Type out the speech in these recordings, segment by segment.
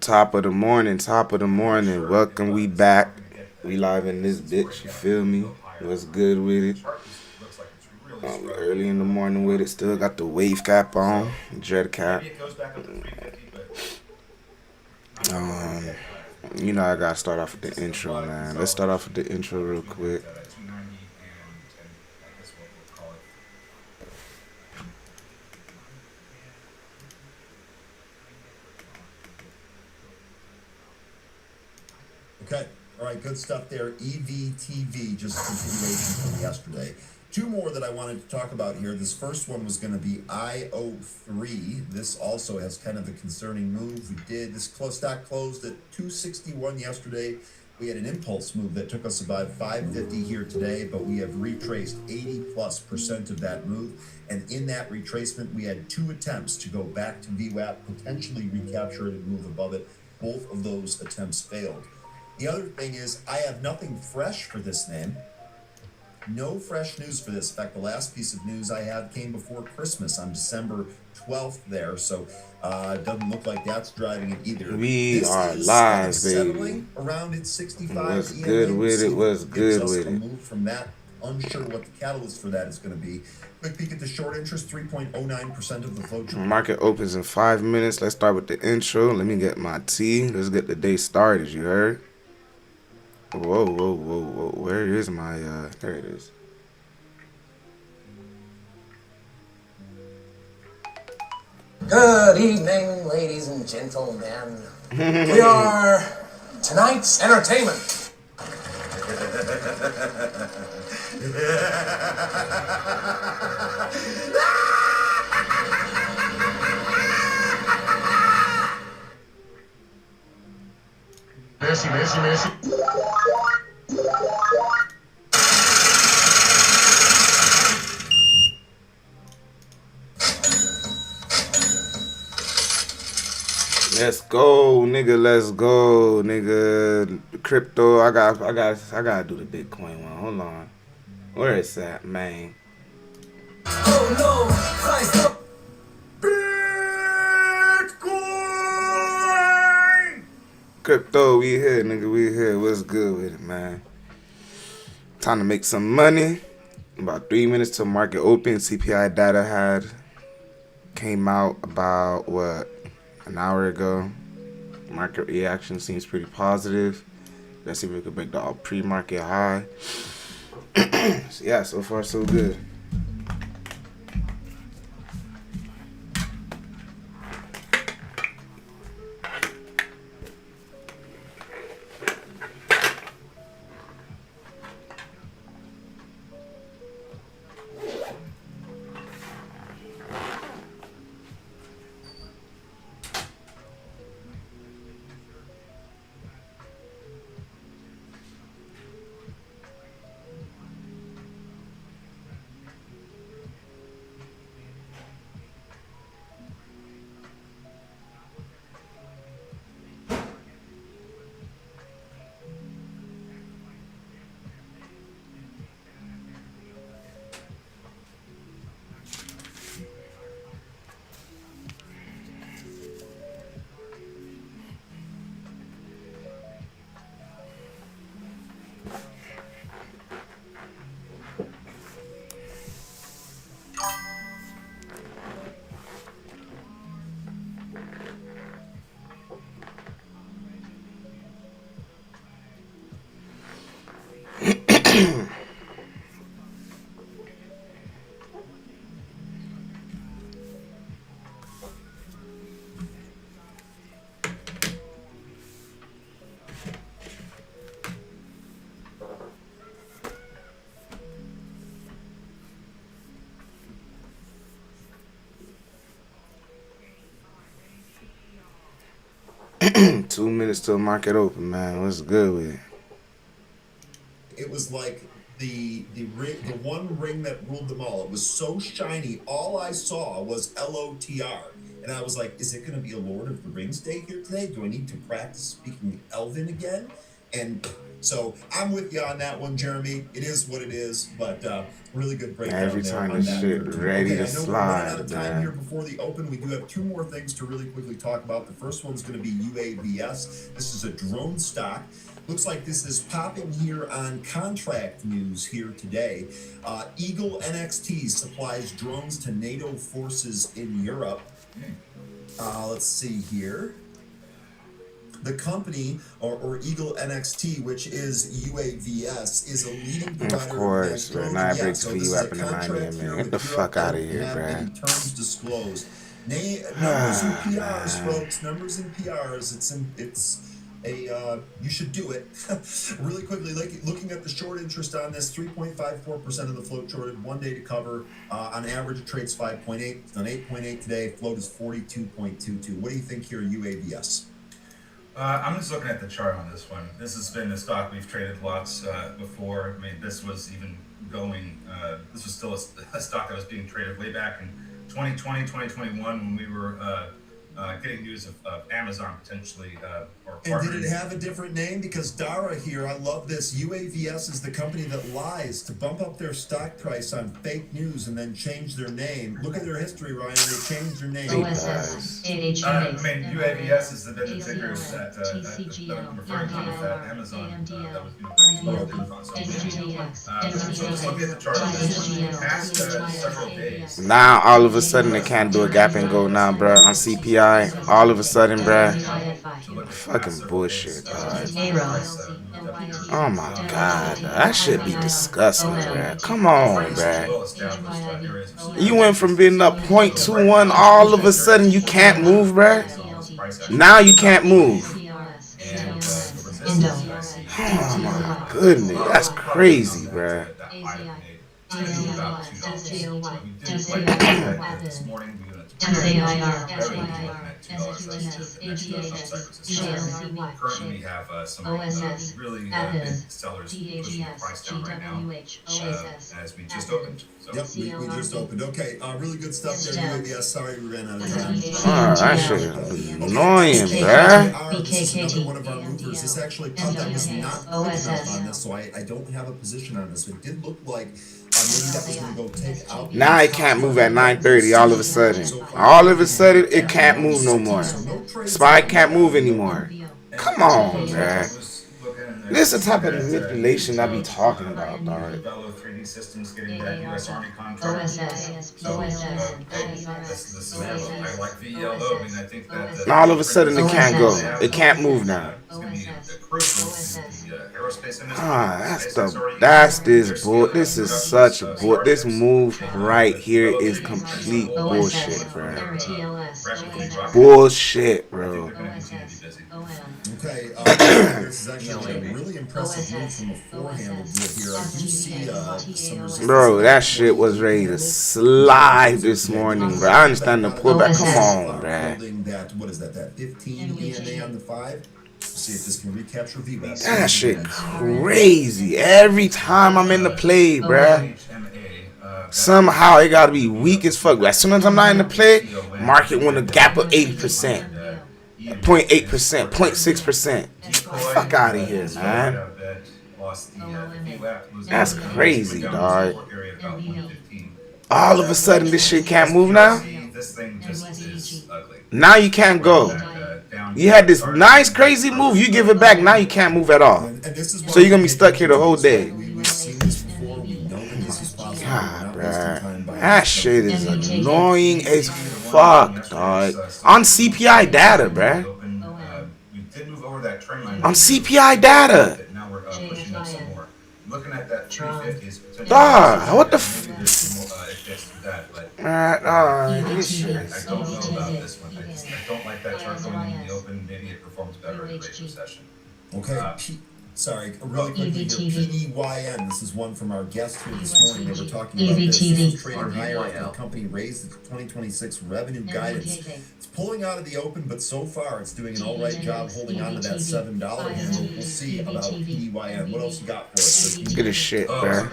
Top of the morning, top of the morning. Welcome, we back. We live in this bitch, you feel me? What's good with it? Early in the morning with it. Still got the wave cap on, dread cap. Um, I gotta start off with the intro, man. Let's start off with the intro real quick. Okay. All right. Good stuff there. EVTV, just a continuation from yesterday. Two more that I wanted to talk about here. This first one was going to be IO3. This also has kind of a concerning move. This stock closed at 261 yesterday. We had an impulse move that took us about 550 here today, but we have retraced 80+% of that move. And in that retracement, we had two attempts to go back to VWAP, potentially recapture it and move above it. Both of those attempts failed. The other thing is I have nothing fresh for this name. No fresh news for this. In fact, the last piece of news I had came before Christmas on December 12th there. So it doesn't look like that's driving it either. We are live, baby. Around its 65. What's good with it? What's good with it? Move from that. Unsure what the catalyst for that is going to be. Quick peek at the short interest, 3.09% of the float. Market opens in 5 minutes. Let's start with the intro. Let me get my tea. Let's get the day started, you heard? Whoa, whoa, whoa, whoa. Where is my, there it is. Good evening, ladies and gentlemen. We are tonight's entertainment. Mercy. Let's go, nigga. Let's go, nigga. Crypto. I gotta do the Bitcoin one. Hold on. Where is that, man? Oh no, Christ. Bitcoin! Crypto, we here, nigga. We here. What's good with it, man? Time to make some money. About 3 minutes till market open. CPI data came out about an hour ago. Market reaction seems pretty positive. Let's see if we can break the pre-market high. So yeah, so far so good. Two minutes till market open, man. What's good with it? It was like the one ring that ruled them all. It was so shiny. All I saw was LOTR. And I was like, is it going to be a Lord of the Rings day here today? Do I need to practice speaking Elven again? And So I'm with you on that one, Jeremy. It is what it is, but really good breakdown Every there time on this that. shit ready to I know we're running out slide, of time here man. before the open. We do have two more things to really quickly talk about. The first one's going to be UAVS. This is a drone stock. Looks like this is popping here on contract news here today. Eagle NXT supplies drones to NATO forces in Europe. Let's see here. The company, or Eagle NXT, which is UAVS, is a leading provider Of course, of man. I break for you up in the 90, man. Get the fuck out of here, bruh. Terms disclosed. Numbers and PRs, folks. Numbers and PRs. You should do it. Really quickly, looking at the short interest on this, 3.54% of the float shorted, 1 day to cover. On average, it trades 5.8. It's on 8.8 today. Float is 42.22. What do you think here, UAVS? I'm just looking at the chart on this one. This has been a stock we've traded lots before. I mean, this was even going, this was still a stock that was being traded way back in 2020, 2021 when we were getting news of Amazon potentially or partnering. And did it have a different name? Because Dara here, I love this. UAVS is the company that lies to bump up their stock price on fake news and then change their name. Look at their history, Ryan. They changed their name. UAVS is the ticker that I'm referring to with that Amazon that was so let's look at the chart on this one. Past several days. Now, all of a sudden, it can't do a gap and go now, bro. On CPI, all of a sudden, bro. Fucking bullshit, dog. Oh my god, that should be disgusting, bro. Come on, bro. You went from being up 0.21, all of a sudden you can't move, bro. Now you can't move. Oh my goodness, that's crazy, bro. Currently, we have some really big sellers pushing the price down right now as we just opened. So. Yep, we just opened. Okay, really good stuff there, UAVS. Sorry we ran out of time. Oh, that shit is annoying, bruh. This is another one of our movers. This actually popped. I was not quick enough on this, so I don't have a position on this. It did look like maybe that was going to go take out. Now it can't move at 9:30 all of a sudden. All of a sudden, it can't move no more. SPY can't move anymore. Come on, bruh. This is the type of manipulation I be talking about, dog. Systems getting that U.S. Army contract. So, I like VEL though. I mean, I think that all of a sudden it can't go. It can't move now. That's this bull. This is such a bull. This move right here is complete bullshit, bro. Bullshit, bro. Okay, this is actually a really impressive move from a four-handle deal here. I do see some resistance. Bro, that shit was ready to slide this morning, bro. I understand the pullback. Come on, bro. What is that? That 15 EMA on the 5? See if this can recapture VWAP. That shit crazy. Every time I'm in the play, bro. Somehow it gotta be weak as fuck. As soon as I'm not in the play, market want a gap of 80%. 0.8%, 0.6%. Fuck out of here, man. That's crazy, dog. All of a sudden, this shit can't move now? Now you can't go. You had this nice, crazy move. You give it back. Now you can't move at all. So you're going to be stuck here the whole day. God, bruh. That shit is annoying as fuck, dog. On CPI data, bruh. On CPI data. Looking at that 350s. Dog, what the f... this shit. I don't know about this one. I don't like that chart going in the open. Maybe it performs better in a great recession. Okay. Sorry, really quickly here. PEYN. This is one from our guest here this morning. They were talking about this. This is trading higher after the company raised its 2026 revenue guidance. It's pulling out of the open, but so far it's doing an all right job holding on to that $7 handle. We'll see about PEYN. What else you got for us? Get a shit, bro.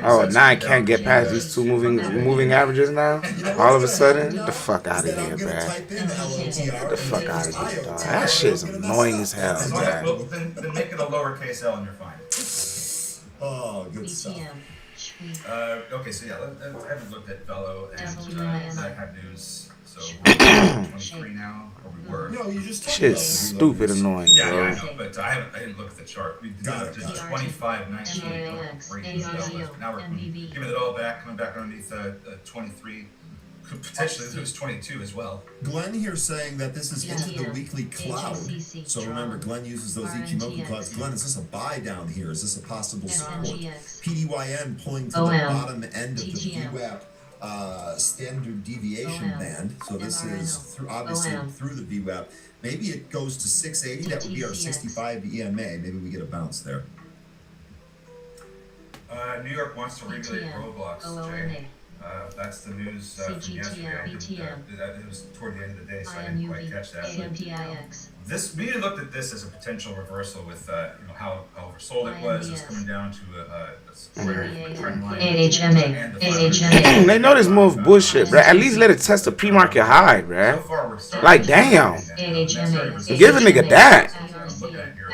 Oh, now I can't get past these two moving averages now? All of a sudden? Get the fuck out of here, bro. Get the fuck out of here, dog. That shit's annoying as hell, bro. Then make it a lower lowercase L and you're fine. Oh, good stuff. Okay, so yeah, I haven't looked at Velo and I had news. So we're 23 now, or we were. No, you just talked Shit's about stupid annoying, Yeah, bro. I know, but I didn't look at the chart. We did just 25, 19, now we're giving it all back, coming back underneath 23. Could potentially lose 22 as well. Glenn here saying that this is into the weekly cloud. So remember, Glenn uses those Ichimoku clouds. Glenn, is this a buy down here? Is this a possible support? PDYN pulling to the bottom end of the VWAP standard deviation band. So this is obviously through the VWAP. Maybe it goes to 680. That would be our 65 EMA. Maybe we get a bounce there. New York wants to regulate Roblox, Jay. That's the news from yesterday. It was toward the end of the day, so I didn't quite catch that. We looked at this as a potential reversal with how oversold it was. It's coming down to a square trend line. They know this move bullshit, bro. At least let it test the pre-market high, So bro. far, we're starting Like, damn. Give a nigga that. I'm looking at here.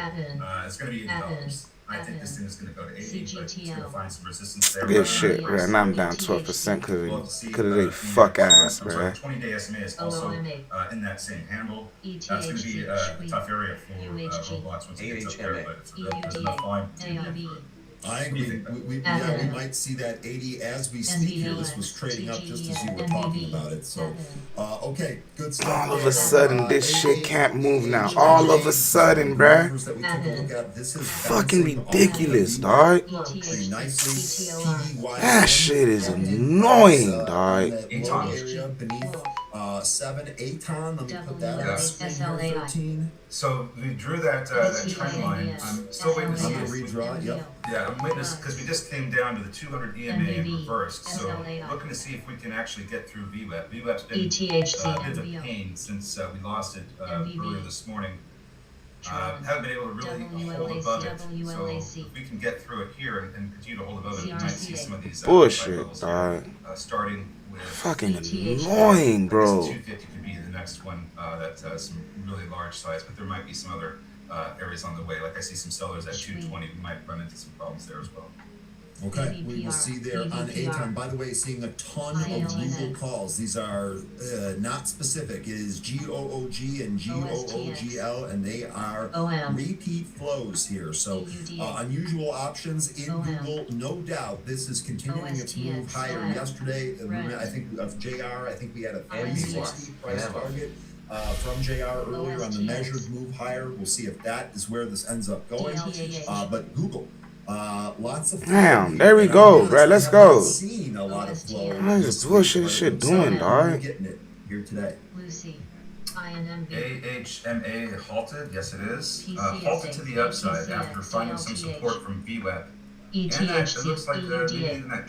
It's going to be $80. I think this thing is going to go to 80, but it's going to find some resistance there. Good shit, bro. And I'm down 12% because of they fuck ass, bro. 20-day SMA is also in that same handle. That's going to be a tough area for Roblox once it gets up there, but there's enough volume to I agree. We might see that 80 as we speak here. This was trading up just as you were talking about it. So, okay, good stuff. All of a sudden, this shit can't move now. All of a sudden, bruh. Fucking ridiculous, dog. That shit is annoying, dog. 7 Aton. Let me put that on screen here. 13. So we drew that trend line. I'm still waiting to see if we redraw. Yep. Yeah, I'm waiting because we just came down to the 200 EMA and reversed. So looking to see if we can actually get through VWAP. VWAP's been a bit of a pain since we lost it earlier this morning. Haven't been able to really hold above it. So if we can get through it here and continue to hold above it, we might see some of these bullshit, dog. starting with fucking annoying, bro. 250 could be the next one that has some really large size, but there might be some other areas on the way. Like I see some sellers at 220. We might run into some problems there as well. Okay, we will see there on A-Time. By the way, seeing a ton of Google calls. These are not specific. It is GOOG and GOOGL, and they are repeat flows here. So unusual options in Google, no doubt. This is continuing its move higher. Yesterday, I think of JR, I think we had a 360 price target. From JR earlier on the measured move higher. We'll see if that is where this ends up going. But Google. Lots of damn, there we go, bro. Let's go. Seen a lot of flow. What is bullshit shit doing, dog? Getting it here today. AHMA halted, yes it is. Halted to the upside after finding some support from VWAP. And that, it looks like maybe in that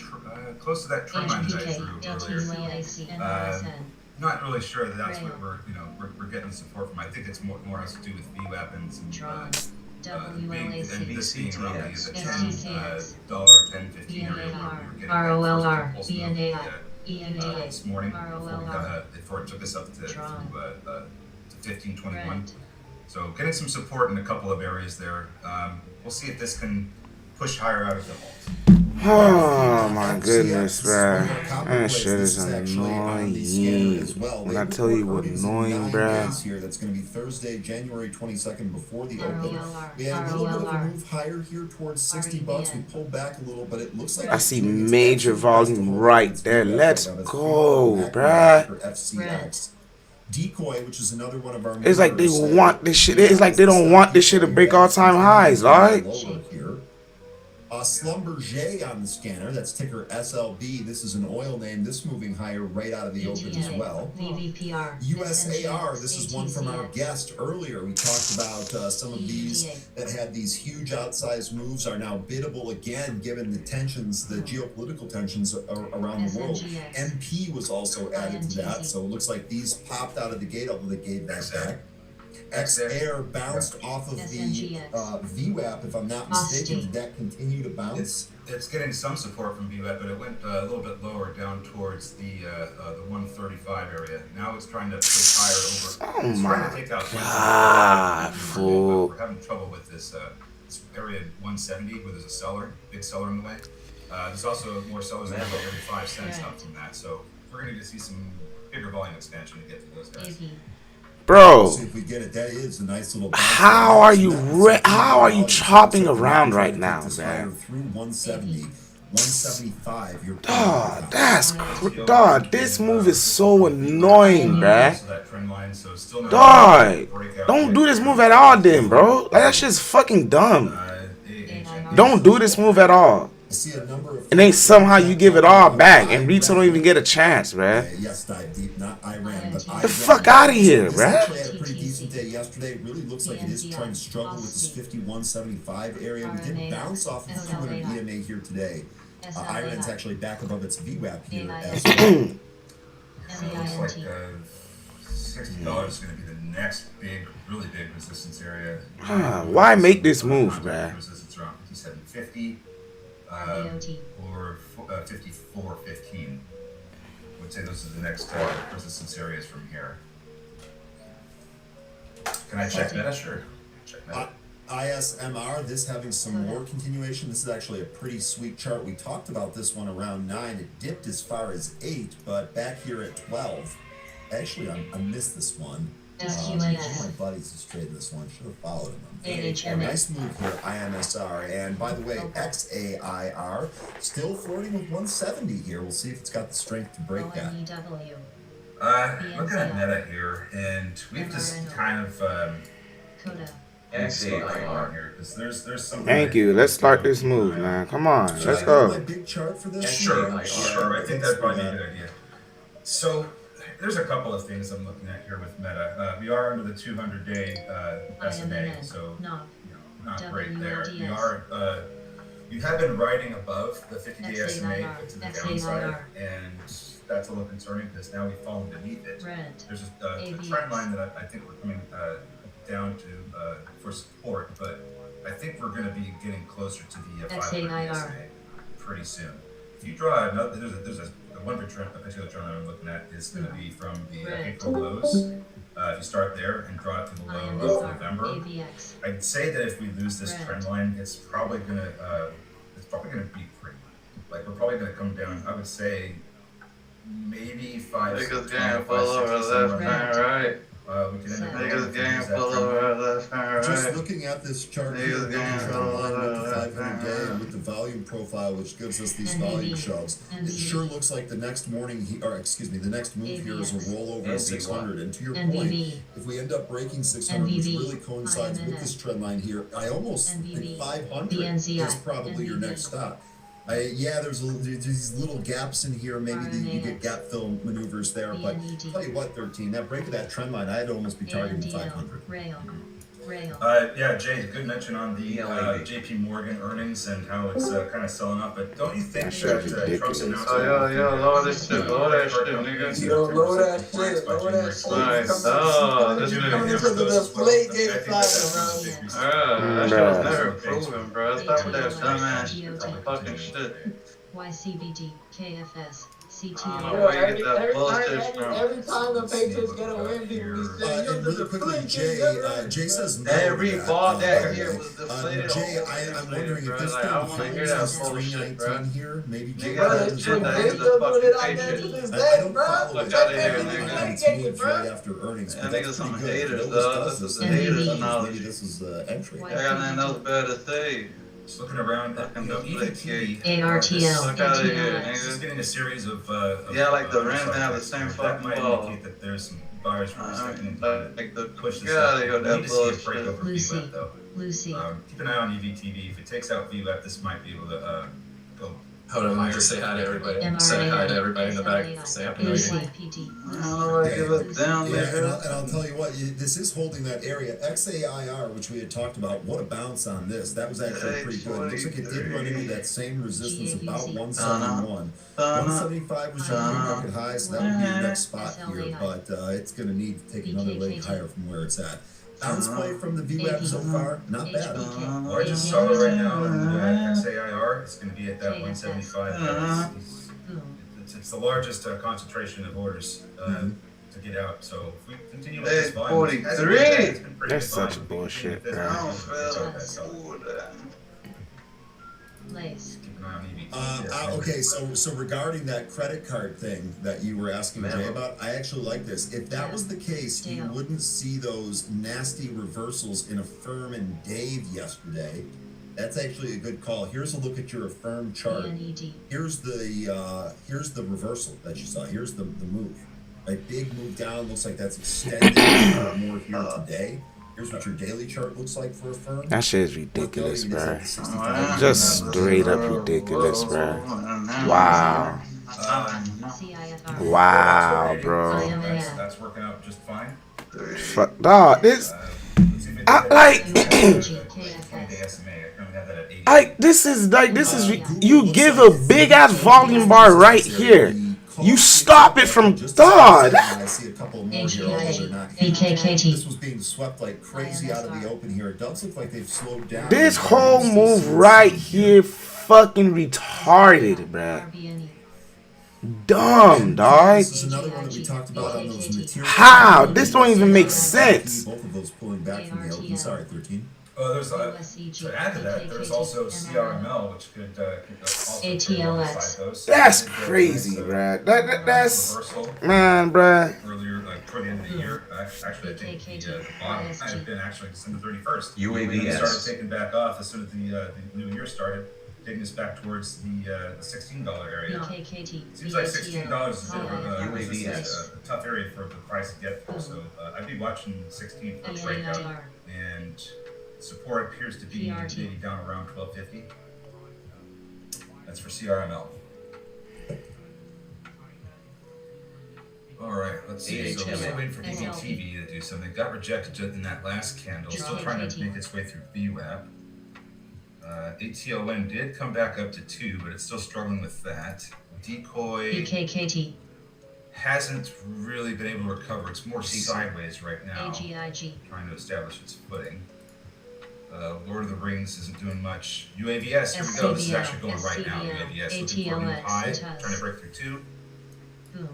close to that trend line that I drew earlier. Not really sure that that's what we're getting support from. I think it's more has to do with VWAP and some and this being around the $10, $10.15 area where we were getting this morning before it took us up to 15.21. So getting some support in a couple of areas there. We'll see if this can push higher out of the halt. Oh my goodness, bruh. That shit is annoying. When I tell you what annoying, bruh. Here, that's going to be Thursday, January 22nd, before the open. We had a little bit of a move higher here towards $60. We pulled back a little, but it looks like I see major volume right there. Let's go, bruh. FCX. Decoy, which is another one of our. It's like they want this shit. It's like they don't want this shit to break all-time highs, right? Schlumberger on the scanner, that's ticker SLB. This is an oil name. This moving higher right out of the open as well. USAR, this is one from our guest earlier. We talked about some of these that had these huge outsized moves are now biddable again, given the tensions, the geopolitical tensions around the world. MP was also added to that, so it looks like these popped out of the gate, although they gave that back. X-Air bounced off of the VWAP, if I'm not mistaken. Did that continue to bounce? It's getting some support from VWAP, but it went a little bit lower down towards the 135 area. Now it's trying to push higher over. Oh it's my trying to take out God, fool. We're having trouble with this this area 170 where there's a seller, big seller in the way. There's also more sellers in the way every 5 cents up from that. So we're going to see some bigger volume expansion to get to those guys. Bro, See if we get it. That is a nice little. how are you chopping around right now, man? Through 170, 175. You're Dog, this move is so annoying, bruh. So that trend line, so it's still not Dog, don't do this move at all, then, bro. Like, that shit's fucking dumb. Don't do this move at all. See a number of. And then somehow you give it all back, and Rita don't even get a chance, bruh. Yes, dive deep, not Iran, but The fuck out of here, This bruh. actually had a pretty decent day yesterday. It really looks like it is trying to struggle with this 51.75 area. We did bounce off of the 200 EMA here today. Iran's actually back above its VWAP here as well. So it looks like $60 is going to be the next big, really big resistance area. Why make this move, bruh? Resistance around 57.50 or 54.15. I would say those are the next resistance areas from here. Can I check that? Sure. Check that. ISMR, this having some more continuation. This is actually a pretty sweet chart. We talked about this one around 9. It dipped as far as 8, but back here at 12. Actually, I missed this one. One of my buddies has traded this one. Should have followed him. Nice move here, IMSR. And by the way, XAIR still flirting with 170 here. We'll see if it's got the strength to break that. Looking at meta here, and we've just kind of here because there's some. Thank you. Let's start this move, man. Come on, let's My go. big chart for this. Sure. I think that'd probably be a good idea. So there's a couple of things I'm looking at here with meta. We are under the 200-day SMA, so not great there. We have been riding above the 50-day SMA to the downside, and that's a little concerning because now we've fallen beneath it. There's a trend line that I think we're coming down to for support, but I think we're going to be getting closer to the 500 SMA pretty soon. If you draw another, there's a one particular trend I'm looking at is going to be from the April lows. If you start there and draw it to the low of November, I'd say that if we lose this trend line, it's probably going to be pretty. Like we're probably going to come down. I would say maybe 5. Niggas game full over left and right. We can end up Niggas game full over left and right. Just looking at this chart here, with the trend line with the 500 day and with the volume profile, which gives us these volume shoves, it sure looks like the next morning, the next move here is a rollover of 600. And to your point, if we end up breaking 600, which really coincides with this trend line here, I almost think 500 is probably your next stop. There's these little gaps in here. Maybe you get gap fill maneuvers there. But tell you what, 13, that break of that trend line, I'd almost be targeting 500. Jay, good mention on the JP Morgan earnings and how it's kind of selling up. But don't you think that Trump's announcement? Lower that shit, nigga. You don't lower that shit, lower that shit. This Coming into the display gate flying that around. shit was never proven, bro. Stop with that dumbass fucking shit. YCBD, KFS, Every time the Patriots get a win, people be saying, And really quickly, Jay says no. Every ball that here was deflated. Jay, I'm wondering if this thing I wanna hear that holds bullshit, bro. 319 here, maybe Jay Nigga, does. shit, that they is still a put fucking it out there to Patriot. this I day, don't bro. follow Fuck it. outta here, It's nigga. moved right after earnings, but That that's niggas some pretty good. haters, It always dog. does This is this. haters Maybe knowledge. this is entry. I got nothing else better to say. Just looking around, even TV. ARTL, Fuck out of here, This is nigga. getting a series of Yeah, like the Rams short have the trades same here. That fucking might ball. indicate that there's some buyers who are stepping in to Like the push this get out up. of here with We that need to see a bullshit. break over Lucy. VWAP though. Lucy. Keep an eye on EVTV. If it takes out VWAP, this might be able to go. Hold on, let me just say hi to everybody. Say hi to everybody in the back. Say happy New Year. I don't know, give it down Yeah, and there. I'll tell you what, this is holding that area. XAIR, which we had talked about, what a bounce on this. That was actually pretty good. It looks like it did run into that same resistance about 171. 175 was your pre-market high, so that would be your next spot here. But it's going to need to take another leg higher from where it's at. Bounce play from the VWAP so far, not bad. Largest seller right now in XAIR is going to be at that 175. It's the largest concentration of orders. to get out. So if we continue with this volume, 43. it's been pretty That's good such volume. bullshit, If we bro. continue I with don't this, feel good. Place. keep an eye on EV. Okay, so regarding that credit card thing that you were asking Jay Man. about, I actually like this. If that was the case, you wouldn't see those nasty reversals in Affirm and Dave yesterday. That's actually a good call. Here's a look at your Affirm chart. ENED. Here's the reversal that you saw. Here's the move. A big move down. Looks like that's extended more here today. Here's what your daily chart looks like for Affirm. That shit is ridiculous, bro. $65. Just straight up ridiculous, bro. Wow. CIFR. Wow, bro. That's working out just fine. Fuck, dog, this, Let's see if it I like, the SMA. I currently have that at 80. this is, you give a big ass volume bar right here. You stop it from, dog. I see a couple more here, although they're not huge. BKKT. This was being swept like crazy out of the open here. It does look like they've slowed down. This whole move right here fucking retarded, bruh. RBNE. Dumb, dog. This is another one that we talked about on those materials. How? This don't even make sense. Both of those pulling back from the open. Sorry, 13. There's to add to that, there's also CRML, which could also ATLX. those. That's crazy, bruh. That's, man, bruh. Earlier, like toward the end of the year, actually, I think the bottom might have been actually December 31st. UAVs. It started taking back off as soon as the new year started, taking us back towards the $16 area. BKKT. Seems like $16 is a bit of UAVs. a tough area for the price to get for. So I'd be watching 16 for a breakout, and support appears to be maybe down around 1250. That's for CRML. All right, let's see. So we're still waiting for EVTV to do something. It got rejected in that last candle. Still trying to make its way through VWAP. ATLN did come back up to 2, but it's still struggling with that. Decoy BKKT. hasn't really been able to recover. It's more sideways right now, AGIG. trying to establish its footing. Lord of the Rings isn't doing much. UAVS, here we go. This is actually going right now. UAVS looking for a new high, trying to break through 2. Boom.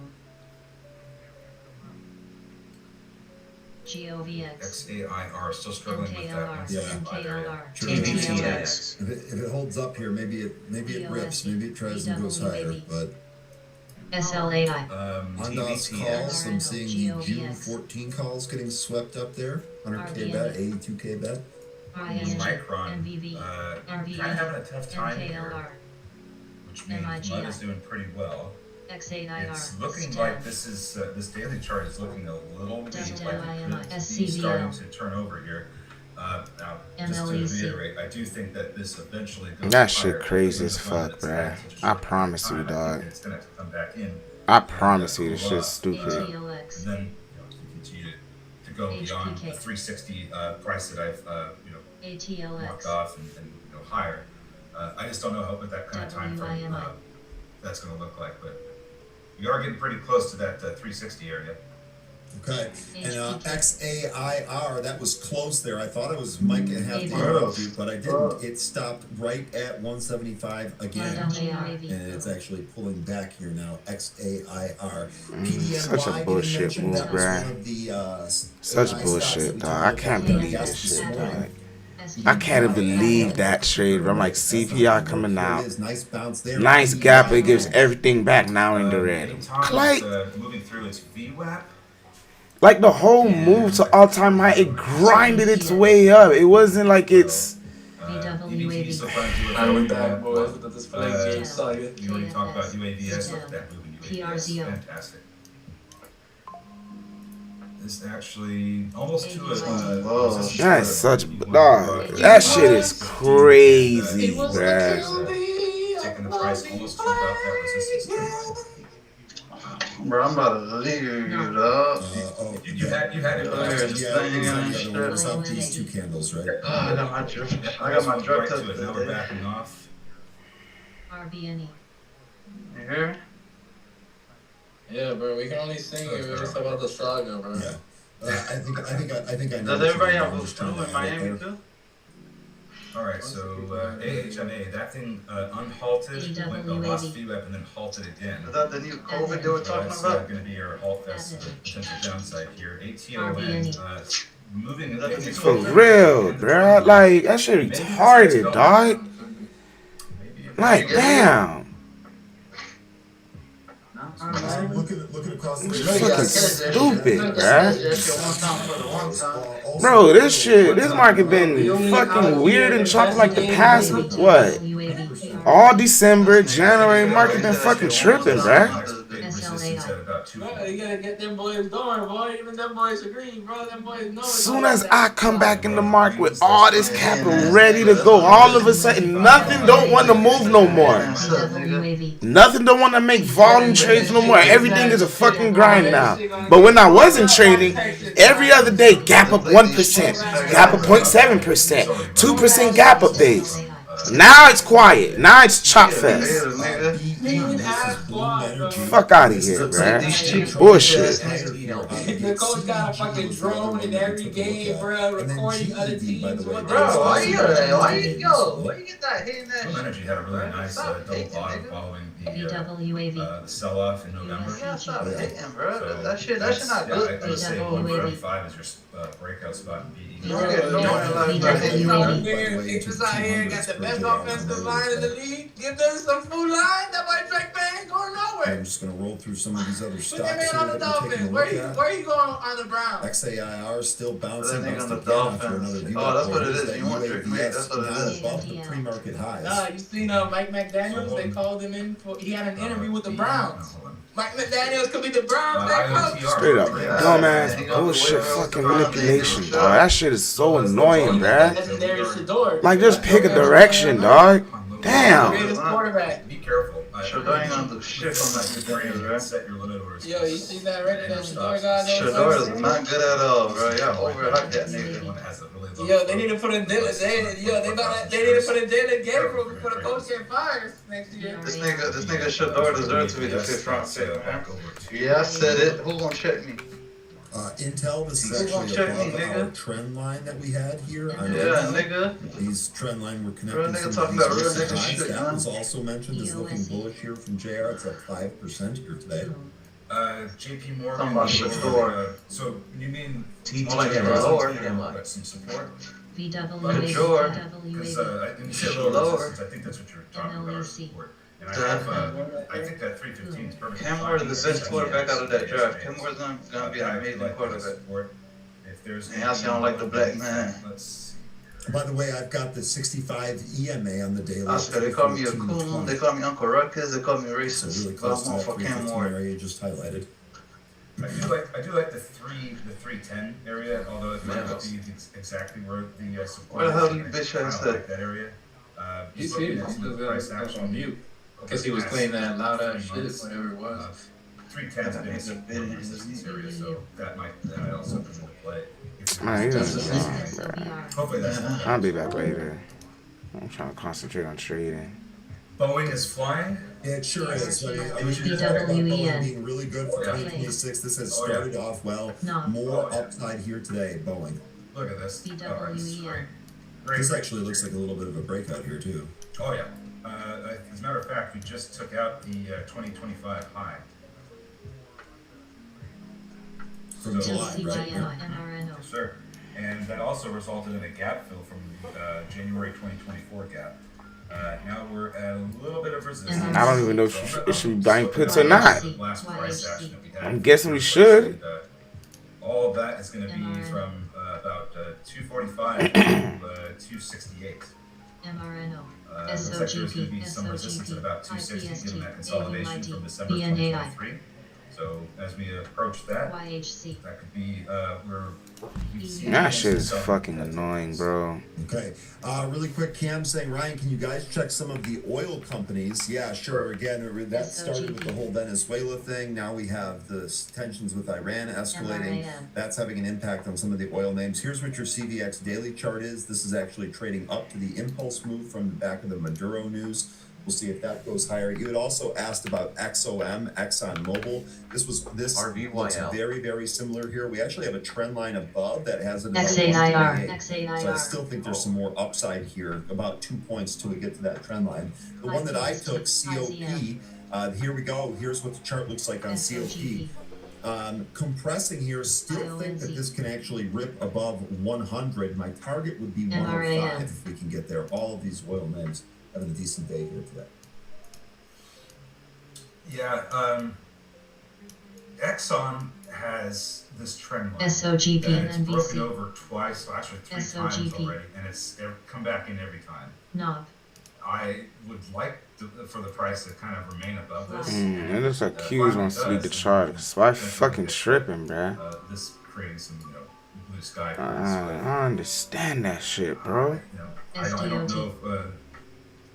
GOVX. XAIR still struggling with that MKLR. 175 area. MKLR. If it holds up here, maybe it rips. Maybe it tries and goes higher. But SLAI. on those calls, I'm seeing the June 14 calls getting swept up there. 100K bet, 82K bet. Micron, MVV. kind of having a tough time here, which means Mud is doing pretty well. XAIR. It's looking like this is this daily chart is looking a little bit like it could be starting to turn over here. Now, just to reiterate, I do think that this eventually goes That shit higher. crazy as fuck, bruh. I promise you, I think dog. it's gonna have to come back in. I promise you, this shit's stupid. ATLX. And then continue to go beyond the 360 price that I've marked ATLX. off and higher. I just don't know what that kind of time frame WIMI. that's going to look like, but we are getting pretty close to that 360 area. Okay, and XAIR, that was close there. I thought it was might have to interrupt you, but I didn't. It stopped right at 175 again, and it's actually pulling back here now. XAIR. PDNY, Such a bullshit move, bruh. Such bullshit, dog. I can't believe this shit, dog. I can't believe that trade. I'm like, CPI coming out. Nice bounce there. Nice gap. It gives everything back now in the red. Like, Moving through its VWAP. like the whole move to all-time high, it grinded its way up. It wasn't like it's... I'm with that, boys. With this flag, saw you. You already talked about UAVS. Look at that move in UAVS. Fantastic. This actually almost to a That's such... Dog, that shit is crazy, bruh. taking the price almost to about that resistance. Bro, I'm about to leave you, dog. You had it. It's up these two candles, right? I got my drug test to it. Now we're backing off. RBNE. You hear? Yeah, bro, we can only sing you. We just about the saga, bro. Yeah. I think I know. Does everybody have Blue in Miami too? All right, so AHMA, that thing unhalted, went the last few up and then halted again. Is that the new COVID they were So talking that's about? going to be our alt fest potential downside here. ATON moving Is that the new For COVID? real, bruh. Like, that shit retarded, dog. Like, damn. Looking across the Fucking stupid, bruh. Bro, this market been fucking weird and choppy like the past, what? All December, January, market been fucking tripping, bruh. Bro, you gotta get them boys going, boy. Even them boys agree, bro. Them boys know. Soon as I come back in the market with all this capital ready to go, all of a sudden nothing don't want to move no more. Nothing don't want to make volume trades no more. Everything is a fucking grind now. But when I wasn't trading, every other day gap up 1%, gap up 0.7%, 2% gap up days. Now it's quiet. Now it's chop fest. Fuck out of here, bruh. Bullshit. The coach got a fucking drone in every game, bro, recording other teams. Bro, why you get that hitting that Full shit? Energy had a really nice double bottom following the sell-off in November. Yeah, stop hitting, bro. So That shit not yeah, good. I would say 135 is your breakout spot in PE. You don't get nowhere in life by hitting, bro. Pictures out here got the best offensive line in the league. Give them some full line. That boy Drake Bay ain't going nowhere. I'm just gonna roll through some of these other Put stocks that man here on the that we're taking a Dolphins. look at. Where you going on the Browns? XAIR still bouncing. That nigga on the Bounced again after Dolphins. another view Oh, that's what it upward. is. You want Drake May. That's what it Now is. above the pre-market highs. Nah, you seen Mike McDaniels? They called him in for. He had an interview with the Browns. Mike McDaniels could be the Browns head coach. Straight up, dumbass bullshit fucking manipulation, dog. That shit is so annoying, bruh. Legendary Shador. Like, just pick a direction, dog. Damn. Greatest quarterback. Be careful. Shador ain't gonna do shit on that good, bro. Set your limit orders. Yo, you see that right there? Shador got Shador is not good at all, bro. Y'all overhyped that nigga. Yo, they need to put in Dylan. They need to put in Dylan Gabriel before the coach get fired next year. This nigga Shador deserves to be the 5th round pick, man. Yeah, I said it. Who gonna check me? Intel, this is Who gonna actually check me, above our nigga? trend line that we had here. On Yeah, Intel. nigga. These trend line were Real connected. nigga Some talking of about these real recent nigga highs. shit, That huh? was also mentioned as looking bullish here from JR. It's up 5% here today. JP Morgan. Talking about Shador. So you mean More like a lower. but some support? Sure. Because when you say lower Lower. resistance, I think that's what you're talking about. Support. And I think that 315 is perfect. Cam Ward is the best quarterback out of that draft. Cam Ward's gonna be an amazing quarterback. If there's And I sound like the black man. Let's By the way, I've got the 65 EMA on the daily. I swear, they call me a 14 to coon, 20. they call me Uncle Ruckus, they call me So racist. really But close I'm to all that for Cam 315 Ward. area you just highlighted. I do like the 310 area, although it might not be exactly where the support. Where the hell is. you bitch I ass don't at? like that area. You Just see, looking he at was some of the price action on mute because he was playing that loud ass shit, whatever it was. 310 has been a support resistance area, so that might also come into play. Man, you know, Hopefully that's not I'll be back later. I'm trying to concentrate on trading. Boeing is flying. Yeah, it sure is. I mean, BWEN. being really good for Yeah. 2026. This has Oh, yeah. started off well. No. More upside here today, Boeing. Look at this. Oh, it's BWEN. great. Great. This actually looks like a little bit of a breakout here too. Oh yeah. As a matter of fact, we just took out the 2025 high. From So- July, right? Yeah. Yes, sir. And that also resulted in a gap fill from January 2024 gap. Now we're at a little bit of resistance. I don't even know if you should be buying puts or not. Last price action that we had. I'm guessing we should. And, all of that is going to be from about 245 to 268. MRNO. Looks like there's going to be some resistance at about 260 given that consolidation from December 2023. So as we approach that, YHC. that could be where we see That shit is fucking annoying, bro. Okay. Really quick, Cam saying, Ryan, can you guys check some of the oil companies? Yeah, sure. Again, that started with the whole Venezuela thing. Now we have the tensions with Iran escalating. That's having an impact on some of the oil names. Here's what your CVX daily chart is. This is actually trading up to the impulse move from the back of the Maduro news. We'll see if that goes higher. You had also asked about XOM, ExxonMobil. This looks very, very similar here. We actually have a trend line above that has it about XAIR. 128. So I still think there's some more upside here, about 2 points till we get to that trend line. The one that I took, COP, here we go. Here's what the chart looks like on COP. Compressing here, still think that this can actually rip above 100. My target would be 105 if we can get there. All of these oil names having a decent day here today. Yeah, Exxon has this trend line. SOGP and it's and broken NBC. over twice, well, actually 3 times SOGP. already, and it's come back in every time. Knob. I would like for the price to kind of remain above this. It looks like Q's wants to lead the chart. Cause why fucking tripping, bruh? This creating some, blue sky. I understand that shit, bro. I don't know if,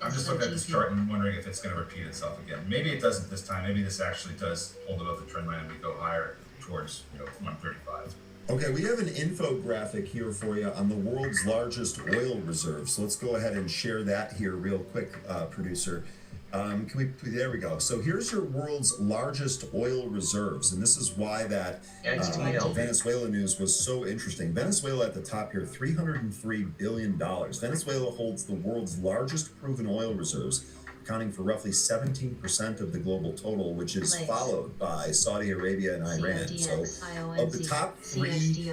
I'm just looking at this chart and wondering if it's going to repeat itself again. Maybe it doesn't this time. Maybe this actually does hold above the trend line and we go higher towards 135. Okay, we have an infographic here for you on the world's largest oil reserves. So let's go ahead and share that here real quick, producer. There we go. So here's your world's largest oil reserves, and this is why that Venezuela news was so interesting. Venezuela at the top here, $303 billion. Venezuela holds the world's largest proven oil reserves, accounting for roughly 17% of the global total, which is followed by Saudi Arabia and Iran. So of the top 3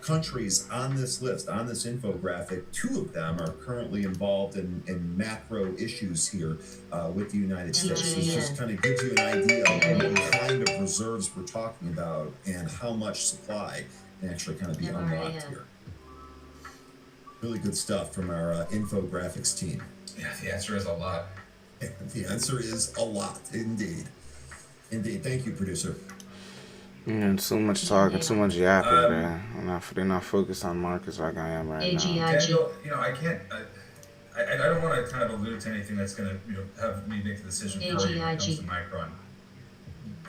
countries on this list, on this infographic, 2 of them are currently involved in macro issues here with the United States. So it just kind of gives you an idea of what kind of reserves we're talking about and how much supply can actually kind of be unlocked here. Really good stuff from our infographics team. Yeah, the answer is a lot. The answer is a lot, indeed. Indeed. Thank you, producer. Yeah, too much talking, too much yapping, man. They're not focused on markets like I am right now. Daniel, I can't. I don't want to kind of allude to anything that's going to have me make the decision for you when it comes to Micron.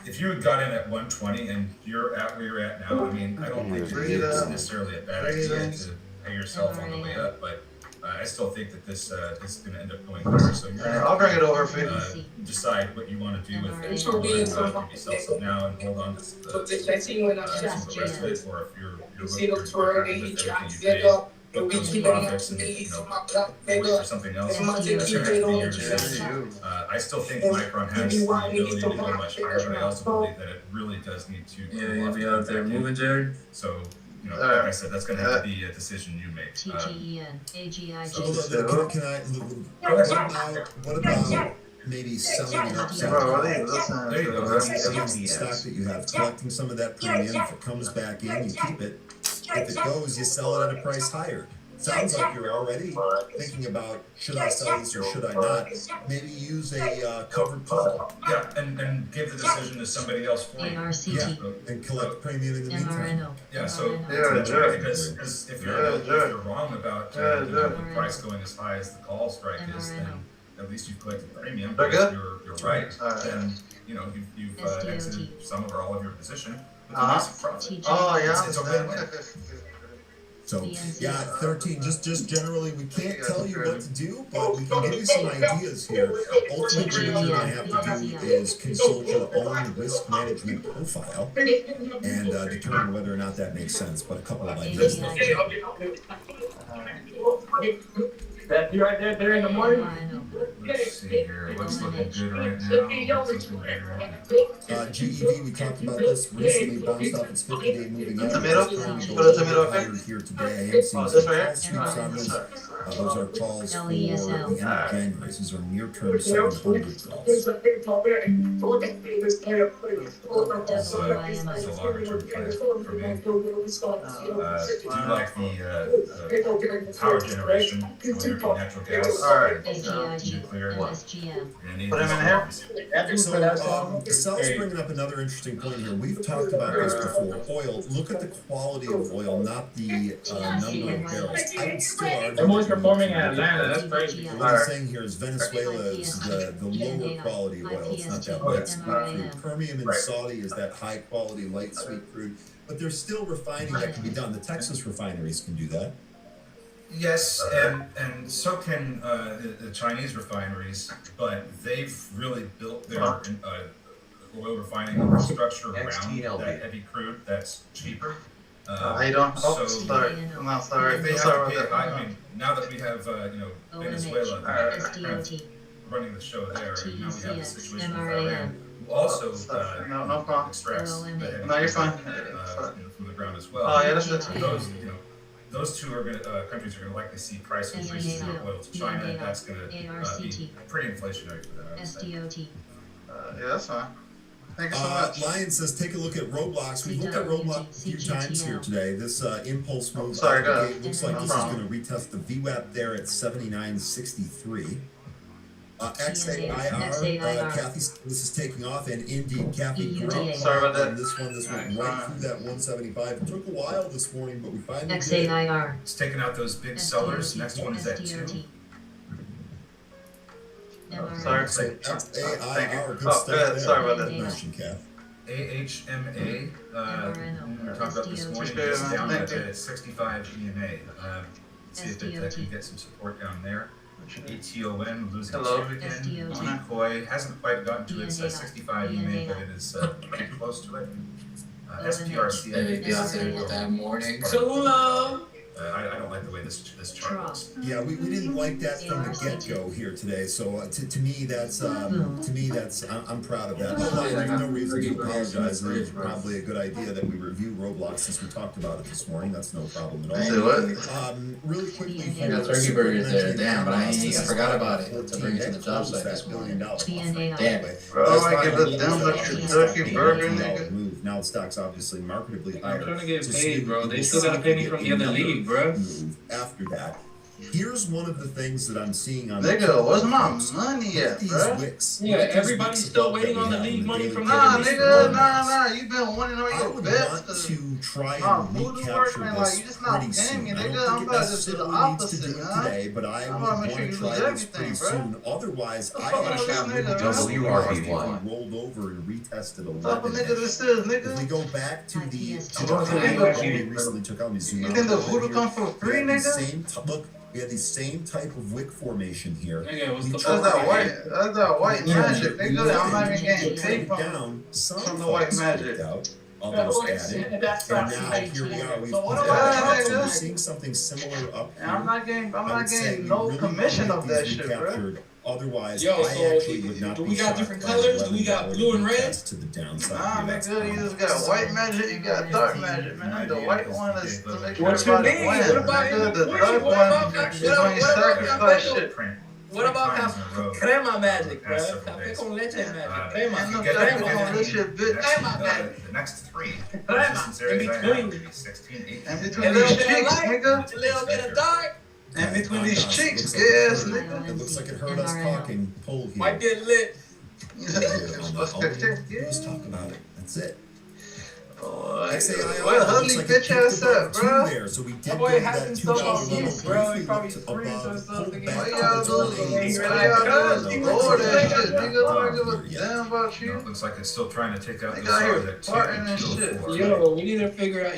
If you had got in at 120 and you're at where you're at now, I mean, I don't think it's necessarily a bad idea to pay yourself on the way up, but I still think that this is going to end up going higher. So I'll bring it over for you. Decide what you want to do with it. Maybe sell some now and hold on to some of the rest of it, or if you're looking for everything you paid, book those profits and wait for something else. That's going to have to be your decision. I still think Micron has the ability to go much higher, but I also believe that it really does need to. Yeah, you'll be out there moving, Jared. So. Like I said, that's going to have to be a decision you make. What about maybe selling it upside? There you go. Stock that you have, collecting some of that premium. If it comes back in, you keep it. If it goes, you sell it at a price higher. Sounds like you're already thinking about, should I sell this or should I not? Maybe use a covered call. Yeah, and give the decision to somebody else for you. Yeah, and collect premium in the meantime. Yeah, so because if you're wrong about the price going as high as the call strike is, then at least you've collected premium. But if you're right, then you've exited some or all of your position with a massive profit. Oh yeah. It's a win-win. So yeah, 13. Just generally, we can't tell you what to do, but we can give you some ideas here. Ultimately, what you're going to have to do is consult your own risk management profile and determine whether or not that makes sense. But a couple of ideas. That you right there in the morning. Let's see here. What's looking good right now? GEV, we talked about this recently, bounced off its 50-day moving average. Higher here today. I am seeing some call sweeps on this. Those are calls for the end of January. These are near-term 700 calls. It's a longer-term play for me. Do you like the power generation, whether it be natural gas, nuclear, and any Put him in here. So, Sal's bringing up another interesting point here. We've talked about this before. Oil, look at the quality of oil, not the number of barrels. I would still argue. They're most performing in Atlanta. That's crazy. What I'm saying here is Venezuela is the lower quality oil. It's not that light sweet crude. Permian in Saudi is that high quality light sweet crude. But there's still refining that can be done. The Texas refineries can do that. Yes, and so can the Chinese refineries, but they've really built their oil refining infrastructure around that heavy crude that's cheaper. I don't. Oh, So sorry. I'm not sorry. if they have Sorry to pay, about that. I mean, now that we have Venezuela kind of running the show there, and now we have the situation with Iran, who also No problem. extracts the heavy No, you're fine. from the ground as well. Oh yeah, that's it. Those two are countries are going to likely see price increases in oil to China, and that's going to be pretty inflationary for them. I would say. Yeah, that's fine. Thank you so much. Lion says, take a look at Roblox. We've looked at Roblox a few times here today. This impulse move Sorry, out of the go gate ahead. looks like No this problem. is going to retest the VWAP there at 79.63. XAIR, Kathy, this is taking off, and indeed, Kathy, great Sorry about that. on this one. This went right through that 175. It took a while this morning, but we finally did it. XAIR. It's taking out those big sellers. Next one is at 2. Sorry. XAIR, good Oh, stuff good. there. Sorry about that. Good mention, Kath. AHMA, we talked about this morning, SDOT. it's down Thank at you. 65 EMA. See if it can get some support down there. ATON losing Hello. 2 again. SDOT. Decoy hasn't quite gotten to its 65 EMA, but it is pretty close to it. SPRC, I think, is that morning. Tula. I don't like the way this chart looks. Yeah, we didn't like that from the get-go here today. So to me that's I'm proud of that. There's no reason to apologize. It's probably a good idea that we review Roblox since we talked about it this morning. That's no problem at all. Say what? Really quickly, I got turkey burgers there. Damn, but I forgot about it to bring it to the job site this morning. Damn. Bro, I give a damn about your turkey burger, nigga. Move. Now the stock's obviously marketably higher. I'm trying to get So paid, see, bro. They you still gotta pay me get from the other another league, bro. move after that. Here's one of the things that I'm seeing on Nigga, where's my Look money at at, these bro? wicks. Yeah, Look at these everybody's wicks still above waiting that on we the have league on money daily from Nah, basis. nigga, nah. You been winning all I your would bets. want to try Nah, and voodoo recapture work, man, like, this you just not pretty paying soon. me, I nigga. don't I'm think it about to just do the necessarily needs to opposite, do it man. today, but I I'm would about to want make sure to you try lose this everything, pretty bro. soon. Otherwise, What the I fuck actually is this would nigga, just man? WRB1 rolled over and retested What type of 11. nigga this is, If we nigga? go back to the nigga. we recently took out, let me zoom You out think a the little voodoo bit come here. for free, We had the nigga? same look. We had the same type of wick formation here. Nigga, what's We the tried That's that to white. hit That's that white magic, nigga. I'm not even getting paid from down. Some from the white folks magic. freaked out, others added, That's and right. now here we are. We've So what put about that out. So nigga? we're seeing something similar up here. And I'm not getting I would say we no really commission want of that these shit, bro. recaptured. Otherwise, Yo, I so actually would not do be we got shocked different by colors? the Do we got $11 blue and red? retest to the downside. Nah, here. That's nigga, you fine. just got white magic, you got dark magic, man. The white one is to make sure What you everybody mean? wins, What about nigga. The what dark about one is when you sacrifice shit. What about crema magic, bro? Past several Café days. con leche magic. Ain't Crema. no Get crema that- on this shit, bitch. The next 3 Crema. resistance areas In I have between. would be 16, 18. And A between little these bit of cheeks, light, nigga. a little bit of dark. And between these Honestly, cheeks, looks yes, like nigga. it looks like it hurt us talking. Pull here. Might get lit. Let's talk about it. That's it. Oh, XAIR well, looks holy like it bitch peaked ass above up, 2 bro. there, so we did That go boy to has that himself $2 on level mute, bro. He briefly, probably looked screens above, himself pulled to back get- All y'all towards do the lanes, is All all y'all y'all do do is is ignore that ignore shit, that. nigga. I don't give a damn about No, you. it looks like it's still trying to take out They the got here SARs at farting and 204. shit. Yo, we need to figure out, the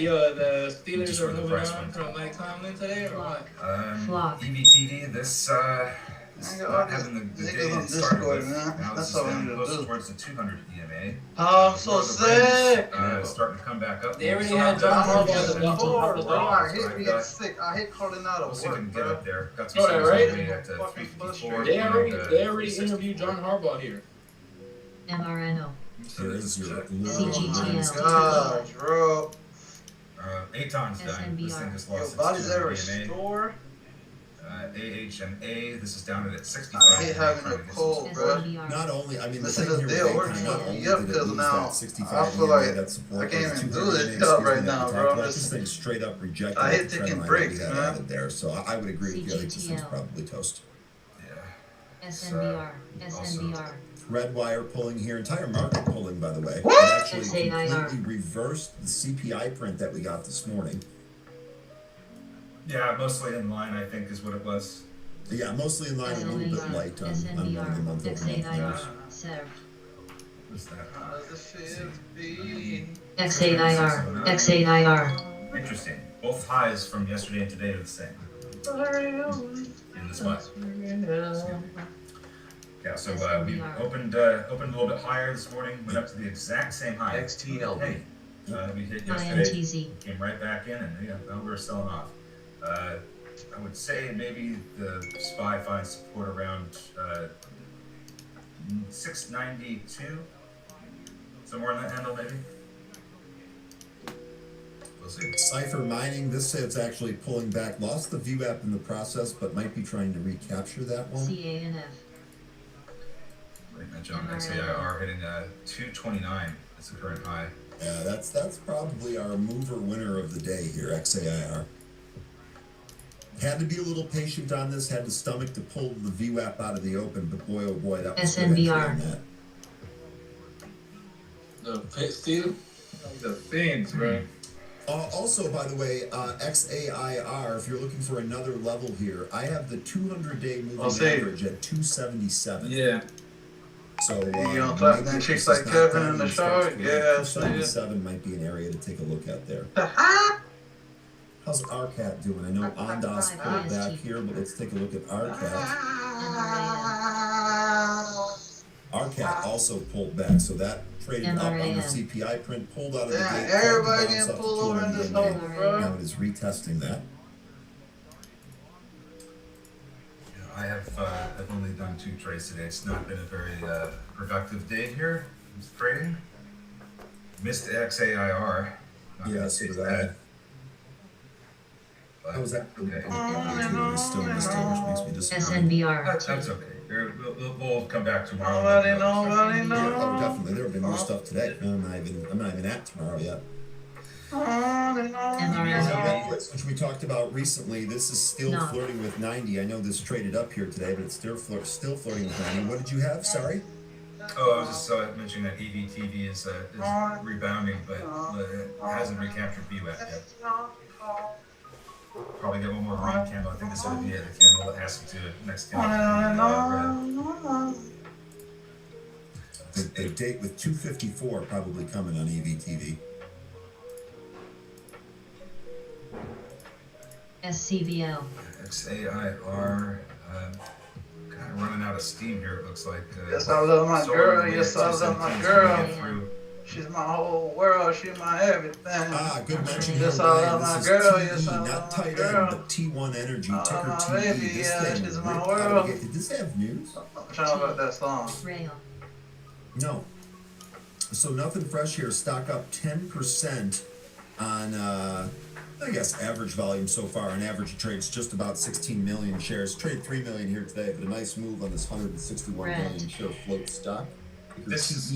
Just Steelers where are the moving price on went. from Mike Tomlin today or what? Flock. EVTD, this I is got all not these having the niggas day on it started Discord, with. man. Now That's this is all we down need to close do. towards the 200 EMA. Oh, I'm so sick. Starting to come back up. They already So had I'm John not Harbaugh sure as a if Before, Before, bro, I So hate I've being got- sick. I hate calling out We'll of see if we can work, get bro. up there. Got some Oh, sellers right? already at Fucking 354. They already around, they already 360. interviewed John Harbaugh here. MRNO. Here is your CGTL. Gosh, bro. Aton's done. This thing just Your lost body's its at 200 EMA. restore. AHMA, this is down at 65. I hate having Trying a to get cold, some bro. SNBR. Not only, I mean, the Listen thing to here Dale, with we're Daytime, not fucking only up did it because lose now that 65 I feel EMA, like that support I can't was even 200 do this EMA, job excuse right me, now, that we bro. talked I'm about. just- This thing straight up rejected I hate the trend taking line breaks, that we had man. added there. So I would agree with you. I think this thing's CGTL. probably toast. Yeah. SNBR. SNBR. Red wire pulling here, entire market pulling, by the way. What? It actually XAIR. completely reversed the CPI print that we got this morning. Yeah, mostly in line, I think, is what it was. Yeah, mostly in line, a little bit light on one of the SNBR. month-over-month numbers. XAIR. Serve. What's that? How does it feel to be? XAIR. XAIR. Interesting. Both highs from yesterday and today are the same. in the spot. Yeah, so we opened a little bit higher this morning, went up to the exact same high. XTLB. We hit yesterday, INTZ. came right back in, and yeah, now we're selling off. I would say maybe the SPY finds support around 692, somewhere in that handle maybe. We'll see. Cypher Mining, this says it's actually pulling back. Lost the VWAP in the process, but might be trying to recapture that one. CANF. I think that John XAIR hitting 229 is the current high. Yeah, that's probably our mover winner of the day here, XAIR. Had to be a little patient on this, had to stomach to pull the VWAP out of the open, but boy, oh boy, that was good entry on that. The pit steel. The fiends, bro. Also, by the way, XAIR, if you're looking for another level here, I have the 200-day moving average at 277. Yeah. So, You gonna clap them chicks like Kevin in the show? Yeah, 277 might be an area to take a look at there. How's RCAT doing? I know Ondas pulled back here, but let's take a look at RCAT. RCAT also pulled back, so that traded up on the CPI print, pulled out of the gate. Everybody can pull over in this hole, bro. Now it is retesting that. I have I've only done 2 trades today. It's not been a very productive day here. It's trading. Missed XAIR. Yeah, so did I. How was that? Okay. Still missed it, which makes me disappointed. SNBR. That's okay. We'll come back tomorrow. Nobody Yeah, knows. oh, definitely. There have been more stuff today. I'm not even at tomorrow yet. MRNO. Which we talked about recently. This is still flirting with 90. I know this traded up here today, but it's still flirting with 90. What did you have? Sorry. Oh, I was just mentioning that EVTV is rebounding, but it hasn't recaptured VWAP yet. Probably get one more green candle. I think this would be the candle that has to do it next candle. The date with 254 probably coming on EVTV. SCVL. XAIR, kind of running out of steam here, it looks like. Yes, I love my girl. Yes, I love my girl. She's my whole world. She's my everything. Ah, good mention. Yes, I love my girl. Yes, I not love tight my end, girl. but T1 Energy, I ticker love my TE. baby. This Yeah, thing she's my ripped world. out of the gate. Did this have news? I'm trying about that song. Rail. No. So nothing fresh here. Stock up 10% on, I guess, average volume so far. On average, it trades just about 16 million shares. Traded 3 million here today, but a nice move on this 161 million share float stock. This is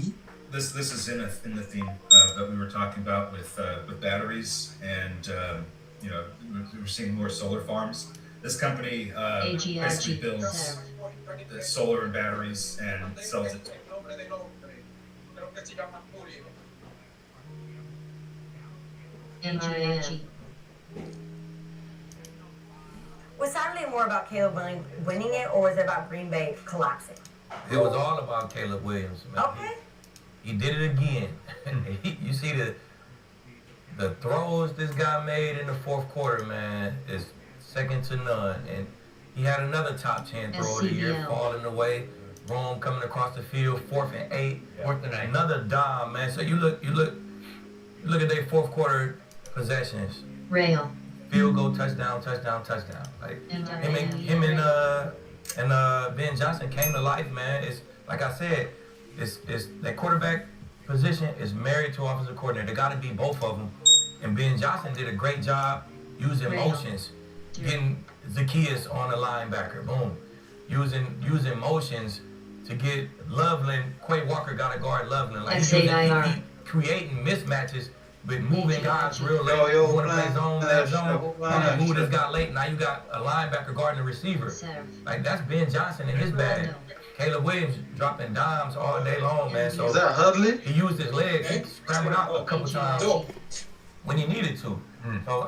in the theme that we were talking about with batteries, and we're seeing more solar farms. This company basically builds solar and batteries and sells it. MING. Was Saturday more about Caleb winning it, or was it about Green Bay collapsing? It was all about Caleb Williams, man. Okay. He did it again. You see the throws this guy made in the fourth quarter, man, is second to none. And he had another top 10 throw of the year falling away. Rome coming across the field, 4th and 8. Another dime, man. So you look at their fourth quarter possessions. Rail. Field goal, touchdown, touchdown, touchdown. Like him and Ben Johnson came to life, man. It's like I said, it's that quarterback position is married to offensive coordinator. They got to be both of them. And Ben Johnson did a great job using motions, getting Zacchaeus on the linebacker. Boom, using motions to get Loveland. Quay Walker got to guard Loveland. Like he creating mismatches. With moving guys real late, you want to play zone, left zone, move this guy late, now you got a linebacker guarding the receiver. Like, that's Ben Johnson in his bag. Caleb Williams dropping dimes all day long, man. So is that Hudley? He used his legs, he scrambled out a couple times when he needed to. So,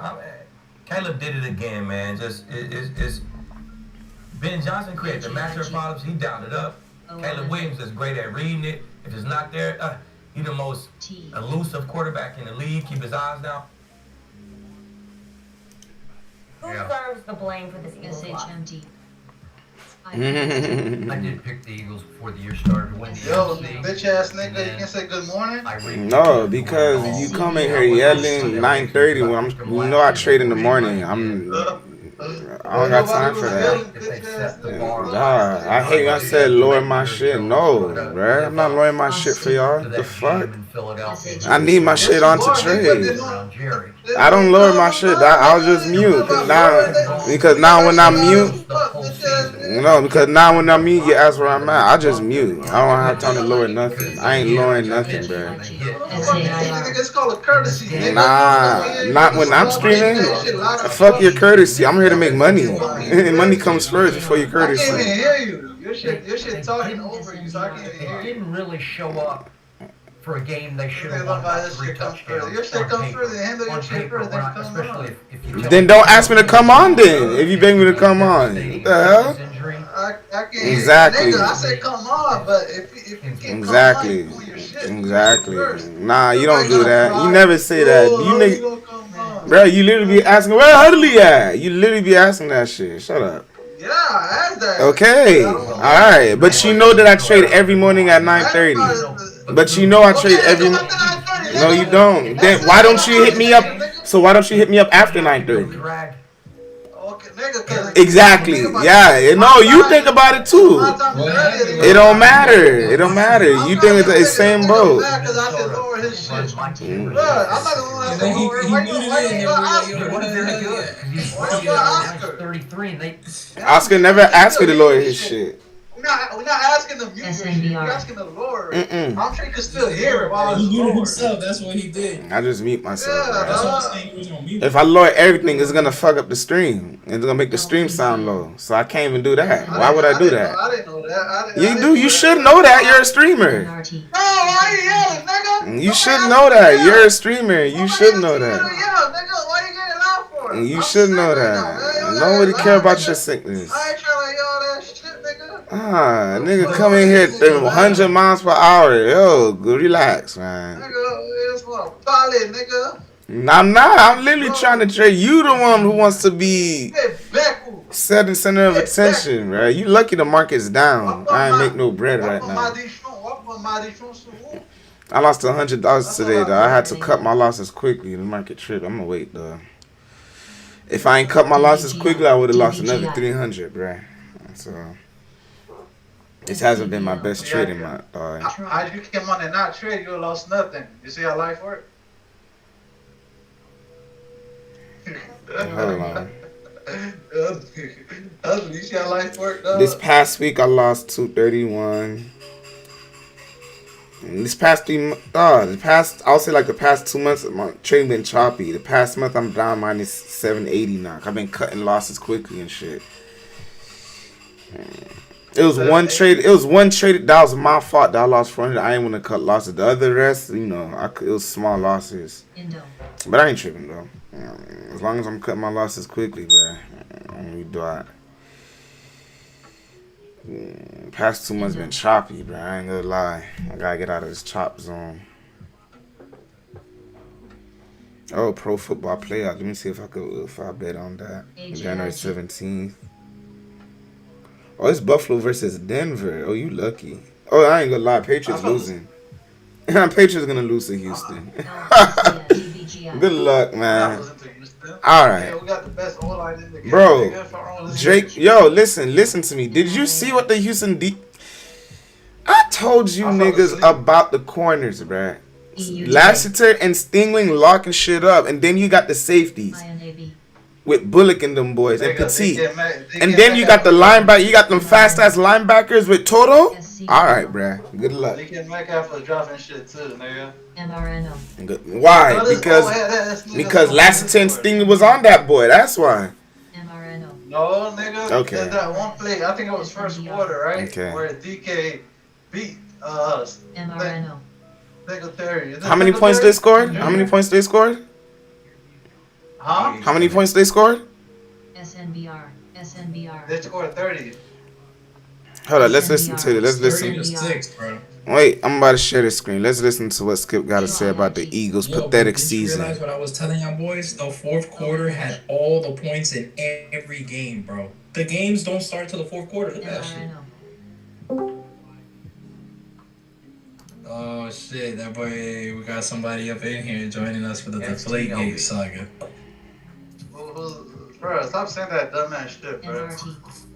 Caleb did it again, man. It's Ben Johnson created the matchup problems, he dialed it up. Caleb Williams is great at reading it. If it's not there, he's the most elusive quarterback in the league. Keep his eyes down. Who deserves the blame for this Eagles loss? SHMT. I did pick the Eagles before the year started to win the Yo, NFC. bitch ass nigga, you can say good morning? No, because you come in here yelling 9:30 when I trade in the morning. I don't got time for that. Nah, I hate when I said lower my shit. No, bruh. I'm not lowering my shit for y'all. The fuck? I need my shit on to trade. I don't lower my shit. I'll just mute. Because now when I mute, because now when I mute, you ask where I'm at. I just mute. I don't have time to lower nothing. I ain't lowering nothing, bruh. It's called a courtesy, nigga. Nah, not when I'm streaming. Fuck your courtesy. I'm here to make money. Money comes first before your courtesy. I can't even hear you. Your shit talking over you, so I can't even hear you. It didn't really show up for a game they should have won by 3 touchdowns. Your shit comes first. Handle your shit first. Then come on. Then don't ask me to come on then. If you beg me to come on. What the hell? I can't. Exactly. Nigga, I said come on, but if you can't Exactly. come on, you do your shit. Exactly. Nah, you don't do that. You never say that. You nigga, bro, you literally be asking where Hudley at. You literally be asking that shit. Shut up. Yeah, I asked that. Okay. All right. But you know that I trade every morning at 9:30. But you know I trade every. No, you don't. Then why don't you hit me up? So why don't you hit me up after 9:30? Exactly. Yeah. No, you think about it too. It don't matter. It don't matter. You think it's the same boat. Oscar never asked me to lower his shit. We're not asking the mute. We're asking the lower. I'm sure you can still hear it while He muted himself. That's what he did. I just mute myself. That's what I'm saying. He was gonna mute. If I lower everything, it's gonna fuck up the stream. It's gonna make the stream sound low. So I can't even do that. Why would I do that? I didn't know that. You do. You should know that. You're a streamer. No, why you yelling, nigga? You should know that. You're a streamer. You should know that. Why you getting loud for? You should know that. Nobody care about your sickness. I ain't trying to yell that shit, nigga. Nigga come in here at 100 miles per hour. Yo, go relax, man. Nigga, it's what? Solid, nigga. I'm not. I'm literally trying to trade. You the one who wants to be center of attention, right? You lucky the market's down. I ain't make no bread right now. I lost $100 today, though. I had to cut my losses quickly. The market tripped. I'm gonna wait, though. If I ain't cut my losses quickly, I would have lost another 300, bruh. So this hasn't been my best trading month. How'd you come on and not trade? You lost nothing. You see how life works? Hold on. You see how life works, dog? This past week, I lost 231. And this past 3 months, I'll say like the past 2 months, my trading been choppy. The past month, I'm down minus 780 now. I've been cutting losses quickly and shit. It was one trade. It was one trade that was my fault that I lost 400. I ain't want to cut losses. The other rest, you know, it was small losses. But I ain't tripping though. As long as I'm cutting my losses quickly, bruh. We do it. Past 2 months been choppy, bro. I ain't gonna lie. I gotta get out of this chop zone. Oh, pro football playoff. Let me see if I bet on that. January 17th. Oh, it's Buffalo versus Denver. Oh, you lucky. Oh, I ain't gonna lie. Patriots losing. Patriots gonna lose to Houston. Good luck, man. All right, bro. Drake, yo, listen to me. Did you see what the Houston I told you niggas about the corners, bruh. Lassiter and Stingling locking shit up, and then you got the safeties with Bullock and them boys and Petit, and then you got the linebacker. You got them fast ass linebackers with Toto. All right, bruh. Good luck. dropping shit too, nigga. Why? Because Lassiter and Stingling was on that boy. That's why. No, nigga. Okay. There's that one play. I think it was first quarter, right? Okay. Where DK beat us. How many points they scored? How many points they scored? Huh? How many points they scored? SNBR. They scored 30. Hold on, let's listen to it. Let's listen. 30 to 6, bro. Wait, I'm about to share the screen. Let's listen to what Skip got to say about the Eagles' pathetic Did you season. realize what I was telling y'all boys? The fourth quarter had all the points in every game, bro. The games don't start till the fourth quarter. Look at that shit. Oh shit, that boy, we got somebody up in here joining us for the Deflategate saga. Bro, stop saying that dumbass shit, bro.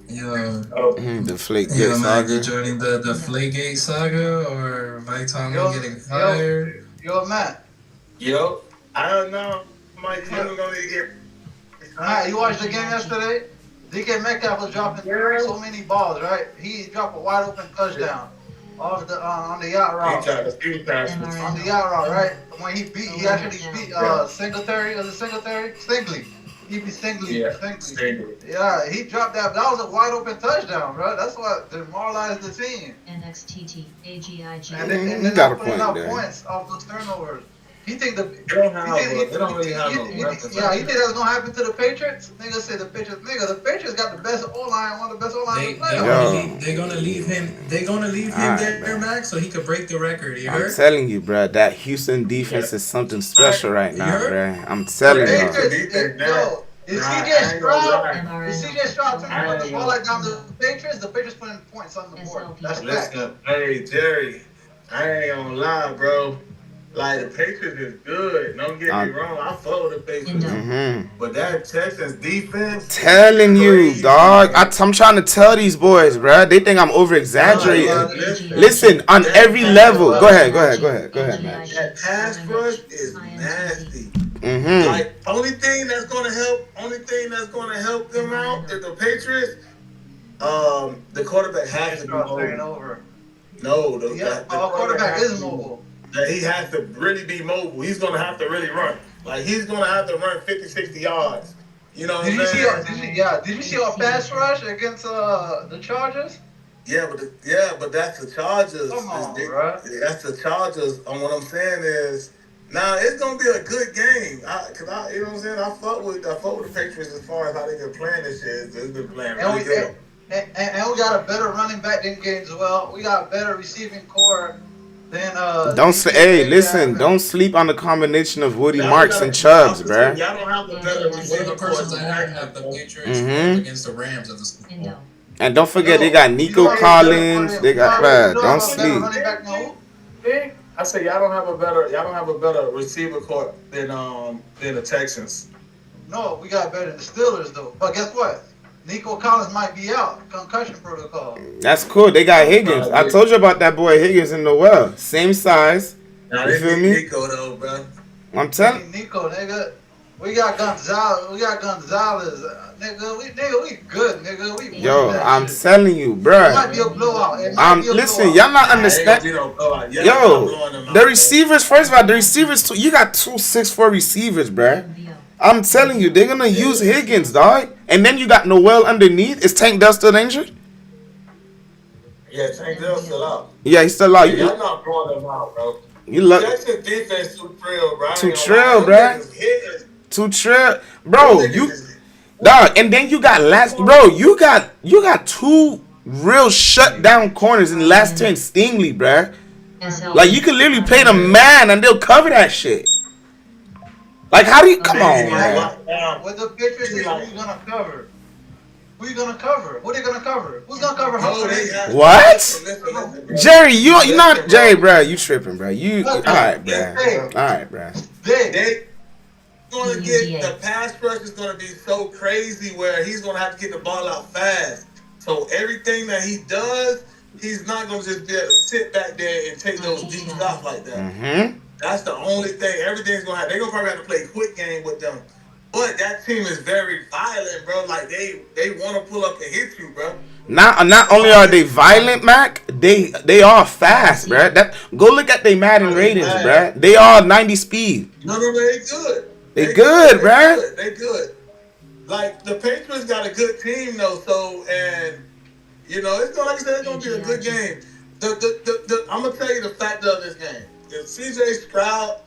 Yo, Deflategate saga. You joining the Deflategate saga or Viton getting fired? Yo, Matt. Yo, I don't know. My team gonna get. Matt, you watched the game yesterday? DK Metcalf was dropping so many balls, right? He dropped a wide open touchdown off the on the yacht route. He tried to speed pass on the yacht route, right? When he actually beat Singletary. Was it Singletary? Stingley. He beat Stingley. Yeah, Stingley. Yeah, he dropped that. That was a wide open touchdown, bro. That's what demoralized the team. NXTT AGIG. And then got a putting point up there. points off those turnovers. He think the They don't really have no weapons. yeah, he think that's gonna happen to the Patriots. Nigga say the Patriots. Nigga, the Patriots got the best O-line, one of the best O-line in the playoffs. They're gonna leave him. They're gonna leave him there, Max, so he could break the record. You I'm heard? telling you, bro, that Houston defense is something special right now, bro. I'm telling you. Yo, is CJ Stroud turning the ball like down the Patriots putting points on the board. That's fact. Listen, hey Jerry, I ain't gonna lie, bro. Like the Patriots is good. Don't get me wrong. I follow the Patriots, but that Texans defense. Telling you, dog. I'm trying to tell these boys, bro. They think I'm over exaggerating. Listen, on every level. Go ahead, man. That pass rush is nasty. Like only thing that's gonna help them out is the Patriots. The quarterback has to be mobile. No, the quarterback is mobile. That he has to really be mobile. He's going to have to really run. Like, he's going to have to run 50, 60 yards. You know what I'm saying? Did you see our pass rush against the Chargers? Yeah, but that's the Chargers. Come on, bro. That's the Chargers. And what I'm saying is, now it's going to be a good game. You know what I'm saying? I fuck with the Patriots as far as how they've been playing this shit. They've been playing really good. And we got a better running back in games as well. We got a better receiving core. Then, don't sleep on the combination of Woody Marks and Chubbs, bruh. Y'all don't have the better receiver persons that have the Patriots against the Rams at the Super Bowl. And don't forget, they got Nico Collins. They got, bruh, don't sleep. I say y'all don't have a better receiver core than the Texans. No, we got better than the Steelers though. But guess what? Nico Collins might be out. Concussion protocol. That's cool. They got Higgins. I told you about that boy Higgins in the well. Same size. You feel me? Nico though, bro. I'm telling Nico, nigga. We got Gonzalez. Nigga, we good, nigga. Yo, I'm telling you, bro. It might be a blowout. Listen, y'all not understand. Yo, the receivers. First of all, the receivers. You got 2 6'4" receivers, bro. I'm telling you, they're gonna use Higgins, dog. And then you got Noel underneath. Is Tank Dell still injured? Yeah, Tank Dell's still out. Yeah, he's still out. Y'all not throwing them out, bro. You look. Texas defense too trill, bro. Too trill, bro. You, dog. And then you got You got 2 real shutdown corners in the last 10. Stingley, bro. Like you could literally pay the man and they'll cover that shit. Like, how do you... Come on, man. With the Patriots, who's gonna cover? Who you gonna cover? What are they gonna cover? Who's gonna cover Humphrey? What? Jerry, you're not... Jerry, bro, you tripping, bro. Alright, bro. They gonna get... The pass rush is gonna be so crazy where he's gonna have to get the ball out fast. So everything that he does, he's not gonna just be able to sit back there and take those deep shots like that. That's the only thing. Everything's gonna happen. They're gonna probably have to play quick game with them. But that team is very violent, bro. Like they want to pull up and hit you, bro. Not only are they violent, Mac, they are fast, bro. Go look at their Madden ratings, bro. They are 90 speed. No, they good. They good, bro. They good. Like the Patriots got a good team though, so and you know it's gonna, like I said, it's gonna be a good game. I'm gonna tell you the fact of this game. If CJ Stroud,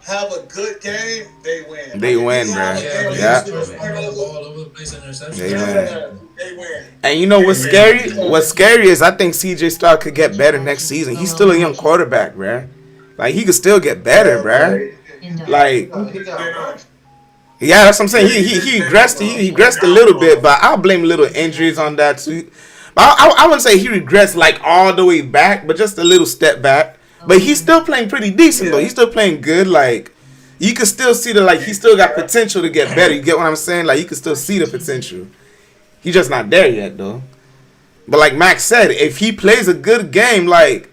have a good game, they win. They win, bro. Yeah. They win. They win. And you know what's scary? What's scary is I think CJ Stroud could get better next season. He's still a young quarterback, bro. Like, he could still get better, bro. Like, yeah, that's what I'm saying. He regressed a little bit, but I'll blame little injuries on that too. But I wouldn't say he regressed like all the way back, but just a little step back. But he's still playing pretty decent though. He's still playing good. Like, you can still see that, like, he still got potential to get better. You get what I'm saying? Like, you can still see the potential. He's just not there yet though. But like Max said, if he plays a good game, like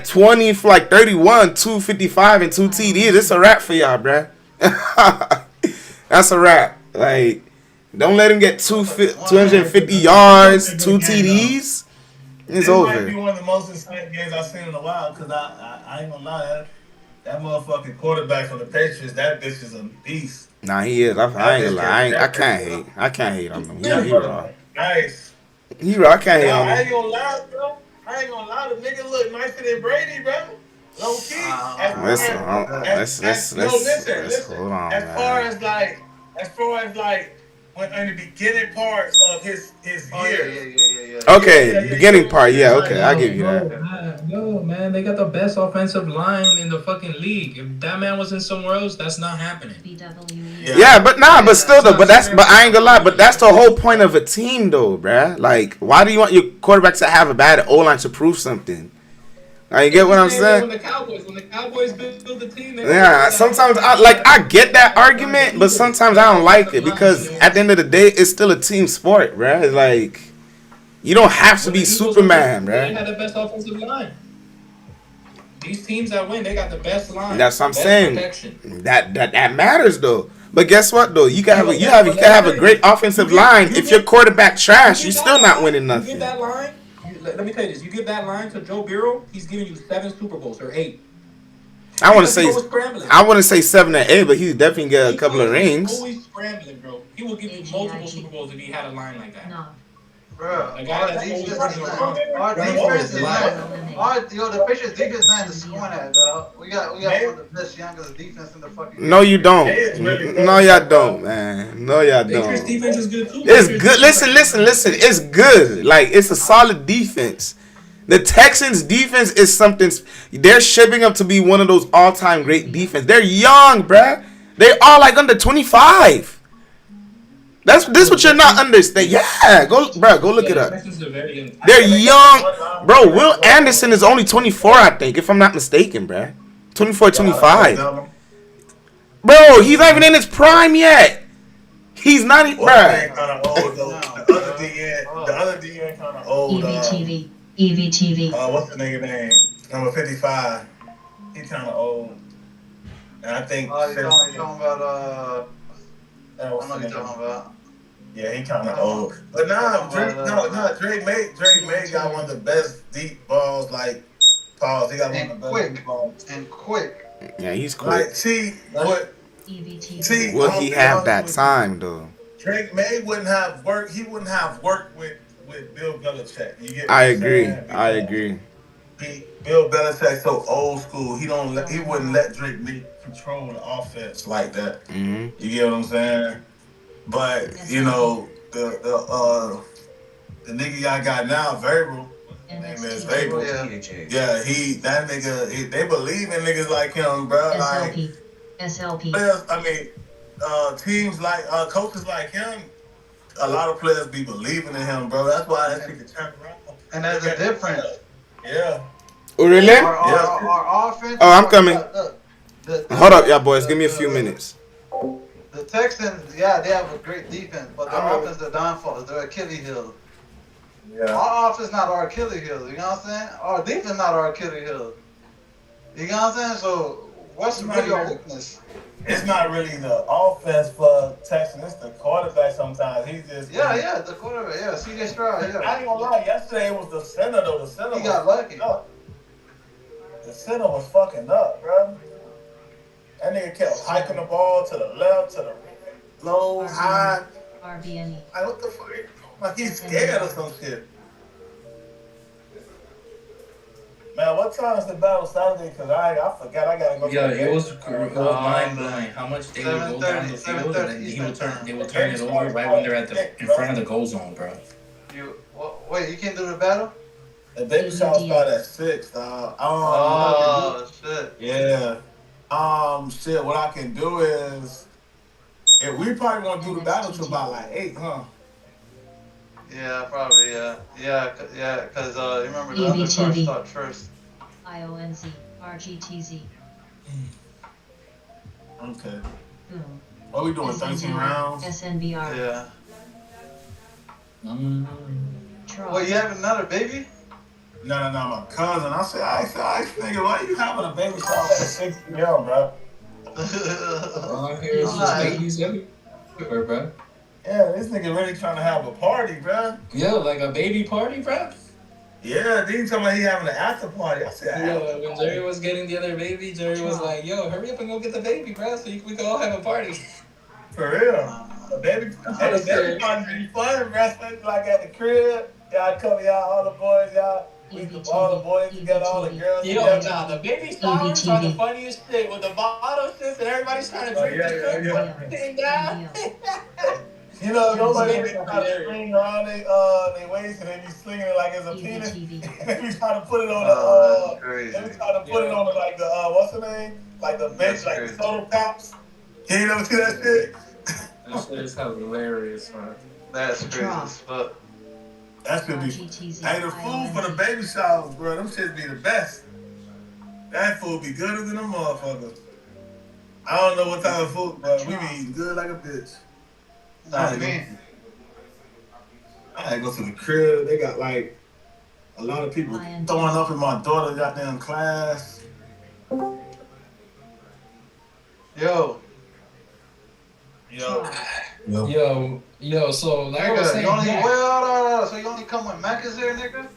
20 for like 31, 255 and 2 TDs, it's a wrap for y'all, bruh. That's a wrap. Like, don't let him get 250 yards, 2 TDs. It's over. This might be one of the most exciting games I've seen in a while, because I ain't gonna lie, that motherfucking quarterback from the Patriots, that bitch is a beast. Nah, he is. I ain't gonna lie. I can't hate. I can't hate on him. He raw. Nice. He raw. I can't hate on him. I ain't gonna lie, bro. I ain't gonna lie. The nigga look nicer than Brady, bro. Low key. Listen, hold on, as far as like when in the beginning parts of his year. Okay, beginning part. Yeah, okay, I'll give you that. No, man, they got the best offensive line in the fucking league. If that man was in somewhere else, that's not happening. Yeah, but still though. But I ain't gonna lie. But that's the whole point of a team, though, bruh. Like, why do you want your quarterback to have a bad O-line to prove something? Like, you get what I'm saying? When the Cowboys build the team, yeah, sometimes I get that argument, but sometimes I don't like it because at the end of the day, it's still a team sport, bruh. It's like, you don't have to be Superman, bruh. They had the best offensive line. These teams that win, they got the best line. That's what I'm saying. Protection. That matters though. But guess what though? You can have a great offensive line. If your quarterback trash, you're still not winning nothing. You give that line. Let me tell you this. You give that line to Joe Burrow, he's giving you 7 Super Bowls or 8. I want to say 7 or 8, but he definitely get a couple of rings. He's always scrambling, bro. He will give you multiple Super Bowls if he had a line like that. No. Bro, the Patriots defense not in the scoring at, dog. We got one of the best youngest defense in the fucking. No, you don't. No, y'all don't, man. No, y'all don't. Patriots defense is good too. It's good. Listen. It's good. Like, it's a solid defense. The Texans' defense is something. They're shaping up to be one of those all-time great defense. They're young, bruh. They all like under 25. This what you're not understanding. Yeah, go look it up. They're young, bro. Will Anderson is only 24, I think, if I'm not mistaken, bro. 24, 25. Bro, he's not even in his prime yet. He's not even, bro. Kind of old though. The other DN kind of old. EVTV. What's the nigga name? Number 55. He's kind of old. And I think. You're talking about I know what you're talking about. Yeah, he kind of old. But Drake May got one of the best deep balls, like, pause. He got one of the best deep balls. And quick. Yeah, he's quick. Like, see, will he have that time, though? Drake May wouldn't have worked. He wouldn't have worked with Bill Belichick. You get what I I'm agree. saying? I agree. Bill Belichick so old school. He wouldn't let Drake May control the offense like that. Mm-hmm. You get what I'm saying? But you know the nigga y'all got now, Vrabel. His name is Vrabel. Yeah, that nigga. They believe in niggas like him, bro. SLP. Players, I mean, teams like coaches like him. A lot of players be believing in him, bro. That's why that nigga turn around. And there's a difference. Yeah. Oh, really? Our offense. Oh, I'm coming. Hold up, y'all boys. Give me a few minutes. The Texans, yeah, they have a great defense, but their offense, their downfall is their Achilles heel. Yeah. Our offense not our Achilles heel. You know what I'm saying? Our defense not our Achilles heel. You know what I'm saying? So what's really our weakness? It's not really the offense for Texans. It's the quarterback sometimes. He's just the quarterback. Yeah, CJ Stroud. Yeah. I ain't gonna lie. Yesterday it was the center though. The center got lucky. Up. The center was fucking up, bro. That nigga kept hiking the ball to the left, to the right, low, high. RBNE. Like, what the fuck? Like, he's scared or some shit. Man, what time is the battle Saturday? Because I forgot I gotta go. Yeah, it was mind blowing how much they would go down the field and then they would turn it over right when they're in front of the goal zone, bro. Wait, you can't do the battle? The baby shower start at 6. Shit. Yeah. Shit. What I can do is, if we probably gonna do the battle till about like 8, huh? Yeah, probably. Yeah. Because remember the other cars start first. IONZ RGTZ. Okay. Boom. What we doing? 13 rounds. SNBR. Yeah. Troll. Well, you have another baby? No, my cousin. I said, nigga, why you having a baby shower at 6 p.m., bro? All I hear is just babies everywhere, bro. Yeah, this nigga really trying to have a party, bro. Yeah, like a baby party, bro. Yeah, then he talking about he having an after party. I said, yo, when Jerry was getting the other baby, Jerry was like, yo, hurry up and go get the baby, bro, so we can all have a party. For real. The baby party be fun, bro. Like at the crib. Y'all come, y'all, all the boys, y'all. We all the boys together, all the girls together. Nah, the baby showers are the funniest shit with the bottle shit and everybody's trying to drink the thing down. You know, nobody be trying to string around their waist and they be slinging it like it's a penis. They be trying to put it on they be trying to put it on like the, what's the name? Like the bench, like the soda pops. You ain't never see that shit? That shit is hilarious, man. That's crazy as fuck. That should be. Hey, the food for the baby showers, bro, them shit be the best. That food be gooder than them motherfuckers. I don't know what type of food, but we be eating good like a bitch. I had to go to the crib. They got like a lot of people throwing up in my daughter's goddamn class. Yo, so like nigga, I was saying, so you only come when Mac is here, nigga?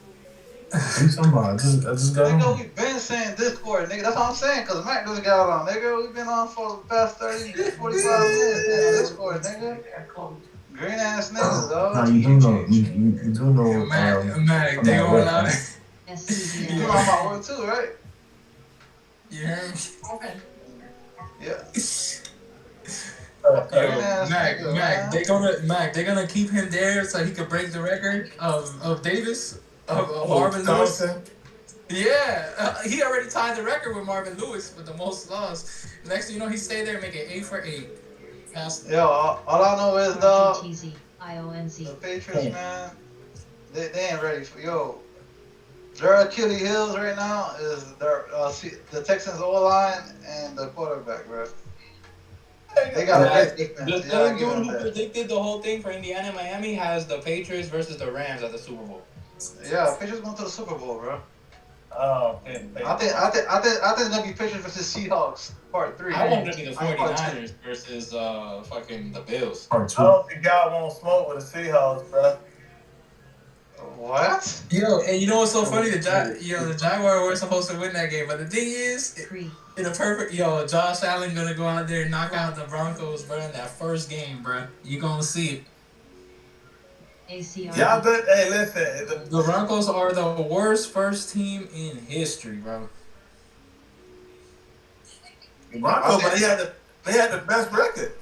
What you talking about? I just got nigga, on. we been saying Discord, nigga. That's what I'm saying, cause Mac just got on, nigga. We been on for the past 30, 45 minutes saying Discord, nigga. Green ass niggas, dog. Nah, you do know. Mac, they on out. You on my word too, right? You hear me? Yeah. Mac, they're gonna keep him there so he could break the record of Davis of Marvin Lewis. Yeah, he already tied the record with Marvin Lewis with the most loss. Next thing you know, he stayed there making 8 for 8. Yo, all I know is the Patriots, IONZ. man. They ain't ready for their Achilles heels right now is their the Texans O-line and the quarterback, bro. They got a great defense. The same dude who predicted the whole thing for Indiana and Miami has the Patriots versus the Rams at the Super Bowl. Yeah, Patriots going to the Super Bowl, bro. Oh, okay. I think it's gonna be Patriots versus Seahawks part 3. I want it to be the 49ers versus fucking the Bills. I don't think y'all won't smoke with the Seahawks, bro. What? Yo, and you know what's so funny? The Jaguars were supposed to win that game, but the thing is, in a perfect, Josh Allen gonna go out there and knock out the Broncos, bro, in that first game, bro. You gonna see it. Y'all good? Hey, listen. The Broncos are the worst first team in history, bro. The Broncos, but they had the best record.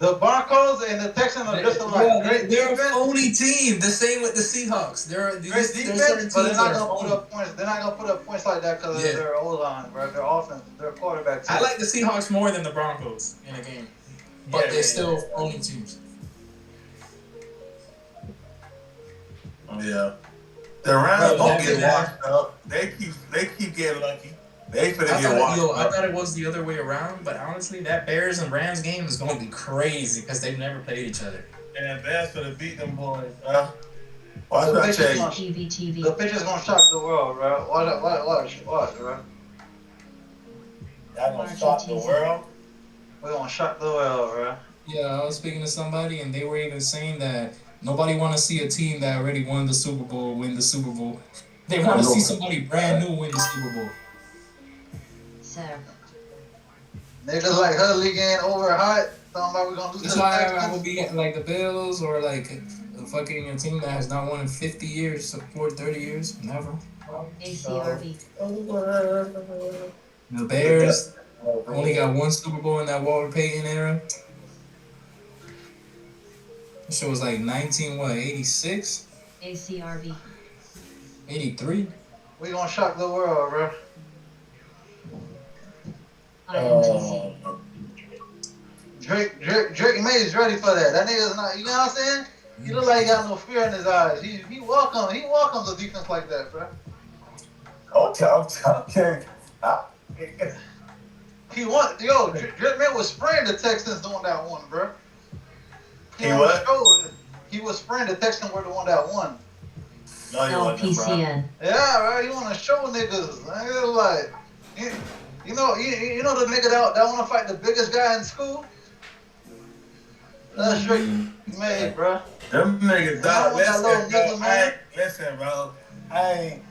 The Broncos and the Texans are just great they're defense. a phony team. The same with the Seahawks. They're great defense, but they're not gonna put up points. They're not gonna put up points like that because of their O-line, bro. Their offense, their quarterback. I like the Seahawks more than the Broncos in a game, but they're still phony teams. Oh yeah, the Rams don't get washed up. They keep getting lucky. They finna get washed up. I thought it was the other way around, but honestly, that Bears and Rams game is gonna be crazy because they've never played each other. And Bears finna beat them boys, Watch that change. The Patriots gonna shock the world, bro. Watch, bro. Y'all gonna shock the world? We're gonna shock the world, bro. Yeah, I was speaking to somebody, and they were even saying that nobody want to see a team that already won the Super Bowl win the Super Bowl. They want to see somebody brand new win the Super Bowl. Niggas like Hudley getting overhyped. Talking about we're gonna lose. That's why I would be like the Bills or like a fucking team that has not won in 50 years, or 30 years, never. ACRV. The Bears only got one Super Bowl in that Walter Payton era. That shit was like 86? ACRV. 83? We gonna shock the world, bro. INTZ. Drake May's ready for that. That nigga's not, you know what I'm saying? He look like he got no fear in his eyes. He welcomes a defense like that, bro. Okay. Drake May was spraying the Texans on that one, bro. He what? He was spraying the Texans were the one that won. No, he wasn't, bro. LPCN. Yeah, right. You want to show niggas, man. Like, you know the nigga that want to fight the biggest guy in school. That's Drake May, bro. Them niggas dog. Listen, bro. I ain't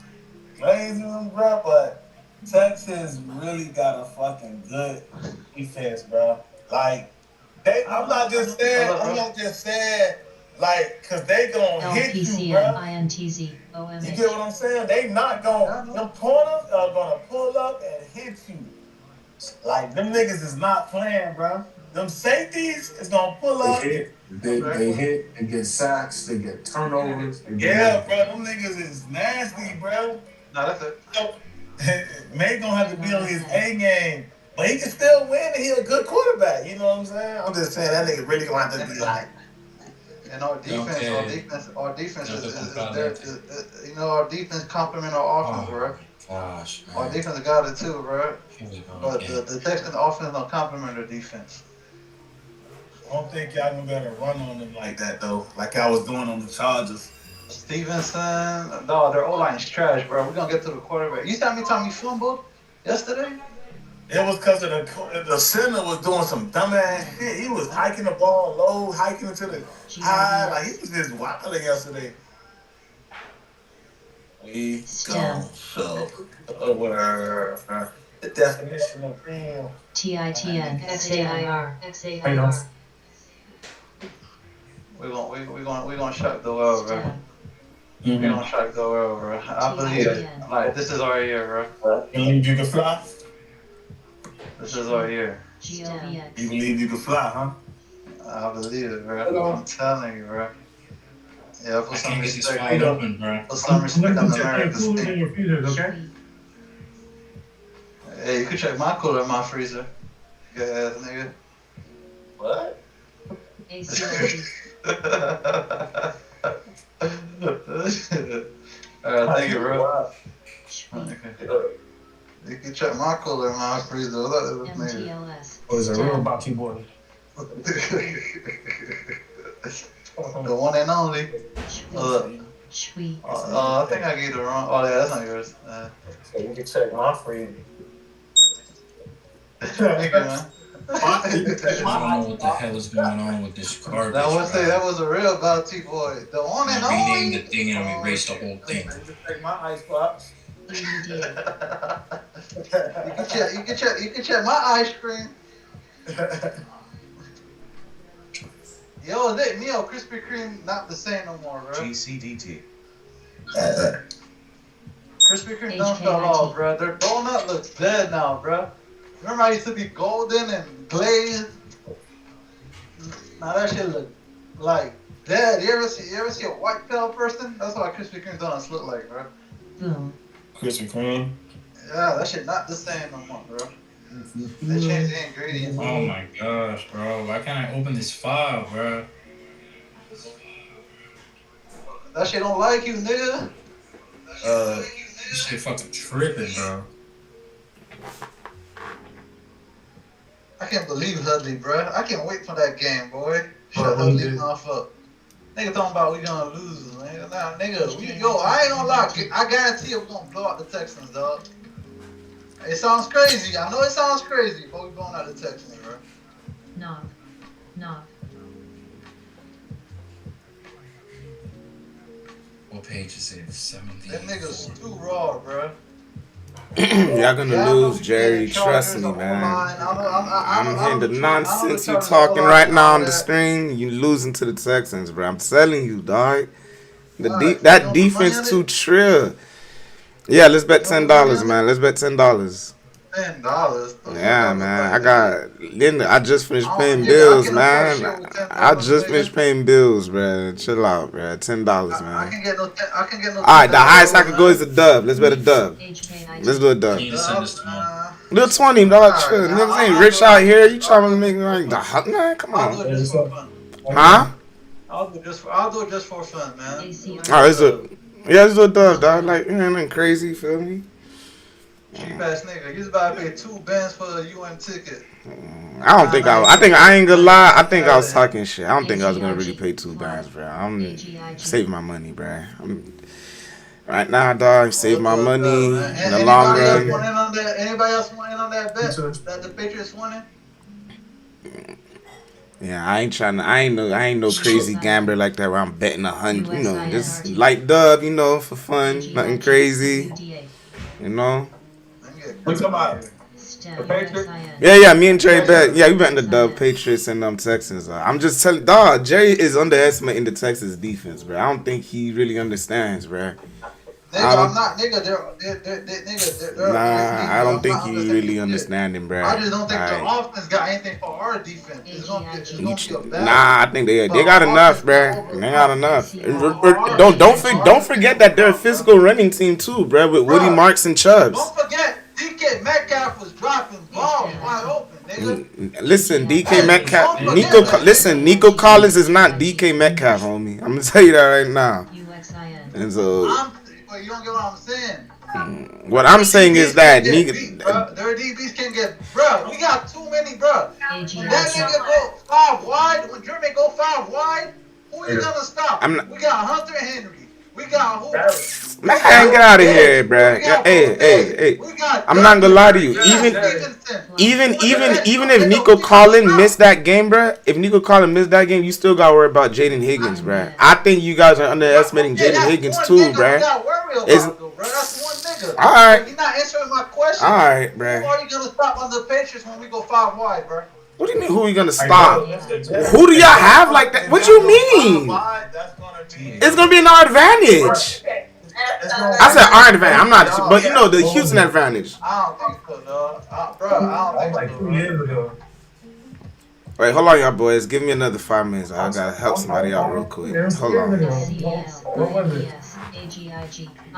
blazing them, bro, but Texas really got a fucking good defense, bro. Like, I'm not just saying, like, cause they gonna hit you, bro. INTZ. OMH. You get what I'm saying? They not gonna, them corners are gonna pull up and hit you. Like, them niggas is not playing, bro. Them safeties is gonna pull up. They hit, they get sacks, they get turnovers. Yeah, bro, them niggas is nasty, bro. No, that's it. So, May gonna have to be on his A game, but he can still win and he a good quarterback. You know what I'm saying? I'm just saying that nigga really gonna have to be like. And our defense is there. You know, our defense complement our offense, bro. Gosh, man. Our defense got it too, bro. But the Texans offense don't complement their defense. I don't think y'all gonna be able to run on them like that though, like I was doing on the Chargers. Stevenson, no, their O-line's trash, bro. We're gonna get to the quarterback. You see how many times he fumbled yesterday? It was because of the center was doing some dumbass shit. He was hiking the ball low, hiking it to the high. Like, he was just wilding yesterday. We gone so over the definition of real. TITN. XAIR. XAIR. We're gonna shock the world, bro. We're gonna shock the world, bro. I believe it. Like, this is our year, bro. You believe you can fly? This is our year. You believe you can fly, huh? I believe it, bro. I'm telling you, bro. Yeah, put some respect. Put some respect on America's team. Okay? Hey, you can check my cooler in my freezer. Good ass nigga. What? Alright, thank you, bro. Okay. You can check my cooler in my freezer. Look at this nigga. MTLS. Oh, it's a real boxy boy. The one and only. I think I gave the wrong. Oh, yeah, that's not yours. So you can check my freezer. Thank you, man. I don't know what the hell is going on with this garbage. That was a real bounty boy. The one and I'm only. rename the thing and I'm erase the whole thing. Just take my icebox. You can check my ice cream. Yo, Krispy Kreme not the same no more, bro. GCDT. Krispy Kreme done fell off, bro. Their donut looks dead now, bro. Remember I used to be golden and glazed? Now that shit look like dead. You ever see a white pale person? That's what Krispy Kreme donuts look like, bro. Krispy Kreme. Yeah, that shit not the same no more, bro. They changed the ingredients. Oh my gosh, bro. Why can't I open this file, bro? That shit don't like you, nigga. This shit fucking tripping, bro. I can't believe Hudley, bro. I can't wait for that game, boy. Shut Hudley mouth up. Nigga talking about we gonna lose, man. Nah, nigga, I ain't gonna lie. I guarantee you we're gonna blow out the Texans, dog. It sounds crazy. I know it sounds crazy, but we're blowing out the Texans, bro. No. What page is it? 17. Them niggas too raw, bro. Y'all gonna lose, Jerry. Trust me, man. I'm hearing the nonsense you talking right now on the screen. You losing to the Texans, bro. I'm telling you, dog. That defense too trill. Yeah, let's bet $10, man. Let's bet $10. $10. Yeah, man. I just finished paying bills, man. I just finished paying bills, bro. Chill out, bro. $10, man. I can get no. All right, the highest I could go is a dub. Let's bet a dub. Let's do a dub. Can you send us tomorrow? Do $20, chill. Niggas ain't rich out here. You trying to make me like the hot man? Come on. Huh? I'll do it just for fun, man. Alright, let's do a dub, dog. Like, nothing crazy, you feel me? Cheap ass nigga. He's about to pay $2 for a UN ticket. I ain't gonna lie. I think I was talking shit. I don't think I was gonna really pay $2, bro. I'm saving my money, bro. Right now, dog, save my money in the long run. Anybody else want in on that bet that the Patriots winning? Yeah, I ain't no crazy gambler like that where I'm betting 100. You know, just light dub, you know, for fun, nothing crazy. You know. We talking about the Patriots? Yeah, me and Jerry bet. Yeah, we betting the dub, Patriots and Texans. I'm just telling, dog, Jerry is underestimating the Texans defense, bro. I don't think he really understands, bro. I'm not, nigga. I don't think you really understanding, bro. I just don't think the offense got anything for our defense. It's gonna be a bad. Nah, I think they got enough, bro. They got enough. Don't forget that they're a physical running team too, bro, with Woody Marks and Chubbs. Don't forget, DK Metcalf was dropping balls wide open, nigga. Listen, DK Metcalf. Nico Collins is not DK Metcalf, homie. I'm gonna tell you that right now. And so. But you don't get what I'm saying. What I'm saying is that their DBs can get, bro. We got too many, bro. When that nigga go 5 wide, when Jeremy go 5 wide, who are you gonna stop? We got Hunter Henry. We got who? Man, get out of here, bro. Hey. I'm not gonna lie to you. Even if Nico Collins missed that game, bro. If Nico Collins missed that game, you still gotta worry about Jaden Higgins, bro. I think you guys are underestimating Jaden Higgins too, bro. That's one nigga. All right. You're not answering my question. All right, bro. Who are you gonna stop on the Patriots when we go 5 wide, bro? What do you mean? Who are you gonna stop? Who do y'all have like that? What you mean? It's gonna be an our advantage. I said our advantage. I'm not, but you know the Houston advantage. I don't think so, dog. Bro, I don't think so. Wait, hold on, y'all boys. Give me another 5 minutes. I gotta help somebody out real quick. Hold on. What was it?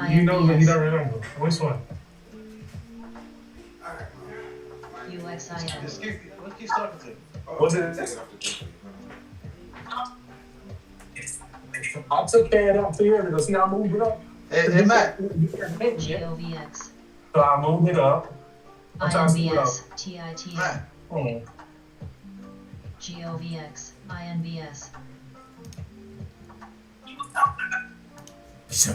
You know, but you don't remember. Which one? Let's keep talking to. Was it? I took care of that 2 years ago. See how I moved it up? Hey, Matt. GOVX. So I moved it up. I'm trying to see it up. TITM. GOVX. INBS. So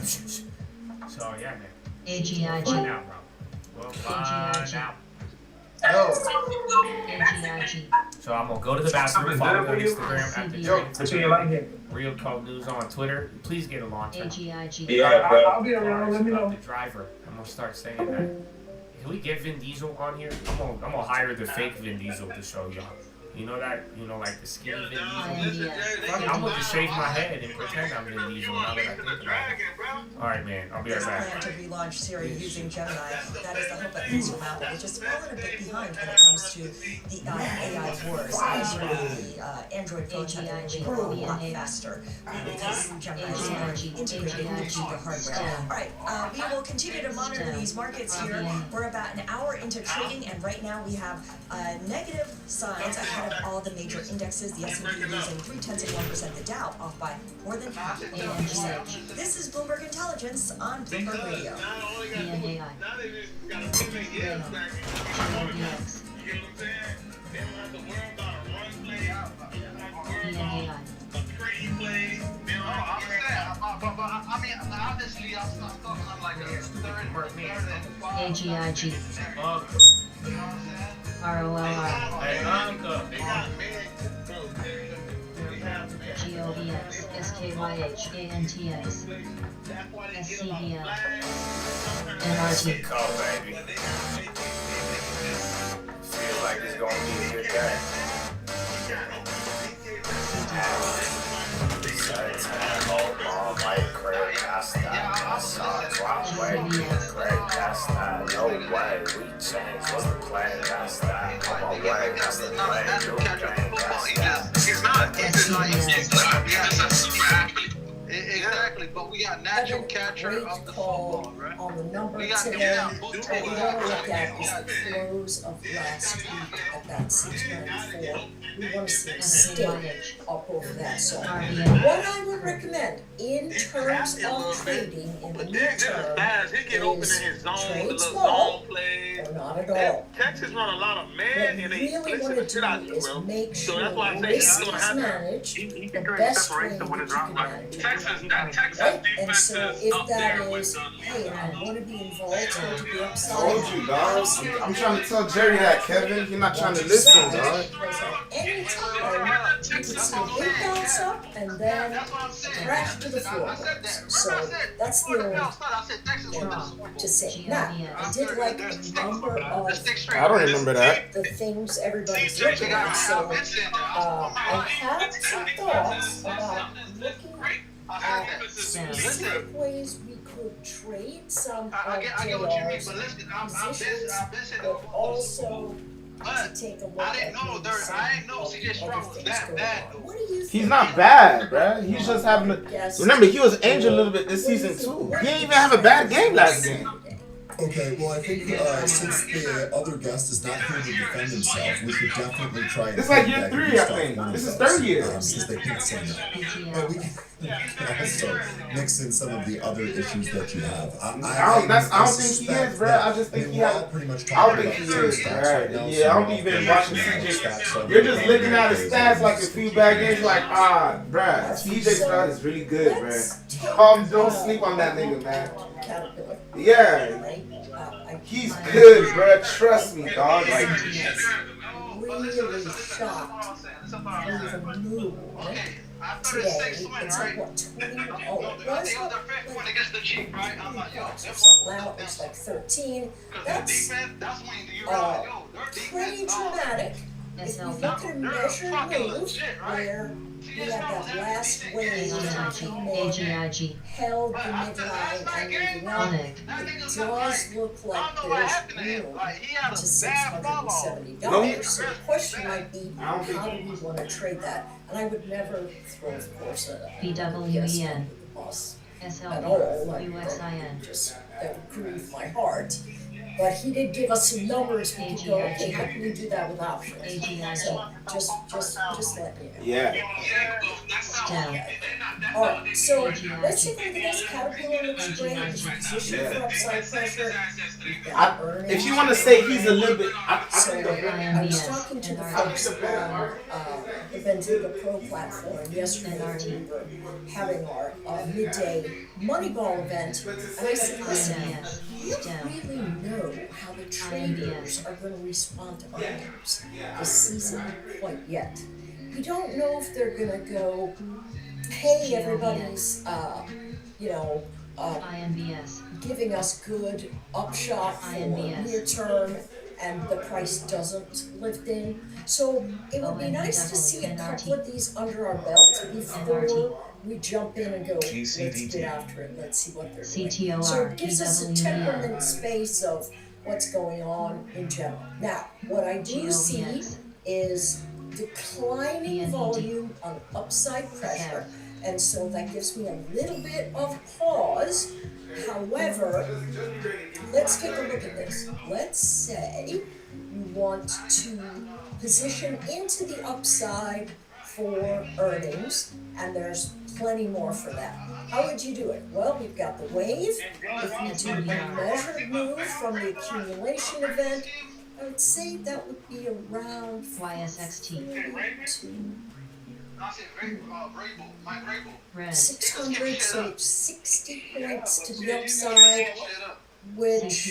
yeah, man. AGIG. Now, bro. Well, AGIG. AGIG. So I'm gonna go to the bathroom, follow me on Instagram at the Real Code News on Twitter. Please get a launch. AGIG. Yeah, I'll be around. Let me know. The driver. I'm gonna start saying that. Can we get Vin Diesel on here? I'm gonna hire the fake Vin Diesel to show y'all. You know that? You know, like the skinny Vin Diesel? I'm gonna just shave my head and pretend I'm Vin Diesel now that I think about it. Alright, man. I'll be right back. Plan to relaunch Siri using Gemini. That is the hope that comes from Apple, which has fallen a bit behind when it comes to the AI wars. As you know, the Android phones have been grow a lot faster because Gemini is more integrated into the hardware. Alright, we will continue to monitor these markets here. We're about an hour into trading, and right now we have negative signs ahead of all the major indexes. The S&P losing 0.3%, the Dow off by more than 0.5%. This is Bloomberg Intelligence on Bloomberg Radio. BNAI. AGIG. ROLR. GOVX. SKYH. ANTX. SCBL. NRT. Baby. Feels like it's gonna be a good day. So what? We changed. What's the plan? That's that. Come on, way. That's the plan. Yo, gang. He's not. He's not. He's just a super athlete. Exactly, but we got natural catcher of the football, right? On the number We got today, both what we tables. want to look at is the close of last week at that 694. We want to see a stay up over that. So what I would recommend in terms of trading in the near term is trade small or not at all. Texas run a lot of man, and they Really want the to shit out of do you, is bro. make So sure that's why I say risk he's gonna is have to. managed He the can create best way separation that when you it's can wrong. manage it. That Texas Right? And defense so is if up that there with is, hey, I want to be involved to the upside. Told you, dog. I'm trying to tell Jerry that, Kevin. You're not trying to listen, dog. Because at any time, you could see a big bounce up and then a crash to the floor. So that's the old to say. Now, I did like a number of I don't remember that. the things everybody's looking at. So I have some thoughts about looking at specific ways we could trade some of JR's positions, but also to take a look at CJ Stroud was that bad. What do you think? He's not bad, bruh. He's just having a... Remember, he was injured a little bit this season, too. He didn't even have a bad game last game. Okay, well, I think since the other guest is not here to defend himself, we should definitely try and... It's like year 3, I think. This is third year. Since they can't say that. But we can also mix in some of the other issues that you have. I don't think he is, bro. I just think he has... pretty much I don't think he is, right? Yeah, I don't even watching CJ. You're just looking at his stats like a few bad games, like, bruh, CJ Stroud is really good, bruh. Don't sleep on that nigga, man. Yeah. He's good, bruh. Trust me, dog. Like, really shocked with a move today. It's like what, 20? Oh, it was now it's like 13. That's pretty dramatic. If you look at a measured move where we had that last wave that came in, held the midline and moving up, it does look like there's room to $670. So the question might be, how do we want to trade that? And I would never throw, of course, a BWEN boss at all. Like, just that would grieve my heart. But he did give us some numbers. We could go, okay, how can we do that with options? So just let me know. Yeah. Alright, so let's take a look at this. Caterpillar looks great. There's position for upside pressure. If you want to say he's a little bit... I was talking to the folks on the Benzinga Pro platform yesterday. We were having our midday Moneyball event. And I said, listen, you don't really know how the traders are going to respond to earnings this season quite yet. We don't know if they're going to go pay everybody's, giving us good upshot for near term and the price doesn't lift in. So it would be nice to see a couple of these under our belt before we jump in and go, let's get after it, let's see what they're doing. So it gives us a temperament space of what's going on in general. Now, what I do see is declining volume on upside pressure, and so that gives me a little bit of pause. However, let's take a look at this. Let's say you want to position into the upside for earnings, and there's plenty more for that. How would you do it? Well, we've got the wave. If you do the measured move from the accumulation event, I would say that would be around YSXT. 600, so 60 points to the upside, which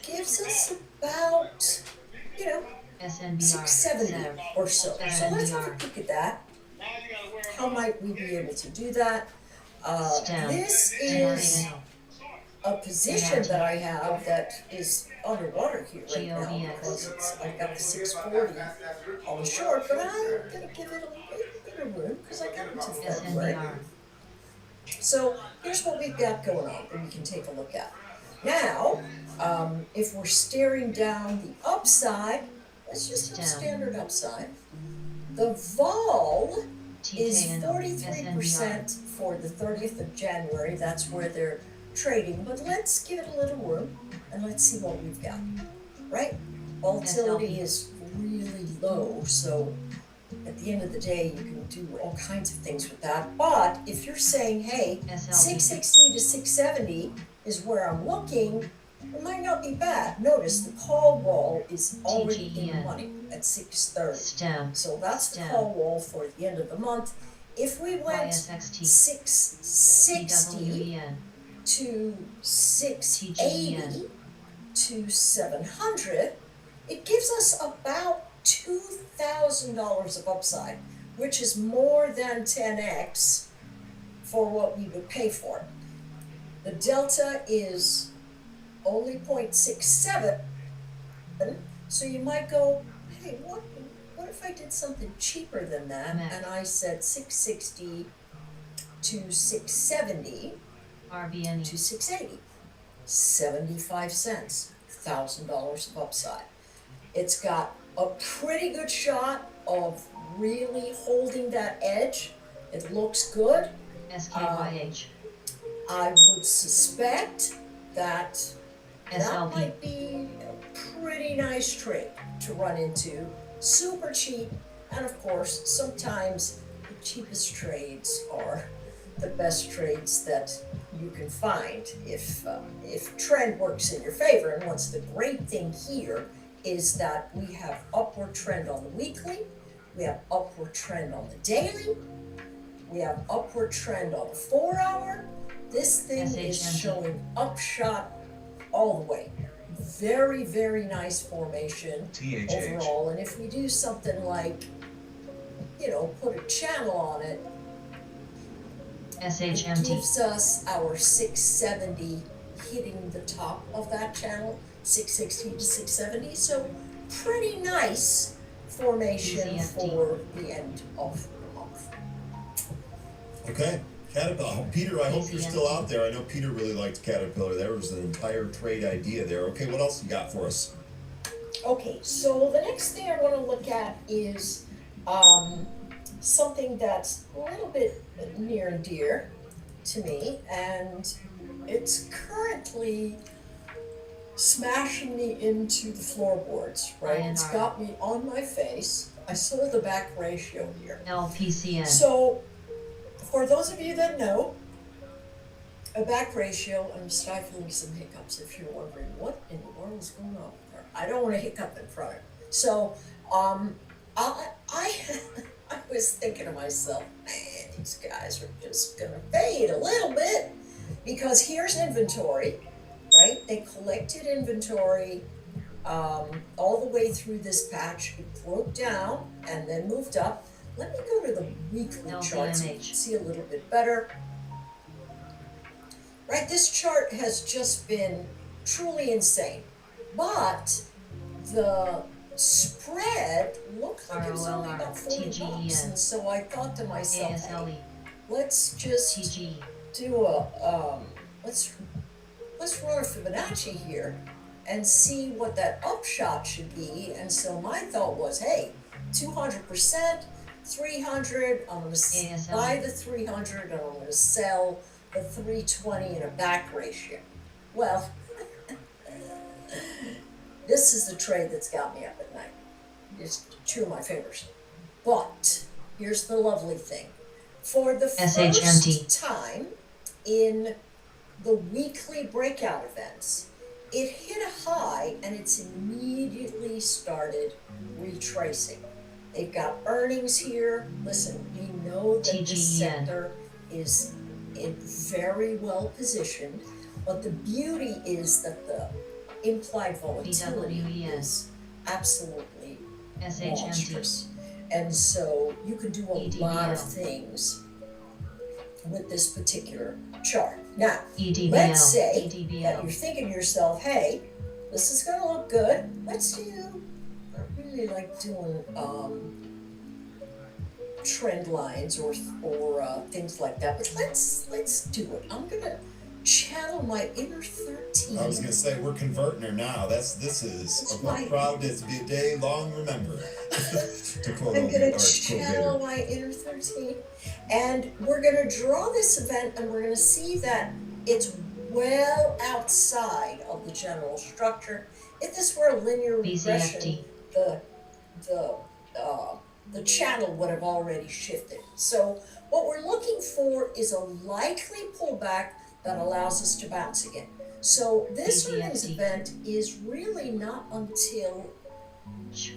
gives us about, 670 or so. So let's have a peek at that. How might we be able to do that? This is a position that I have that is underwater here right now because I've got the 640 on the short, but I'm going to give it a little bit of room because I got into February. So here's what we've got going on that we can take a look at. Now, if we're staring down the upside, let's just do standard upside. The vol is 43% for the 30th of January. That's where they're trading. But let's give it a little room and let's see what we've got. Right? Volatility is really low, so at the end of the day, you can do all kinds of things with that. But if you're saying, hey, 660 to 670 is where I'm looking, it might not be bad. Notice the call wall is already in the money at 630. So that's the call wall for the end of the month. If we went 660 to 680 to 700, it gives us about $2,000 of upside, which is more than 10x for what we would pay for. The delta is only 0.67, so you might go, hey, what if I did something cheaper than that, and I said 660 to 670 to 680, 75 cents, $1,000 of upside. It's got a pretty good shot of really holding that edge. It looks good. SKYH. I would suspect that that might be a pretty nice trade to run into. Super cheap, and of course, sometimes the cheapest trades are the best trades that you can find if trend works in your favor. And what's the great thing here is that we have upward trend on the weekly, we have upward trend on the daily, we have upward trend on the 4 hour. This thing is showing upshot all the way. Very, very nice formation overall. And if we do something like, put a channel on it, it gives us our 670 hitting the top of that channel, 660 to 670. So pretty nice formation for the end of the month. Okay. Caterpillar. Peter, I hope you're still out there. I know Peter really liked Caterpillar. There was an entire trade idea there. Okay, what else you got for us? Okay, so the next thing I want to look at is something that's a little bit near and dear to me, and it's currently smashing me into the floorboards, right? It's got me on my face. I saw the back ratio here. LPCN. So, for those of you that know, a back ratio, I'm stifling some hiccups if you're wondering what in the world is going on there. I don't want to hiccup in front of you. So, I was thinking to myself, man, these guys are just going to fade a little bit, because here's inventory, right? They collected inventory all the way through this patch. It broke down and then moved up. Let me go to the weekly chart so you can see a little bit better. Right, this chart has just been truly insane, but the spread looked like it was only about 40 bucks, and so I thought to myself, hey, let's just do a let's run a Fibonacci here and see what that upshot should be. And so my thought was, hey, 200%. 300, I'm going to buy the 300 and I'm going to sell the 320 in a back ratio. Well, this is the trade that's got me up at night. Just chewing my fingers. But here's the lovely thing. For the first time in the weekly breakout events, it hit a high and it's immediately started retracing. They've got earnings here. Listen, we know that this sector is very well positioned, but the beauty is that the implied volatility is absolutely monstrous. And so you can do a lot of things with this particular chart. Now, let's say that you're thinking to yourself, hey, this is going to look good. Let's do... I really like doing trend lines or things like that, but let's do it. I'm gonna channel my inner 13. I was gonna say we're converting her now. This is a proud to be a day long remember. To quote I'm gonna quote channel my inner 13, and we're gonna draw this event, and we're gonna see that it's well outside of the general structure. If this were a linear regression, the channel would have already shifted. So what we're looking for is a likely pullback that allows us to bounce again. So this earnings event is really not until,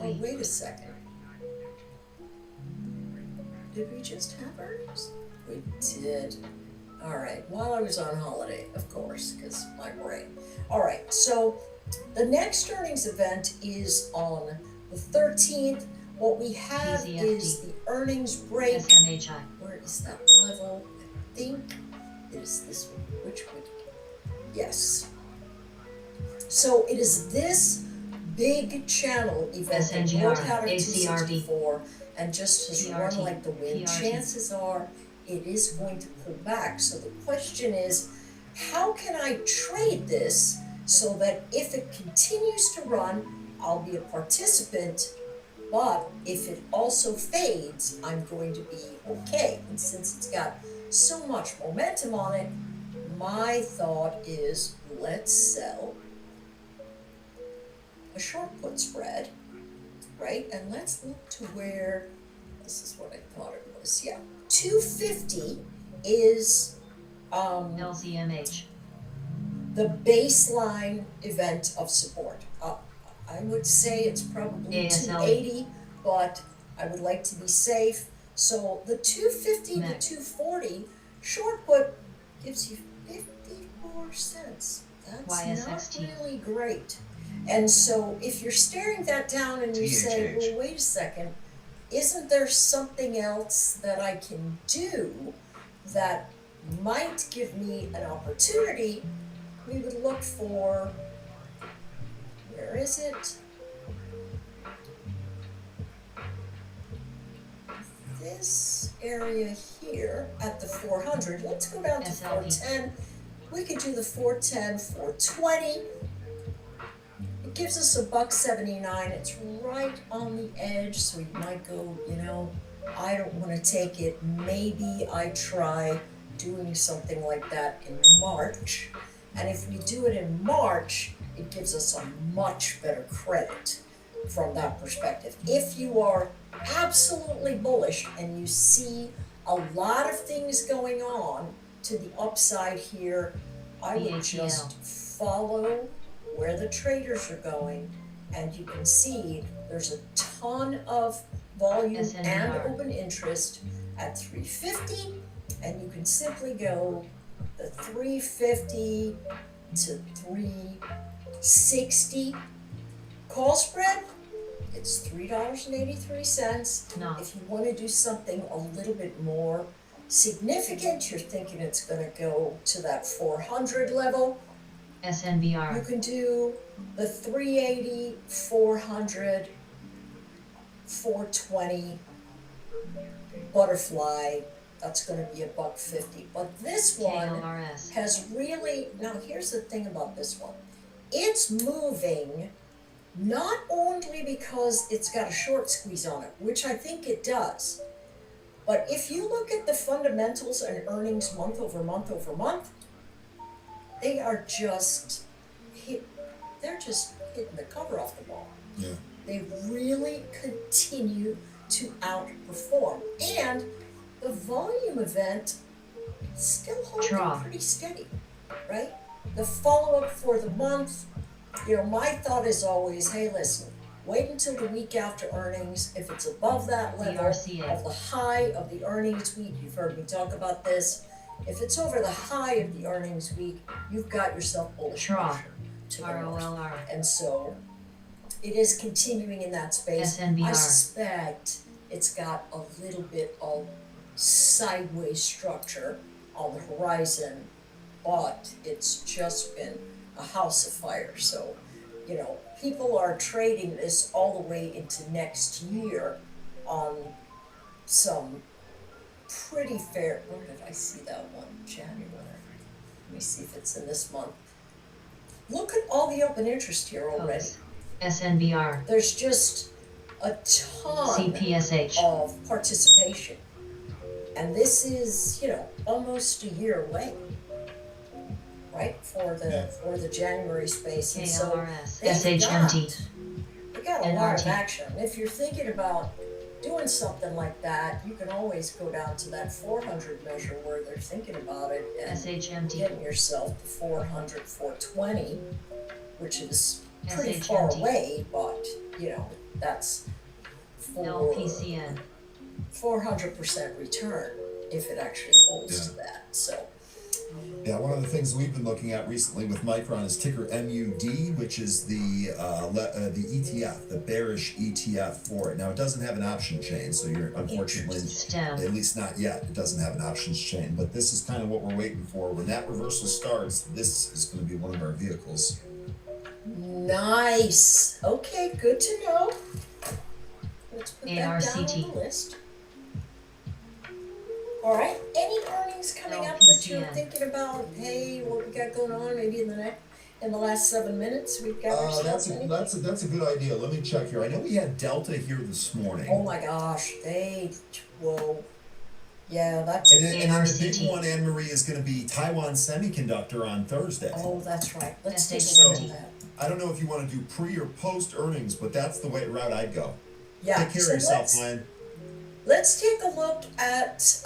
oh, wait a second. Did we just have earnings? We did. All right, while I was on holiday, of course, because my brain. All right, so the next earnings event is on the 13th. What we have is the earnings break. Where is that level? I think it is this one. Which one? Yes. So it is this big channel event that broke out of 264 and just has run like the wind. Chances are it is going to pull back. So the question is, how can I trade this so that if it continues to run, I'll be a participant, but if it also fades, I'm going to be okay. And since it's got so much momentum on it, my thought is let's sell a short put spread, right? And let's look to where, this is what I thought it was, yeah. 250 is LCMH. the baseline event of support. I would say it's probably 280, but I would like to be safe. So the 250 to 240 short put gives you 54 cents. That's not really great. And so if you're staring that down and you say, well, wait a second, isn't there something else that I can do that might give me an opportunity? We would look for, where is it? This area here at the 400. Let's go down to 410. We could do the 410, 420. It gives us $1.79. It's right on the edge, so you might go, you know, I don't want to take it. Maybe I try doing something like that in March. And if we do it in March, it gives us a much better credit from that perspective. If you are absolutely bullish and you see a lot of things going on to the upside here, I would just follow where the traders are going, and you can see there's a ton of volume and open interest at 350, and you can simply go the 350 to 360 call spread. It's $3.83. No. If you want to do something a little bit more significant, you're thinking it's going to go to that 400 level. SNBR. You can do the 380, 400, 420 butterfly. That's going to be $1.50. But this one KLRS. has really, now here's the thing about this one. It's moving not only because it's got a short squeeze on it, which I think it does, but if you look at the fundamentals and earnings month over month over month, they are just they're just hitting the cover off the ball. Yeah. They really continue to outperform. And the volume event is still holding pretty steady, right? The follow-up for the month, you know, my thought is always, hey, listen, wait until the week after earnings. If it's above that level of the high of the earnings week, you've heard me talk about this. If it's over the high of the earnings week, you've got yourself bullish pressure to the north. And so it is continuing in that space. SNBR. I suspect it's got a little bit of sideways structure on the horizon, but it's just been a house of fire. So, you know, people are trading this all the way into next year on some pretty fair, where did I see that one? January. Let me see if it's in this month. Look at all the open interest here already. SNBR. There's just a ton CPSH. of participation. And this is, almost a year away. Right? For the January space. And so KLRS. they've SHMT. got a lot of NRT. action. If you're thinking about doing something like that, you can always go down to that 400 measure where they're thinking about it and SHMT. getting yourself to 400, 420, which is pretty far SHMT. away, but that's for LPCN. 400% return if it actually holds to that. So. Yeah, one of the things we've been looking at recently with Micron is ticker MUD, which is the ETF, the bearish ETF for it. Now, it doesn't have an option chain, so you're unfortunately, at least not yet, it doesn't have an options chain. But this is kind of what we're waiting for. When that reversal starts, this is going to be one of our vehicles. Nice. Okay, good to know. Let's put that down on ARCT. the list. All right. Any earnings coming up that you're thinking about? Hey, what we got going on? Maybe in the last 7 minutes, we've got ourselves anything? That's a good idea. Let me check here. I know we had Delta here this morning. Oh my gosh, whoa. Yeah, that's And then the big one, Anne Marie, is going to be Taiwan Semiconductor on Thursday. Oh, that's right. Let's take a So, look at that. I don't know if you want to do pre or post earnings, but that's the route I'd go. Yeah. Take care of yourself, Lion. Let's take a look at.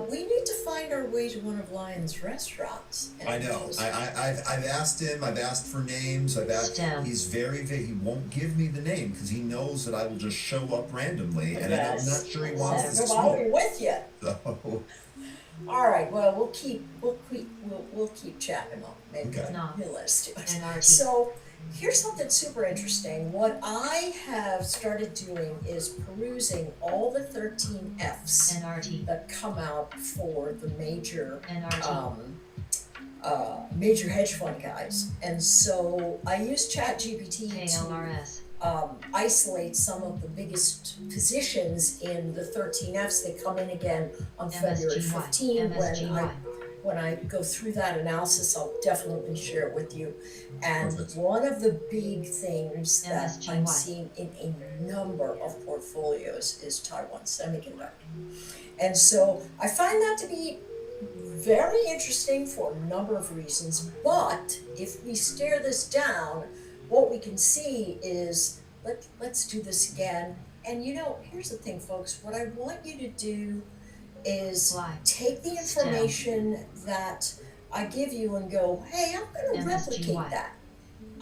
We need to find our way to one of Lion's restaurants. I know. I've asked him. I've asked for names. I've asked. He's very vague. He won't give me the name because he knows that I will just show up randomly, and I'm not sure he wants to I'll be smoke. with you. So, All right. Well, we'll keep chatting him up. Maybe Okay. he'll let us do it. NRT. So here's something super interesting. What I have started doing is perusing all the 13 Fs NRT. that come out for the major NRT. major hedge fund guys. And so I use ChatGPT KLRS. to isolate some of the biggest positions in the 13 Fs. They come in again on February 15 when I go through that analysis. I'll definitely share it with you. And one of the big things that I'm seeing in a number of portfolios is Taiwan Semiconductor. And so I find that to be very interesting for a number of reasons. But if we stare this down, what we can see is, let's do this again. And here's the thing, folks. What I want you to do is take the information that I give you and go, hey, I'm going to replicate that.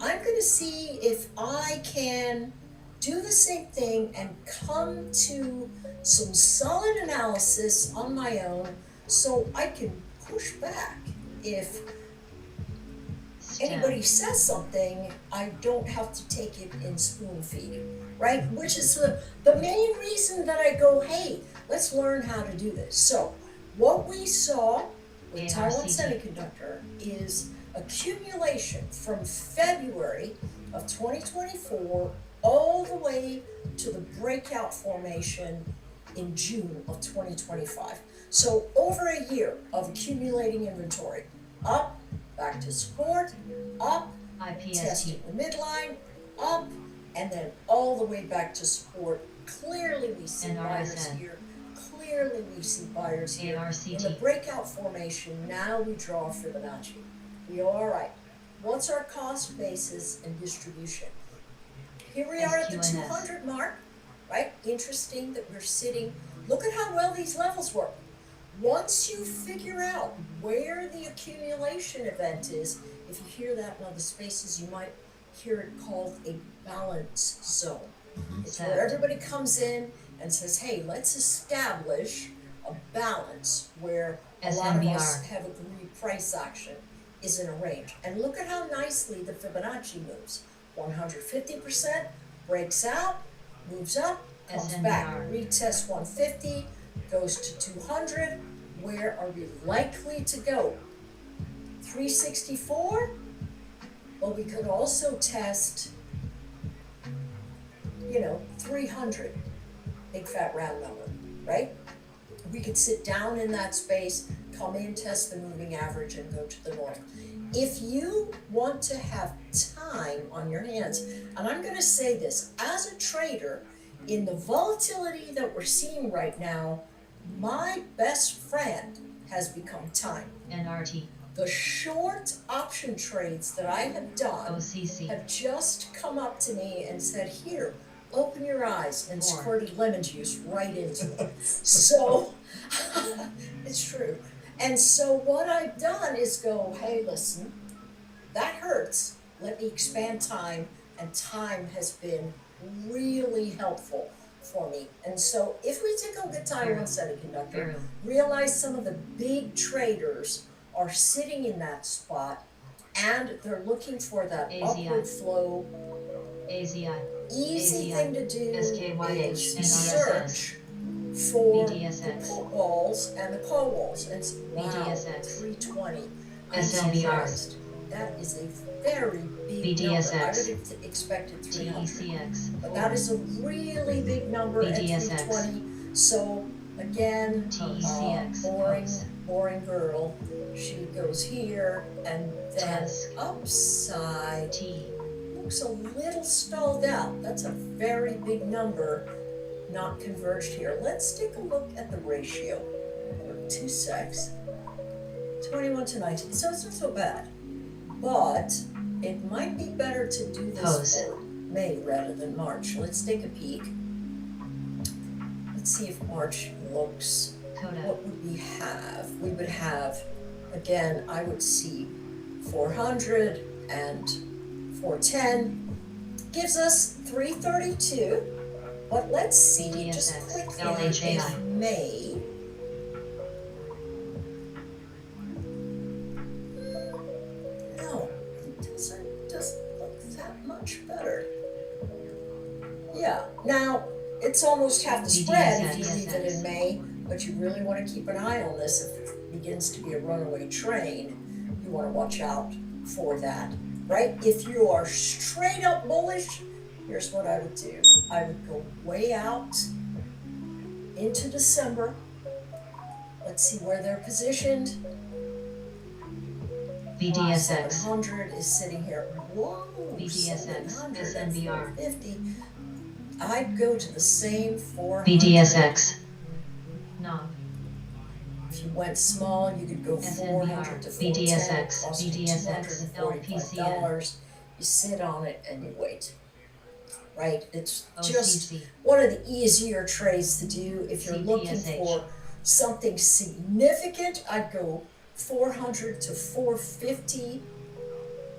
I'm going to see if I can do the same thing and come to some solid analysis on my own so I can push back. If anybody says something, I don't have to take it in spoon feeding, right? Which is the main reason that I go, hey, let's learn how to do this. So what we saw with Taiwan Semiconductor is accumulation from February of 2024 all the way to the breakout formation in June of 2025. So over a year of accumulating inventory, up, back to support, up, testing the midline, up, and then all the way back to support. Clearly we see buyers here. Clearly we see buyers here. In the breakout formation, now we draw Fibonacci. We go, all right, what's our cost basis and distribution? Here we are at the 200 mark, right? Interesting that we're sitting. Look at how well these levels work. Once you figure out where the accumulation event is, if you hear that in other spaces, you might hear it called a balance zone. It's where everybody comes in and says, hey, let's establish a balance where a lot of us have agreed price action is in a range. And look at how nicely the Fibonacci moves. 150%, breaks out, moves up, comes back, retests 150, goes to 200. Where are we likely to go? 364? Well, we could also test, 300. Big fat round number, right? We could sit down in that space, come in, test the moving average, and go to the north. If you want to have time on your hands, and I'm going to say this, as a trader, in the volatility that we're seeing right now, my best friend has become time. NRT. The short option trades that I have done OCC. have just come up to me and said, here, open your eyes, and squirted lemon juice right into it. So, it's true. And so what I've done is go, hey, listen, that hurts. Let me expand time, and time has been really helpful for me. And so if we take a look at Taiwan Semiconductor, realize some of the big traders are sitting in that spot, and they're looking for that upward flow. AZI. Easy thing to do SKYH. is search for the BDSX. put walls and the call walls. And it's wow, BDSX. 320. SLBR. That is a very big BDSX. number. I would have expected 300. TECX. But that is a really big number at BDSX. 320. So again, TECX. boring girl. She goes here and then upside. T. Looks a little stalled out. That's a very big number, not converged here. Let's take a look at the ratio. 2 secs. 21 to 19. So it's not so bad. But it might be better to do this for May rather than March. Let's take a peek. Let's see if March looks. What would we have? We would have, again, I would see 400 and 410. Gives us 332. But let's see just quickly if May. No, it doesn't look that much better. Yeah, now it's almost half the spread if you leave it in May, but you really want to keep an eye on this. If it begins to be a runaway train, you want to watch out for that, right? If you are straight up bullish, here's what I would do. I would go way out into December. Let's see where they're positioned. BDSX. 700 is sitting here. Whoa, BDSX. 700 SNBR. 50. I'd go to the same 400. BDSX. No. If you went small, you could go 400 to 410. BDSX. Cost you BDSX. $245. You sit on it and you wait. Right? It's just OCC. one of the easier trades to do. If you're looking CPSH. for something significant, I'd go 400 to 450,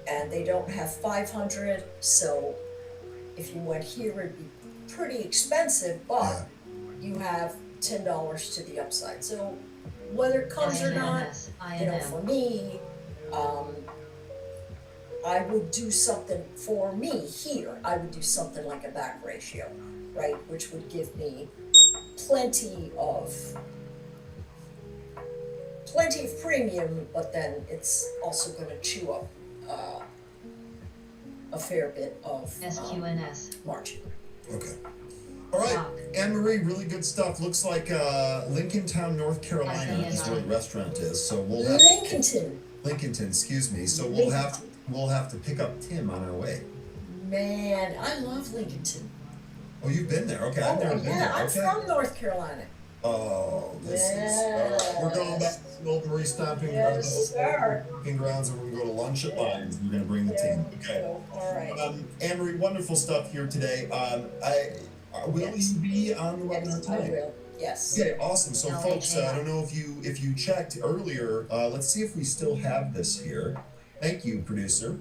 and they don't have 500, so if you went here, it'd be pretty expensive, but you have $10 to the upside. So whether it comes or not, you know, for me, I would do something for me here. I would do something like a back ratio, right, which would give me plenty of premium, but then it's also going to chew up a fair bit of SQNS. margin. Okay. All right, Anne-Marie, really good stuff. Looks like Lincolntown, North Carolina is where the restaurant is. So we'll have Lincolnton, excuse me. So we'll have to pick up Tim on our way. Man, I love Lincolnton. Oh, you've been there? Okay, I've never been there. I'm Okay. from North Carolina. Oh, this is. We're going back to the old Marie stomping grounds, and we're going to go to lunch at Lions. We're going to bring the team. Okay. All right. Anne-Marie, wonderful stuff here today. Will you be on the webinar tonight? I will. Yes. Okay, awesome. So, folks, I don't know if you checked earlier. Let's see if we still have this here. Thank you, producer.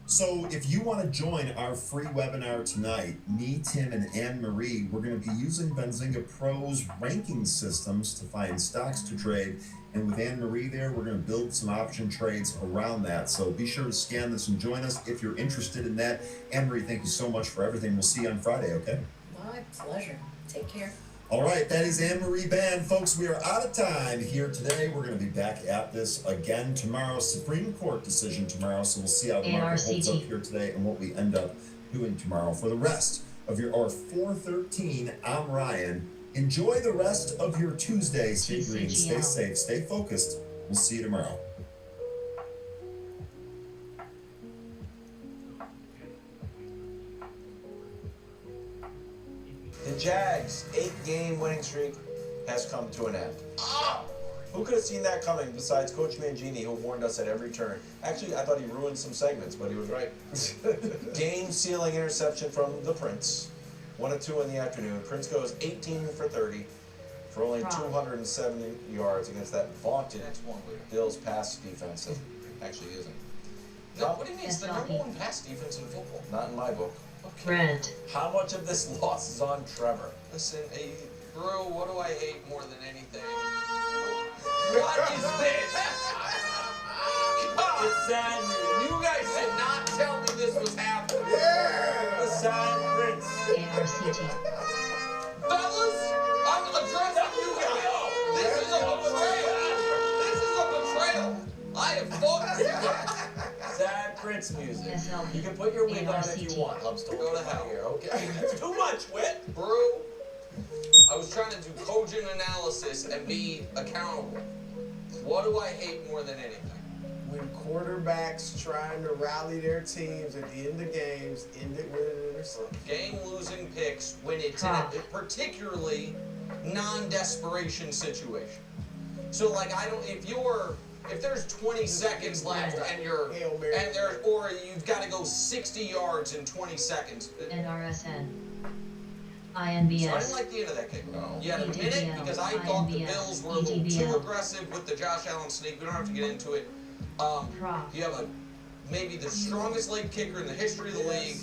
So if you want to join our free webinar tonight, me, Tim, and Anne-Marie, we're going to be using Benzinga Pro's ranking systems to find stocks to trade. And with Anne-Marie there, we're going to build some option trades around that. So be sure to scan this and join us if you're interested in that. Anne-Marie, thank you so much for everything. We'll see you on Friday, okay? My pleasure. Take care. All right, that is Anne-Marie Band. Folks, we are out of time here today. We're going to be back at this again tomorrow. Supreme Court decision tomorrow, so we'll see how the market holds up here today and what we end up doing tomorrow. For the rest of your 413, I'm Ryan. Enjoy the rest of your Tuesday. Stay green, stay TCGL. safe, stay focused. We'll see you tomorrow. The Jags' 8-game winning streak has come to an end. Who could have seen that coming besides Coach Mangini, who warned us at every turn? Actually, I thought he ruined some segments, but he was right. Game-sealing interception from the Prince. 1 of 2 in the afternoon. Prince goes 18 for 30 for only 270 yards against that vaunted Bills pass defense that actually isn't. What do you mean? It's the number 1 pass defense in football. Not in my book. Red. How much of this loss is on Trevor? Listen, hey, bro, what do I hate more than anything? What is this? It's sad news. You guys did not tell me this was happening. The sad Prince. ARCT. Fellas, I'm addressing you guys. This is a betrayal. This is a betrayal. I have fought you guys. Sad Prince music. SLP. You can put your wig on if you want. I'm still Go to hell. here, okay? That's too much, Whit. Bro, I was trying to do cogent analysis and be accountable. What do I hate more than anything? When quarterbacks trying to rally their teams at the end of games ended with an interception. Game-losing picks when it's in a particularly non-desperation situation. So, like, if there's 20 seconds left and you've got to go 60 yards in 20 seconds. NRSN. So I INBS. didn't like the end of that kick. You had a minute because I thought the Bills were a little too aggressive with the Josh Allen sneak. We don't have to get into it. You have maybe the strongest leg kicker in the history of the league.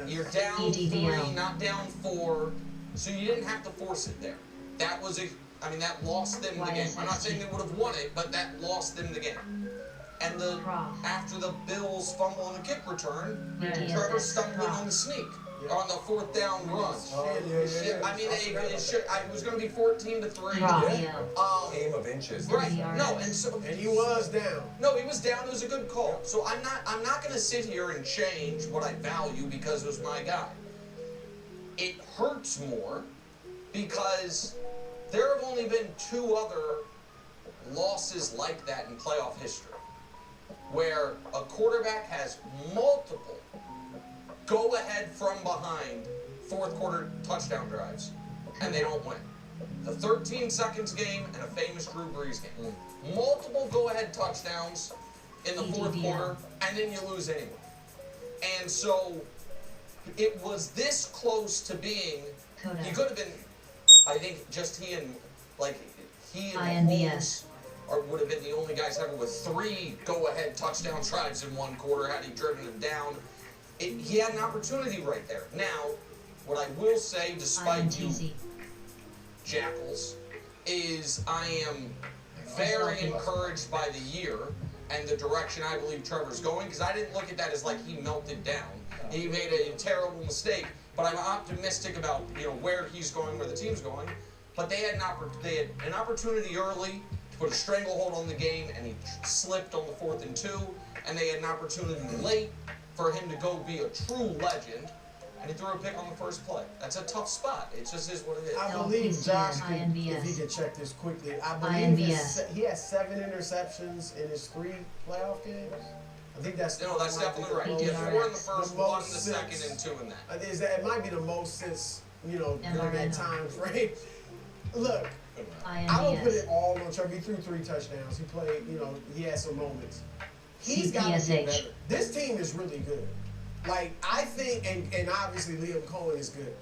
You're down 3, not down 4, so you didn't have to force it there. That lost them the game. I'm not saying they would have won it, but that lost them the game. And after the Bills fumble on the kick return, Trevor stumbling on the sneak. On the 4th down run. It was going to be 14-3. Game of inches. Right. No, and he was down. No, he was down. It was a good call. So I'm not going to sit here and change what I value because it was my guy. It hurts more because there have only been 2 other losses like that in playoff history, where a quarterback has multiple go ahead from behind 4th quarter touchdown drives, and they don't win. The 13 seconds game and a famous Drew Brees game. Multiple go ahead touchdowns in the 4th quarter, and then you lose anyway. And so it was this close to being, he could have been, I think just he and INBS. would have been the only guys ever with 3 go ahead touchdown drives in 1 quarter had he driven them down. He had an opportunity right there. Now, what I will say, despite you jackals, is I am very encouraged by the year and the direction I believe Trevor's going, because I didn't look at that as like he melted down. He made a terrible mistake, but I'm optimistic about where he's going, where the team's going. But they had an opportunity early to put a stranglehold on the game, and he slipped on the 4th and 2, and they had an opportunity late for him to go be a true legend, and he threw a pick on the first play. That's a tough spot. It just is what it is. I believe Josh, if he can check this quickly, I believe he has 7 interceptions in his 3 playoff games. I think that's definitely right. He had 4 in the first, 1 in the second, and 2 in that. It might be the most since during that time frame. Look, I don't put it all on Trevor. He threw 3 touchdowns. He played, he had some moments. He's got to get better. This team is really good. Like, I think, and obviously Liam Cohen is good.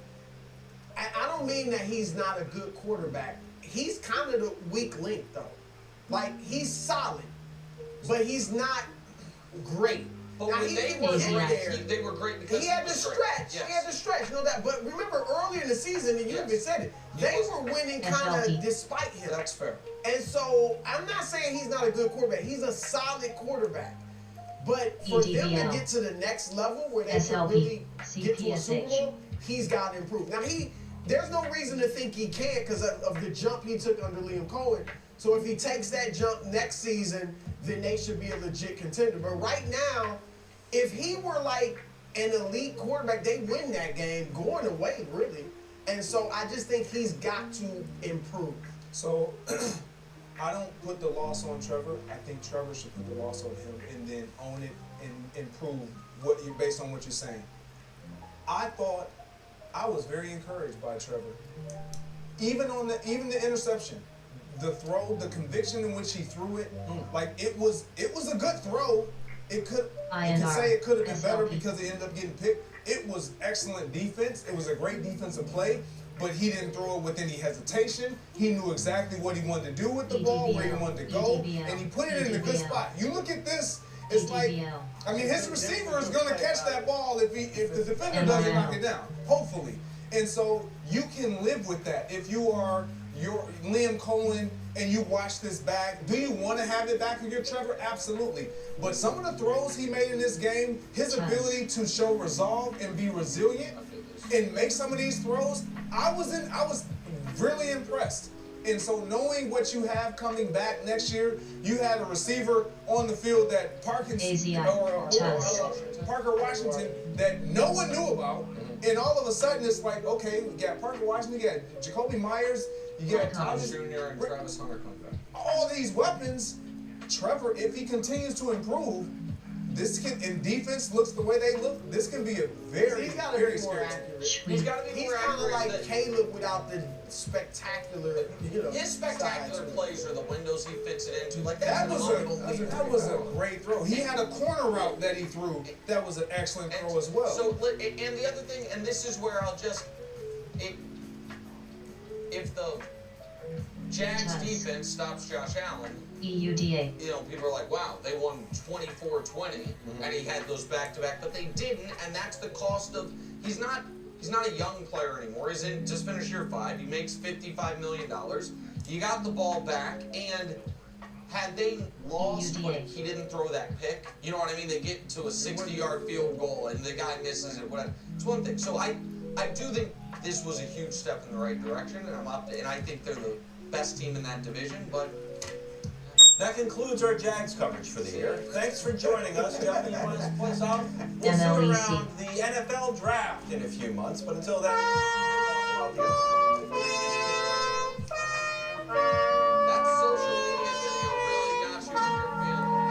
I don't mean that he's not a good quarterback. He's kind of the weak link, though. Like, he's solid, but he's not great. But now, when they were great because he had to stretch. Yes. He had to stretch, But remember, earlier in the season, and you even said it, they were winning kind of despite him. That's fair. And so, I'm not saying he's not a good quarterback. He's a solid quarterback. But for them to get to the next level where they can really get to a Super Bowl, he's got to improve. Now, there's no reason to think he can't because of the jump he took under Liam Cohen. So if he takes that jump next season, then they should be a legit contender. But right now, if he were like an elite quarterback, they win that game going away, really. And so I just think he's got to improve. So I don't put the loss on Trevor. I think Trevor should put the loss on him and then own it and improve based on what you're saying. I thought I was very encouraged by Trevor. Even the interception, the throw, the conviction in which he threw it, like it was a good throw. You could say it could have been better because it ended up getting picked. It was excellent defense. It was a great defensive play, but he didn't throw it with any hesitation. He knew exactly what he wanted to do with the ball, where he wanted to go, and he put it in a good spot. You look at this, it's like, I mean, his receiver is going to catch that ball if the defender doesn't knock it down, hopefully. And so you can live with that. If you are Liam Cohen and you watch this back, do you want to have it back with your Trevor? Absolutely. But some of the throws he made in this game, his ability to show resolve and be resilient and make some of these throws, I was really impressed. And so knowing what you have coming back next year, you had a receiver on the field that Parker Washington that no one knew about. And all of a sudden it's like, okay, we got Parker Washington, you got Jacoby Myers, you got Thomas Jr. and Travis Hunter coming back. All these weapons. Trevor, if he continues to improve, and defense looks the way they look, this can be a very scary. He's got to be more accurate. He's kind of like Caleb without the spectacular, His spectacular plays are the windows he fits it into. Like that was a great throw. He had a corner route that he threw. That was an excellent throw as well. So, and the other thing, and this is where I'll just, if the Jags defense stops Josh Allen, EUDA. People are like, wow, they won 24-20, and he had those back-to-back, but they didn't, and that's the cost of, he's not a young player anymore. He's just finished year 5. He makes $55 million. You got the ball back, and had they lost when he didn't throw that pick, you know what I mean? They get to a 60-yard field goal, and the guy misses it, whatever. It's one thing. So I do think this was a huge step in the right direction, and I think they're the best team in that division, but that concludes our Jags coverage for the year. Thanks for joining us. Jeff, you want to play us out? We'll see you around the NFL draft in a few months, but until then, that social media video really got you in your feelings.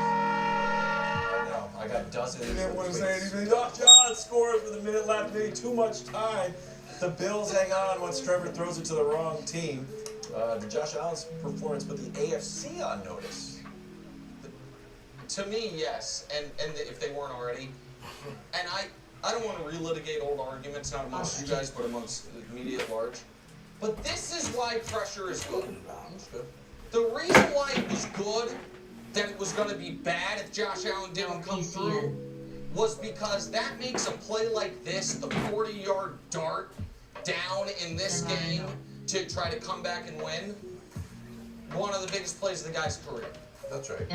I know. I got dozens. You didn't want to say anything? Josh Allen scores with a minute left, maybe too much time. The Bills hang on once Trevor throws it to the wrong team. Did Josh Allen's performance put the AFC on notice? To me, yes, and if they weren't already. And I don't want to relitigate old arguments, not amongst you guys, but amongst the media at large. But this is why pressure is good. The reason why it was good, that it was going to be bad if Josh Allen didn't come through, was because that makes a play like this, the 40-yard dart down in this game, to try to come back and win, one of the biggest plays of the guy's career. That's right.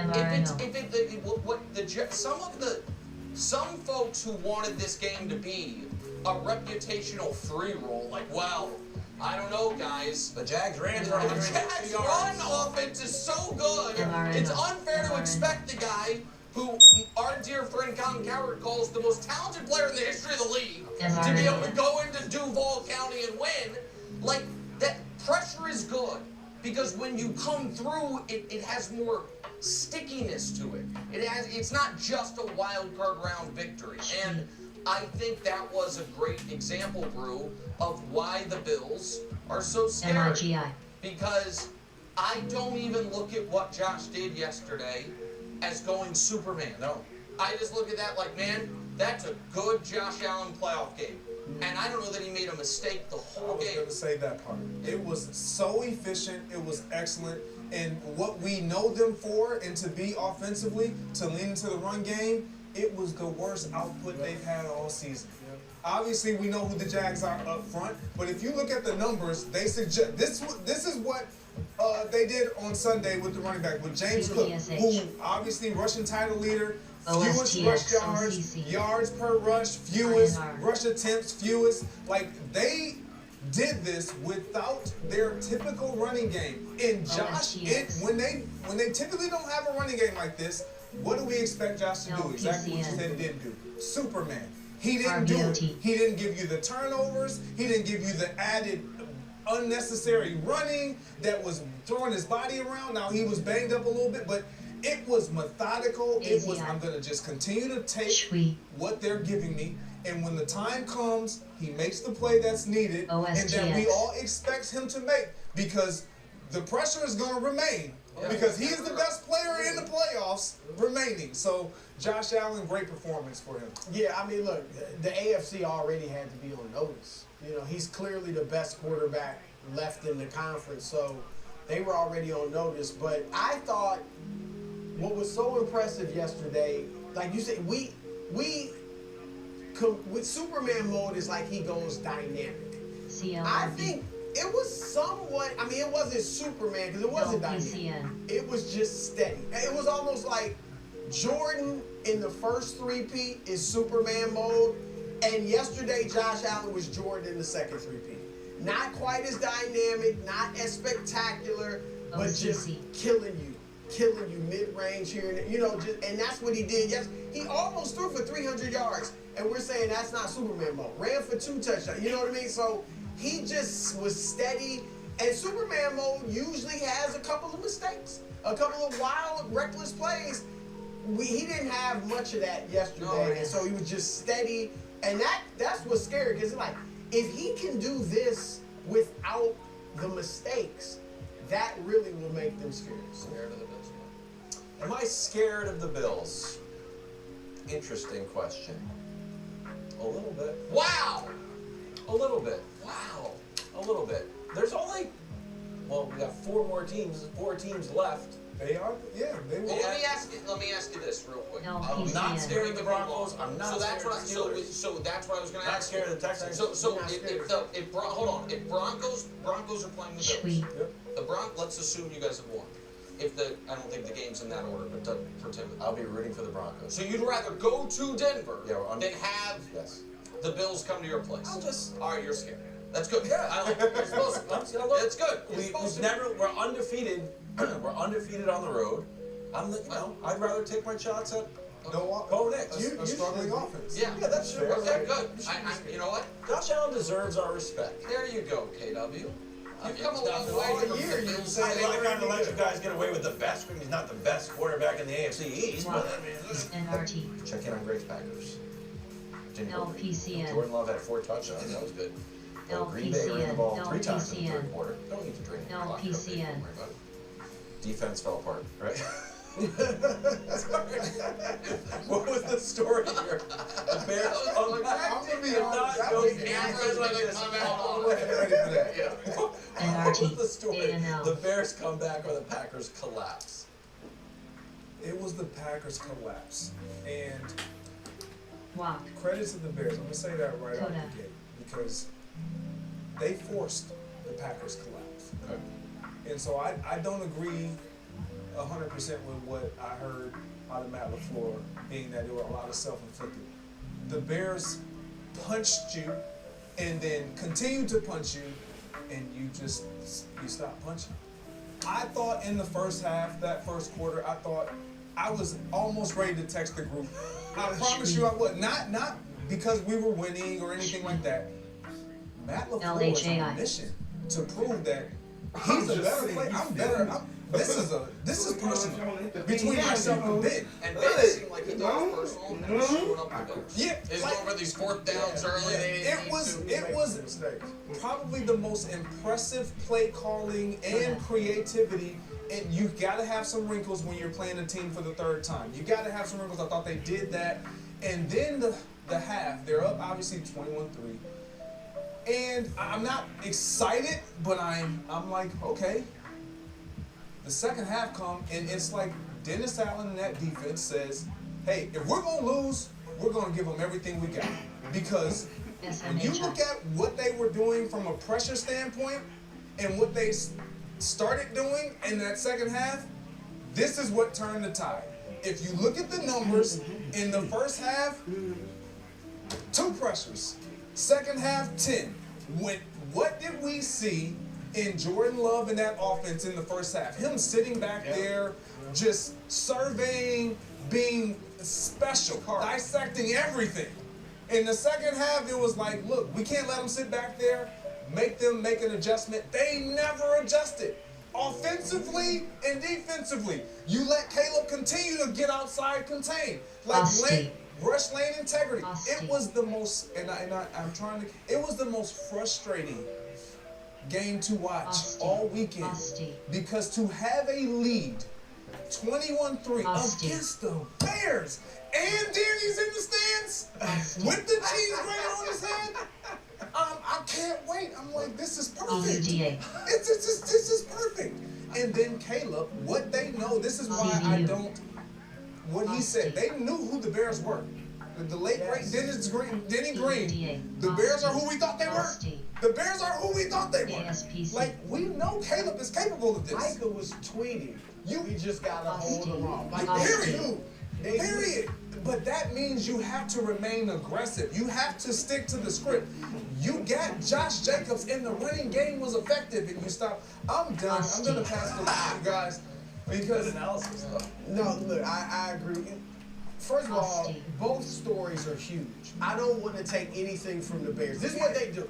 Some folks who wanted this game to be a reputational free roll, like, well, I don't know, guys. The Jags ran. The Jags run offense is so good. It's unfair to expect the guy who our dear friend Colin Coward calls the most talented player in the history of the league to be able to go into Duval County and win. Like, that pressure is good because when you come through, it has more stickiness to it. It's not just a wild card round victory. And I think that was a great example, Brew, of why the Bills are so scary. Because I don't even look at what Josh did yesterday as going Superman. No. I just look at that like, man, that's a good Josh Allen playoff game. And I don't know that he made a mistake the whole game. I was going to say that part. It was so efficient. It was excellent. And what we know them for, and to be offensively, to lean into the run game, it was the worst output they've had all season. Obviously, we know who the Jags are up front. But if you look at the numbers, they suggest this is what they did on Sunday with the running back, with James Cook, who obviously rushing title leader, fewest rush yards per rush, fewest rush attempts, fewest. Like, they did this without their typical running game. And Josh, when they typically don't have a running game like this, what do we expect Josh to do? Exactly what you said he didn't do. Superman. He didn't do it. He didn't give you the turnovers. He didn't give you the added unnecessary running that was throwing his body around. Now, he was banged up a little bit, but it was methodical. It was, I'm going to just continue to take what they're giving me. And when the time comes, he makes the play that's needed and that we all expect him to make, because the pressure is going to remain because he's the best player in the playoffs remaining. So Josh Allen, great performance for him. Yeah, I mean, look, the AFC already had to be on notice. You know, he's clearly the best quarterback left in the conference, so they were already on notice. But I thought what was so impressive yesterday, like you said, with Superman mode is like he goes dynamic. I think it was somewhat, I mean, it wasn't Superman because it wasn't dynamic. It was just steady. It was almost like Jordan in the first three-peat is Superman mode, and yesterday Josh Allen was Jordan in the second three-peat. Not quite as dynamic, not as spectacular, but just killing you mid-range here and there, you know, and that's what he did. Yes, he almost threw for 300 yards, and we're saying that's not Superman mode. Ran for 2 touchdowns, you know what I mean? So he just was steady, and Superman mode usually has a couple of mistakes, a couple of wild, reckless plays. He didn't have much of that yesterday, and so he was just steady, and that's what's scary, because like, if he can do this without the mistakes, that really will make them scared. Scared of the Bills? Am I scared of the Bills? Interesting question. A little bit. Wow! A little bit. Wow! A little bit. There's only, well, we got 4 teams left. They are, yeah. They will. Well, let me ask you this real quick. No, I'm not scared of the Broncos. I'm not scared of the Steelers. So that's what I was going to ask. Not scared of the Texans. If Broncos are playing the Bills. Let's assume you guys have won. I don't think the game's in that order, but to pretend. I'll be rooting for the Broncos. So you'd rather go to Denver than have the Bills come to your place? All right, you're scared. That's good. Yeah, that's good. We're undefeated. We're undefeated on the road. I'd rather take my shots at Bo Nix. A struggling offense. Yeah, that's fair. Okay, good. You know what? Josh Allen deserves our respect. There you go, KW. You've come a long way all year. You're saying I'm not going to let you guys get away with the best. He's not the best quarterback in the AFC East. But NRT. Check in on Grace Packers. LPCN. Jordan Love had 4 touchdowns. That was good. Green Bay ran the ball 3 times in the third quarter. Don't need to drain the clock. LPCN. Defense fell apart, right? What was the story here? The Bears come back. I'm gonna be honest. What was the story? The Bears come back or the Packers collapse? It was the Packers collapse, and credit to the Bears. I'm gonna say that right out the gate because they forced the Packers collapse. Okay. And so I don't agree 100% with what I heard out of Matt LaFleur, being that there were a lot of self-inflicted. The Bears punched you and then continued to punch you, and you stopped punching. I thought in the first half, that first quarter, I was almost ready to text the group. I promise you I was. Not because we were winning or anything like that. Matt LaFleur was on a mission to prove that he's a better player. I'm better. This is personal between myself and Ben. And Ben seemed like he thought it was personal and screwing up the Bears. Yeah, it's over these 4th downs early. It was probably the most impressive play calling and creativity. And you got to have some wrinkles when you're playing a team for the 3rd time. You got to have some wrinkles. I thought they did that. And then the half, they're up obviously 21-3. And I'm not excited, but I'm like, okay. The second half come, and it's like Dennis Allen and that defense says, hey, if we're going to lose, we're going to give them everything we got. Because when you look at what they were doing from a pressure standpoint and what they started doing in that second half, this is what turned the tide. If you look at the numbers, in the first half, 2 pressures. Second half, 10. What did we see in Jordan Love and that offense in the first half? Him sitting back there, just surveying, being special, dissecting everything. In the second half, it was like, look, we can't let them sit back there, make them make an adjustment. They never adjusted. Offensively and defensively, you let Caleb continue to get outside contain. Like rush lane integrity. It was the most, I'm trying to, it was the most frustrating game to watch all weekend. Because to have a lead, 21-3 against the Bears, and Danny's in the stands with the cheese grater on his head. I can't wait. I'm like, this is perfect. This is perfect. And then Caleb, what they know, this is why I don't, what he said, they knew who the Bears were. The late great Denny Green. The Bears are who we thought they were. The Bears are who we thought they were. Like, we know Caleb is capable of this. Micah was tweeting. We just got to hold them off. Like, Period. But that means you have to remain aggressive. You have to stick to the script. You got Josh Jacobs in the running game was effective, and you stop. I'm done. I'm going to pass the line, you guys. Because analysis, though. No, look, I agree. First of all, both stories are huge. I don't want to take anything from the Bears. This is what they do.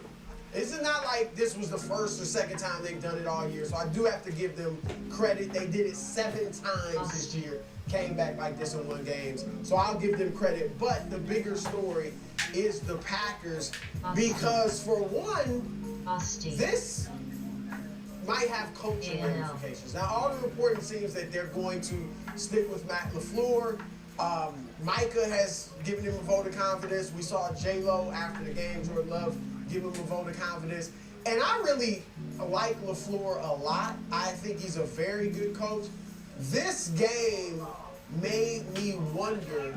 This is not like this was the first or second time they've done it all year. So I do have to give them credit. They did it 7 times this year. Came back like this and won games. So I'll give them credit. But the bigger story is the Packers. Because for one, this might have coaching ramifications. Now all the reporting seems that they're going to stick with Matt LaFleur. Micah has given him a vote of confidence. We saw J-Lo after the game, Jordan Love, give him a vote of confidence. And I really like LaFleur a lot. I think he's a very good coach. This game made me wonder,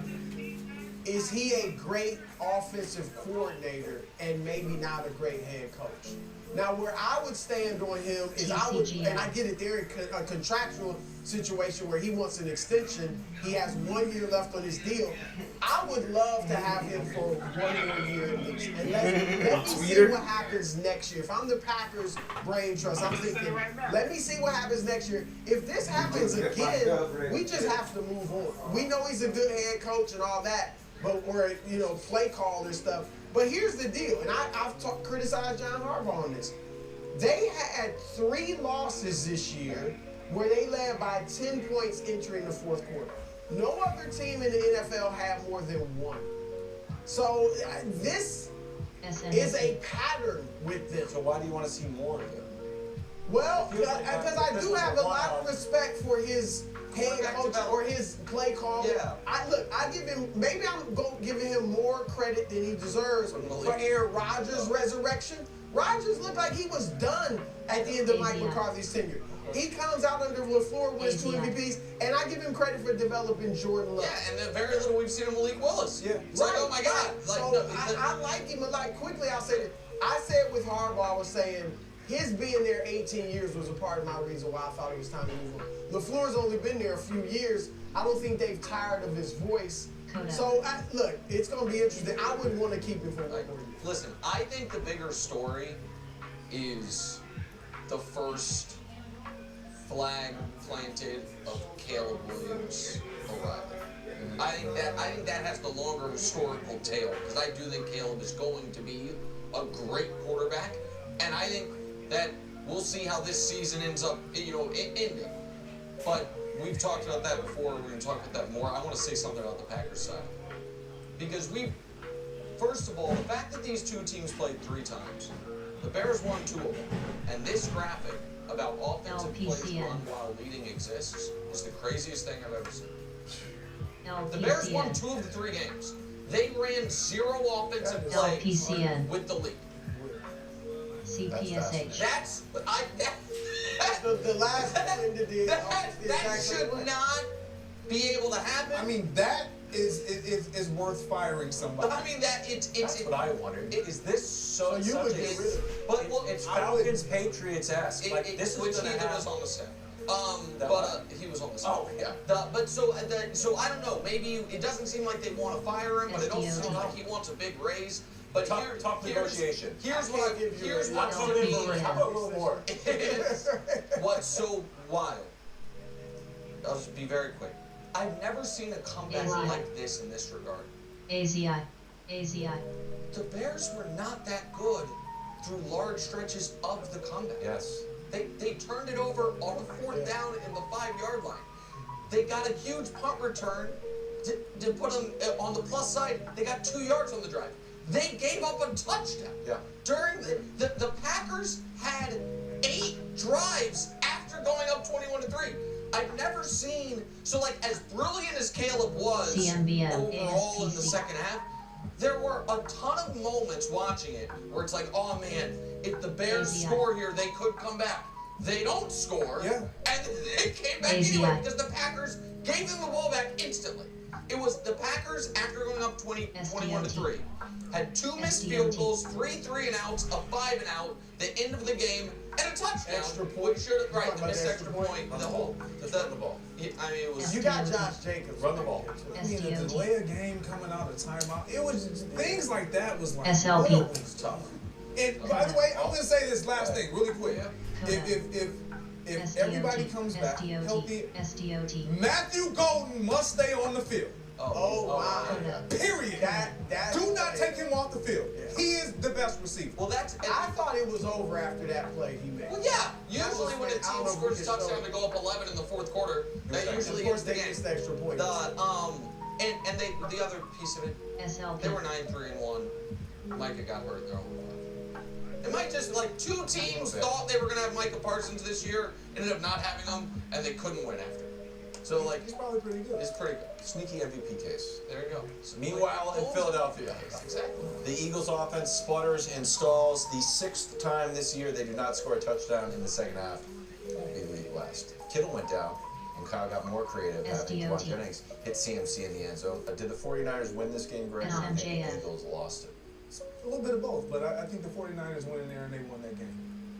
is he a great offensive coordinator and maybe not a great head coach? Now, where I would stand on him is and I get it, they're in a contractual situation where he wants an extension. He has 1 year left on his deal. I would love to have him for 1 more year at least. And let me see what happens next year. If I'm the Packers brain trust, I'm thinking, let me see what happens next year. If this happens again, we just have to move on. We know he's a good head coach and all that, but we're, play call and stuff. But here's the deal, and I've criticized John Harbaugh on this. They had 3 losses this year where they led by 10 points entering the fourth quarter. No other team in the NFL had more than 1. So this is a pattern with them. So why do you want to see more of it? Well, because I do have a lot of respect for his head coach or his play call. Yeah. I give him, maybe I'm giving him more credit than he deserves for Aaron Rodgers' resurrection. Rodgers looked like he was done at the end of Mike McCarthy's tenure. He comes out under LaFleur, wins 2 MVPs, and I give him credit for developing Jordan Love. Yeah, and the very little we've seen of Malik Willis. Yeah. It's like, oh my God. I like him. Like, quickly, I'll say this. I said with Harbaugh, I was saying his being there 18 years was a part of my reason why I thought it was time to move on. LaFleur's only been there a few years. I don't think they've tired of his voice. So, look, it's going to be interesting. I wouldn't want to keep him for 1 more year. Listen, I think the bigger story is the first flag planted of Caleb Williams arrival. I think that has the longer historical tale, because I do think Caleb is going to be a great quarterback, and I think that we'll see how this season ends up, ending. But we've talked about that before. We're going to talk about that more. I want to say something about the Packers side, because first of all, the fact that these 2 teams played 3 times, the Bears won 2 of them, and this graphic about offensive plays run while leading exists is the craziest thing I've ever seen. The Bears won 2 of the 3 games. They ran 0 offensive plays with the lead. CPSH. That's the last one did that should not be able to happen. I mean, that is worth firing somebody. But I mean that's what I wondered. Is this so you would get rid of but it's Falcons Patriots-esque. Like this which is he was on the staff. He was on the staff. Oh yeah. So I don't know. Maybe it doesn't seem like they want to fire him, but it also seems like he wants a big raise. But tough negotiation. Here's what's How about a little more? What's so wild? I'll just be very quick. I've never seen a comeback like this in this regard. AZI. AZI. The Bears were not that good through large stretches of the comeback. Yes. They turned it over on a 4th down in the 5-yard line. They got a huge punt return to put them on the plus side. They got 2 yards on the drive. They gave up a touchdown. Yeah. During the Packers had 8 drives after going up 21-3. I've never seen, so like as brilliant as Caleb was CMBL, overall in the ASPC. second half, there were a ton of moments watching it where it's like, oh man, if the Bears AZI. score here, they could come back. They don't score, Yeah. and they came back AZI. anyway because the Packers gave them the ball back instantly. It was the Packers, after going up 21-3, had 2 missed field goals, 3 3-and-outs, a 5-and-out, the end of the game, and a touchdown. Extra point. Which should have, right, Talking the about missed the extra extra point, point. the whole, Just run the ball. I mean, it was. You got Josh Jacobs. Run the ball. I mean, the delay of game coming out of timeout, it was things like that was like SLP. whoa. It's tough. And by the way, I'm gonna say this last thing really quick. If everybody comes back healthy, SDOT. Matthew Golden must stay on the field. Oh, wow. Period. Do not take him off the field. He is the best receiver. Well, that's. I thought it was over after that play he made. Well, yeah. Usually when a I don't team know if scores we a can touchdown show to go up 11 in the 4th quarter, that usually Of course, is the they game. missed the extra point. And the other piece of it, they were 9-3-1. Micah got hurt in their own fight. It might just like 2 teams thought they were gonna have Micah Parsons this year, ended up not having him, and they couldn't win after. So like, He's probably pretty good. it's pretty good. Sneaky MVP case. There you go. Meanwhile, in Philadelphia, Exactly. the Eagles offense sputters and stalls. The 6th time this year they do not score a touchdown in the second half. Big league last. Kittle went down, and Kyle got more creative, having SDOT. Juwan Jennings hit CMC in the end zone. Did the 49ers win this game, Greg? I think the SMJF. Eagles lost it. A little bit of both, but I think the 49ers went in there and they won that game.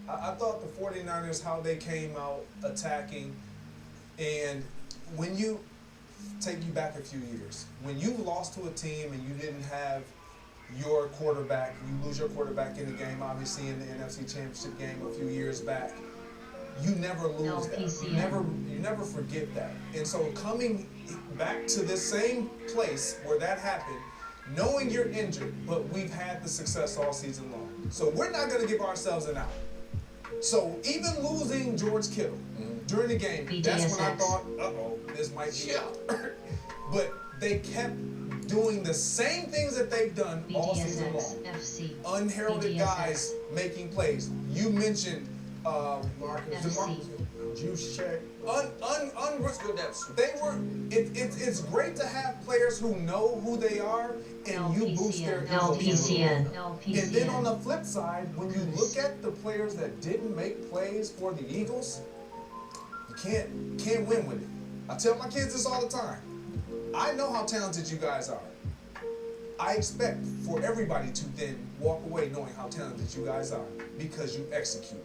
I thought the 49ers, how they came out attacking, and when you take you back a few years, when you lost to a team and you didn't have your quarterback, you lose your quarterback in the game, obviously in the NFC Championship game a few years back, you never lose that. You never forget that. And so coming back to this same place where that happened, knowing you're injured, but we've had the success all season long. So we're not going to give ourselves an out. So even losing George Kittle during the game, that's when I thought, uh-oh, this might be out. But they kept doing the same things that they've done all season long. FC. Unheralded guys making plays. You mentioned Marcus Juice check. They were. It's great to have players who know who they are and you boost their LPCN. And then on the flip side, when you look at the players that didn't make plays for the Eagles, you can't win with it. I tell my kids this all the time. I know how talented you guys are. I expect for everybody to then walk away knowing how talented you guys are because you execute.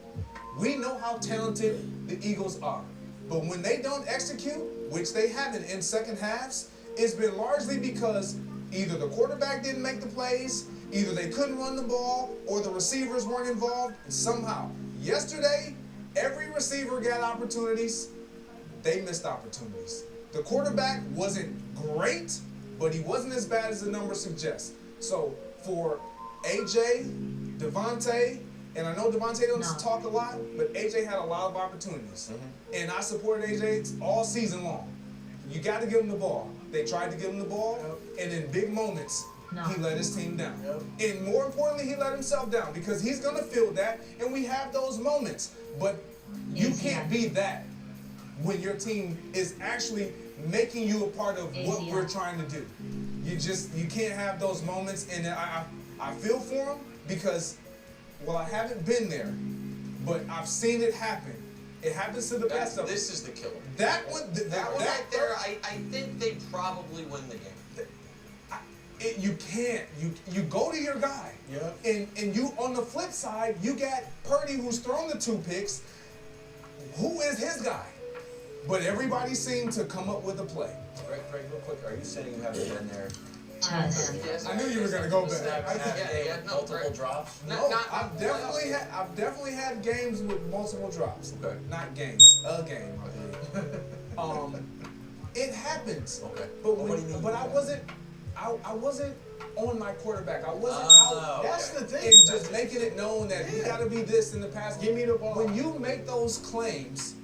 We know how talented the Eagles are. But when they don't execute, which they haven't in second halves, it's been largely because either the quarterback didn't make the plays, either they couldn't run the ball, or the receivers weren't involved. And somehow, yesterday, every receiver got opportunities. They missed opportunities. The quarterback wasn't great, but he wasn't as bad as the numbers suggest. So for AJ, Devontae, and I know Devontae doesn't talk a lot, but AJ had a lot of opportunities. And I supported AJ all season long. You got to give him the ball. They tried to give him the ball, and in big moments, he let his team down. And more importantly, he let himself down because he's going to feel that, and we have those moments. But you can't be that when your team is actually making you a part of what we're trying to do. You can't have those moments, and I feel for him because, well, I haven't been there, but I've seen it happen. It happens to the best of us. This is the killer. That one right there, I think they probably win the game. You can't. You go to your guy. And you, on the flip side, you got Purdy who's thrown the 2 picks. Who is his guy? But everybody seemed to come up with a play. Greg, real quick, are you saying you haven't been there? I knew you were gonna go back. Multiple drops? No, I've definitely had games with multiple drops. Okay. Not games, a game, I believe. It happens. Okay. But I I wasn't on my quarterback. I wasn't out. That's the thing. And just making it known that we got to be this in the past. Give me the ball. When you make those claims,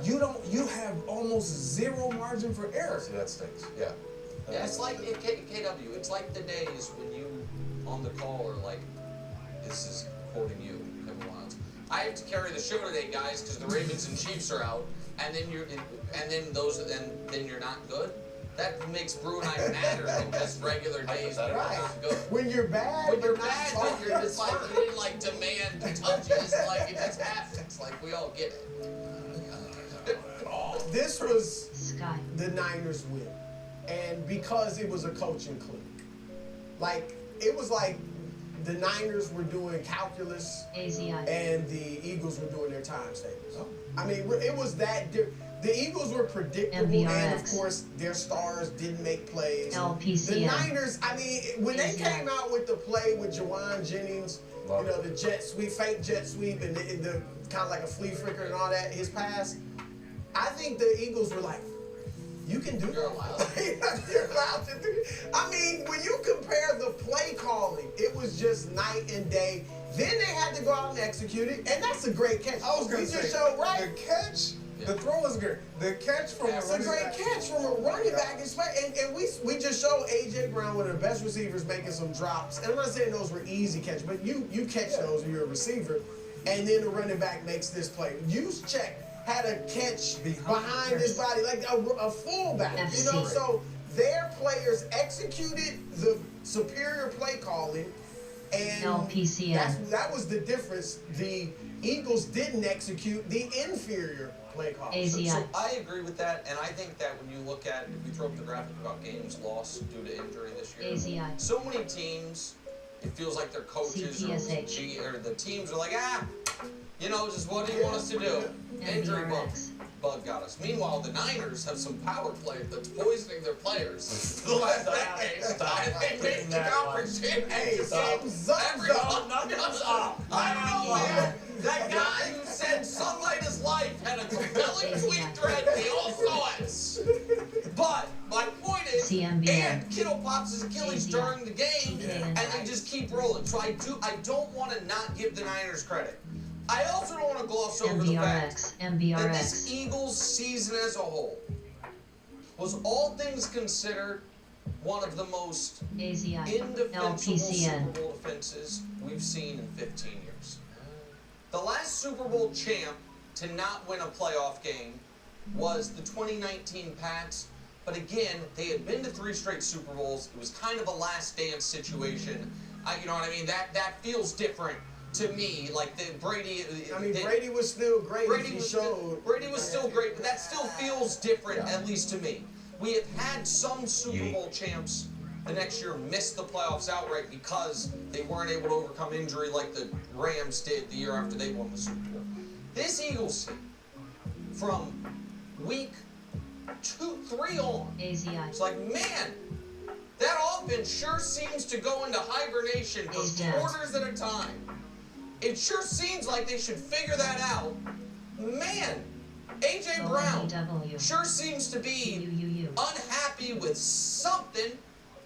you have almost zero margin for error. See, that stinks. Yeah. Yeah, it's like KW. It's like the days when you on the call are like, this is quoting you, Kevin Wilds. I have to carry the show today, guys, because the Ravens and Chiefs are out, and then you're not good. That makes Brew and I madder than just regular days when you're not good. When you're bad, When you're bad, but you're just like, you didn't like demand touches, like it just happens. Like we all get it. This was the Niners win. And because it was a coaching clique. Like, it was like the Niners were doing calculus and the Eagles were doing their times tables. I mean, it was that different. The Eagles were predictable, and of course, their stars didn't make plays. The Niners, I mean, when they came out with the play with Jawan Jennings, the jet sweep, fake jet sweep, and the kind of like a flea flicker and all that, his pass, I think the Eagles were like, you can do that. You're allowed to do it. I mean, when you compare the play calling, it was just night and day. Then they had to go out and execute it, and that's a great catch. I was going to say, right? The catch, the throw was good. The catch from That's a great catch from a running back. And we just showed A.J. Brown, one of the best receivers, making some drops. And I'm not saying those were easy catches, but you catch those when you're a receiver, and then the running back makes this play. Juszczyk had a catch behind his body, like a fullback, you know? So their players executed the superior play calling, and that was the difference. The Eagles didn't execute the inferior play calling. So I agree with that, and I think that when you look at, if we throw up the graphic about games lost due to injury this year, so many teams, it feels like their coaches or the teams are like, just what do you want us to do? Injury bug got us. Meanwhile, the Niners have some power play that's poisoning their players. The last decade, and they made the conference championship. I don't know, man. That guy who said sunlight is life had a compelling tweet thread. We all saw it. But my point is, and Kittle pops his Achilles during the game, and they just keep rolling. So I don't want to not give the Niners credit. I also don't want to gloss over the fact that this Eagles season as a whole was, all things considered, one of the most indefensible Super Bowl defenses we've seen in 15 years. The last Super Bowl champ to not win a playoff game was the 2019 Pats, but again, they had been to 3 straight Super Bowls. It was kind of a last dance situation. You know what I mean? That feels different to me. Like Brady. Brady was still great. Brady was still great, but that still feels different, at least to me. We have had some Super Bowl champs the next year miss the playoffs outright because they weren't able to overcome injury like the Rams did the year after they won the Super Bowl. This Eagles team, from week 2-3 on, it's like, man, that offense sure seems to go into hibernation for quarters at a time. It sure seems like they should figure that out. Man, A.J. Brown sure seems to be unhappy with something.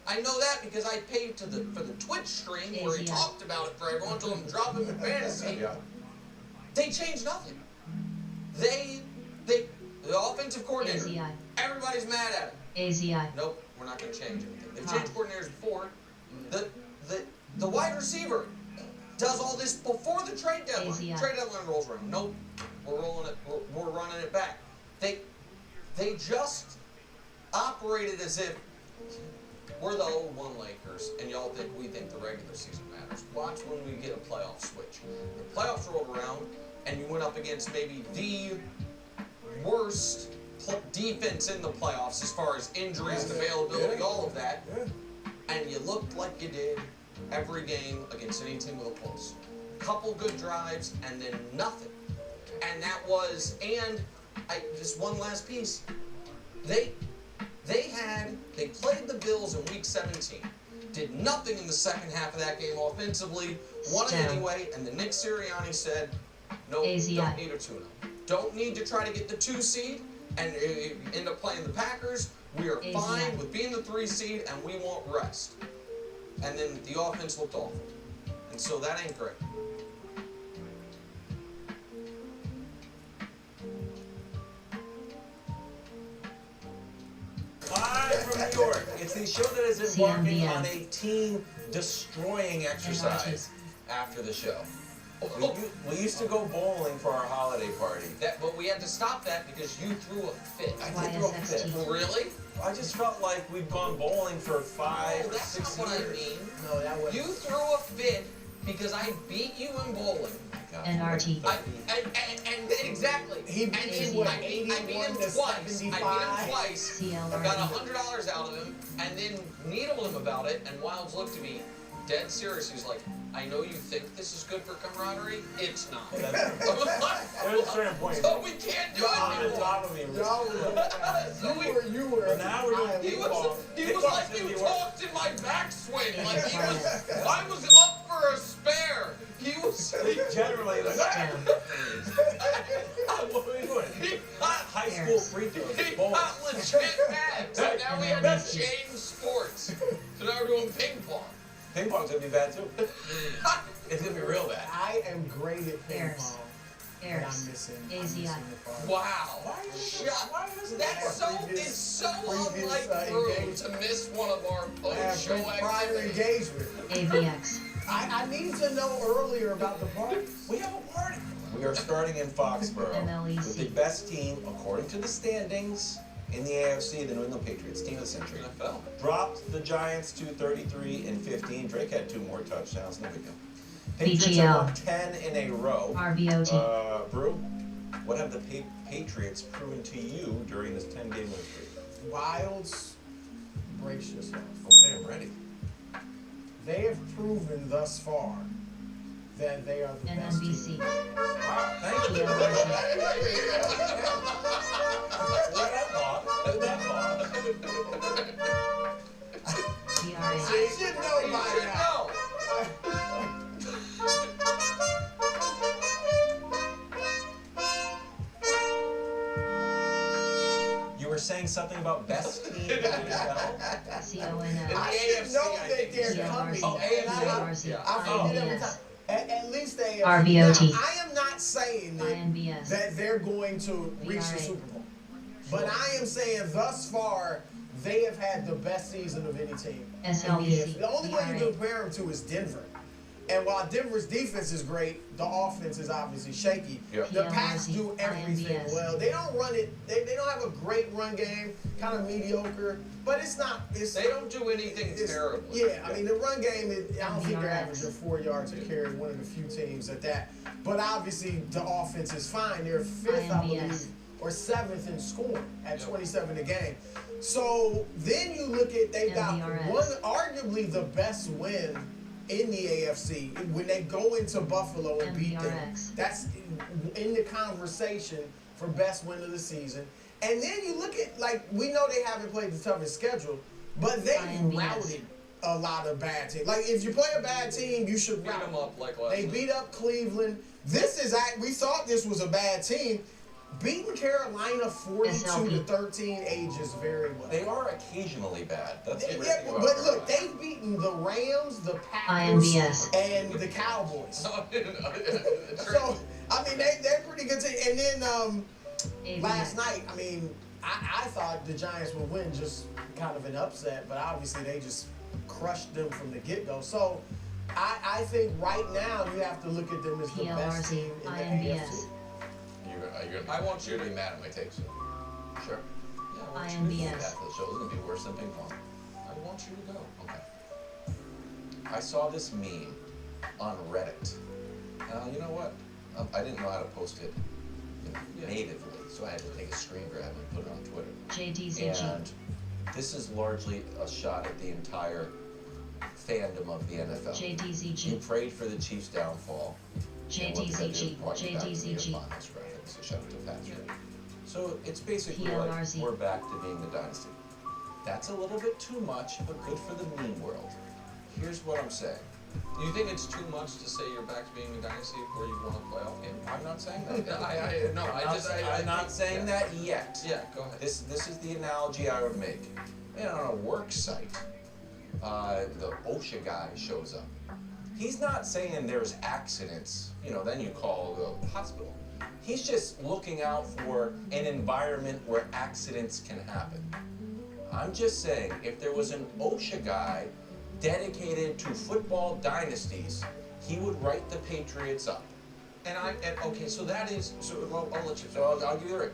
I know that because I paid for the Twitch stream where he talked about it for everyone, told him to drop him in fantasy. They changed nothing. The offensive coordinator, everybody's mad at him. Nope, we're not going to change anything. They've changed coordinators before. The wide receiver does all this before the trade deadline. Trade deadline rolls around. Nope, we're running it back. They just operated as if we're the 0-1 Lakers, and y'all think we think the regular season matters. Watch when we get a playoff switch. The playoffs rolled around, and you went up against maybe the worst defense in the playoffs as far as injuries and availability, all of that, and you looked like you did every game against any team with a pulse. Couple good drives, and then nothing. And that was, just one last piece. They played the Bills in week 17, did nothing in the second half of that game offensively, won it anyway, and then Nick Sirianni said, no, don't need a tune-up. Don't need to try to get the 2 seed, and end up playing the Packers, we are fine with being the 3 seed, and we won't rest. And then the offense looked awful. And so that ain't great. Live from New York, it's the show that is embarking on a team-destroying exercise after the show. We used to go bowling for our holiday party. But we had to stop that because you threw a fit. I did throw a fit. Really? I just felt like we'd gone bowling for 5 or 6 That's not years. what I mean. No, that wasn't. You threw a fit because I beat you in bowling. NRT. And exactly. He beat you what, 81 to 75? I got $100 out of him, and then needled him about it. And Wilds looked at me, dead serious. He's like, "I know you think this is good for camaraderie. It's not." There's a certain point. So we can't do it anymore. You were. Now we're doing He was like you talked in my backswing. Like I was up for a spare. He was generally like, what are we doing? High school free throws. He got legit mad. So now we have to change sports. So now we're doing ping pong. Ping pong's gonna be bad too. It's gonna be real bad. I am great at ping pong. Airs. I'm missing Wow. It's so unlike Drew to miss one of our post-show prior activities. engagement. AVX. I need to know earlier about the party. We have a party. We are starting in Foxborough with the best team, according to the standings, in the AFC, the New England Patriots, team of the century. NFL. Dropped the Giants to 33-15. Drake had 2 more touchdowns. No big deal. Patriots have won 10 in a row. RBOT. Brew, what have the Patriots proven to you during this 10-game win streak? Wilds, brace yourself. Okay, I'm ready. They have proven thus far that they are the best NNBC. team. Wow, thank you. I should know by now. You were saying something about best team in the NFL? CONS. I should know that they're coming. I forget every time. At least they are. RBOT. Now, I am not saying that they're going to reach the Super Bowl. But I am saying thus far, they have had the best season of any team. SLBC. The only one you can compare them to is Denver. And while Denver's defense is great, the offense is obviously shaky. Yep. The Pats do everything well. They don't run it. They don't have a great run game, kind of mediocre. But it's not. They don't do anything terrible. Yeah, I mean the run game. I don't think they're averaging 4 yards a carry. One of the few teams at that. But obviously the offense is fine. They're 5th, I believe, or 7th in scoring at 27 a game. So then you look at they've got arguably the best win in the AFC when they go into Buffalo and beat them. That's in the conversation for best win of the season. And then you look at, like, we know they haven't played the toughest schedule, but they routed a lot of bad teams. Like, if you play a bad team, you should beat them up like last They night. beat up Cleveland. We thought this was a bad team. Beating Carolina 42-13 ages very well. They are occasionally bad. That's the Yeah, weird thing about but Carolina. look, they've beaten the Rams, the Packers, and the Cowboys. So, I mean, they're pretty good team. And then last night, I mean, I thought the Giants would win, just kind of an upset, but obviously they just crushed them from the get-go. So I think right now you have to look at them as the best team in the AFC. I want you to be mad at my takes. Sure. Yeah, I want you to be The show is going to be worse than ping pong. I want you to go. Okay. I saw this meme on Reddit. You know what? I didn't know how to post it natively, so I had to take a screen grab and put it on Twitter. JDZG. And this is largely a shot at the entire fandom of the NFL. JDZG. You prayed for the Chiefs' downfall. JDZG. JDZG. So shout out to Patrick. So it's basically like we're back to being the dynasty. That's a little bit too much, but good for the meme world. Here's what I'm saying. Do you think it's too much to say you're back to being a dynasty where you won a playoff game? I'm not saying that. I'm not saying that yet. Yeah, go ahead. This is the analogy I would make. On a work site, the OSHA guy shows up. He's not saying there's accidents, then you call the hospital. He's just looking out for an environment where accidents can happen. I'm just saying, if there was an OSHA guy dedicated to football dynasties, he would write the Patriots up. Okay, so that is, I'll let you. So I'll give you the right.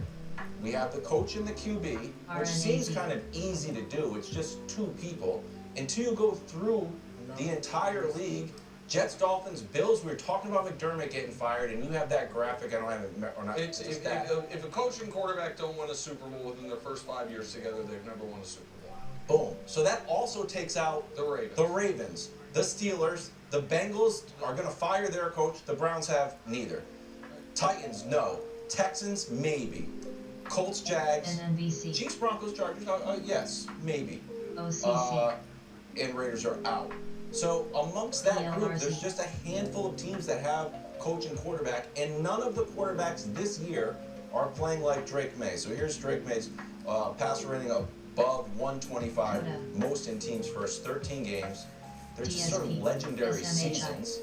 We have the coach and the QB, which seems kind of easy to do. It's just two people. Until you go through the entire league, Jets, Dolphins, Bills, we were talking about McDermott getting fired, and you have that graphic. I don't have it, or not. If a coach and quarterback don't win a Super Bowl within their first 5 years together, they've never won a Super Bowl. Boom. So that also takes out the Ravens, the Steelers, the Bengals are going to fire their coach. The Browns have neither. Titans, no. Texans, maybe. Colts, Jags, Chiefs, Broncos, Chargers, yes, maybe. And Raiders are out. So amongst that group, there's just a handful of teams that have coach and quarterback, and none of the quarterbacks this year are playing like Drake May. So here's Drake May's passer rating above 125, most in teams' first 13 games. They're just sort of legendary seasons.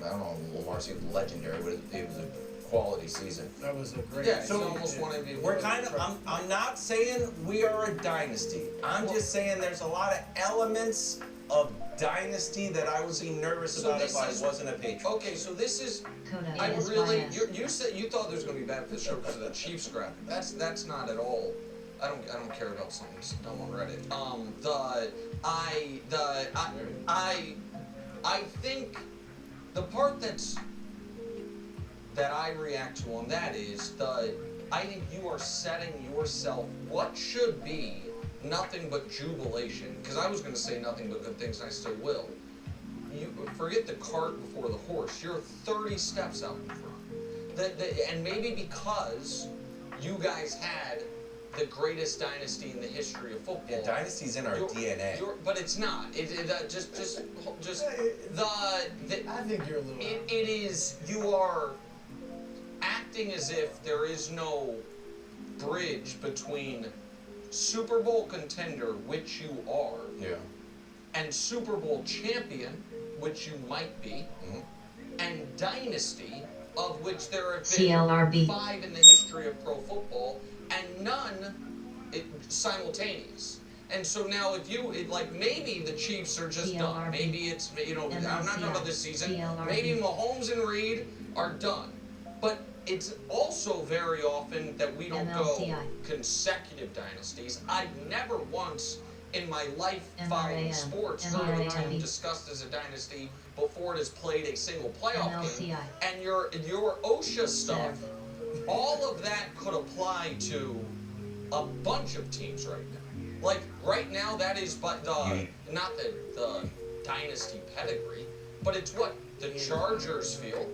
I don't know if Lamar said legendary, but it was a quality season. That was a great. Yeah, so almost we're kind of. I'm not saying we are a dynasty. I'm just saying there's a lot of elements of dynasty that I would be nervous about if I wasn't a Patriot. Okay, so this is. You said you thought there was going to be bad for the show because of the Chiefs graphic. That's not at all. I don't care about something dumb on Reddit. I think the part that I react to on that is I think you are setting yourself what should be nothing but jubilation. Because I was going to say nothing but good things, and I still will. You forget the cart before the horse. You're 30 steps out in front. And maybe because you guys had the greatest dynasty in the history of football. Yeah, dynasty's in our DNA. But it's not. I think you're a little. It is. You are acting as if there is no bridge between Super Bowl contender, which you are, and Super Bowl champion, which you might be, and dynasty, of which there have been 5 in the history of pro football, and none simultaneous. And so now maybe the Chiefs are just done. Maybe it's, I'm not talking about this season. Maybe Mahomes and Reed are done. But it's also very often that we don't go consecutive dynasties. I've never once in my life following sports heard a team discussed as a dynasty before it has played a single playoff game. And your OSHA stuff, all of that could apply to a bunch of teams right now. Like right now, that is not the dynasty pedigree, but it's what the Chargers feel.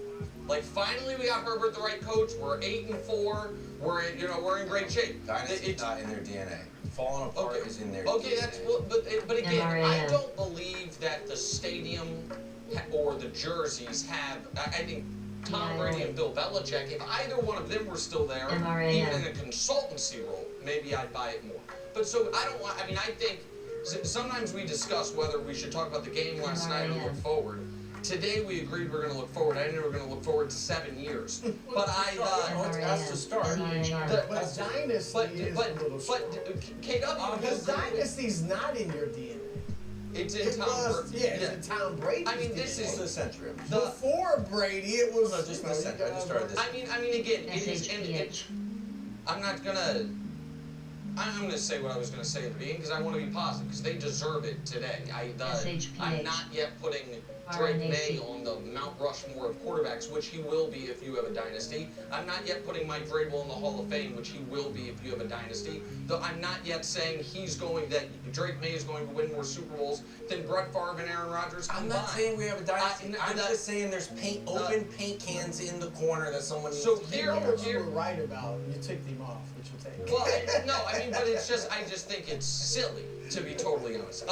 Like finally we got Herbert the right coach. We're 8-4. We're in great shape. Dynasty's not in their DNA. Falling apart is in their DNA. Okay, but again, I don't believe that the stadium or the jerseys have. I think Tom Brady and Bill Belichick, if either one of them were still there, even in a consultancy role, maybe I'd buy it more. But so I think sometimes we discuss whether we should talk about the game last night or look forward. Today we agreed we're going to look forward. I knew we were going to look forward to 7 years. But that's the start. But dynasty is a little strong. KW, because dynasty's not in your DNA. It's in Tom Brady. Yeah, it's in Tom Brady. I mean, this is the century. Before Brady, it was just the century. I just started this. I mean, again, it is. And I'm not gonna. I'm going to say what I was going to say at the beginning because I want to be positive because they deserve it today. I'm not yet putting Drake May on the Mount Rushmore of quarterbacks, which he will be if you have a dynasty. I'm not yet putting Mike Vrabel in the Hall of Fame, which he will be if you have a dynasty. Though I'm not yet saying that Drake May is going to win more Super Bowls than Brett Favre and Aaron Rodgers combined. I'm not saying we have a dynasty. I'm just saying there's open paint cans in the corner that someone needs to you were right about. You took them off. Well, but it's just, I just think it's silly, to be totally honest.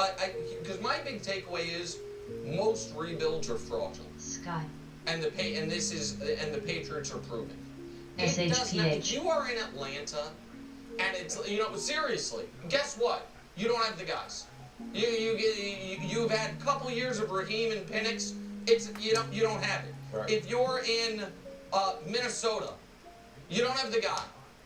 Because my big takeaway is, Most rebuilds are fraudulent. Sky. And the Patriots are proving. It doesn't. If you are in Atlanta, and it's seriously, guess what? You don't have the guys. You've had a couple years of Raheem and Penix. You don't have it. Right. If you're in Minnesota, you don't have the guy.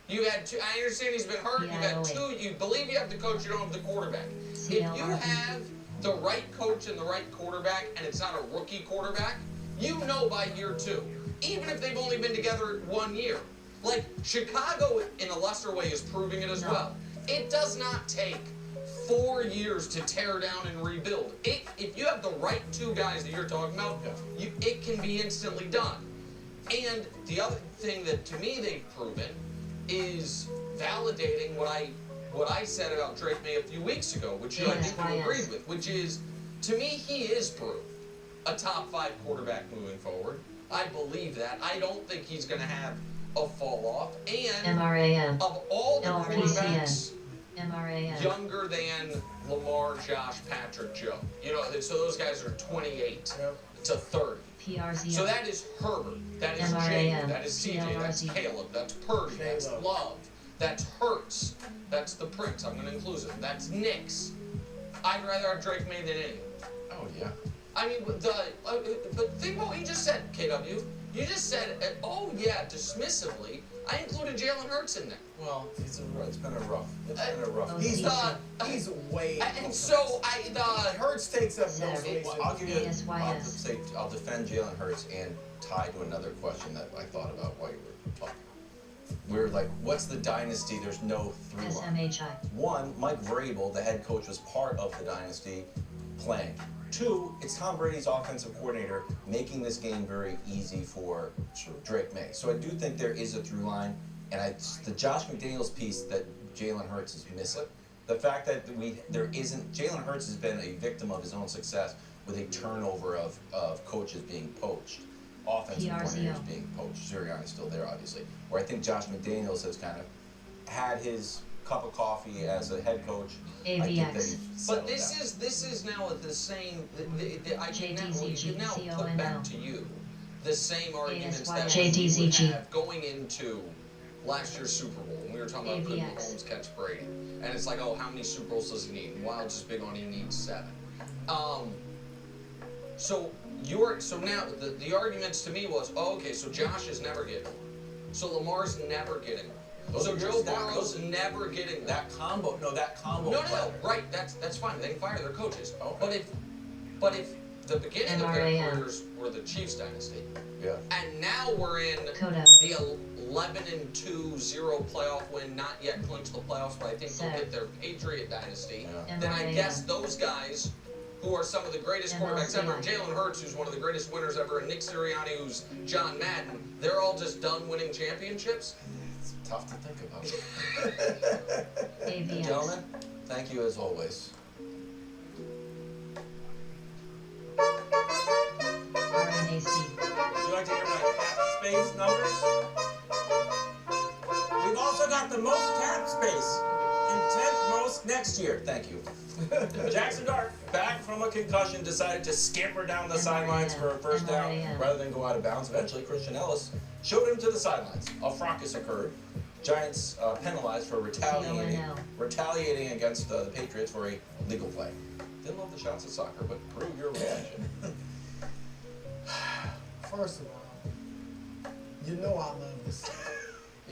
You had two. I understand he's been hurt. You've had two. You believe you have the coach. You don't have the quarterback. If you have the right coach and the right quarterback, and it's not a rookie quarterback, by year 2, even if they've only been together 1 year. Like Chicago, in a lesser way, is proving it as well. It does not take 4 years to tear down and rebuild. If you have the right 2 guys that you're talking about, it can be instantly done. And the other thing that to me they've proven is validating what I said about Drake May a few weeks ago, which I think you agreed with, which is, to me, he is proved a top 5 quarterback moving forward. I believe that. I don't think he's going to have a fall off. And of all the quarterbacks younger than Lamar, Josh, Patrick, Joe, so those guys are 28 to 30. So that is Herbert, that is Jalen, that is CJ, that's Caleb, that's Purdy, that's Love, that's Hurts, that's the Prince, I'm going to include him, that's Nix. I'd rather have Drake May than anyone. Oh, yeah. I mean, but think about what you just said, KW. You just said, dismissively, I included Jalen Hurts in there. Well, it's been a rough. He's way. And so Hurts takes up no space. I'll defend Jalen Hurts and tie to another question that I thought about while you were talking. We're like, what's the dynasty? There's no through line. One, Mike Vrabel, the head coach, was part of the dynasty playing. 2, it's Tom Brady's offensive coordinator making this game very easy for Drake May. So I do think there is a through line, and the Josh McDaniels piece that Jalen Hurts is missing. The fact that Jalen Hurts has been a victim of his own success with a turnover of coaches being poached, offensive coordinators being poached. Sirianni's still there, obviously. Where I think Josh McDaniels has kind of had his cup of coffee as a head coach. But this is now the same. I can now put back to you the same arguments that we had going into last year's Super Bowl when we were talking about could Mahomes catch Brady, and it's like, oh, how many Super Bowls does he need? And Wild's just big on he needs 7. So now the arguments to me was, so Josh is never getting one, so Lamar's never getting one. So Joe Burrow's never getting that combo. No, right. That's fine. They can fire their coaches. Okay. But if the beginning of their careers were the Chiefs dynasty, and now we're in the 11-2 0 playoff win, not yet clinched the playoffs, but I think they'll get their Patriot dynasty. Then I guess those guys, who are some of the greatest quarterbacks ever, Jalen Hurts, who's one of the greatest winners ever, and Nick Sirianni, who's John Madden, they're all just done winning championships. Tough to think about. Gentlemen, thank you as always. Would you like to hear my cap space numbers? We've also got the most cap space in 10th most next year. Thank you. Jackson Dart, back from a concussion, decided to scamper down the sidelines for a first down rather than go out of bounds. Eventually, Christian Ellis showed him to the sidelines. A fracas occurred. Giants penalized for retaliating against the Patriots for a legal play. Didn't love the shots of soccer, but prove your reaction. First of all, I love this.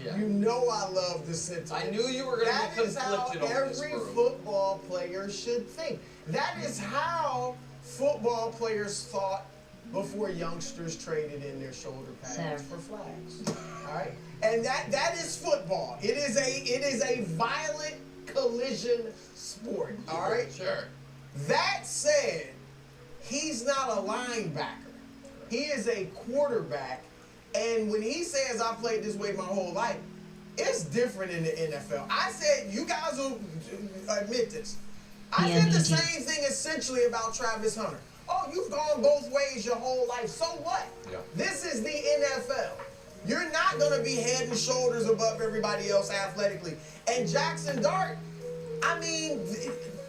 Yeah. I love this sentiment. I knew you were going to be conflicted on this. Every football player should think. That is how football players thought before youngsters traded in their shoulder pads for flags. All right, and that is football. It is a violent collision sport. All right. Sure. That said, he's not a linebacker. He is a quarterback, and when he says I played this way my whole life, it's different in the NFL. I said you guys will admit this. I said the same thing essentially about Travis Hunter. Oh, you've gone both ways your whole life. So what? Yeah. This is the NFL. You're not going to be head and shoulders above everybody else athletically. And Jackson Dart, I mean,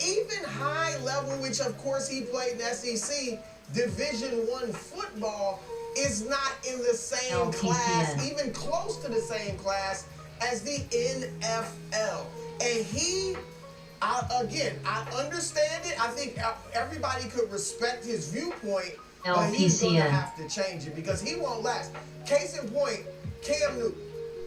even high level, which of course he played in SEC, Division I football is not in the same class, even close to the same class as the NFL. And I understand it. I think everybody could respect his viewpoint, but he's going to have to change it because he won't last. Case in point, Cam Newton,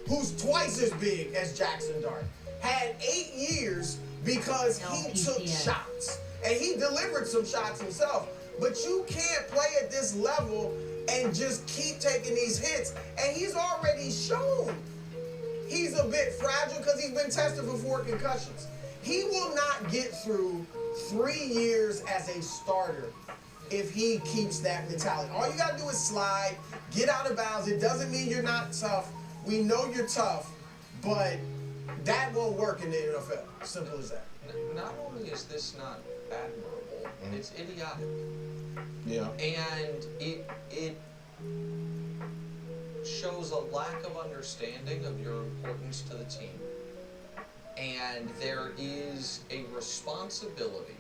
who's twice as big as Jackson Dart, had 8 years because he took shots. And he delivered some shots himself. But you can't play at this level and just keep taking these hits. And he's already shown he's a bit fragile because he's been tested for 4 concussions. He will not get through 3 years as a starter if he keeps that mentality. All you got to do is slide, get out of bounds. It doesn't mean you're not tough. We know you're tough, but that won't work in the NFL. Simple as that. Not only is this not admirable, it's idiotic. Yeah. And it shows a lack of understanding of your importance to the team. And there is a responsibility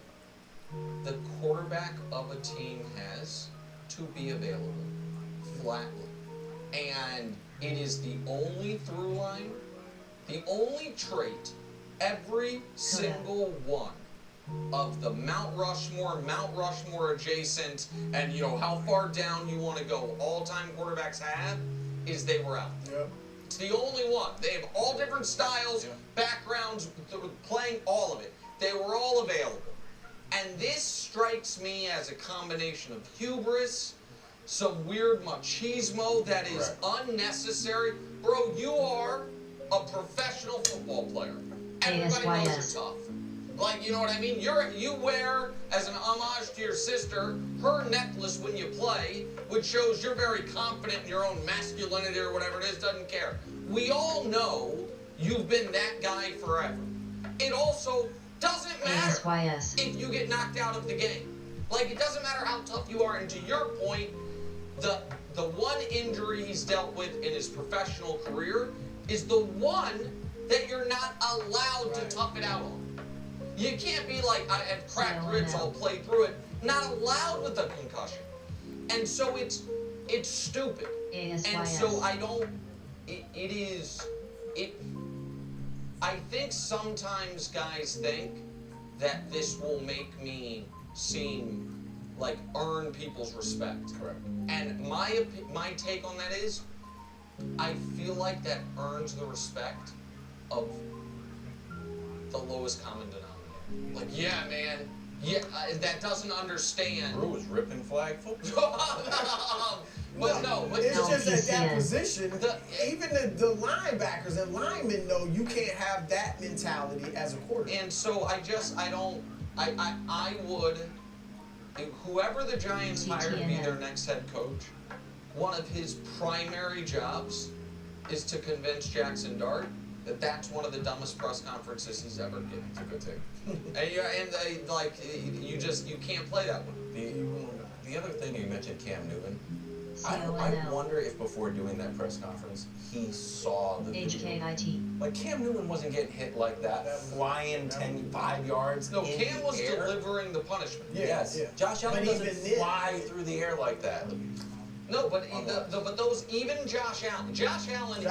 the quarterback of a team has to be available, flatly. And it is the only through line, the only trait, every single one of the Mount Rushmore adjacent, and how far down you want to go, all-time quarterbacks have, is they were out. Yep. It's the only one. They have all different styles, backgrounds, playing all of it. They were all available. And this strikes me as a combination of hubris, some weird machismo that is unnecessary. Bro, you are a professional football player. Everybody knows you're tough. Like, you know what I mean? You wear, as an homage to your sister, her necklace when you play, which shows you're very confident in your own masculinity or whatever it is, doesn't care. We all know you've been that guy forever. It also doesn't matter if you get knocked out of the game. Like, it doesn't matter how tough you are. And to your point, the one injury he's dealt with in his professional career is the one that you're not allowed to tough it out on. You can't be like, I have cracked ribs, I'll play through it. Not allowed with a concussion. And so it's stupid. And so I think sometimes guys think that this will make me seem like earn people's respect. Correct. And my take on that is, I feel like that earns the respect of the lowest common denominator. Like, yeah, man, that doesn't understand. Brew was ripping flag football. It's just at that position, even the linebackers and linemen know you can't have that mentality as a quarterback. And so I would, whoever the Giants hire to be their next head coach, one of his primary jobs is to convince Jackson Dart that that's one of the dumbest press conferences he's ever given. It's a good take. You can't play that one. The other thing you mentioned, Cam Newton. I wonder if before doing that press conference, he saw the video. Like, Cam Newton wasn't getting hit like that, flying 5 yards. No, Cam was delivering the punishment. Yes. Yeah. Josh Allen doesn't fly through the air like that. No, but those, even Josh Allen. Josh Allen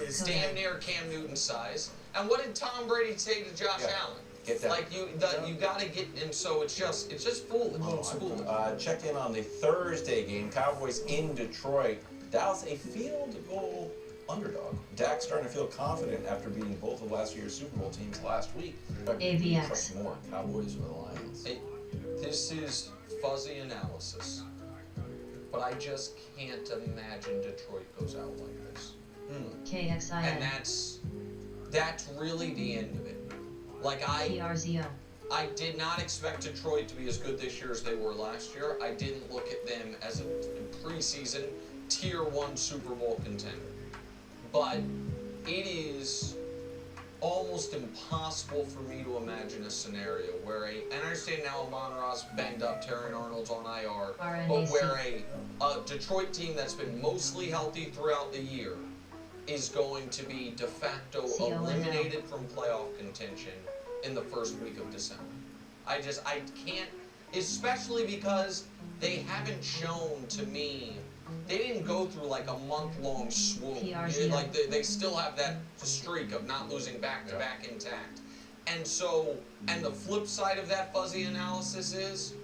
is damn near Cam Newton's size. And what did Tom Brady say to Josh Allen? Get that. Like, you got to get, and so it's just foolish. It's foolish. Check in on the Thursday game. Cowboys in Detroit. Dallas a field goal underdog. Dak starting to feel confident after beating both of last year's Super Bowl teams last week. AVX. More Cowboys or the Lions. This is fuzzy analysis, but I just can't imagine Detroit goes out like this. KXIN. And that's really the end of it. Like, PRZO. I did not expect Detroit to be as good this year as they were last year. I didn't look at them as a preseason Tier 1 Super Bowl contender. But it is almost impossible for me to imagine a scenario where and I understand now Amon-Ra's banged up, Terry Arnold's on IR, but where a Detroit team that's been mostly healthy throughout the year is going to be de facto eliminated from playoff contention in the first week of December. I can't, especially because they haven't shown to me, they didn't go through like a month-long swoon. Like they still have that streak of not losing back-to-back intact. And so, and the flip side of that fuzzy analysis is,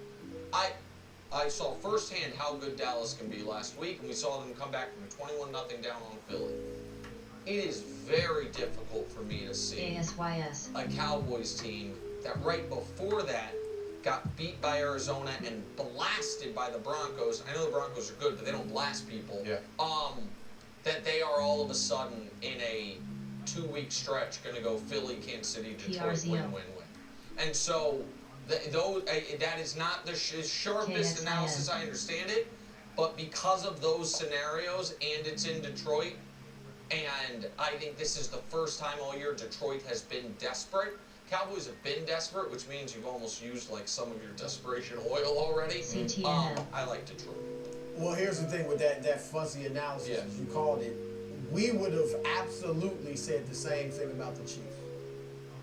I saw firsthand how good Dallas can be last week, and we saw them come back from a 21-0 down on Philly. It is very difficult for me to see a Cowboys team that right before that got beat by Arizona and blasted by the Broncos. I know the Broncos are good, but they don't blast people. Yeah. That they are all of a sudden in a 2-week stretch going to go Philly, Kansas City, Detroit, win. And so that is not the sharpest analysis, I understand it, but because of those scenarios and it's in Detroit, and I think this is the first time all year Detroit has been desperate. Cowboys have been desperate, which means you've almost used like some of your desperation oil already. I like Detroit. Well, here's the thing with that fuzzy analysis, as you called it. We would have absolutely said the same thing about the Chiefs.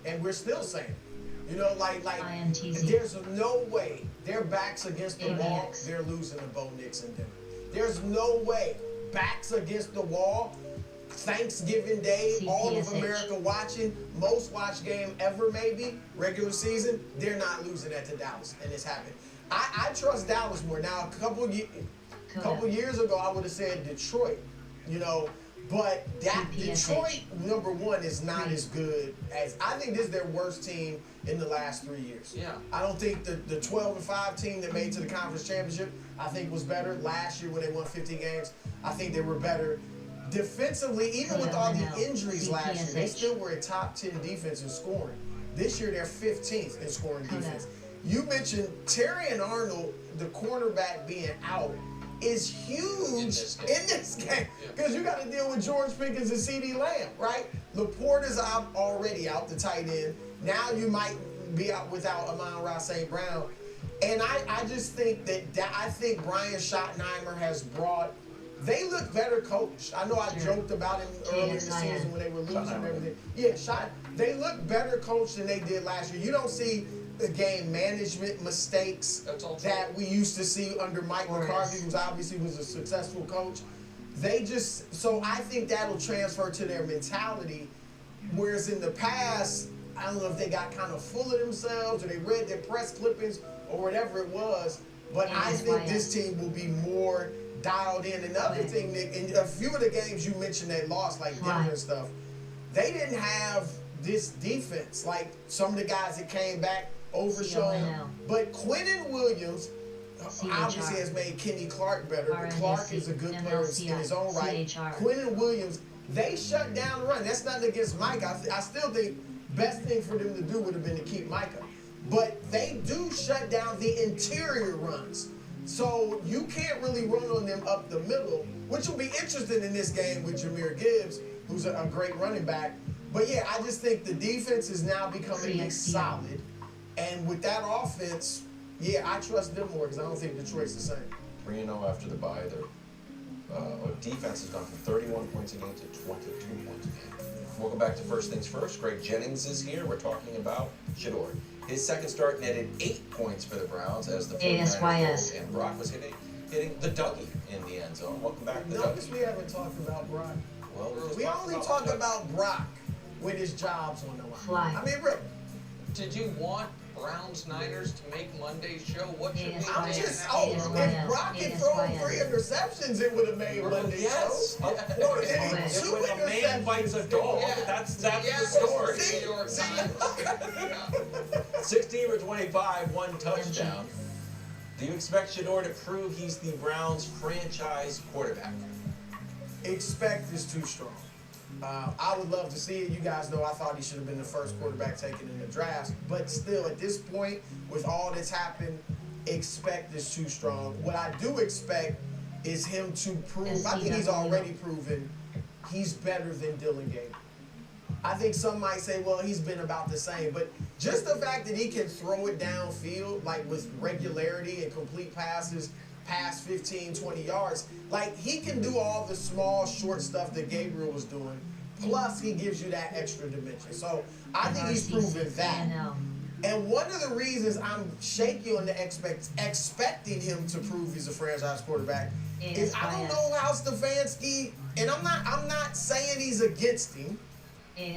And we're still saying it. You know, like there's no way their backs against the wall, they're losing to Bo Nix and Denver. There's no way backs against the wall, Thanksgiving Day, all of America watching, most watched game ever maybe, regular season, they're not losing that to Dallas, and it's happened. I trust Dallas more. Now, a couple years ago, I would have said Detroit, you know, but that Detroit, number one, is not as good as, I think this is their worst team in the last 3 years. Yeah. I don't think the 12-5 team that made to the conference championship, I think was better. Last year when they won 50 games, I think they were better. Defensively, even with all the injuries last year, they still were a top 10 defense in scoring. This year, they're 15th in scoring defense. You mentioned Terry and Arnold, the cornerback being out, is huge in this game. Because you got to deal with George Pickens and CeeDee Lamb, right? Laporta's already out, the tight end. Now you might be out without Amon-Ra St. Brown. And I just think I think Brian Schottenheimer has brought, they look better coached. I know I joked about him earlier in the season when they were losing and everything. Yeah, they look better coached than they did last year. You don't see the game management mistakes that we used to see under Mike McCarthy, who obviously was a successful coach. So I think that'll transfer to their mentality. Whereas in the past, I don't know if they got kind of full of themselves or they read their press clippings or whatever it was, but I think this team will be more dialed in. Another thing, Nick, in a few of the games you mentioned they lost, like Denver and stuff, they didn't have this defense. Like some of the guys that came back overshone. But Quinnen Williams obviously has made Kenny Clark better, but Clark is a good player in his own right. Quinnen Williams, they shut down the run. That's nothing against Mike. I still think best thing for them to do would have been to keep Micah. But they do shut down the interior runs. So you can't really run on them up the middle, which will be interesting in this game with Jahmyr Gibbs, who's a great running back. But yeah, I just think the defense is now becoming solid. And with that offense, yeah, I trust them more because I don't think Detroit's the same. 3-0 after the bye. Their defense has gone from 31 points a game to 22 points a game. We'll go back to first things first. Greg Jennings is here. We're talking about Shador. His second start netted 8 points for the Browns as the 49ers and Brock was hitting the Dougie in the end zone. Welcome back to the Notice Dougie. we haven't talked about Brock. Well, we only talk about Brock when his job's on the line. I mean, really. Did you want Browns Niners to make Monday's show? What should we if Brock had thrown 3 interceptions, it would have made Monday's show. No, when a man bites a dog, that's the story. 16 for 25, 1 touchdown. Do you expect Shador to prove he's the Browns' franchise quarterback? Expect is too strong. I would love to see it. You guys know I thought he should have been the first quarterback taken in the draft. But still, at this point, with all that's happened, expect is too strong. What I do expect is him to prove, I think he's already proven he's better than Dylan Gabriel. I think some might say, well, he's been about the same. But just the fact that he can throw it downfield, like with regularity and complete passes, past 15, 20 yards. Like, he can do all the small, short stuff that Gabriel was doing. plus he gives you that extra dimension. So I think he's proven that. And one of the reasons I'm shaky on the expecting him to prove he's a franchise quarterback is I don't know how Stefanski, and I'm not saying he's against him,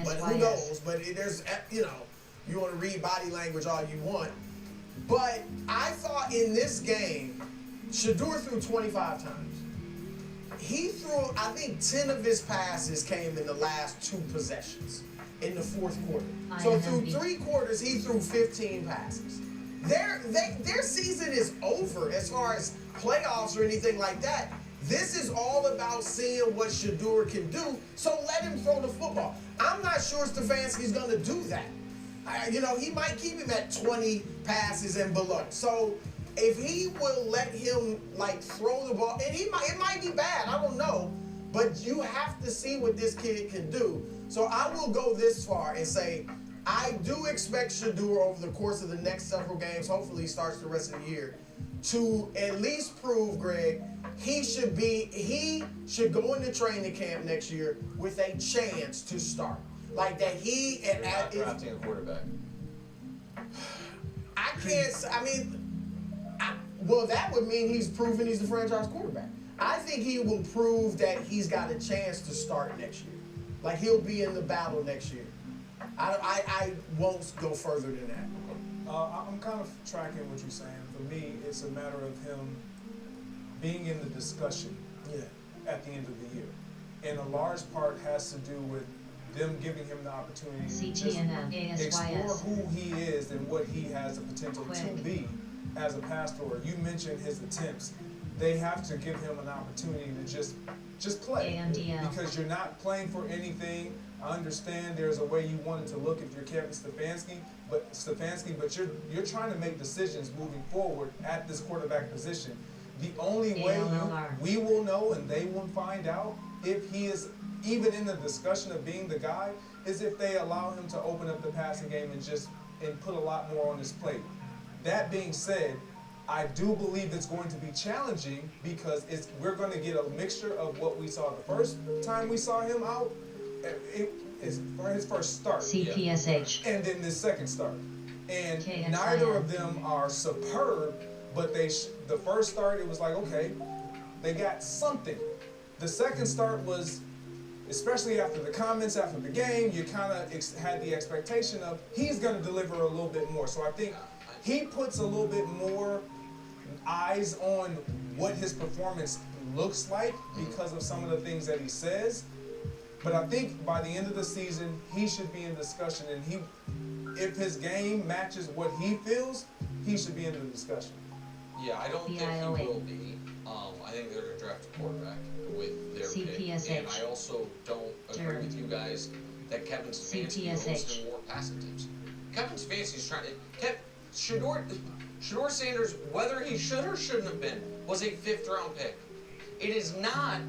but who knows? But there's, you know, you want to read body language all you want. But I thought in this game, Shedeur threw 25 times. He threw, I think 10 of his passes came in the last 2 possessions in the fourth quarter. So through 3 quarters, he threw 15 passes. Their season is over as far as playoffs or anything like that. This is all about seeing what Shedeur can do, so let him throw the football. I'm not sure Stefanski's going to do that. You know, he might keep him at 20 passes and below. So if he will let him, like, throw the ball, and it might be bad, I don't know, but you have to see what this kid can do. So I will go this far and say, I do expect Shedeur over the course of the next several games, hopefully he starts the rest of the year, to at least prove, Greg, he should go into training camp next year with a chance to start. Like that he You're not drafting a quarterback. Well, that would mean he's proven he's the franchise quarterback. I think he will prove that he's got a chance to start next year. Like he'll be in the battle next year. I won't go further than that. I'm kind of tracking what you're saying. For me, it's a matter of him being in the discussion at the end of the year. And a large part has to do with them giving him the opportunity to just explore who he is and what he has the potential to be as a pastor. You mentioned his attempts. They have to give him an opportunity to just play. Because you're not playing for anything. I understand there's a way you want it to look if you're Kevin Stefanski, but you're trying to make decisions moving forward at this quarterback position. The only way we will know and they will find out if he is even in the discussion of being the guy is if they allow him to open up the passing game and put a lot more on his plate. That being said, I do believe it's going to be challenging because we're going to get a mixture of what we saw the first time we saw him out. It is for his first start. CPSH. And then this second start. And neither of them are superb, but the first start, it was like, okay, they got something. The second start was, especially after the comments after the game, you kind of had the expectation of he's going to deliver a little bit more. So I think he puts a little bit more eyes on what his performance looks like because of some of the things that he says. But I think by the end of the season, he should be in discussion. And if his game matches what he feels, he should be in the discussion. Yeah, I don't think he will be. I think they're going to draft a quarterback with their pick. And I also don't agree with you guys that Kevin Stefanski owes him more passing attempts. Kevin Stefanski's trying to... Shedeur Sanders, whether he should or shouldn't have been, was a 5th-round pick. It is not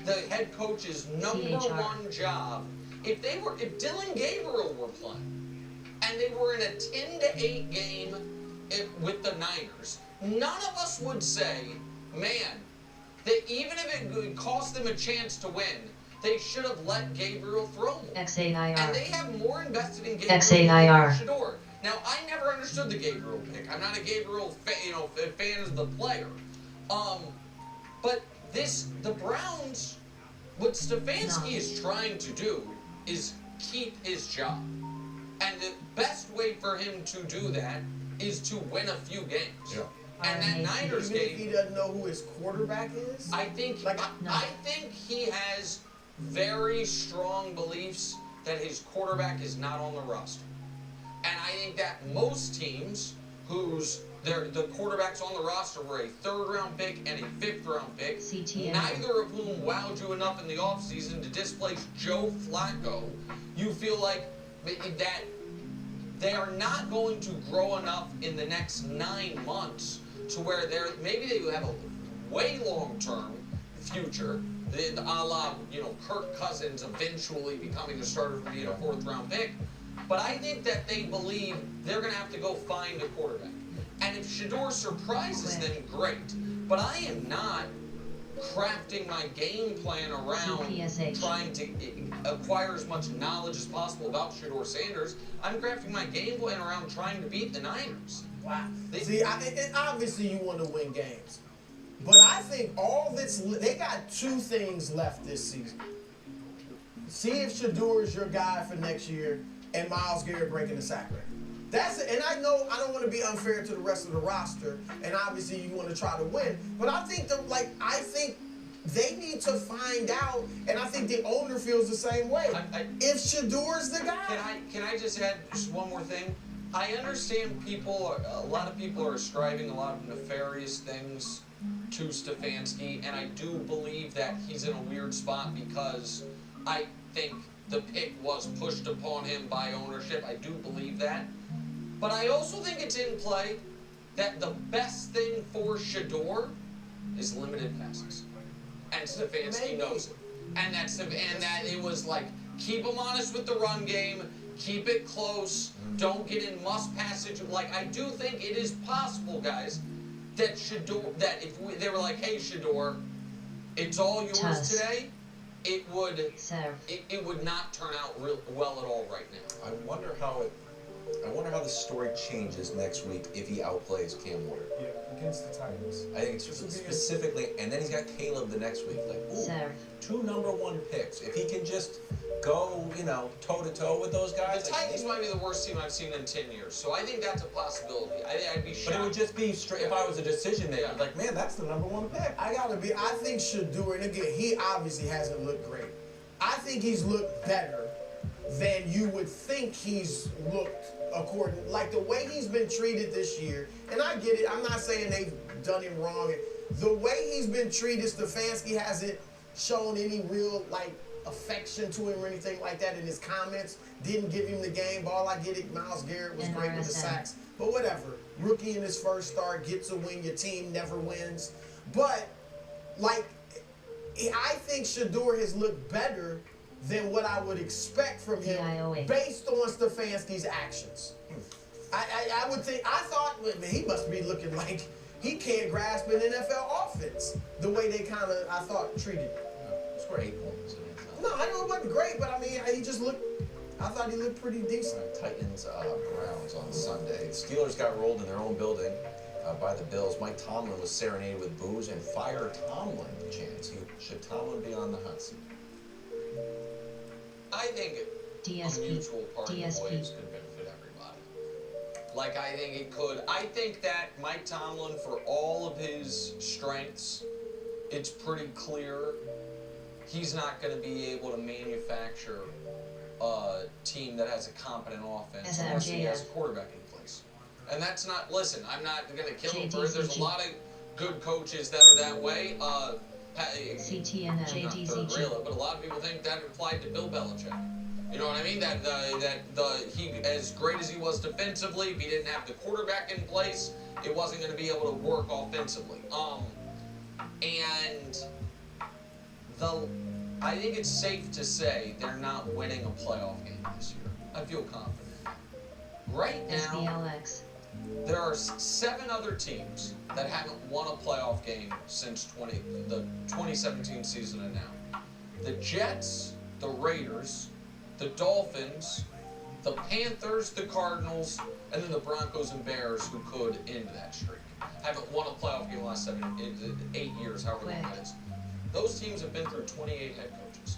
the head coach's number one job. If Dylan Gabriel were playing, and they were in a 10-8 game with the Niners, none of us would say, man, that even if it cost them a chance to win, they should have let Gabriel throw more. XAIR. And they have more invested in Gabriel XAIR. than Shedeur. Now, I never understood the Gabriel pick. I'm not a Gabriel fan of the player. But the Browns, what Stefanski is trying to do is keep his job. And the best way for him to do that is to win a few games. Yeah. And that Niners game, if he doesn't know who his quarterback is? I think he has very strong beliefs that his quarterback is not on the roster. And I think that most teams the quarterbacks on the roster were a 3rd-round pick and a 5th-round pick, neither of whom wowed you enough in the offseason to displace Joe Flacco, you feel like that they are not going to grow enough in the next 9 months to where maybe they will have a way long-term future, a la, Kirk Cousins eventually becoming a starter for being a 4th-round pick. But I think that they believe they're going to have to go find a quarterback. And if Shedeur surprises them, great. But I am not crafting my game plan around trying to acquire as much knowledge as possible about Shedeur Sanders. I'm crafting my game plan around trying to beat the Niners. Wow. See, and obviously you want to win games. But I think they got two things left this season. See if Shedeur is your guy for next year and Myles Garrett breaking the sack record. That's it. And I know I don't want to be unfair to the rest of the roster, and obviously you want to try to win. But I think they need to find out, and I think the owner feels the same way. If Shedeur's the guy. Can I just add just one more thing? I understand a lot of people are ascribing a lot of nefarious things to Stefanski, and I do believe that he's in a weird spot because I think the pick was pushed upon him by ownership. I do believe that. But I also think it's in play that the best thing for Shedeur is limited passes. And Stefanski knows it. And that it was like, keep him honest with the run game, keep it close, don't get in must passage. Like, I do think it is possible, guys, that they were like, hey, Shedeur, it's all yours today, it would not turn out real well at all right now. I wonder how the story changes next week if he outplays Cam Ward. Yeah, against the Titans. I think it's specifically, and then he's got Caleb the next week. Like, ooh, 2 number 1 picks. If he can just go, toe to toe with those guys. The Titans might be the worst team I've seen in 10 years, so I think that's a possibility. I'd be shocked. But it would just be straight. If I was a decision maker, like, man, that's the number 1 pick. I think Shedeur, and again, he obviously hasn't looked great. I think he's looked better than you would think he's looked like the way he's been treated this year. And I get it. I'm not saying they've done him wrong. The way he's been treated, Stefanski hasn't shown any real affection to him or anything like that in his comments. Didn't give him the game ball. I get it. Myles Garrett was great with the sacks. But whatever. Rookie in his first start gets a win. Your team never wins. But I think Shedeur has looked better than what I would expect from him based on Stefanski's actions. I would think, I thought, man, he must be looking like he can't grasp an NFL offense the way they I thought, treated him. He scored 8 points. No, I know it wasn't great, but I mean, I thought he looked pretty decent. Titans, Browns on Sunday. Steelers got rolled in their own building by the Bills. Mike Tomlin was serenaded with booze and fire Tomlin chants. Should Tomlin be on the hot seat? I think a mutual parting ways could benefit everybody. I think it could. I think that Mike Tomlin, for all of his strengths, it's pretty clear he's not going to be able to manufacture a team that has a competent offense unless he has a quarterback in place. And that's not, listen, I'm not going to kill him for it. There's a lot of good coaches that are that way. CTNL, but a lot of people think that applied to Bill Belichick. You know what I mean? That he, as great as he was defensively, if he didn't have the quarterback in place, it wasn't going to be able to work offensively. I think it's safe to say they're not winning a playoff game this year. I feel confident. Right now, there are 7 other teams that haven't won a playoff game since the 2017 season and now. The Jets, the Raiders, the Dolphins, the Panthers, the Cardinals, and then the Broncos and Bears, who could end that streak. Haven't won a playoff game in the last 8 years, however long that is. Those teams have been through 28 head coaches.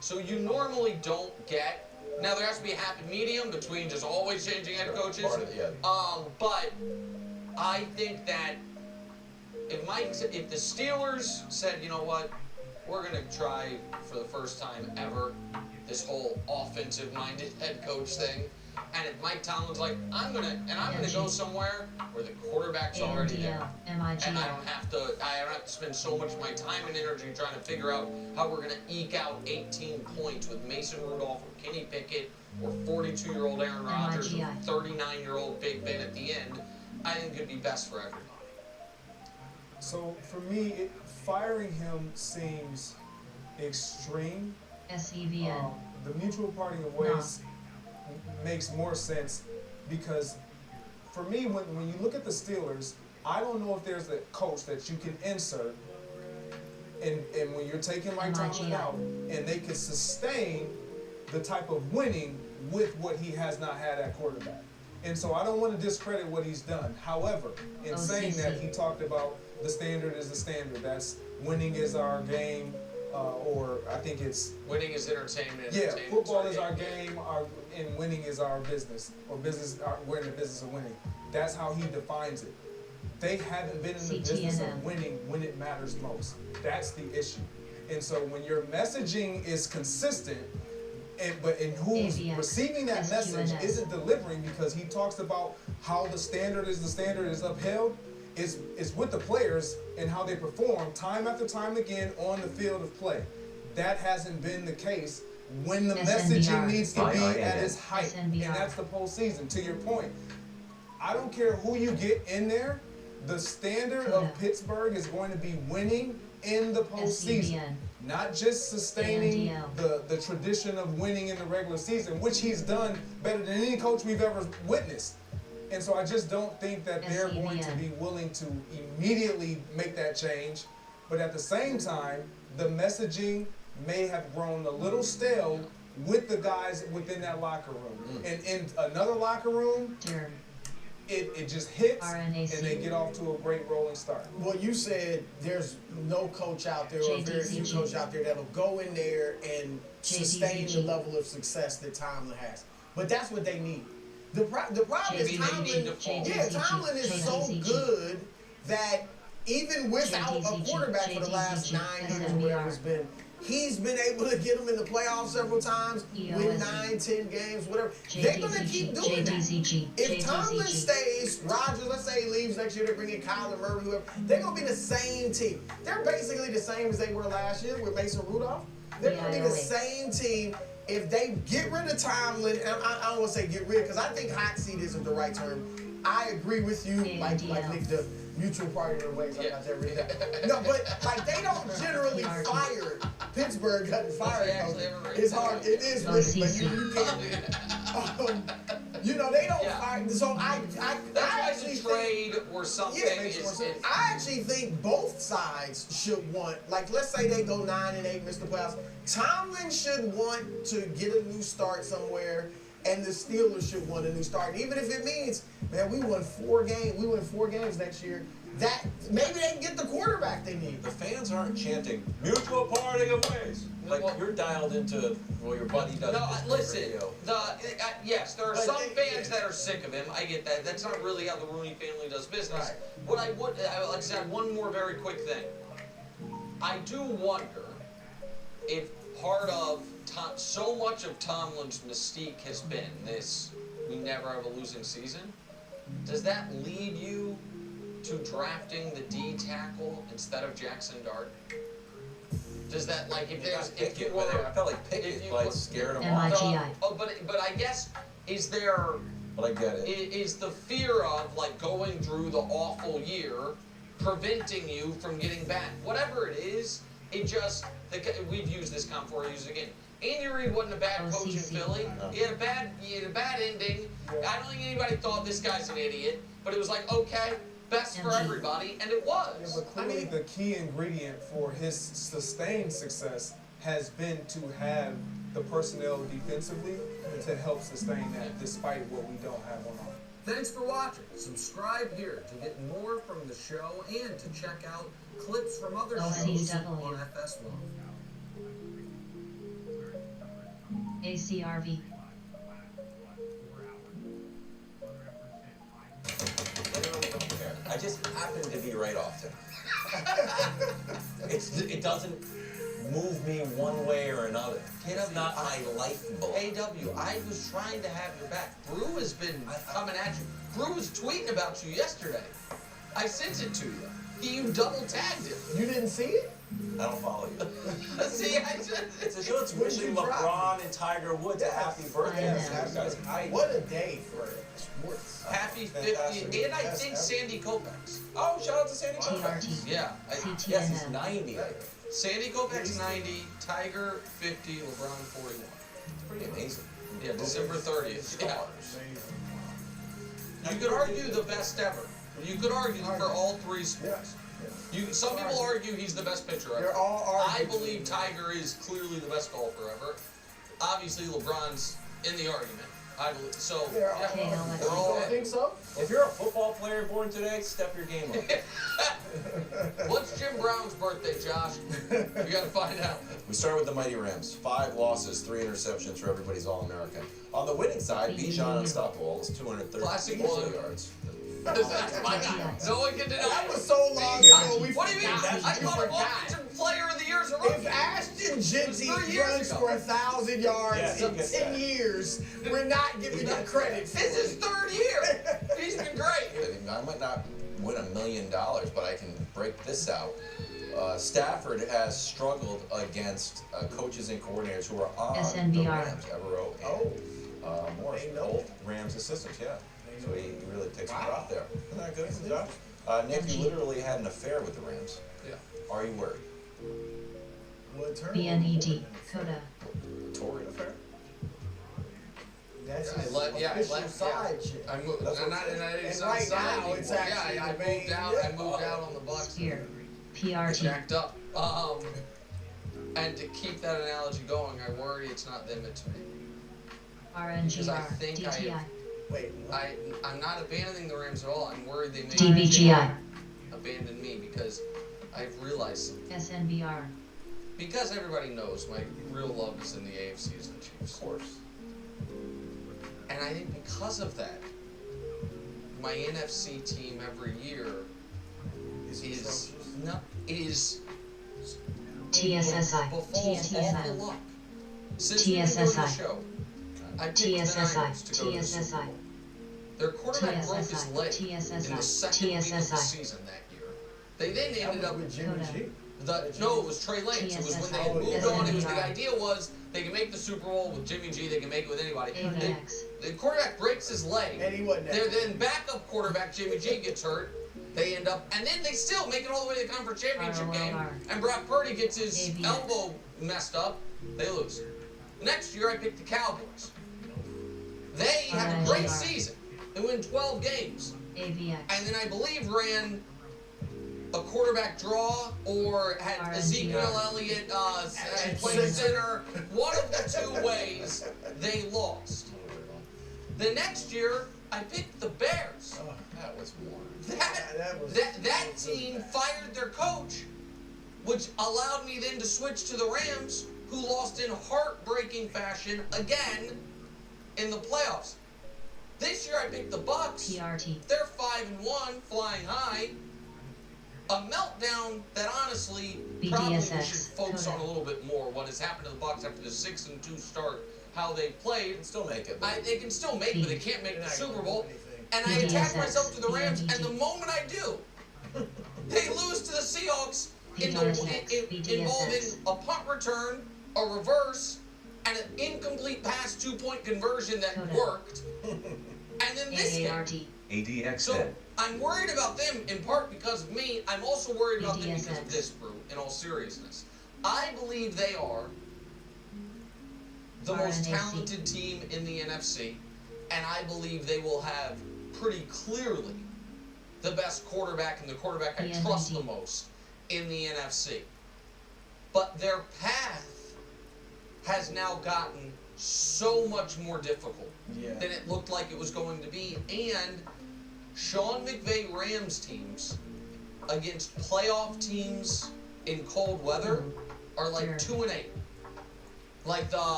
So you normally don't get. Now, there has to be a happy medium between just always changing head coaches. But I think that if the Steelers said, you know what, we're going to try for the first time ever this whole offensive-minded head coach thing, and if Mike Tomlin's like, I'm gonna go somewhere where the quarterback's already there, and I don't have to spend so much of my time and energy trying to figure out how we're gonna eke out 18 points with Mason Rudolph or Kenny Pickett or 42-year-old Aaron Rodgers or 39-year-old Big Ben at the end, I think it'd be best for everybody. So for me, firing him seems extreme. SEVN. The mutual parting of ways makes more sense because for me, when you look at the Steelers, I don't know if there's a coach that you can insert And when you're taking Mike Tomlin out, and they can sustain the type of winning with what he has not had at quarterback. And so I don't want to discredit what he's done. However, in saying that, he talked about the standard is the standard. That's winning is our game, or I think it's... Winning is entertainment. Yeah, football is our game, and winning is our business. Or we're in the business of winning. That's how he defines it. They haven't been in the business of winning when it matters most. That's the issue. And so when your messaging is consistent, and who's receiving that message isn't delivering, because he talks about how the standard is upheld, is with the players and how they perform time after time again on the field of play. That hasn't been the case when the messaging needs to be at its height, and that's the postseason. To your point, I don't care who you get in there, the standard of Pittsburgh is going to be winning in the postseason. Not just sustaining the tradition of winning in the regular season, which he's done better than any coach we've ever witnessed. And so I just don't think that they're going to be willing to immediately make that change. But at the same time, the messaging may have grown a little stale with the guys within that locker room. And in another locker room, it just hits, and they get off to a great rolling start. Well, you said there's no coach out there, or very few coaches out there that'll go in there and sustain the level of success that Tomlin has. But that's what they need. The problem is Tomlin is so good that even without a quarterback for the last 9 years or whatever it's been, he's been able to get them in the playoffs several times, win 9, 10 games, whatever. They're going to keep doing that. If Tomlin stays, Rodgers, let's say he leaves next year, they bring in Kyler Murray, whoever, they're going to be the same team. They're basically the same as they were last year with Mason Rudolph. They're going to be the same team if they get rid of Tomlin. And I don't want to say get rid, because I think hot seat isn't the right term. I agree with you, like Nick, the mutual party in ways. I got that written down. No, but like they don't generally fire. Pittsburgh doesn't fire coach. It's hard. It is really, but you can't. You know, they don't fire. So I actually trade or something. Yeah, I actually think both sides should want, like, let's say they go 9-8, miss the playoffs. Tomlin should want to get a new start somewhere, and the Steelers should want a new start. And even if it means, man, we won 4 games next year, that maybe they can get the quarterback they need. The fans aren't chanting mutual parting of ways. Like, you're dialed into, well, your buddy does. No, listen. Yes, there are some fans that are sick of him. I get that. That's not really how the Rooney family does business. Right. What I would, like I said, one more very quick thing. I do wonder if part of so much of Tomlin's mystique has been this: we never have a losing season. Does that lead you to drafting the D tackle instead of Jackson Dart? Does that, like, if there's I felt like Pickett like scared him off. But I guess is there? But I get it. Is the fear of like going through the awful year preventing you from getting back? Whatever it is, it just we've used this comp before. Use it again. Andy Reid wasn't a bad coach in Philly. He had a bad ending. I don't think anybody thought this guy's an idiot, but it was like, okay, best for everybody, and it was. Yeah, but clearly the key ingredient for his sustained success has been to have the personnel defensively to help sustain that, despite what we don't have on offense. Thanks for watching. Subscribe here to get more from the show and to check out clips from other shows on FS1. ACRV. I just happen to be right off to it doesn't move me one way or another. It's not my lifeblood. AW, I was trying to have your back. Brew has been coming at you. Brew was tweeting about you yesterday. I sent it to you. You double tagged him. You didn't see it? I don't follow you. See, it's a show that's wishing LeBron and Tiger Woods a happy birthday. What a day for sports. Happy 50th, and I think Sandy Koufax. Oh, shout out to Sandy Koufax. Yeah. Yes, he's 90. Sandy Koufax 90, Tiger 50, LeBron 41. It's pretty amazing. Yeah, December 30th. Yeah. You could argue the best ever. You could argue for all 3 sports. Some people argue he's the best pitcher ever. They're all I arguing. believe Tiger is clearly the best golfer ever. Obviously, LeBron's in the argument. I believe so. They're Yeah, all- we're all You in. think so? If you're a football player born today, step your game up. What's Jim Brown's birthday, Josh? We gotta find out. We start with the mighty Rams. 5 losses, 3 interceptions for everybody's All-American. On the winning side, Bijan Unstoppable, almost 230 Classic yards. That's my guy. No one can deny That it. was so long ago. We What do you mean? forgot. I called him Offensive Player of the Year as a rookie. If Ashton Jinty 3 years runs ago. for 1,000 yards Yeah, he in gets 10 that. years, we're not giving him credit. This is his 3rd year. He's been great. I might not win $1 million, but I can break this out. Stafford has struggled against coaches and coordinators who are on the SNBR. Rams, Evero and Morris, old Rams assistants, yeah. So he really takes a drop there. Isn't that good for Josh? Nick, you literally had an affair with the Rams. Yeah. Are you worried? What term? BNED. Coda. Torrid affair? That's I his left, official side chick. I moved, That's what and I'm saying. it's And not right side now, anymore. it's actually I the main- moved out. I moved out on the Bucks. Here. It PRT. jacked up. And to keep that analogy going, I worry it's not them, it's me. Because I RNGR. think DTI. Wait, I'm not abandoning the Rams at all. I'm worried they may DBGI. abandon me because I've realized something. SNBR. Because everybody knows my real love is in the AFCs and Chiefs. Of course. And I think because of that, my NFC team every year is TSSI. befalls awful luck. Since we've been doing the show, I picked the TSSI. Niners to go to the Super Bowl. Their quarterback broke his leg in the second week of the season that year. They then ended up with Jimmy G. No, it was Trey Lance. It was when they had moved on. It was the idea was they can make the Super Bowl with Jimmy G. They can make it with anybody. The quarterback breaks his leg. And he wasn't Their then backup quarterback Jimmy G gets hurt. They end up, and then they still make it all the way to the conference championship game. And Brock Purdy gets his elbow messed up. They lose. Next year, I picked the Cowboys. They have a great season. They win 12 games. AVX. And then I believe ran a quarterback draw or had Ezekiel Elliott playing center. One of the two ways they lost. The next year, I picked the Bears. Oh, that was warm. That team fired their coach, which allowed me then to switch to the Rams, who lost in heartbreaking fashion again in the playoffs. This year I picked the Bucks. PRT. They're 5-1, flying high. A meltdown that honestly probably we should focus on a little bit more. What has happened to the Bucks after the 6-2 start? How they played. They can still make it. They can still make it, but they can't make the Super Bowl. And I attach myself to the Rams, and the moment I do, they lose to the Seahawks involving a punt return, a reverse, and an incomplete pass 2-point conversion that worked. And then this game. ADX. So I'm worried about them in part because of me. I'm also worried about them because of this, Brew, in all seriousness. I believe they are the most talented team in the NFC, and I believe they will have pretty clearly the best quarterback and the quarterback I trust the most in the NFC. But their path has now gotten so much more difficult than it looked like it was going to be. And Sean McVay Rams teams against playoff teams in cold weather are like 2-8. Like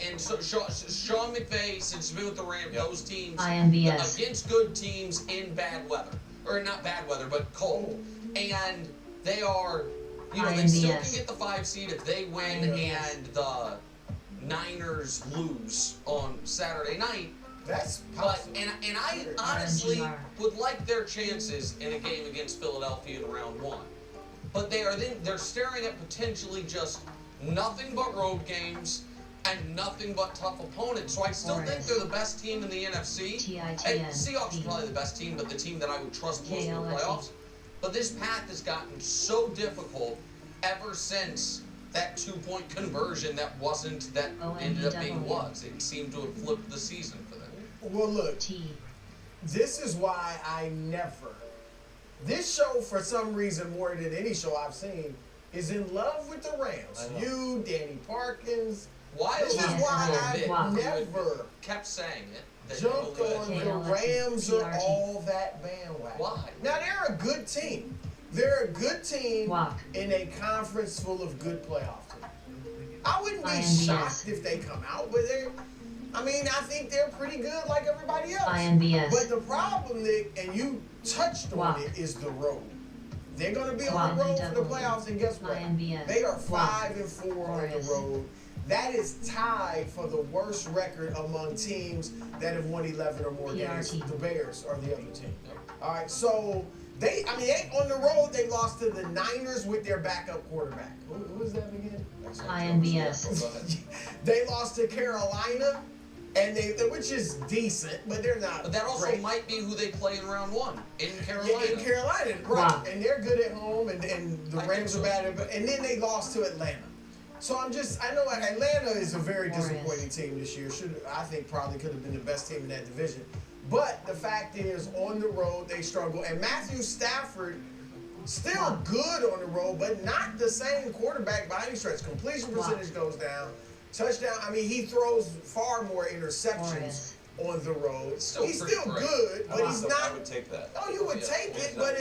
and so Sean McVay, since he's been with the Rams, those teams INBS. against good teams in bad weather, or not bad weather, but cold, and they are, they still can get the 5 seed if they win and the Niners lose on Saturday night. That's possible. And I honestly would like their chances in a game against Philadelphia in round 1, but they're staring at potentially just nothing but road games and nothing but tough opponents. So I still think they're the best team in the NFC. And Seahawks are probably the best team, but the team that I would trust most in the playoffs. But this path has gotten so difficult ever since that 2-point conversion that ended up being was. It seemed to have flipped the season for them. Well, look, this is why I never This show, for some reason, more than any show I've seen, is in love with the Rams. You, Danny Parkins. Why This is why I've never kept saying it. Jumped on the Rams are all that bandwagon. Why? Now, they're a good team. They're a good team in a conference full of good playoff teams. I wouldn't be shocked if they come out, but I think they're pretty good like everybody else. But the problem, Nick, and you touched on it, is the road. They're going to be on the road for the playoffs, and guess what? They are 5-4 on the road. That is tied for the worst record among teams that have won 11 or more games. The Bears are the other team. All right, so they on the road, they lost to the Niners with their backup quarterback. Who is that again? INBS. They lost to Carolina, and which is decent, but they're not. But that also great. might be who they play in round 1 in Carolina. Yeah, in Carolina, right? And they're good at home, and the Rams are bad at. And then they lost to Atlanta. So I know Atlanta is a very disappointing team this year. I think probably could have been the best team in that division. But the fact is, on the road they struggle, and Matthew Stafford still good on the road, but not the same quarterback by any stretch. Completion percentage goes down. Touchdown. He throws far more interceptions on the road. He's still good, but he's not. I would take that. Oh, you would take it, but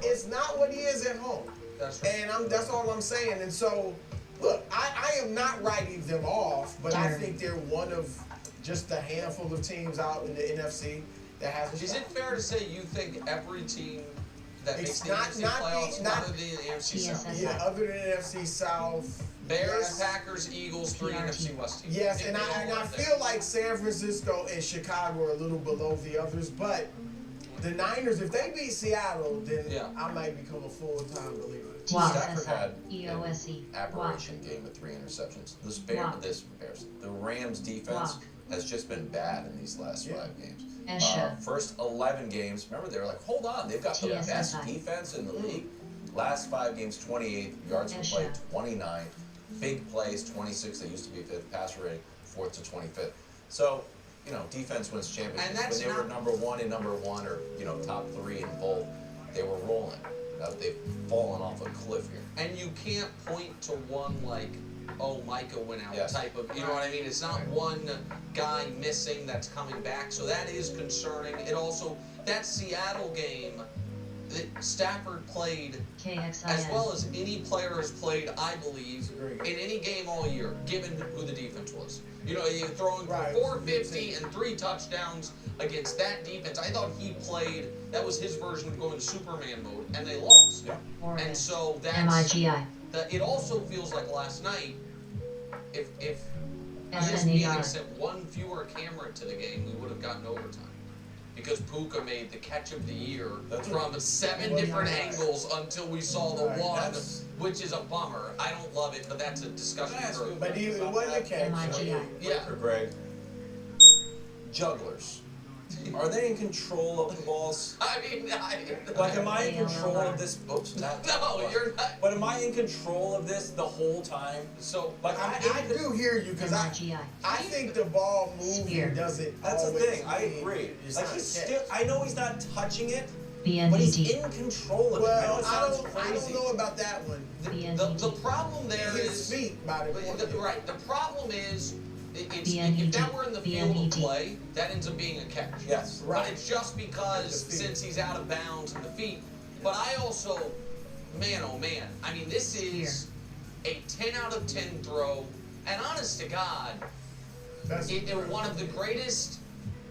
it's not what he is at home. That's right. And that's all I'm saying. And so, look, I am not writing them off, but I think they're one of just a handful of teams out in the NFC that has a shot. Is it fair to say you think every team that makes the NFC playoffs other than the NFC South? Yeah, other than the NFC South. Bears, Packers, Eagles, 3 NFC West teams. Yes, and I feel like San Francisco and Chicago are a little below the others, but the Niners, if they beat Seattle, then I might become a full-time believer. Stafford had EOSE. an aberration game with 3 interceptions. The Rams defense has just been bad in these last 5 games. First 11 games, remember they were like, hold on, they've got the best defense in the league. Last 5 games, 28 yards per play, 29. Big plays, 26. They used to be 5th. Passer rating, 4th to 25th. So, defense wins championships. When they were number 1 and number 1, or top 3 in both, they were rolling. They've fallen off a cliff here. And you can't point to one Micah went out type of, you know what I mean? It's not one guy missing that's coming back. So that is concerning. It also, that Seattle game that Stafford played as well as any player has played, I believe, in any game all year, given who the defense was. You're throwing for 450 and 3 touchdowns against that defense. I thought he played, that was his version of going Superman mode, and they lost. Yeah. And so that's, it also feels like last night, if ESPN sent 1 fewer camera to the game, we would have gotten overtime. Because Puka made the catch of the year from 7 different angles until we saw the one, which is a bummer. I don't love it, but that's a discussion for. But it wasn't a catch. Yeah. Greg, jugglers. Are they in control of the balls? Am I in control of this? Oops, no, you're not. But am I in control of this the whole time? So, I do hear you, because I think the ball moving doesn't. That's the thing. I agree. He's still. I know he's not touching it, but he's in control of it. I don't know about that one. The problem there is his feet, by the way. Right. The problem is. If that were in the field of play, that ends up being a catch. Yes. Right. But it's just because since he's out of bounds in the feet. But I also, man, oh man, this is a 10 out of 10 throw. And honest to God, it's one of the greatest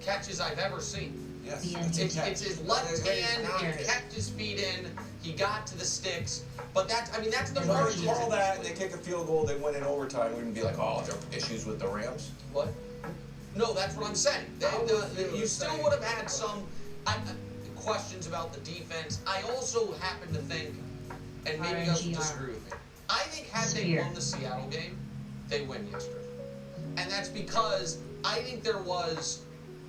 catches I've ever seen. Yes. It's his left hand, he kept his feet in, he got to the sticks. But that's the first. If all that, they kick a field goal, they win in overtime, we wouldn't be like, oh, there are issues with the Rams? What? No, that's what I'm saying. You still would have had some questions about the defense. I also happen to think, and maybe you guys will disagree with me, I think had they won the Seattle game, they win yesterday. And that's because I think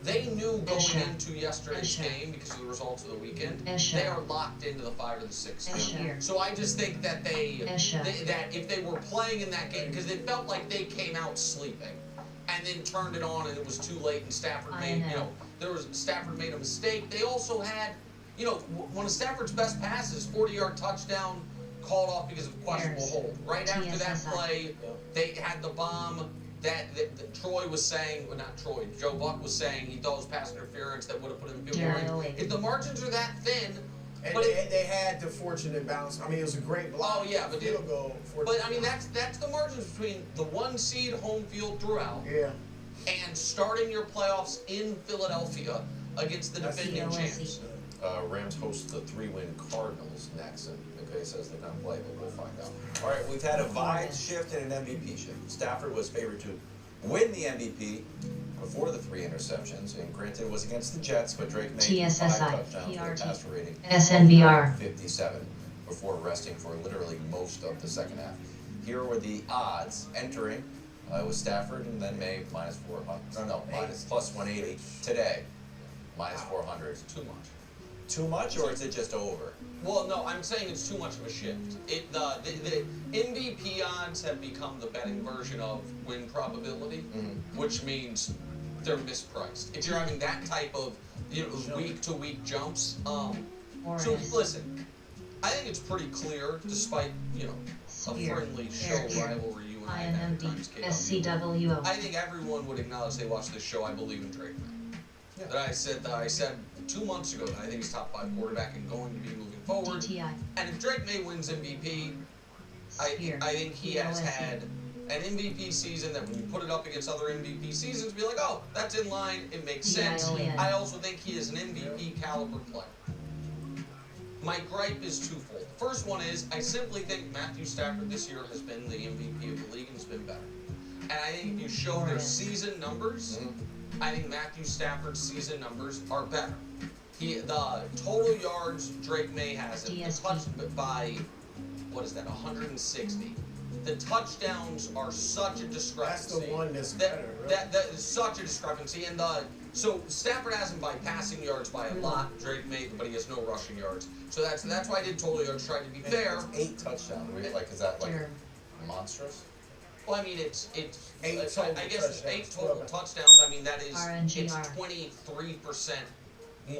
they knew going into yesterday's game, because of the results of the weekend, they are locked into the 5 or the 6 team. So I just think that that if they were playing in that game, because they felt like they came out sleeping, and then turned it on and it was too late, and Stafford made Stafford made a mistake. They also had you know, one of Stafford's best passes, 40-yard touchdown, called off because of questionable hold. Right after that play, they had the bomb that Troy was saying, well, not Troy, Joe Buck was saying he thought was pass interference that would have put him in field goal range. If the margins are that thin, and they had the fortunate bounce. I mean, it was a great block. Oh yeah, but field goal. But I mean, that's the margins between the 1 seed home field throughout. Yeah. And starting your playoffs in Philadelphia against the defending champs. Rams host the 3-win Cardinals next, and McVay says they're not play, but we'll find out. All right, we've had a vibe shift and an MVP shift. Stafford was favored to win the MVP before the 3 interceptions, and granted it was against the Jets, but Drake made 5 touchdowns with a passer rating SNBR 57 before resting for literally most of the second half. Here were the odds entering. It was Stafford and then May minus 400. No, minus plus 180 today. Minus 400. It's too much. Too much, or is it just over? Well, no, I'm saying it's too much of a shift. The MVP odds have become the betting version of win probability, which means they're mispriced. If you're having that type of week-to-week jumps, so listen, I think it's pretty clear, despite a friendly show rivalry you and I have at times, SCWO. I think everyone would acknowledge they watch this show. I believe in Drake May. That I said 2 months ago that I think he's top 5 quarterback and going to be moving forward. DTI. And if Drake May wins MVP, I think he has had an MVP season that when you put it up against other MVP seasons, be like, oh, that's in line, it makes sense. I also think he is an MVP caliber player. My gripe is twofold. The first one is I simply think Matthew Stafford this year has been the MVP of the league and has been better. And I think if you show their season numbers, I think Matthew Stafford's season numbers are better. The total yards Drake May has by, what is that, 160. The touchdowns are such a discrepancy. That's the one that's better. Right? That is such a discrepancy. And so Stafford has him by passing yards by a lot. Drake May, but he has no rushing yards. So that's why I did total yards, trying to be fair. It's 8 touchdowns. Like, is that like monstrous? Well, I mean, it's 8 I guess 8 total touchdowns. I mean, that is it's 23%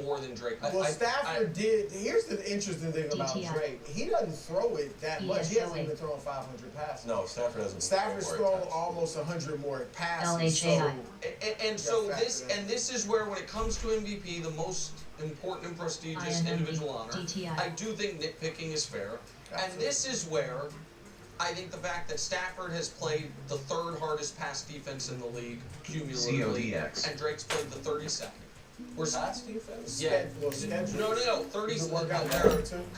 more than Drake. Well, Stafford did. Here's the interesting thing about Drake. He doesn't throw it that much. He hasn't even thrown 500 passes. No, Stafford hasn't. Stafford's thrown almost 100 more passes. So this is where, when it comes to MVP, the most important and prestigious individual honor, I do think nitpicking is fair. And this is where I think the fact that Stafford has played the 3rd hardest pass defense in the league cumulatively, and Drake's played the 32nd. Pass defense? Yeah. No. 32nd.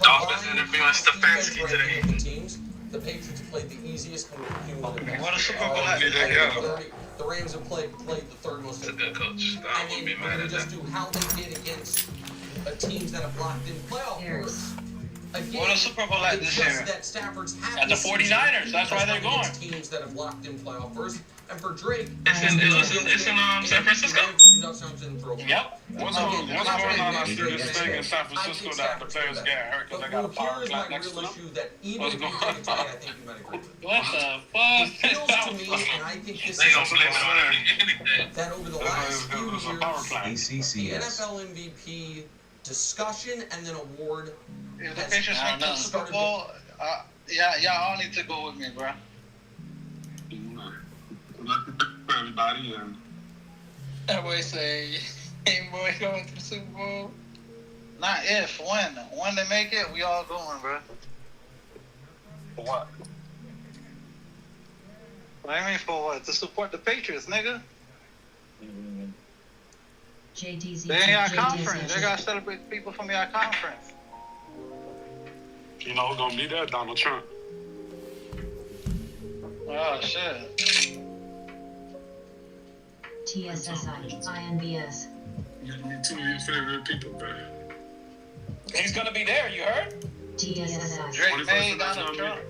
Dolphins interference Stefanski today. Teams. The Patriots have played the easiest cumulative pass. What a Super Bowl have The Rams have played the 3rd most. That's a good coach. I won't be mad at that. Just do how they did against teams that have locked in playoff berths. Again, what a Super Bowl at this year? That Stafford's at the 49ers. That's why they're going. Teams that have locked in playoff berths. And for Drake, it's in San Francisco. Yep. What's going on after this thing in San Francisco that the players get hurt because they got a power plant next to them? What's going on? What the fuck? It feels to me, and I think this is that over the last few years, the NFL MVP discussion and then award. If the Patriots make the Super Bowl, y'all need to go with me, bro. For everybody, and that boy say, "Hey, boy, going to the Super Bowl." Not if, when. When they make it, we all going, bro. For what? What do you mean for what? To support the Patriots, nigga. JDZ. They in our conference. They gotta celebrate people from your conference. You know who's gonna be there? Donald Trump. Oh shit. TSSI, INBS. You're two of your favorite people, bro. He's gonna be there, you heard? TSSI. Drake May, Donald Trump.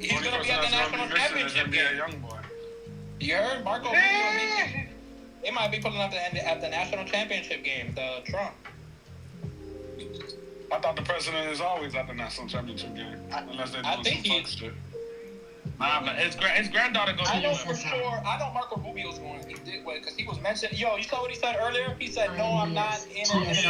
He's gonna be at the national championship game. Young boy. You heard? Marco? They might be pulling up at the national championship game, the Trump. I thought the president is always at the national championship game. Unless they're doing some fuck shit. Nah, but his granddaughter goes. I know for sure. I know Marco Rubio's going to do it because he was mentioned. Yo, you saw what he said earlier? He said, "No, I'm not in it."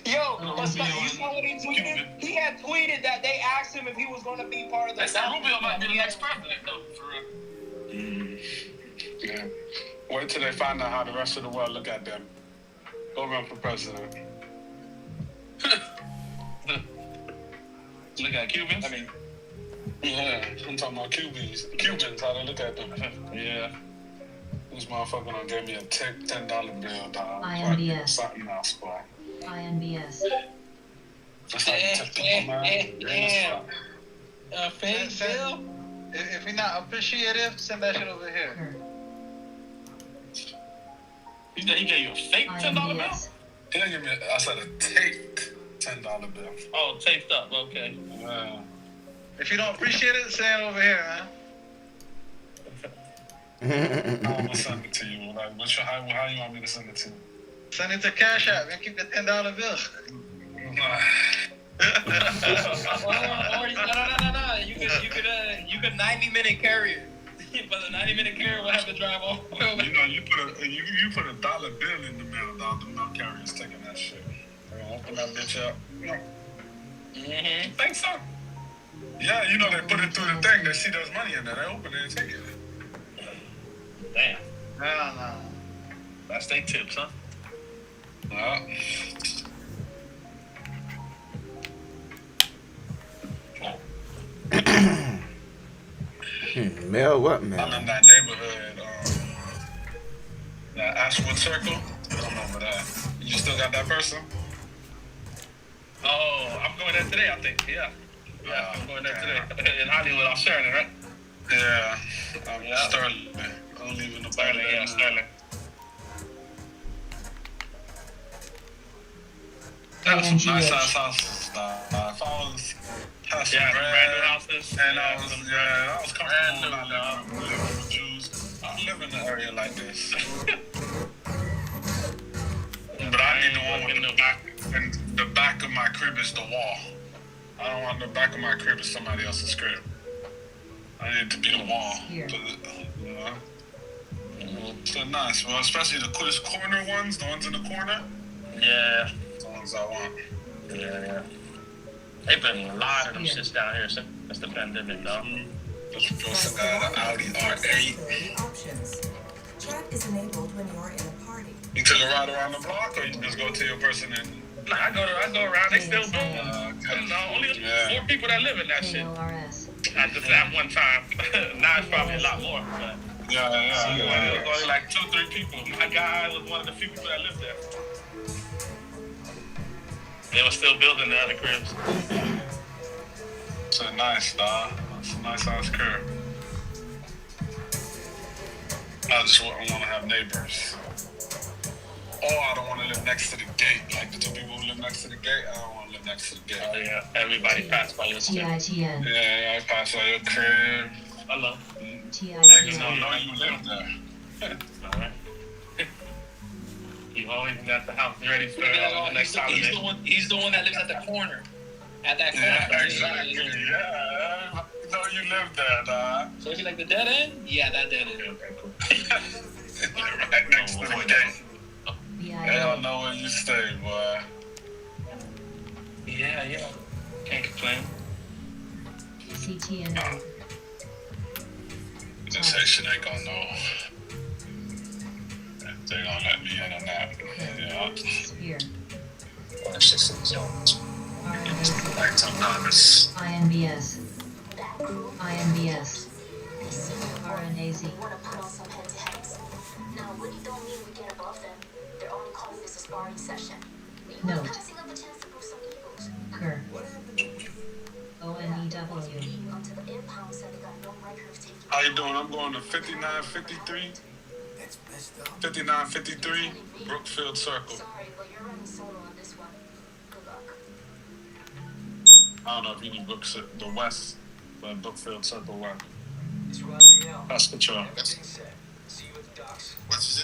Yo, but you saw what he tweeted? He had tweeted that they asked him if he was going to be part of the. They said Rubio might be the next president, though, for real. Yeah. Wait till they find out how the rest of the world look at them. Go run for president. Look at Cubans? I mean, yeah, I'm talking about Cubans, how they look at them. Yeah. This motherfucker done gave me a $10 bill, dog. INBS. Something else, boy. INBS. That's like fake bill? If you're not appreciative, send that shit over here. He gave you a fake $10 bill? He didn't give me, I said a taped $10 bill. Oh, taped up, okay. Yeah. If you don't appreciate it, send it over here, man. I'm gonna send it to you. Like, how you want me to send it to you? Send it to Cash App and keep the $10 bill. No. You could 90-minute carrier. But the 90-minute carrier will have to drive all the way. You know, you put a $1 bill in the mail, dog. The mail carrier's taking that shit. They're gonna open that bitch up. Mm-hmm. Think so? Yeah, you know they put it through the thing. They see there's money in there. They open it and take it. Damn. No. That's their tips, huh? Mel, what man? I'm in that neighborhood, that Ashwood Circle. I don't remember that. You still got that person? Oh, I'm going there today, I think. Yeah, I'm going there today. In Hollywood, I'm sharing it, right? Yeah. Sterling. I'm leaving the bar. Yeah, Sterling. That was some nice ass houses. If I was passing brand new bread, houses. and I was comfortable not living with Jews. I live in an area like this. But I need the one with the back, and the back of my crib is the wall. I don't want the back of my crib is somebody else's crib. I need it to be the wall. You know? So nice. Well, especially the corner ones, the ones in the corner. Yeah. The ones I want. Yeah. They've been a lot of them shits down here since the pandemic, though. Just posting the Audi R8. Options. Chat is enabled when you're in a party. You took a ride around the block, or you just go to your person and? Nah, I go around. They still building. Only 4 people that live in that shit. At one time. Now it's probably a lot more. But it was only like 2 or 3 people. My guy was one of the few people that lived there. They were still building the other cribs. So nice, dog. That's a nice house crib. I just want to have neighbors. Or I don't want to live next to the gate. Like the 2 people who live next to the gate, I don't want to live next to the gate. Oh, yeah. Everybody passed by your crib. TITN. Yeah, I pass by your crib. Hello. TITN. I know you live there. All right. You always got the house ready for the next holiday. He's the one that lives at the corner. At that corner. Yeah, exactly. Yeah. I know you live there, dog. So is it like the dead end? Yeah, that dead end. Okay, cool. Right next to the gate. They don't know where you stay, boy. Yeah. Can't complain. CTN. This section ain't gonna know. They gonna let me in on that. Yeah. Here. Like sometimes. INBS. RNAZ. Now, what you don't mean we get above them. They're only calling this a sparring session. Note. Passing up a chance to prove some egos. Kerr. ONEW. Until the impound said they got no record of taking. How you doing? I'm going to 5953. 5953 Brookfield Circle. Sorry, but you're running solo on this one. Good luck. I don't know if you need the West, but Brookfield Circle West. That's control. What's his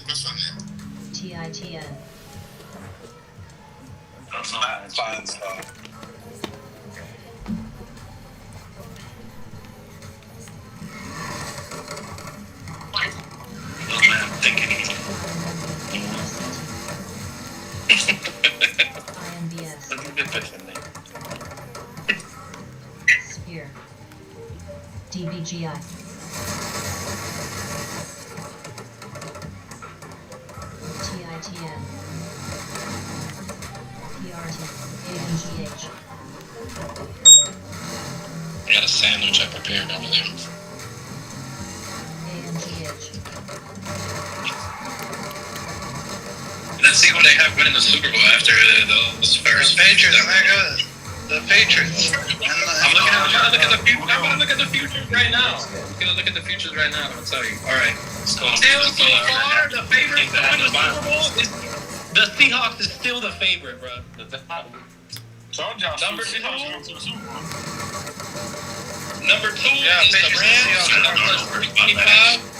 name? TITN. That's fine stuff. INBS. Spear. DBGI. TITN. PRT. ABGH. I got a sandwich I prepared over there. AMGH. Let's see who they have winning the Super Bowl after those first. The Patriots, nigga. The Patriots. I'm gonna look at the futures right now. I'm gonna look at the futures right now. I'll tell you. All right. Still so far, the favorite to win the Super Bowl is the Seahawks is still the favorite, bro. Number two is the Rams at plus 325.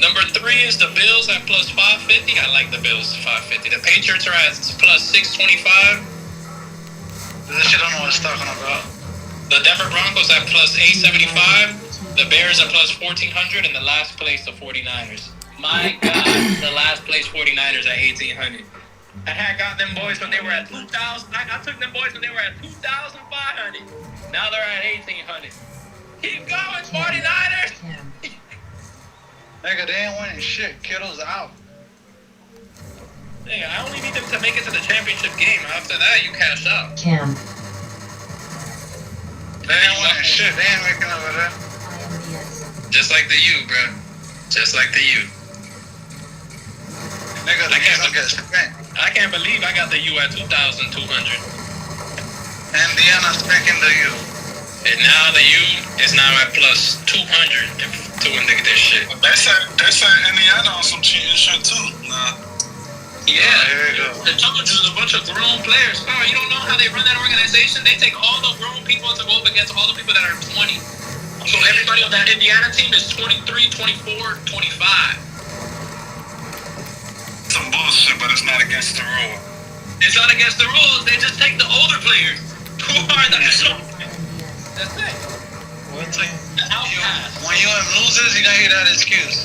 Number 3 is the Bills at plus 550. I like the Bills 550. The Patriots are at plus 625. This shit I don't know what it's talking about. The Denver Broncos at plus 875. The Bears at plus 1400. And the last place, the 49ers. My God, the last place 49ers at 1800. I had got them boys when they were at 2,000. I took them boys when they were at 2,500. Now they're at 1,800. Keep going, 49ers. Nigga, they ain't winning shit. Kittle's out. Hey, I only need them to make it to the championship game. After that, you cash out. Cam. They ain't winning shit. They ain't making over there. Just like the U, bro. Just like the U. Nigga, they ain't get spent. I can't believe I got the U at 2,200. Indiana's picking the U. And now the U is now at plus 200 to win this shit. They said Indiana on some cheating shit too. Nah. Yeah, the Chargers is a bunch of grown players. Oh, you don't know how they run that organization? They take all the grown people to go up against all the people that are 20. So everybody on that Indiana team is 23, 24, 25. Some bullshit, but it's not against the rule. It's not against the rules. They just take the older players who are the That's it. The outcast. When you have losers, you gotta hear that excuse.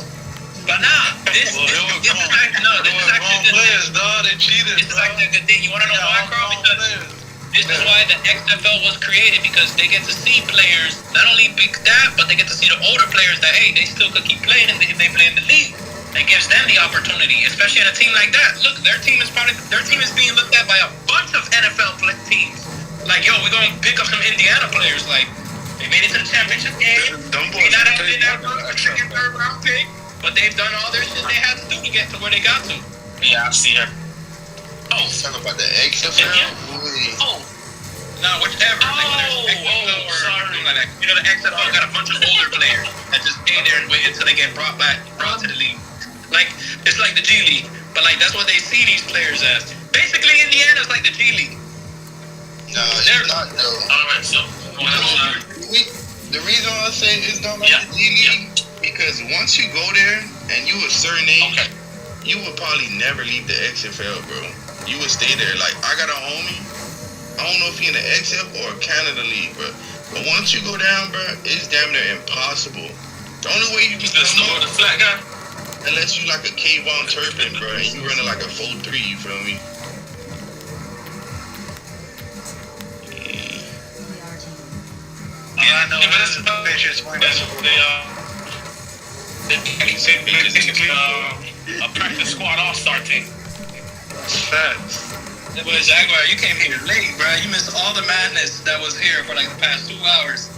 But nah, this is actually players, dog. They cheated. This is actually a good thing. You wanna know why, Carl? Because this is why the XFL was created, because they get to see players, not only big that, but they get to see the older players that, hey, they still could keep playing if they play in the league. It gives them the opportunity, especially in a team like that. Look, their team is being looked at by a bunch of NFL teams. Like, yo, we're gonna pick up some Indiana players. Like, they made it to the championship game. They not having that second, third round pick, but they've done all their shit they had to do to get to where they got to. Yeah, I see it. Oh, talking about the XFL. Yeah. Oh, no, whichever. Sorry. Like that. You know, the XFL got a bunch of older players that just stay there and wait until they get brought to the league. Like, it's like the G League, but like that's what they see these players as. Basically, Indiana's like the G League. No, it's not though. Alright, so the reason I say it's not like the G League because once you go there and you a certain age, you would probably never leave the XFL, bro. You would stay there. Like, I got a homie. I don't know if he in the XFL or Canada League, bro. But once you go down, bro, it's damn near impossible. The only way you can come up, the flat guy, unless you like a K-Von Turpin, bro, and you running like a 4-3, you feel me? All I know is the Patriots win the Super Bowl. a practice squad all-star team. Facts. But Jaguar, you came here late, bro. You missed all the madness that was here for like the past 2 hours.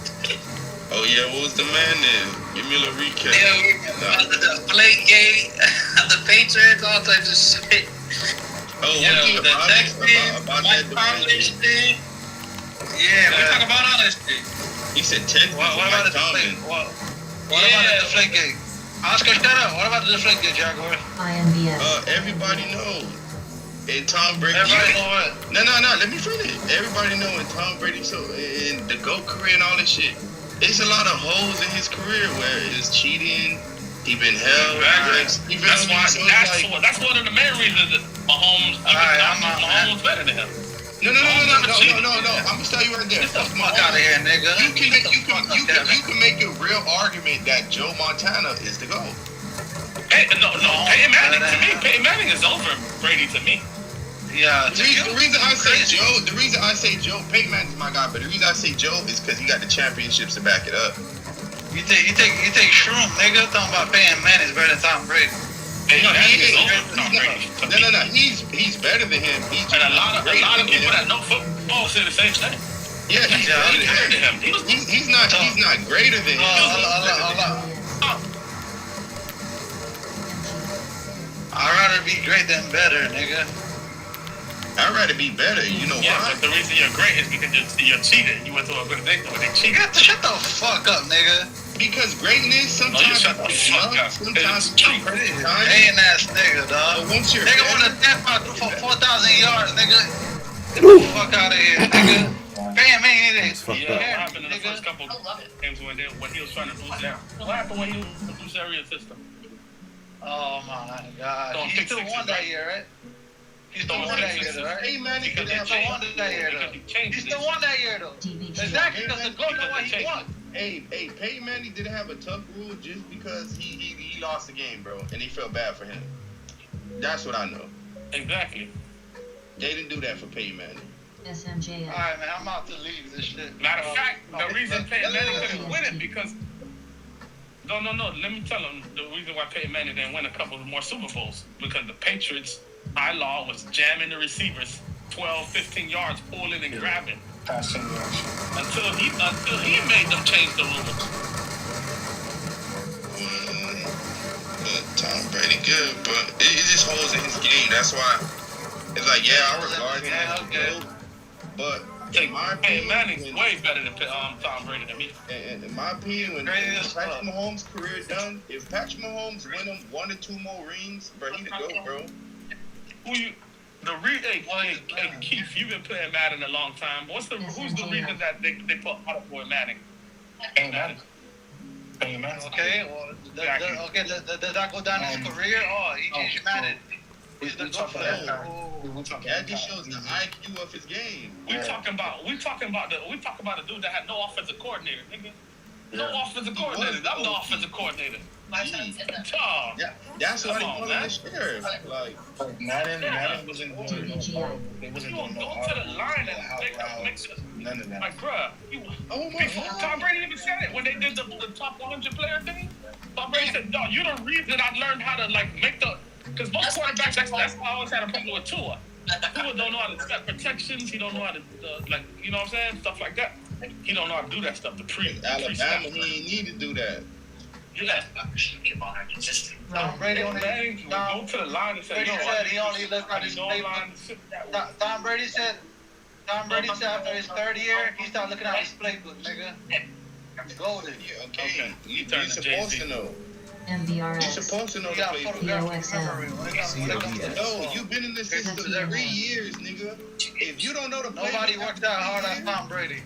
Oh yeah, what was the madness? Give me a little recap. The Flakegate, the Patriots, all types of shit. Oh, the Texans, Mike Tomlin shit. Yeah, we talk about all this shit. He said Texans. What about the Deflate? What about the Deflategate? Oscar, shut up. What about the Deflategate, Jaguar? INBS. Everybody knows. And Tom Brady. Everybody know what? No. Let me finish. Everybody know in Tom Brady, so in the GOAT career and all this shit, it's a lot of holes in his career where it's cheating. He been held. That's one of the main reasons that Mahomes better than him. No. I'm gonna tell you right there. Fuck out of here, nigga. You can make a real argument that Joe Montana is the GOAT. Peyton Manning, to me, Peyton Manning is over Brady to me. Yeah. The reason I say Joe, Peyton Manning's my guy, but the reason I say Joe is because he got the championships to back it up. You take Shroom, nigga. Talking about Peyton Manning is better than Tom Brady. No, he's better than him. He's and a lot of people that know football say the same thing. Yeah, he's better than him. He's not greater than him. I'd rather be great than better, nigga. I'd rather be better. You know why? But the reason you're great is because you're cheated. You went to a good thing when they cheated. Shut the fuck up, nigga. Because greatness sometimes. Shut the fuck up. Sometimes Hating ass nigga, dog. Nigga want to tap out for 4,000 yards, nigga. Get the fuck out of here, nigga. Paying me anything. What happened in the first couple games when he was trying to boost down? What happened when he was in the boost area system? Oh my god. He still won that year, right? He still won that year, right? He still won that year, though. He still won that year, though. Exactly, because the goal know what he won. Hey, Peyton Manning didn't have a tough rule just because he lost the game, bro, and he felt bad for him. That's what I know. Exactly. They didn't do that for Peyton Manning. SMJF. Alright, man, I'm about to leave this shit. Matter of fact, the reason Peyton Manning couldn't win it because... No. Let me tell him the reason why Peyton Manning didn't win a couple more Super Bowls. Because the Patriots, high law, was jamming the receivers 12, 15 yards, pulling and grabbing. Passing yards. Until he made them change the rules. But Tom Brady good, but it just holds in his game. That's why it's like, yeah, I regard him as good, but in my opinion, Manning's way better than Tom Brady to me. And in my opinion, when Patrick Mahomes' career is done, if Patrick Mahomes win him 1 or 2 more rings, bro, he the GOAT, bro. Hey, Keith, you've been playing Madden a long time. Who's the reason that they put Attaboy Manning? Peyton Manning. Okay, well, does that go down his career? Oh, he changed Madden. He's the GOAT for that. That just shows the IQ of his game. We talking about the dude that had no offensive coordinator, nigga. No offensive coordinator. I'm the offensive coordinator. That's why they call him the sheriff. Like Madden wasn't doing no hard. They wasn't doing no hard. Go to the line and make none of that. Like, bruh, Tom Brady even said it when they did the top 100 player thing. Tom Brady said, "No, you're the reason I learned how to make the." Because most quarterbacks, that's why I always had a problem with Tua. Tua don't know how to set protections. He don't know how to you know what I'm saying, stuff like that. He don't know how to do that stuff. Alabama, he ain't need to do that. Yeah. Tom Brady only go to the line and say, he only looked at his playbook. Tom Brady said after his third year, he started looking at his playbook, nigga. Golden. Okay. You're supposed to know. MBRS. You're supposed to know the playbook. No, you've been in this system for 3 years, nigga. If you don't know the playbook, nobody worked that hard as Tom Brady.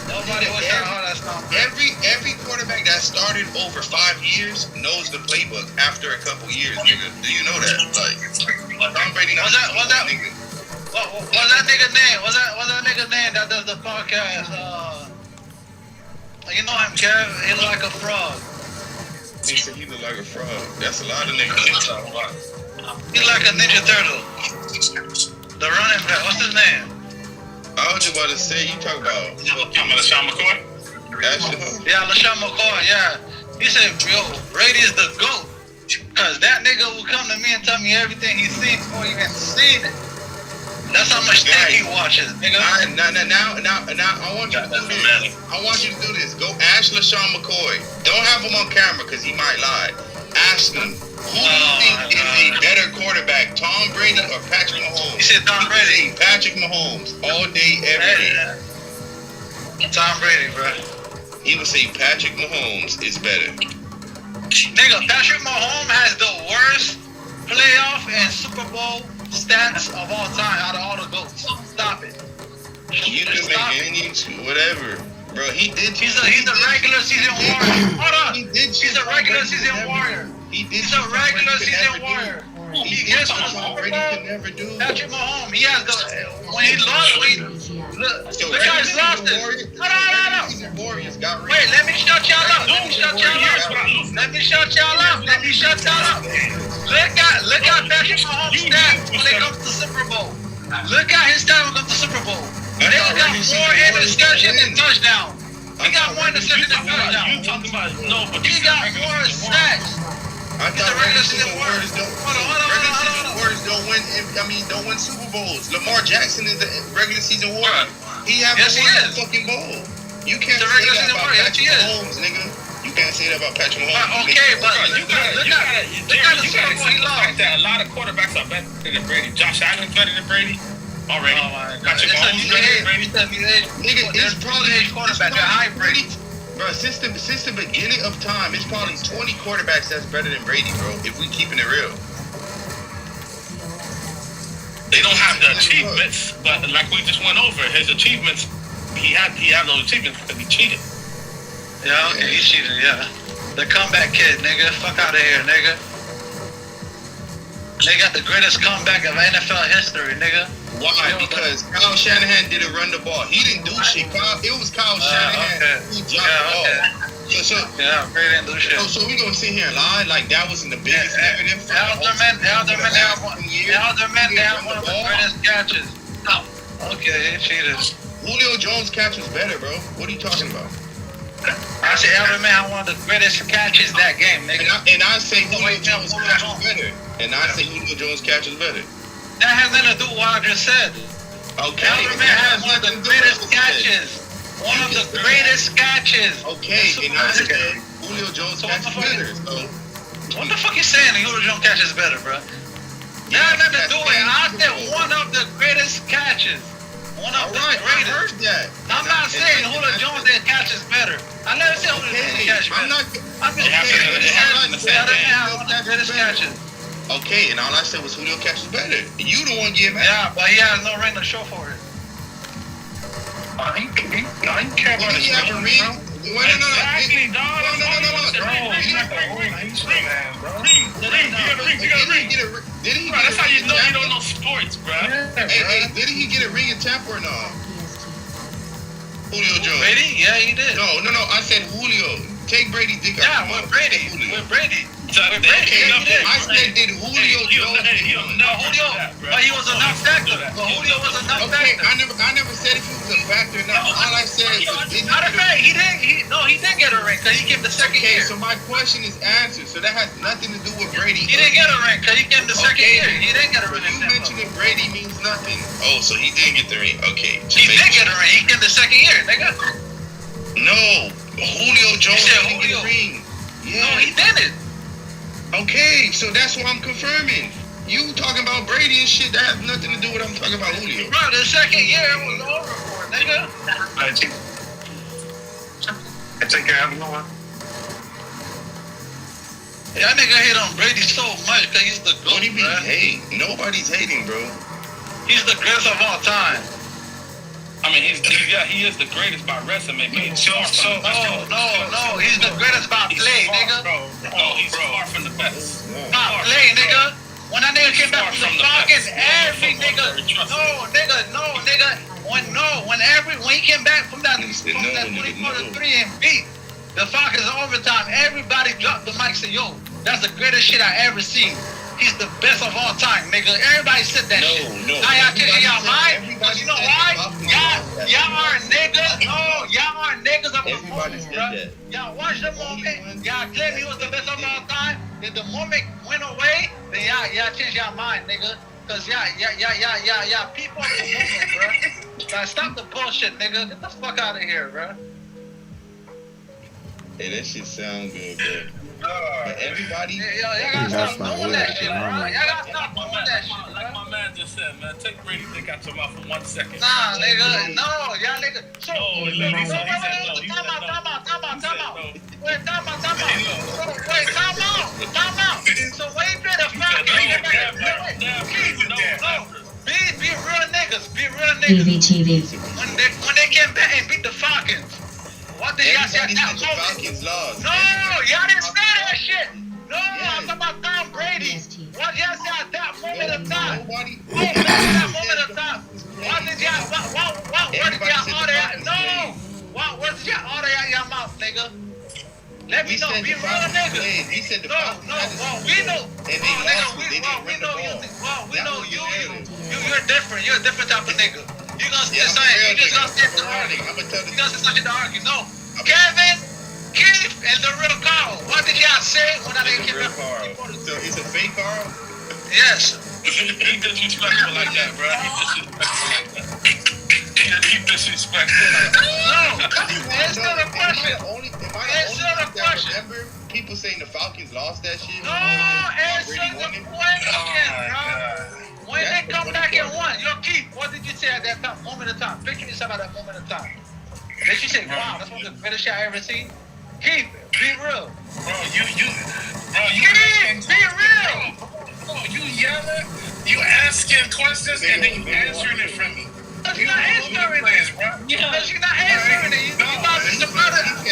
Nobody worked that hard as Tom Brady. Every quarterback that started over 5 years knows the playbook after a couple years, nigga. Do you know that? Like Tom Brady. What's that nigga name? What's that nigga name that does the podcast? You know him, Kev. He look like a frog. He said he look like a frog. That's a lot of niggas. He's like a Ninja Turtle. The running back. What's his name? I was just about to say, you talk about LaShawn McCoy? Yeah, LaShawn McCoy, yeah. He said, yo, Brady is the GOAT. Because that nigga will come to me and tell me everything he's seen before he even seen it. That's how much tape he watches, nigga. Now, I want you to do this. I want you to do this. Go ask LaShawn McCoy. Don't have him on camera because he might lie. Ask him, who do you think is a better quarterback, Tom Brady or Patrick Mahomes? He said Tom Brady. Patrick Mahomes, all day, every day. Tom Brady, bro. He would say Patrick Mahomes is better. Nigga, Patrick Mahomes has the worst playoff and Super Bowl stats of all time out of all the GOATs. Stop it. You can make any, whatever. Bro, he did. He's a regular season warrior. Hold on. He's a regular season warrior. He's a regular season warrior. He gets on the Super Bowl. Patrick Mahomes, he has the when he lost. Look how he's lost it. Hold on. Wait, let me shut y'all up. Let me shut y'all up. Look at Patrick Mahomes' stats when they come to the Super Bowl. Look at his time against the Super Bowl. Nigga got more interceptions than touchdowns. He got more interceptions than touchdowns. You talking about no, but he got more sacks. I thought regular season warriors don't win. I mean, don't win Super Bowls. Lamar Jackson is a regular season warrior. He haven't won a fucking bowl. You can't say that about Patrick Mahomes, nigga. You can't say that about Patrick Mahomes. Okay, but look at the Super Bowl he lost. A lot of quarterbacks are better than Brady. Josh Allen's better than Brady. Already. Patrick Mahomes better than Brady. Nigga, it's probably quarterback. They're hybrid. Bro, since the beginning of time, it's probably 20 quarterbacks that's better than Brady, bro. If we keeping it real. They don't have the achievements, but like we just went over, his achievements, he had those achievements because he cheated. Yeah, okay, he cheated, yeah. The comeback kid, nigga. Fuck out of here, nigga. They got the greatest comeback of NFL history, nigga. Why? Because Kyle Shanahan didn't run the ball. He didn't do shit. It was Kyle Shanahan who dropped the ball. Brady didn't do shit. So we gonna sit here and lie like that wasn't the biggest negative for Alderman, they have one of the greatest catches. Okay, he cheated. Julio Jones catch was better, bro. What are you talking about? I say Alderman had one of the greatest catches that game, nigga. And I say Julio Jones catch was better. And I say Julio Jones catch was better. That has nothing to do with what I just said. Okay. Alderman has one of the greatest catches. One of the greatest catches. Okay, and I said Julio Jones catch is better. So what the fuck you saying? Julio Jones catch is better, bro. That has nothing to do with it. I said one of the greatest catches. One of the greatest. I heard that. I'm not saying Julio Jones catch is better. I never said Julio Jones catch better. I'm just saying one of the greatest catches. Okay, and all I said was Julio catches better. You the one getting mad. Yeah, but he has no ring to show for it. I ain't care about his ring. Exactly, dog. Did he? That's how you know you don't know sports, bro. Hey, did he get a ring in Tampa or no? Julio Jones. Brady? Yeah, he did. No. I said Julio. Take Brady dick out. Yeah, with Brady. With Brady. I said did Julio Jones? Julio, but he was a non-factor. But Julio was a non-factor. I never said if he was a factor. No, all I said is did he didn't get a ring because he came the second year. So my question is answered. So that has nothing to do with Brady. He didn't get a ring because he came the second year. He didn't get a ring. You mentioned that Brady means nothing. Oh, so he didn't get the ring. Okay. He did get a ring. He came the second year, nigga. No, Julio Jones didn't get a ring. Yeah. No, he didn't. Okay, so that's what I'm confirming. You talking about Brady and shit, that has nothing to do with what I'm talking about Julio. Bro, the second year was over for it, nigga. I take care of him, no. Y'all nigga hate on Brady so much because he's the GOAT, What do you mean hate? Nobody's hating, bro. He's the greatest of all time. I mean, he is the greatest by resume. No, he's the greatest by play, nigga. He's far from the best. By play, nigga. When that nigga came back from the Falcons, every nigga, when he came back from that 24-3 and beat the Falcons overtime, everybody dropped the mic and said, yo, that's the greatest shit I ever seen. He's the best of all time, nigga. Everybody said that shit. Now y'all changing y'all mind? Because you know why? Y'all are niggas. No, y'all are niggas of the moment, bro. Y'all watch the moment. Y'all claim he was the best of all time. If the moment went away, then y'all change y'all mind, nigga. Because y'all people of the moment, bro. Now stop the bullshit, nigga. Get the fuck out of here, bro. Hey, that shit sound good, bro. But everybody, y'all gotta stop doing that shit, bro. Y'all gotta stop doing that shit, bro. Like my man just said, man, take Brady dick out your mouth for 1 second. Nah, nigga, no, y'all nigga. So, time out. Wait, time out. So wait for the Falcons. Be real niggas. BVTV. When they came back and beat the Falcons. What did y'all say at that moment? No, y'all didn't say that shit. No, I'm talking about Tom Brady. What y'all say at that moment of time? What did y'all order out? No. What did y'all order out your mouth, nigga? Let me know. Be real, nigga. He said the No, well, we know. And they lost it. They didn't win the ball. We know you're different. You're a different type of nigga. You gonna say something. You just gonna say to argue. You gonna say something to argue. No. Kevin, Keith, and the real Carl. What did y'all say when I didn't get back? So it's a fake Carl? Yes. He disrespectful like that, bro. He disrespectful like that. No. Answer the question. Answer the question. Remember people saying the Falcons lost that shit? No, answer the question, bro. When they come back and won, yo, Keith, what did you say at that time, moment of time? Picture yourself at that moment of time. Did you say, wow, that's one of the greatest shit I ever seen? Keith, be real. Bro, you Keith, be real. Bro, you yelling, you asking questions, and then you answering it from me. Because you're not answering it. Because you're not answering it. You about to start it. I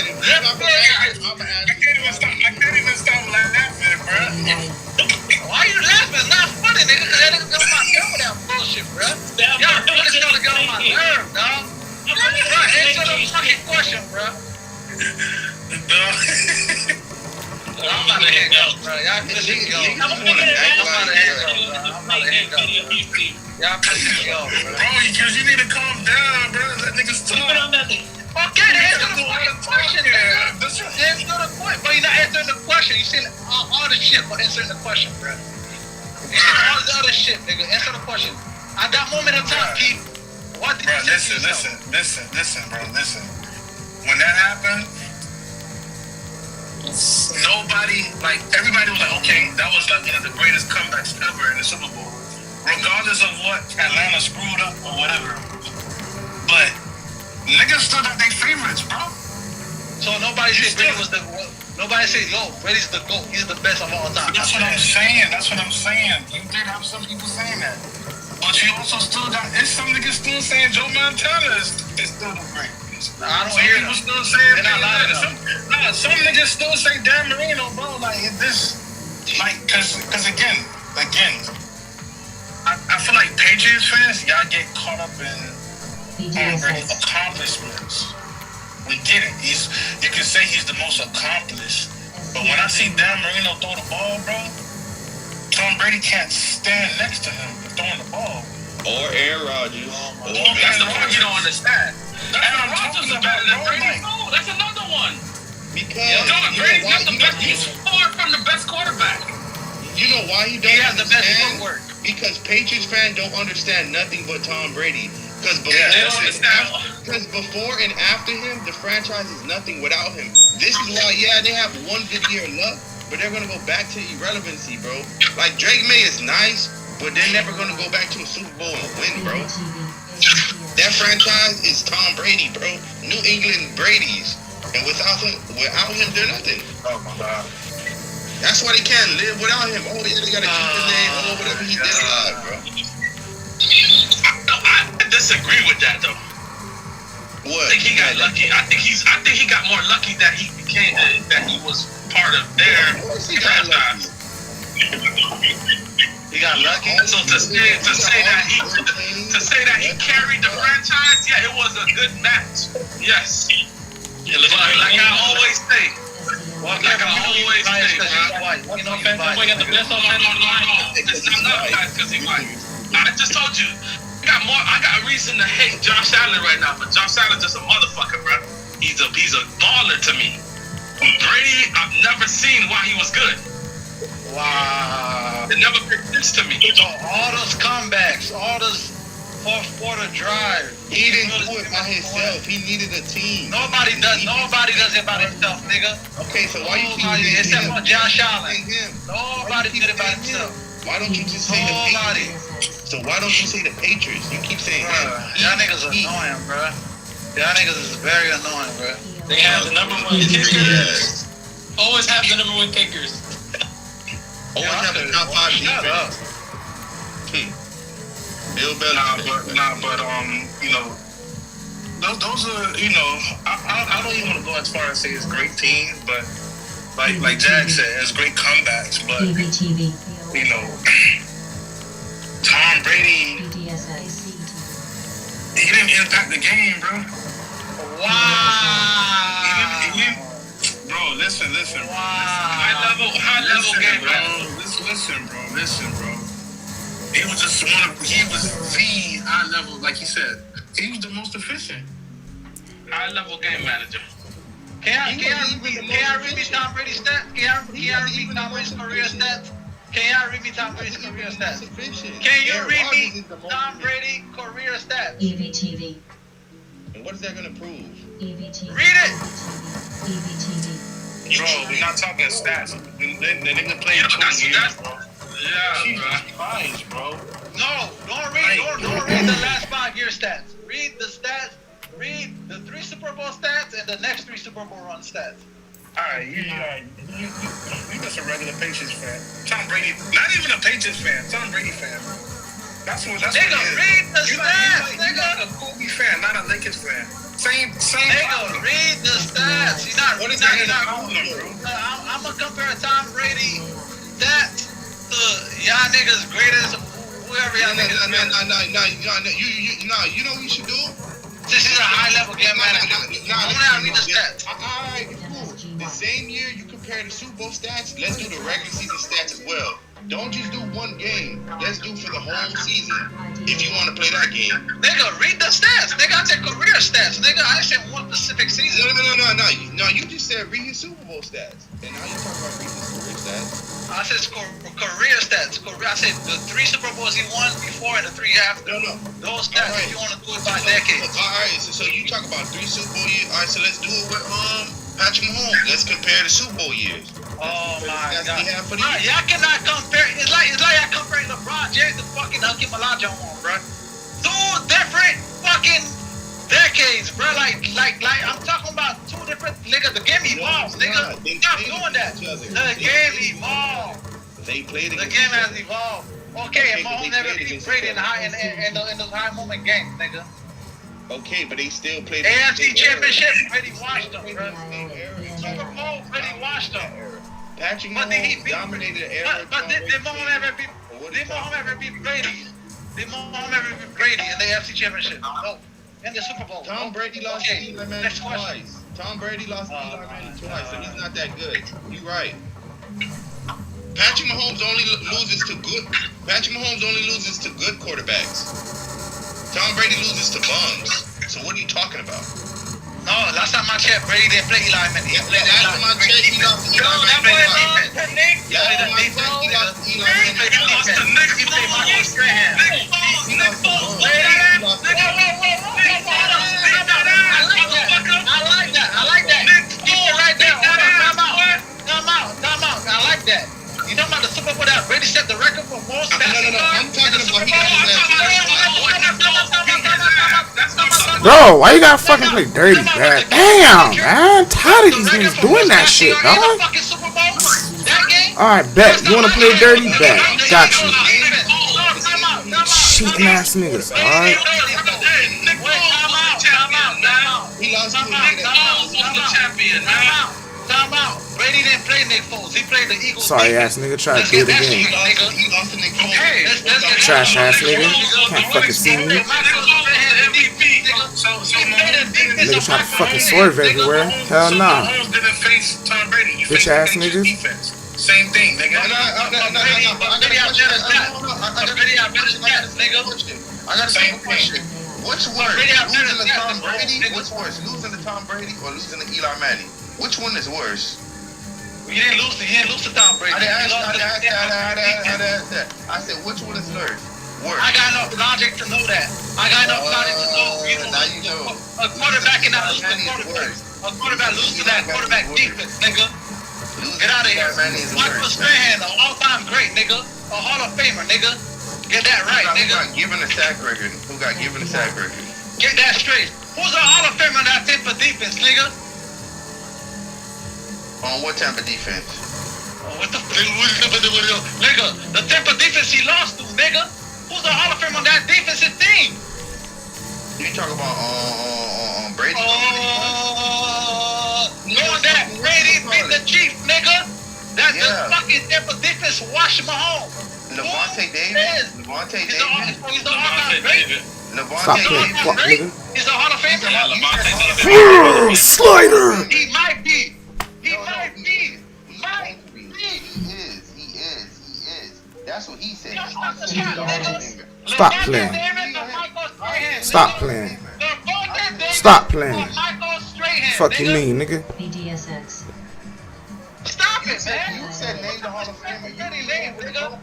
can't even stop laughing, bro. Why are you laughing? It's not funny, nigga, because that nigga get on my nerve with that bullshit, bro. Y'all really trying to get on my nerve, dog. Bro, answer the fucking question, bro. I'm about to hang up, bro. Y'all pissing me off. I'm about to hang up, bro. Y'all pissing me off, bro. Bro, because you need to calm down, bro. That nigga's talking. Okay, answer the fucking question, nigga. Answer the question. But you're not answering the question. You said all the shit, but answering the question, bro. You said all the other shit, nigga. Answer the question. At that moment in time, Keith, what did you say? Listen, bro. When that happened, nobody, like, everybody was like, okay, that was like one of the greatest comebacks ever in the Super Bowl. Regardless of what Atlanta screwed up or whatever. But niggas still got their favorites, bro. So nobody said Brady was the. Nobody said, yo, Brady's the GOAT. He's the best of all time. That's what I'm saying. You did have some people saying that. But you also still got, there's some niggas still saying Joe Montana is still the greatest. I don't hear them. Still saying they're not lying enough. Some niggas still say Dan Marino, bro. Like, this, like, cause again, I feel like Patriots fans, y'all get caught up in accomplishments. We get it. You can say he's the most accomplished. But when I see Dan Marino throw the ball, bro, Tom Brady can't stand next to him throwing the ball. Or Aaron Rodgers. That's the part you don't understand. Aaron Rodgers is better than Brady. No, that's another one. Because Brady's got the best. He's far from the best quarterback. You know why he has the best footwork? Because Patriots fans don't understand nothing but Tom Brady. Because before and after him, the franchise is nothing without him. This is why, they have one good year of luck, but they're gonna go back to irrelevancy, bro. Like Drake May is nice, but they're never gonna go back to a Super Bowl and win, bro. That franchise is Tom Brady, bro. New England Brady's, and without him, they're nothing. Oh my God. That's why they can't live without him. Oh yeah, they gotta keep his name. Oh, whatever he did alive, bro. I disagree with that though. What? I think he got lucky. I think he got more lucky that he became that he was part of their franchise. He got lucky. So to say that he carried the franchise, yeah, it was a good match. Yes. Yeah, like I always say. Well, like I always say, you know, we got the best offensive line. It's not because he white. I just told you. I got a reason to hate Josh Allen right now, but Josh Allen's just a motherfucker, bro. He's a baller to me. Brady, I've never seen why he was good. Wow. It never made sense to me. So all those comebacks, all those fourth quarter drive. He didn't do it by himself. He needed a team. Nobody does it by himself, nigga. Okay, so why you keep except for Josh Allen. Nobody did it by himself. Why don't you just say the Patriots? So why don't you say the Patriots? You keep saying y'all niggas are annoying, bro. Y'all niggas is very annoying, bro. They have the number one kickers. Always have the number one kickers. Always have the top 5 defense. Bill Belichick. You know, those are, you know, I don't even want to go as far as say it's great teams, but like Jack said, it's great comebacks. But you know, Tom Brady, he didn't impact the game, bro. Wow. Bro, listen. Listen, High level game, bro. Listen, bro. He was just he was the high level, like he said. He was the most efficient. High level game manager. Can I read me Tom Brady's stats? Can I read me Tom Brady's career stats? Can y'all read me Tom Brady's career stats? Can you read me Tom Brady career stats? EVTV. And what is that gonna prove? EVTV. Read it. EVTV. Bro, we're not talking stats. The nigga played 2 years, bro. Yeah, bro. No, don't read the last 5 year stats. Read the stats. Read the 3 Super Bowl stats and the next 3 Super Bowl run stats. Alright, you just a regular Patriots fan. Tom Brady, not even a Patriots fan, Tom Brady fan. That's what Nigga, read the stats, you're like a Kobe fan, not a Lakers fan. Same. Nigga, read the stats. You're not. What is that problem, bro? I'm gonna compare Tom Brady stats to y'all niggas greatest whoever y'all niggas. You know what you should do? This is a high level game manager. I'm gonna read the stats. Alright, cool. The same year you compare the Super Bowl stats, let's do the regular season stats as well. Don't just do one game. Let's do for the whole season. If you want to play that game. Nigga, read the stats. Nigga, I said career stats. Nigga, I said one specific season. No, you just said read his Super Bowl stats. And now you're talking about reading his career stats. I said career stats. I said the 3 Super Bowls he won before and the 3 after. No. Those stats, if you want to do it by decades. Alright, so you talk about 3 Super Bowl years. Alright, so let's do it with Patrick Mahomes. Let's compare the Super Bowl years. Oh my God! Y'all cannot compare. It's like y'all comparing LeBron James to fucking Hakeem Olajuwon, bro. 2 different fucking decades, bro. Like I'm talking about 2 different niggas. The game evolves, nigga. Stop doing that. The game evolved. They played against the game has evolved. Okay, and Mahomes never beat Brady in those high moment games, nigga. Okay, but they still played AFC Championship. Brady washed them, bro. Super Bowl. Brady washed them. Patrick Mahomes dominated the era. But did Mahomes ever beat Brady? Did Mahomes ever beat Brady in the AFC Championship? No. In the Super Bowl. Tom Brady lost to Eli Manning twice. Tom Brady lost to Eli Manning twice, so he's not that good. You're right. Patrick Mahomes only loses to good quarterbacks. Tom Brady loses to bums. So what are you talking about? No, last time I checked, Brady didn't play Eli Manning. Last time I checked, he lost to Eli Manning. Last time I checked, he lost to Eli Manning. He played Michael Strahan. I like that. Keep it right there. Time out. I like that. You know about the Super Bowl that Brady set the record for most passing yards? I'm talking about he got Bro, why you gotta fucking play dirty, man? Damn, man. I'm tired of these niggas doing that shit, dog. Alright, bet. You wanna play dirty? Bet. Got you. Cheating ass niggas, alright? Time out. Brady didn't play Nick Foles. He played the Eagles. Sorry ass nigga, try to do it again. Trash ass nigga. Can't fucking see me. Niggas try to fucking swerve everywhere. Hell nah. Bitch ass niggas. Same thing, nigga. I got a simple question. What's worse, losing to Tom Brady? What's worse, losing to Tom Brady or losing to Eli Manning? Which one is worse? He didn't lose to Tom Brady. I said, which one is worse? I got enough logic to know that. A quarterback cannot lose to a quarterback. A quarterback loses to that quarterback defense, nigga. Get out of here. Michael Strahan, an all-time great, nigga. A Hall of Famer, nigga. Get that right, nigga. Who got given a sack record? Get that straight. Who's a Hall of Famer in that Tampa defense, nigga? On what type of defense? What the nigga? The Tampa defense he lost to, nigga. Who's the Hall of Fame on that defensive team? You talk about Brady? Knowing that Brady beat the Chiefs, nigga. That the fucking Tampa defense washed Mahomes. Levante Davis. He's the all-time great. Stop playing fuck, nigga. He's a Hall of Famer. Slider. He might be. That's what he said. Stop playing. Stop playing. Stop playing. Fuck you mean, nigga? BDSX. Stop it, man. You said name the Hall of Famer. You Name, nigga.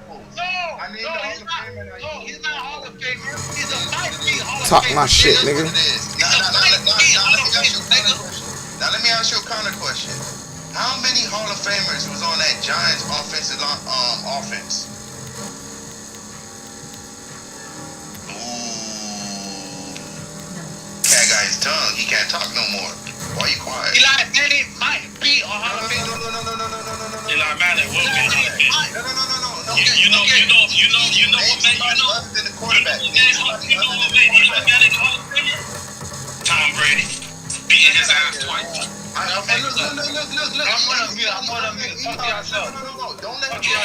He's not Hall of Famer. He's a mighty Hall of Famer. Talk my shit, nigga. Now let me ask you a counter question. How many Hall of Famers was on that Giants offensive offense? Cat got his tongue. He can't talk no more. Why you quiet? Eli Manning might be a Hall of Famer. No. Eli Manning will be Hall of Fame. No. You know what made other than the quarterback. Tom Brady beating his ass twice. Look. I'm on mute. Talk to yourself. No. Don't let him run.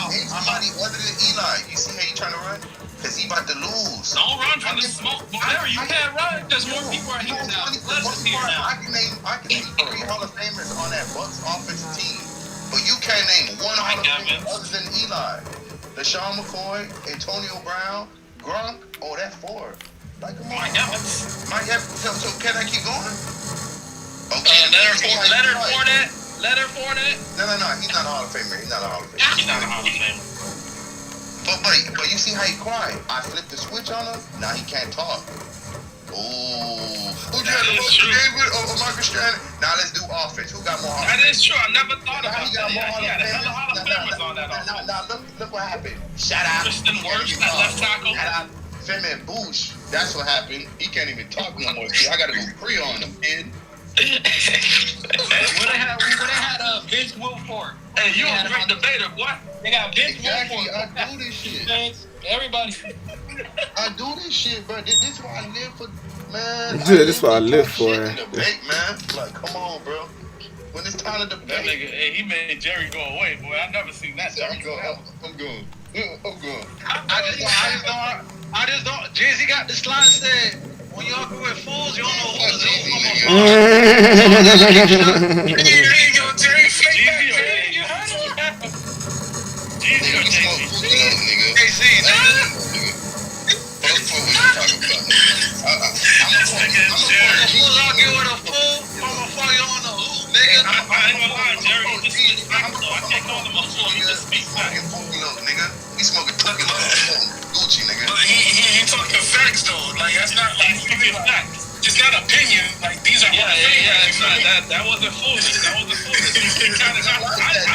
Anybody other than Eli. You see how you trying to run? Because he about to lose. Don't run from the smoke. Whatever, you can't run because more people are here now. Let's here now. I can name 3 Hall of Famers on that Bucs offensive team. But you can't name one Hall of Famer other than Eli. LaShawn McCoy, Antonio Brown, Gronk. Oh, that's 4. Like, come on. Mike Evans. So can I keep going? Okay. Leonard Fournette. No. He's not a Hall of Famer. He's not a Hall of Famer. But you see how he quiet? I flipped the switch on him. Now he can't talk. Ooh. Who you had the most David or Marcus Shannon? Now let's do offense. Who got more offense? That is true. I never thought about that. He had a hell of Hall of Famers on that offense. Now look what happened. Shout out. Kristen Wirfs, that left tackle. Shout out. Femi Bush. That's what happened. He can't even talk no more. So I gotta go free on him, kid. When they had Vince Wilfork. Hey, you a great debater, boy. They got Vince Wilfork. I do this shit. Everybody. I do this shit, bro. This is what I live for, man. Dude, this is what I live for. Debate, man. Like, come on, bro. When it's time to debate. That nigga, hey, he made Jerry go away, boy. I never seen that. I'm good. I just don't. Jay-Z got this line said, when you argue with fools, you don't know who's who. He talking facts though. Like that's not like facts. It's not opinion. Like these are That wasn't foolish. I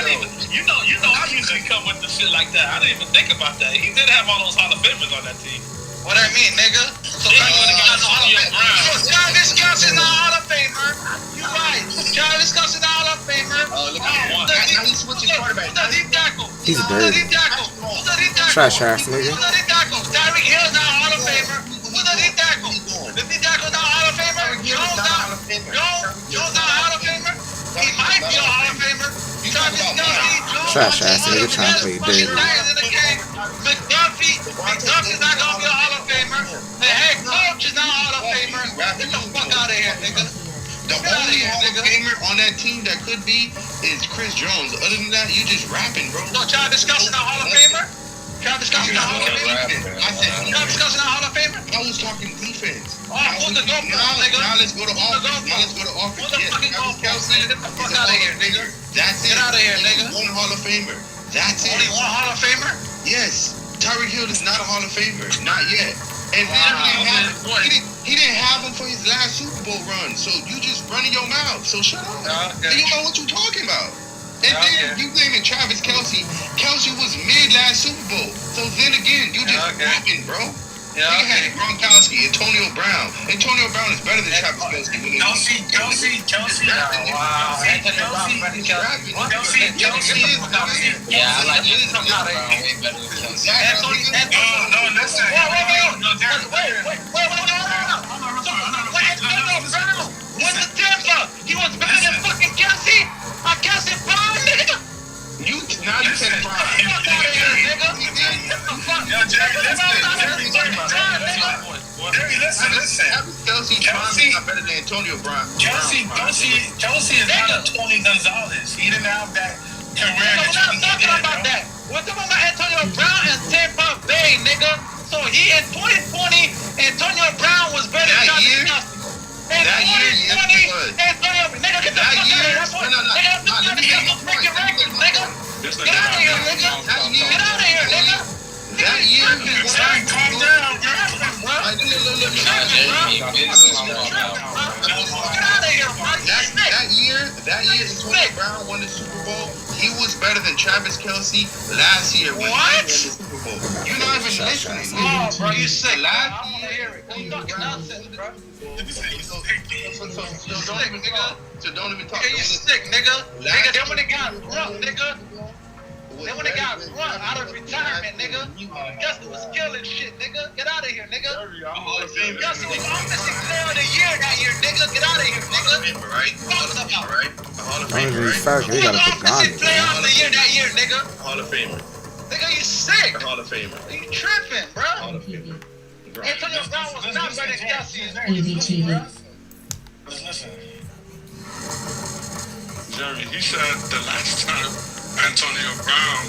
didn't even, you know, I usually come with the shit like that. I didn't even think about that. He did have all those Hall of Famers on that team. What I mean, nigga? So Travis Kelce's not Hall of Famer. You right. Travis Kelce's not Hall of Famer. Oh, look at one. Now he's switching quarterback. He's dirty. Trash ass nigga. Tyreek Hill's not Hall of Famer. Who's the D tackle? The D tackle not Hall of Famer. Jones not Hall of Famer. He might be a Hall of Famer. Trash ass nigga trying to play dirty. McDuffie's not gonna be a Hall of Famer. The head coach is not a Hall of Famer. Get the fuck out of here, nigga. The only Hall of Famer on that team that could be is Chris Jones. Other than that, you just rapping, bro. No, y'all discussing a Hall of Famer? Y'all discussing a Hall of Famer? Y'all discussing a Hall of Famer? I was talking defense. Who's the GoPro, nigga? Now let's go to offense. Who's the fucking GoPro, nigga? Get the fuck out of here, nigga. That's it. Get out of here, nigga. One Hall of Famer. That's it. Only one Hall of Famer? Yes. Tyreek Hill is not a Hall of Famer. Not yet. And he didn't have him for his last Super Bowl run. So you just running your mouth. So shut up. You know what you talking about. And then you blaming Travis Kelce. Kelce was mid last Super Bowl. So then again, you just rapping, bro. You had Gronkowski, Antonio Brown. Antonio Brown is better than Travis Kelce. Kelsey. Wow. Kelsey. Yeah, I like it. No, listen. What's the difference? He was better than fucking Kelsey. I Kelsey Brown, nigga. Now you said Brown. Listen. Kelsey not better than Antonio Brown. Kelsey is not a Tony Gonzalez. He didn't have that We're not talking about that. We're talking about Antonio Brown and Tampa Bay, nigga. So he in 2020, Antonio Brown was better than Travis Kelce. In 2020, Antonio, nigga, get the fuck out of here. That's what, nigga, that's making records, nigga. Get out of here, nigga. Get out of here, nigga. That year, calm down, bro. That year, Antonio Brown won the Super Bowl. He was better than Travis Kelce last year when he won the Super Bowl. You're not even listening. Oh, bro, you sick. I don't want to hear it. You talking nonsense, bro. So don't even talk. You sick, nigga. Nigga, then when it got rough, nigga. Then when it got run out of retirement, nigga, Justin was killing shit, nigga. Get out of here, nigga. Justin was offensive player of the year that year, nigga. Get out of here, nigga. Right? Hall of Famer, right? They gotta put offensive player of the year that year, nigga. Hall of Famer. Nigga, you sick. Hall of Famer. You tripping, bro. Hall of Famer. Antonio Brown was not better than Kelsey. EVTV. Listen. Jerry, he said the last time Antonio Brown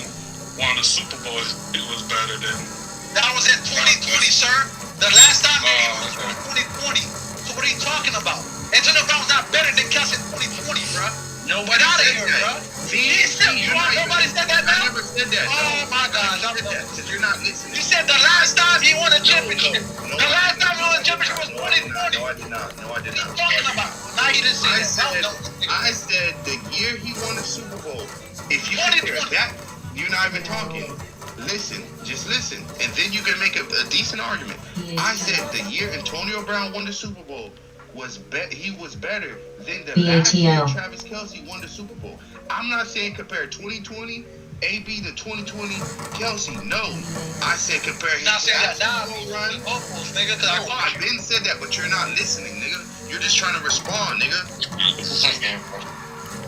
won a Super Bowl, it was better than... That was in 2020, sir. The last time that he was in 2020. So what are you talking about? Antonio Brown was not better than Kelsey in 2020, bro. Nobody Get out of said here, that. bro. Nobody said that, man. I never said that. Oh, my God. You're not listening. You said the last time he won a championship. The last time he won a championship was 2020. No, I did not. What are you talking about? Now you didn't say that. I said the year he won the Super Bowl. If you compare that, you're not even talking. Listen, just listen, and then you can make a decent argument. I said the year Antonio Brown won the Super Bowl he was better than the last year Travis Kelce won the Super Bowl. I'm not saying compare 2020 AB to 2020 Kelce. No, I said compare his Super Bowl run. No, I didn't say that, but you're not listening, nigga. You're just trying to respond, nigga.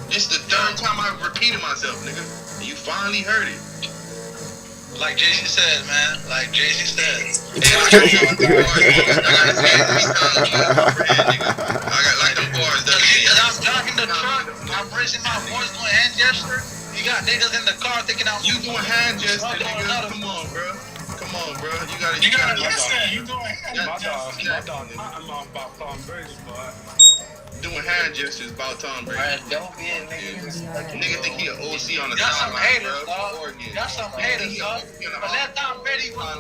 This the third time I've repeated myself, nigga. And you finally heard it. Like Jay-Z said, man. Like Jay-Z said. I got like them bars. Because I'm driving the truck, I'm raising my voice doing hand gesture. You got niggas in the car thinking I'm... You doing hand gesture, nigga. Come on, bro. Come on, bro. You gotta listen. You doing hand gestures. My dog. I'm about Tom Brady, boy. Doing hand gestures about Tom Brady. Don't be a nigga. Nigga think he an OC on the Got some sideline, haters, dog. Got some haters, dog. But that Tom Brady was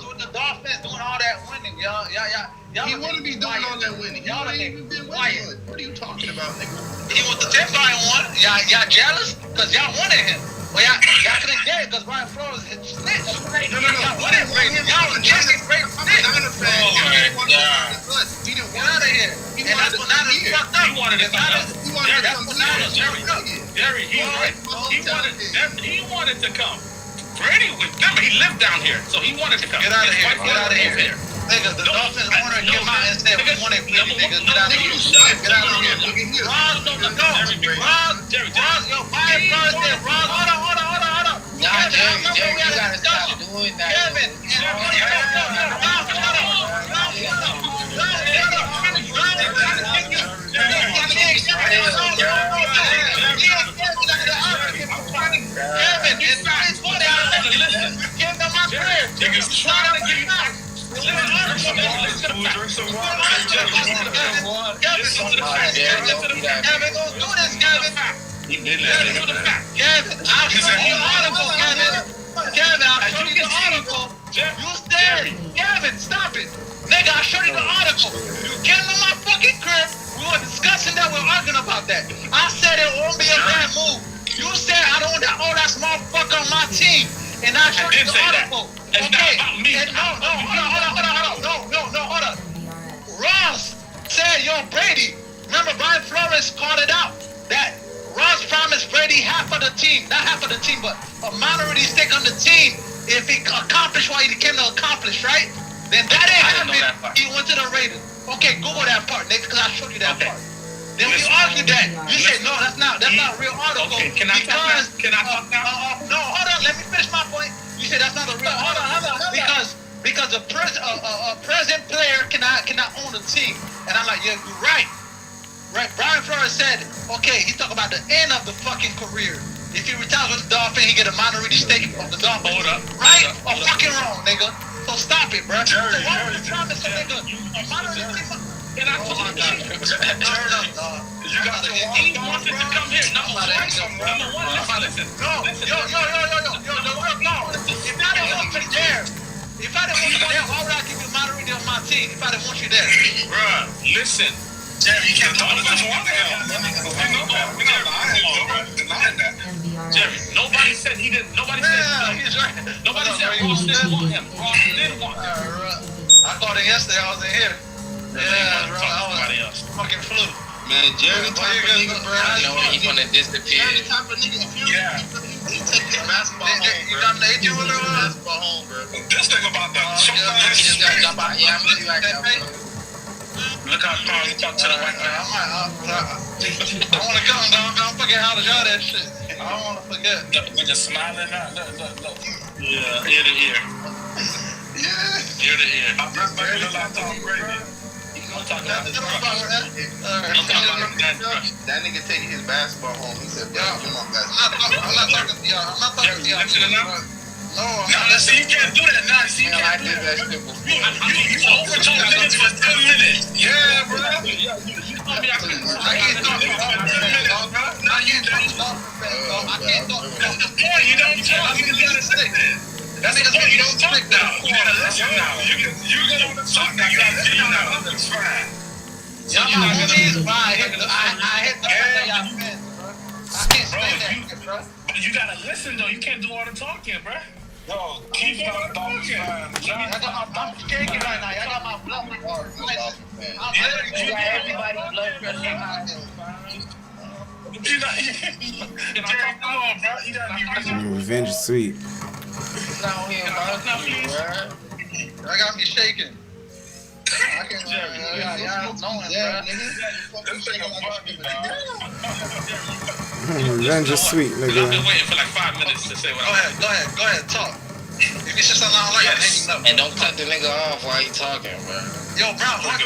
with the Dolphins doing all that winning, y'all. He wouldn't be doing all that winning. Y'all ain't even been winning. What are you talking about, nigga? He was the 10th guy and won. Y'all jealous? Because y'all wanted him. Well, y'all couldn't get it because Brian Flores hit snitch. No. Y'all wanted Brady. Y'all was chasing Brady snitch. Get out of here. And that's what now is fucked up. He wanted to come out. Jerry, he's right. He wanted to come. Brady, remember, he lived down here, so he wanted to come. Get out of here. Get out of here. Nigga, the Dolphins owner came out and said, we want to play you niggas. Get out of here. Get out of here. Roz, yo, Brian Flores said, Roz, hold on. Nah, Jerry, you gotta stop doing that. Kevin, He did that. Kevin, I'll show you the article, Kevin, I'll show you the article. You said, Kevin, stop it. Nigga, I showed you the article. You came to my fucking crib. We were discussing that. We were arguing about that. I said it won't be a bad move. You said I don't want that small fucker on my team. And I showed you the article. It's not about me. Hold on. Ross said, yo, Brady. Remember, Brian Flores called it out. That Ross promised Brady half of the team. Not half of the team, but a minority stake on the team if he accomplished what he came to accomplish, right? Then that ain't happened. He went to the Raiders. Okay, Google that part, nigga, because I showed you that part. Then we argued that. You said, no, that's not a real article. Okay, can I talk now? No, hold on, let me finish my point. You said that's not a real article. Because a present player cannot own a team. And I'm like, yeah, you're right. right? Brian Flores said, okay, he's talking about the end of the fucking career. If he retires with the Dolphins, he get a minority stake of the Dolphins. Hold up. Right or fucking wrong, nigga? So stop it, bro. Jerry, so why would you promise a nigga a minority stake? And I told him, Jerry, you got to. He wanted to come here. Number one, listen. No. If I didn't want you there, why would I give you a minority on my team if I didn't want you there? Bruh, listen. Jerry, you can't talk about Jerry, nobody said he didn't. Nobody said he's right. Nobody said Ross didn't want him. Ross did want him. I called it yesterday. I wasn't here. Yeah, bro. I was fucking flu. Man, Jerry type of nigga, bro. I know he's gonna disappear. Jerry type of nigga, if he take his basketball home, bro. You got the 18 wheeler basketball home, bro. This thing about that. He just gotta jump out. Yeah, I'm gonna be right there. Look how strong he talk to the white man. I want to come, dog. I'm fucking out of y'all that shit. I don't want to forget. Nigga smiling now. Look. Yeah, ear to ear. Yeah. Ear to ear. I'm just making a lot of Tom Brady. That nigga taking his basketball home. He said, bro, come on, guys. I'm not talking to y'all. I'm not talking to y'all. No, see, you can't do that now. See, you can't do that. You overtold niggas for 10 minutes. Yeah, bro. You told me I can't talk for 10 minutes, bro. Now you don't talk. I can't talk. That's the point. You don't talk. You just gotta stick there. That's the point. You don't talk now. You gotta listen now. You gotta talk now. You gotta see now. That's fine. Y'all my homies. I hit the y'all fans, bro. I can't stand that, bro. You gotta listen though. You can't do all the talking, bro. Yo, keep on talking. I got my bump shaking right now. I got my blood pressure. Everybody blood pressure high. Come on, bro. You gotta be Revenge is sweet. It's not here, bro. I got me shaking. I can't y'all knowing, bro. Revenge is sweet, I've nigga. been waiting for like 5 minutes to say what Go ahead, talk. If you say something I don't like, I'm hanging up. And don't cut the nigga off while he talking, bro. Yo, bro, how can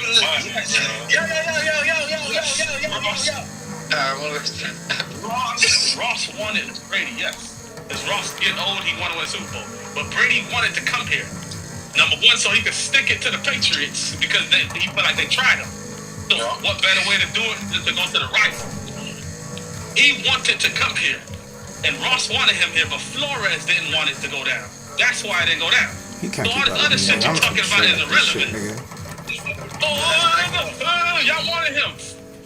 Ross wanted Brady, yes. As Ross getting old, he wanted to win a Super Bowl. But Brady wanted to come here. Number one, so he could stick it to the Patriots because he felt like they tried him. So what better way to do it than to go to the rival? He wanted to come here. And Ross wanted him here, but Flores didn't want it to go down. That's why it didn't go down. He can't So all keep the up other with shit me. you're I'm talking about is this shit, irrelevant. nigga. Y'all wanted him.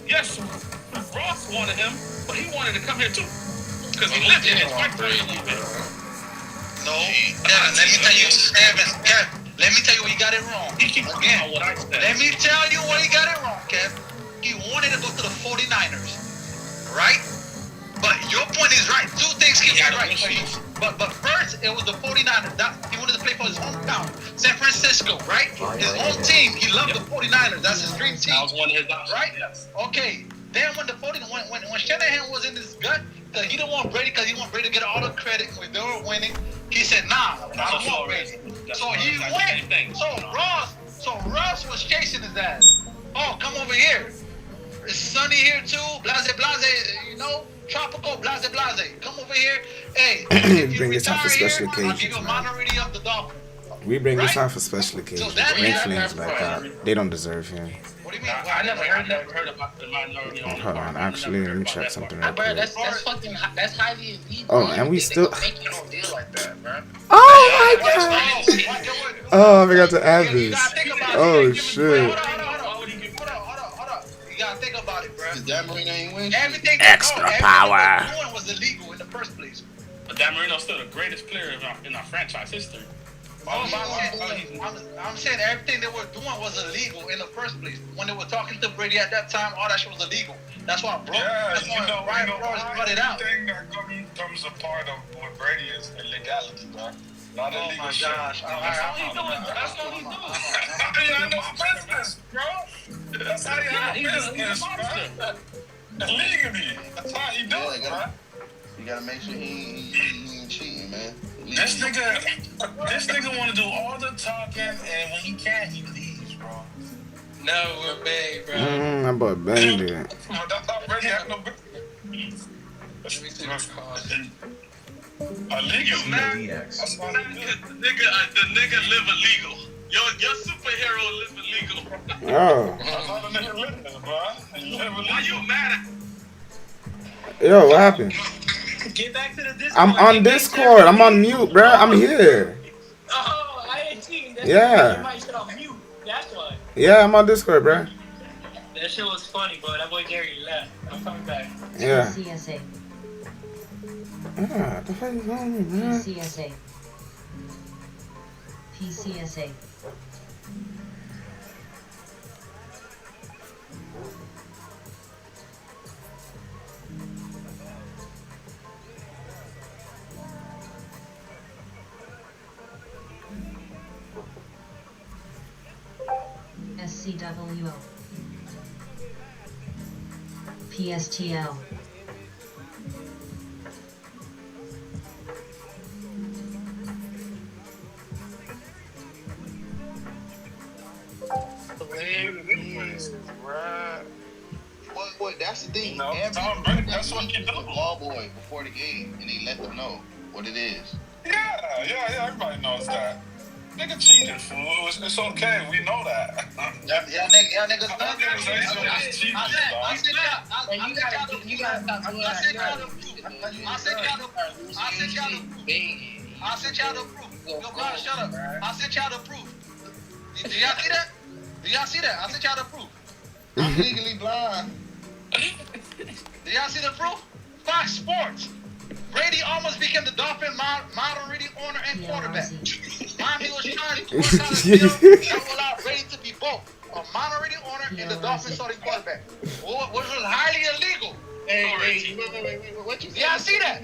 Yes, Ross wanted him, but he wanted to come here too. Because he lived here. His wife told him a little bit. No, Kevin, let me tell you, Kevin, let me tell you where he got it wrong. Again, let me tell you where he got it wrong, Kevin. He wanted to go to the 49ers, right? But your point is right. Two things can be right. But first, it was the 49ers. He wanted to play for his hometown, San Francisco, right? His home team. He loved the 49ers. That's his dream team. That was one of his right? Okay. Then when the 49ers, when Shanahan was in his gut, because he didn't want Brady, because he wanted Brady to get all the credit when they were winning, he said, nah, I don't want Brady. So he went. So Ross was chasing his ass. Oh, come over here. It's sunny here too. Blase, you know, tropical, blase. Come over here. Hey, if you bring this out for special I'll give you occasions, a man. minority of the Dolphins. We bring this out for special occasions. that Bring is- flames like that. They don't deserve him. What do you mean? I never heard about the minority. Hold on, actually, let me check something real Bro, quick. that's fucking, that's highly elite. Oh, bro. and we They still. gonna make you no deal like that, bro. Oh my god! Oh, I forgot to add this. Oh shit! Hold on. You gotta think about it, bro. Dan Marino ain't win. Everything Extra power. they were doing was illegal in the first place. But Dan Marino's still the greatest player in our franchise history. I'm saying everything they were doing was illegal in the first place. When they were talking to Brady at that time, all that shit was illegal. That's why Brian Flores brought it out. Everything that comes a part of what Brady is illegality, bro. Not illegal. Oh my shit. gosh! That's all he doing. That's all he doing. I know business, bro. That's how you have business, bro. Legally. That's how you do it, bro. You gotta make sure he ain't cheating, man. This nigga want to do all the talking, and when he can't, he leaves, bro. No, we're big, bro. I bought banged it. That's not Brady have no. Illegal, man. That's not good. The nigga live illegal. Your superhero live illegal. Oh. That's how the nigga live, bro. Why you mad at? Yo, what happened? Get back to the Discord. I'm on Discord. I'm on mute, bro. I'm here. Oh, I ain't seen that. Yeah. You might shut off mute. That's why. Yeah, I'm on Discord, bro. That shit was funny, bro. That boy Gary left. I'm coming back. Yeah. PCSA. What the fuck is wrong with me, man? PCSA. PCSA. SCWO. PSTL. What? That's the thing. No, Every Tom Brady, that's what he do. ball boy before the game, and they let them know what it is. Yeah, everybody knows that. Nigga cheated, fool. It's okay, we know that. Y'all niggas I sent y'all the proof. Yo, God, shut up. I sent y'all the proof. Did y'all see that? Did y'all see that? I sent y'all the proof. I'm legally blind. Did y'all see the proof? Fox Sports. Brady almost became the Dolphin minority owner and quarterback. Miami was trying to work out a deal that will allow Brady to be both a minority owner and the Dolphin starting quarterback, which was highly illegal. Hey, wait, what you say? Y'all see that?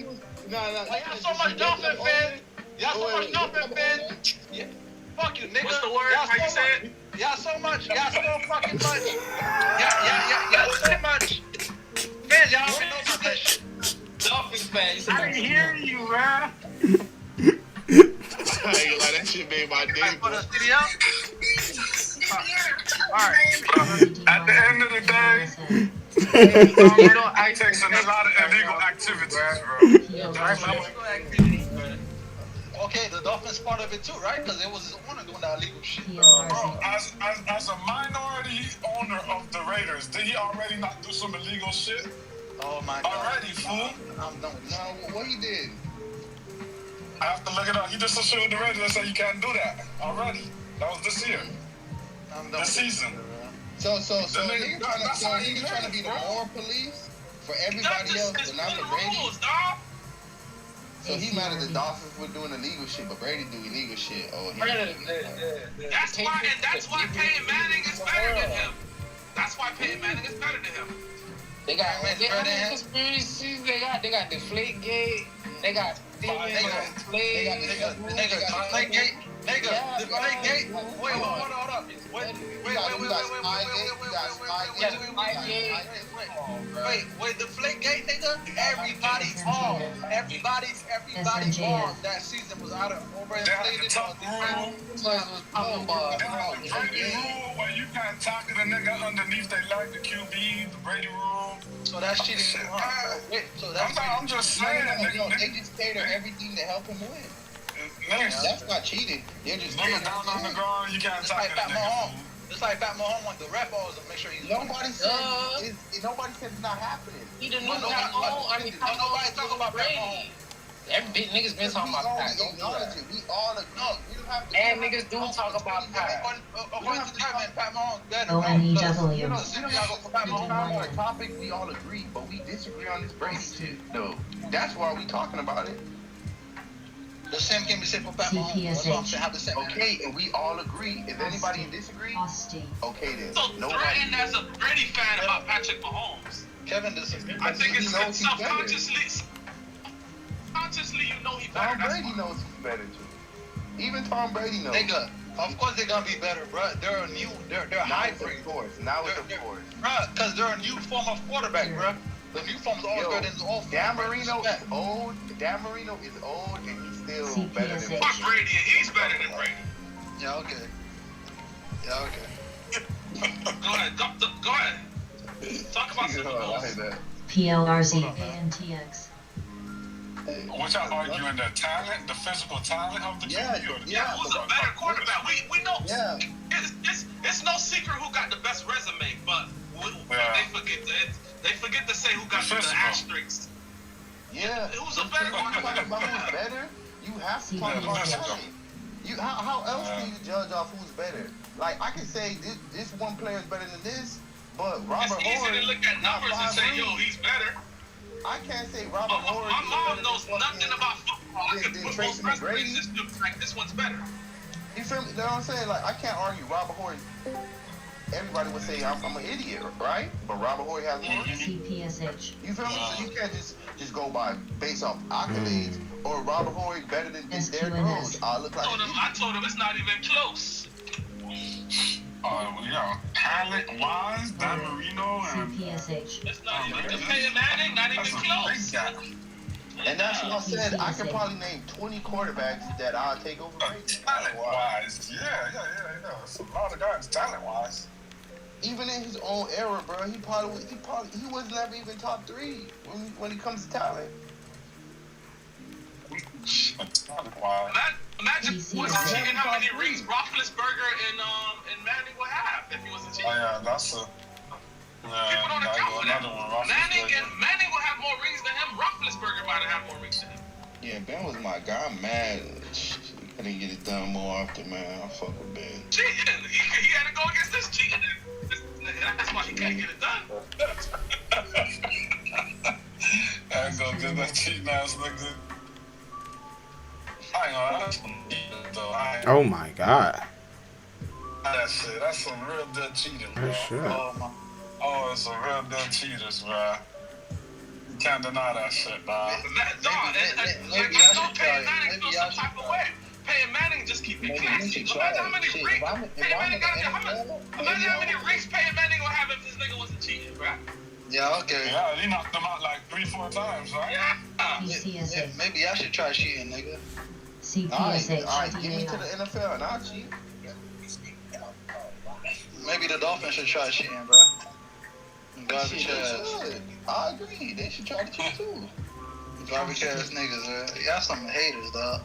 No. Y'all so much Dolphin fans. Y'all so much Dolphin fans. Yeah. Fuck you, nigga. What's the word? How you say it? Y'all so much. Y'all so fucking much. Y'all so much. Man, y'all already know about that shit. Dolphins fans. I didn't hear you, man. I ain't gonna lie, that shit made my day. For the city up? Alright. At the end of the day, I'm texting a lot of illegal activities, bro. Okay, the Dolphins part of it too, right? Because it was his owner doing that illegal shit. Bro, as a minority owner of the Raiders, did he already not do some illegal shit? Oh my God. Already, fool. I'm done with this. No, what he did? I have to look it up. He just assured the Raiders and said you can't do that already. That was this year. This season. So nigga trying to be the moral police for everybody else, but not for Brady. So he mad at the Dolphins for doing illegal shit, but Brady do illegal shit. Oh, That's why Peyton Manning is better than him. That's why Peyton Manning is better than him. They got conspiracies. They got Deflategate. They got Deflategate. Wait, hold up. Wait, Deflategate, nigga. Everybody's ball. Everybody's ball that season was out of overinflated. Where you can't tackle the nigga underneath they leg, the QB, the Brady rule. So that's cheating. So that's I'm just saying. They just cater everything to help him win. That's not cheating. They're just down on the ground. You can't tackle the nigga. Just like Pat Mahomes went the ref always to make sure he's. Nobody said it's not happening. He didn't know that. Nobody talk about Pat Mahomes. Every big niggas been talking about Pat. Don't acknowledge it. We all agree. We don't have to. And niggas do talk about Pat. According to that man, Pat Mahomes better. ONEW. Topic we all agree, but we disagree on this Brady shit. No, that's why we talking about it. The same can be said for Pat Mahomes. Okay, and we all agree. If anybody disagree, okay then. So threatened as a Brady fan about Patrick Mahomes. Kevin disagrees. I think it's subconsciously. Consciously, you know he's better. Tom Brady knows he's better too. Even Tom Brady knows. Of course they're gonna be better, bro. They're a new, they're hybrid. Now it's a force. Bro, because they're a new form of quarterback, bro. The new form is always better than the old form. Dan Marino is old. Dan Marino is old, and he's still better than Brady. He's better than Brady. Yeah, okay. Go ahead. Go ahead. Talk about Super Bowls. PLRZANTX. What y'all arguing, the talent, the physical talent of the QB? Yeah, who's a better quarterback? We know. Yeah. It's no secret who got the best resume, but they forget to say who got the asterisks. Yeah. Who's a better quarterback? Who's better? You have to talk about talent. How else can you judge off who's better? Like, I can say this one player is better than this, but Robert Horry. It's easy to look at numbers and say, yo, he's better. I can't say Robert Horry. My mom knows nothing about football. I can put both resumes like this one's better. You feel me? You know what I'm saying? Like, I can't argue Robert Horry. Everybody would say I'm an idiot, right? But Robert Horry has more. CPSH. You feel me? So you can't just go by based off accolades or Robert Horry better than Derrick Rose. I told him it's not even close. Talent-wise, Dan Marino and CPSH. It's not even Peyton Manning, not even close. And that's what I said. I can probably name 20 quarterbacks that I'll take over Brady. Talent-wise, yeah. It's a lot of guys talent-wise. Even in his own era, bro, he was never even top 3 when it comes to talent. Imagine wasn't cheating how many rings Roethlisberger and Manning would have if he wasn't cheating. Oh yeah, that's a. People don't account for that. Manning will have more rings than him. Roethlisberger might have more rings than him. Yeah, Ben was my guy. I'm mad. I didn't get it done more often, man. I fuck with Ben. Cheating. He had to go against this cheating. That's why he can't get it done. I go get that cheating ass nigga. Oh my god. That's some real good cheaters, bro. Oh, it's some real good cheaters, bro. You can't deny that shit, dog. Maybe I should try it. Maybe some type of way. Peyton Manning just keep it classy. Imagine how many rings Peyton Manning got. Imagine how many rings Peyton Manning would have if this nigga wasn't cheating, bro. Yeah, okay. Yeah, he knocked them out like 3-4 times, right? Yeah. Maybe I should try cheating, nigga. CPSH. Alright, get me to the NFL and I'll cheat. Maybe the Dolphins should try cheating, bro. Garbage ass. I agree. They should try to cheat too. Garbage ass niggas, man. Y'all some haters, dog.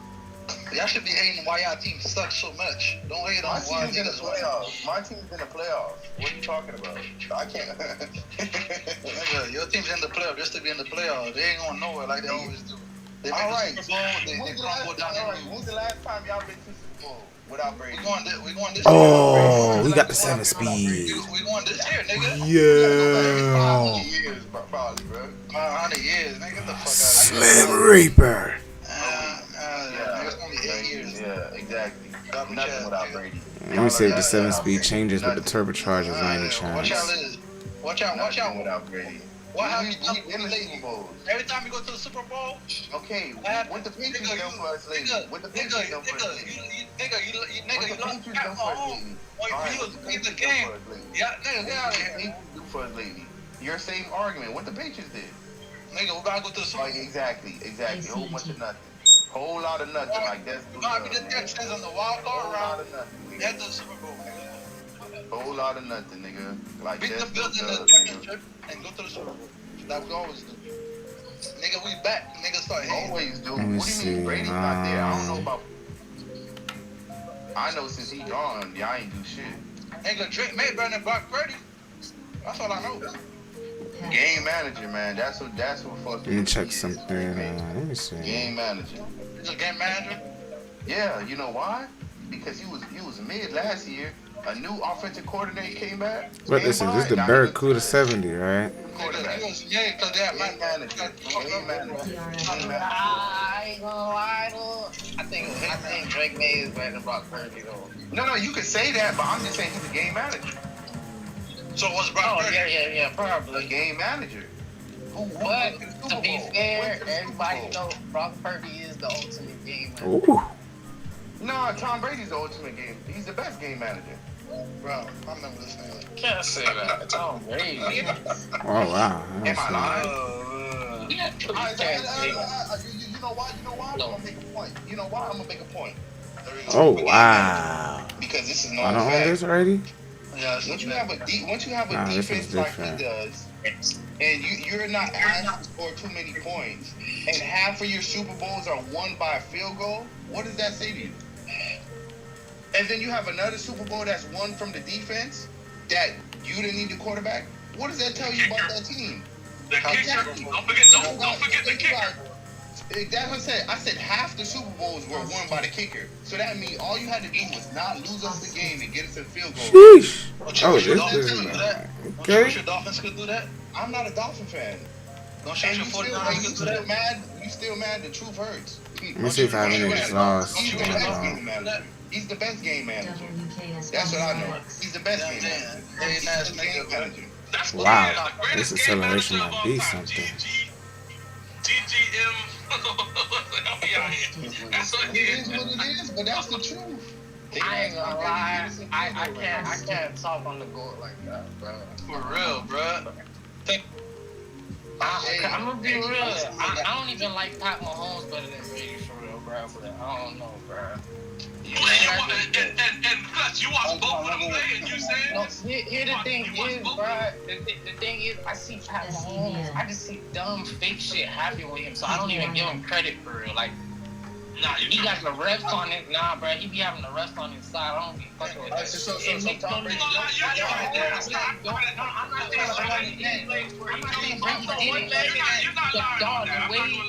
Y'all should be hating why y'all team sucks so much. Don't hate on why team's in the playoffs. My team's in the playoffs. What are you talking about? I can't. Nigga, your team's in the playoffs just to be in the playoffs. They ain't going nowhere like they always do. They make the Super Bowl. They crumble down the road. When's the last time y'all been to the Super Bowl without Brady? We going this year. Oh, we got the 7 speed. We going this year, nigga. Yeah. 100 years, probably, bro. 100 years, nigga. Get the fuck out of Slim Reaper. It's only 8 years. Yeah, exactly. Nothing without Brady. Let me see if the 7 speed changes with the turbochargers. I ain't chance. Watch out without Brady. What happens every time you go to the Super Bowl? Okay, what the Patriots done for us lately? What the Patriots done for us lately? Nigga, you lost at home. You the game. Yeah, nigga, get out of here. What do for us lately? Your same argument. What the Patriots did? Nigga, we gotta go to the Super Bowl. Exactly. A whole bunch of nothing. Whole lot of nothing. Like that's. You gotta be the Texans on the wild card round. Head to the Super Bowl, nigga. Whole lot of nothing, nigga. Like beat the Bills in the championship and go to the Super Bowl. That we always do. Nigga, we back. Nigga start hating. Always do. What do you mean Brady's not there? I don't know about. I know since he gone, y'all ain't do shit. Nigga, Drake May better than Brock Purdy. That's all I know. Game manager, man. That's what fucking. Let me check something. Let me see. Game manager. He's a game manager? Yeah, you know why? Because he was mid last year. A new offensive coordinator came back. What this is? This is the Barracuda 70, right? Yeah, because they have game manager. I ain't gonna lie, I think Drake May is better than Brock Purdy, though. No, you could say that, but I'm just saying he's a game manager. So what's Brock Purdy? Yeah, probably. A game manager. But to be fair, everybody knows Brock Purdy is the ultimate game manager. Ooh. No, Tom Brady's the ultimate game. He's the best game manager. Bro, I remember this nigga. Can't say that. Tom Brady. Oh wow. Am I lying? Yeah, you know why? I'm gonna make a point. You know why? I'm gonna make a point. Oh wow. Because this is I not don't own this already. Yeah, once you have a this defense is like he different. does, and you're not asked to score too many points, and half of your Super Bowls are won by a field goal, what does that say to you? And then you have another Super Bowl that's won from the defense that you didn't need the quarterback. What does that tell you about that team? The kicker. Don't forget the kicker. That's what I said. I said half the Super Bowls were won by the kicker. So that means all you had to do was not lose us the game and get us a field goal. Sheesh. Oh, This is okay. Wish your Dolphins could do that? I'm not a Dolphin fan. Don't show your 49ers could do that? You still mad? The truth hurts. Let me see if I have any lost. He's the best game manager. That's what I know. He's the best game manager. Wow, this acceleration might be something. GGM. That's what it is. What it is, but that's the truth. I ain't gonna lie. I can't talk on the goat like that, bro. For real, bro. I'm gonna be real. I don't even like Pat Mahomes better than Brady for real, bro. But I don't know, bro. And plus, you watch both of them play, and you say. No, here the thing is, bro. The thing is, I see Pat Mahomes. I just see dumb fake shit happen with him, so I don't even give him credit for real. Like, nah, he got the refs on it. Nah, bro, he be having the refs on his side. I don't be fucking with that. So Tom Brady. I'm not saying Brady did it. Dog, the way.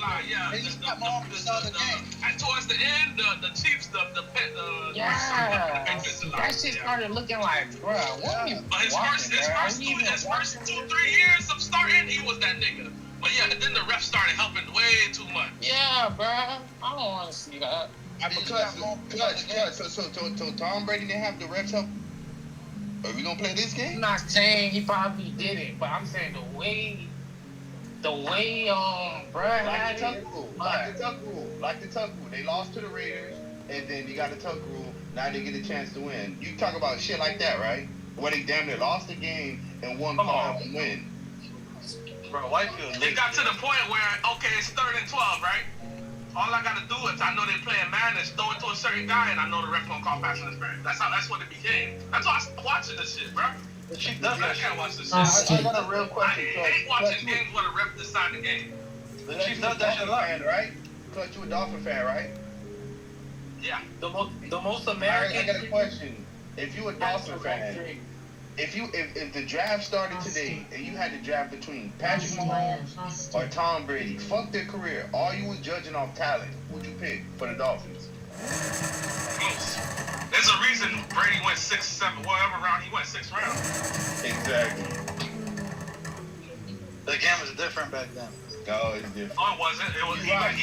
And towards the end, the Chiefs, that shit started looking like, bro, what are you watching, his first 2-3 years of starting, he was that nigga. But yeah, then the refs started helping way too much. Yeah, bro. I don't want to see that. So Tom Brady didn't have the refs help. Are we gonna play this game? I'm not saying he probably did it, but I'm saying the way, bro, like the tuck rule. They lost to the Raiders, and then you got the tuck rule. Now they get a chance to win. You talk about shit like that, right? Where they damn near lost the game and one call and win. Bro, Whitefield. They got to the point where, okay, it's 3rd and 12, right? All I gotta do is I know they're playing man is throw it to a certain guy, and I know the ref gonna call pass interference. That's what it became. That's why I stopped watching this shit, bro. The Chief does that. I can't watch this shit. I got a real question. I hate watching games where the ref decide the game. The Chief does that shit a lot, right? Clutch, you a Dolphin fan, right? Yeah. The most American. I got a question. If you a Dolphin fan, if the draft started today and you had to draft between Patrick Mahomes or Tom Brady, fuck their career. All you was judging off talent. Who'd you pick for the Dolphins? There's a reason Brady went 6, 7, whatever round he went 6 rounds. Exactly. The game was different back then. No, it's different. Oh, it wasn't. It was. He had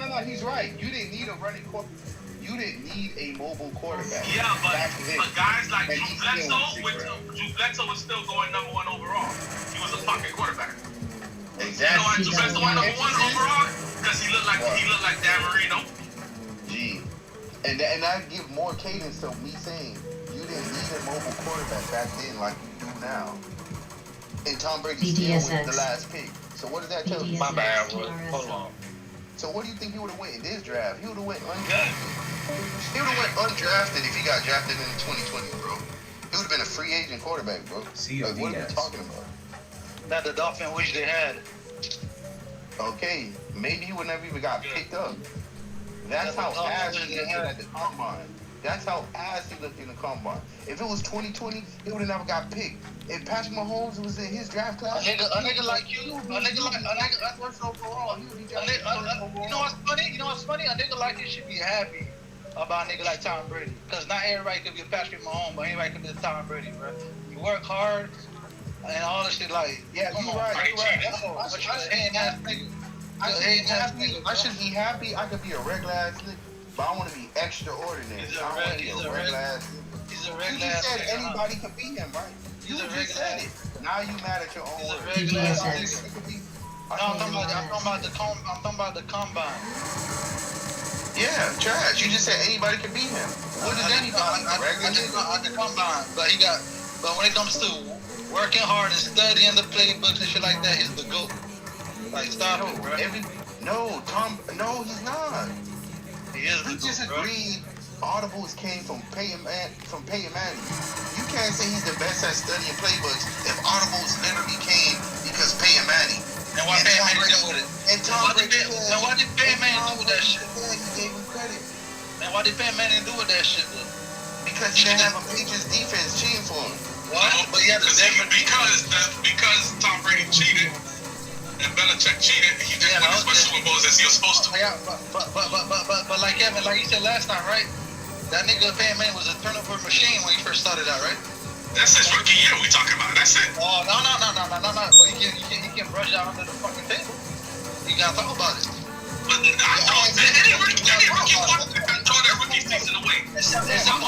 No. He's right. You didn't need a running quarterback. You didn't need a mobile quarterback. Yeah, but guys like Drew Bledsoe was still going number 1 overall. He was a pocket quarterback. Exactly. You know why Drew Bledsoe went number 1 overall? Because he looked like Dan Marino. Gee. And I give more cadence to me saying you didn't need a mobile quarterback back then like you do now. And Tom Brady still was the last pick. So what does that tell you? My bad, hold on. So what do you think he would have went in this draft? He would have went undrafted. He would have went undrafted if he got drafted in 2020, bro. He would have been a free agent quarterback, bro. Like, what are we talking about? That the Dolphins wish they had. Okay, maybe he would never even got picked up. That's how ass he looked at the combine. That's how ass he looked in the combine. If it was 2020, he would have never got picked. If Patrick Mahomes was in his draft class, a nigga like you, a nigga first overall. You know what's funny? A nigga like you should be happy about a nigga like Tom Brady, because not everybody could be a Patrick Mahomes, but anybody could be a Tom Brady, bro. You work hard and all this shit. Like, yeah, you're right. I should be happy. I could be a regular ass nigga, but I want to be extraordinary. I want to be a regular ass nigga. He's a regular You just said anybody could beat him, right? You just said it. Now you mad at your own words. I'm talking about the combine. Yeah, trash. You just said anybody could beat him. What does anybody? The combine, but when it comes to working hard and studying the playbooks and shit like that, he's the GOAT. Like, stop it, bro. No, he's not. He is the We GOAT, just agreed. audibles came from Peyton Manning. You can't say he's the best at studying playbooks if audibles literally came because Peyton Manning. And what Peyton Manning do with it? And Tom Brady. And what did Peyton Manning do with that shit? He gave him credit. And what did Peyton Manning do with that shit, though? Because he didn't have a Patriots defense cheating for him. What? But he had the different because Tom Brady cheated and Belichick cheated, he didn't win as much Super Bowls as he was supposed to. Yeah, but like Kevin, like you said last time, right? That nigga Peyton Manning was a turnover machine when he first started out, right? That's his rookie year we talking about. That's it. Oh no. But he can brush out under the fucking table. You gotta talk about it. But I don't. Any rookie quarterback can throw their rookie season away. That's why Tom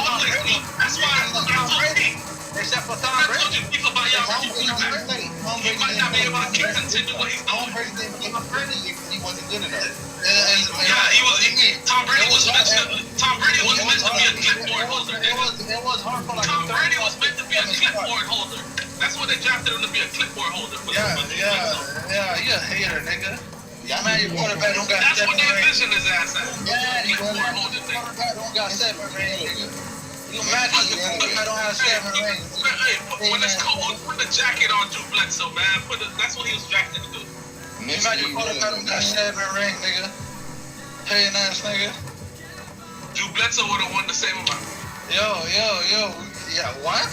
Brady. Except for Tom Brady. I told you people about y'all rookie quarterback. He might not be able to kick continue what he's doing. He wasn't good enough. Yeah, he was. Tom Brady was meant to be a clipboard holder. It was hard for like Tom Brady was meant to be a clipboard holder. That's what they drafted him to be, a clipboard holder. Yeah, you a hater, nigga. Man, your quarterback don't got 7 rings. That's what they envisioned his ass at. Yeah, your quarterback don't got 7 rings, nigga. You imagine your quarterback don't have 7 rings. Hey, put the jacket on Drew Bledsoe, man. That's what he was drafted to do. You imagine your quarterback don't got 7 rings, nigga. Paying ass, nigga. Drew Bledsoe would have won the same amount. Yo. Yeah, what?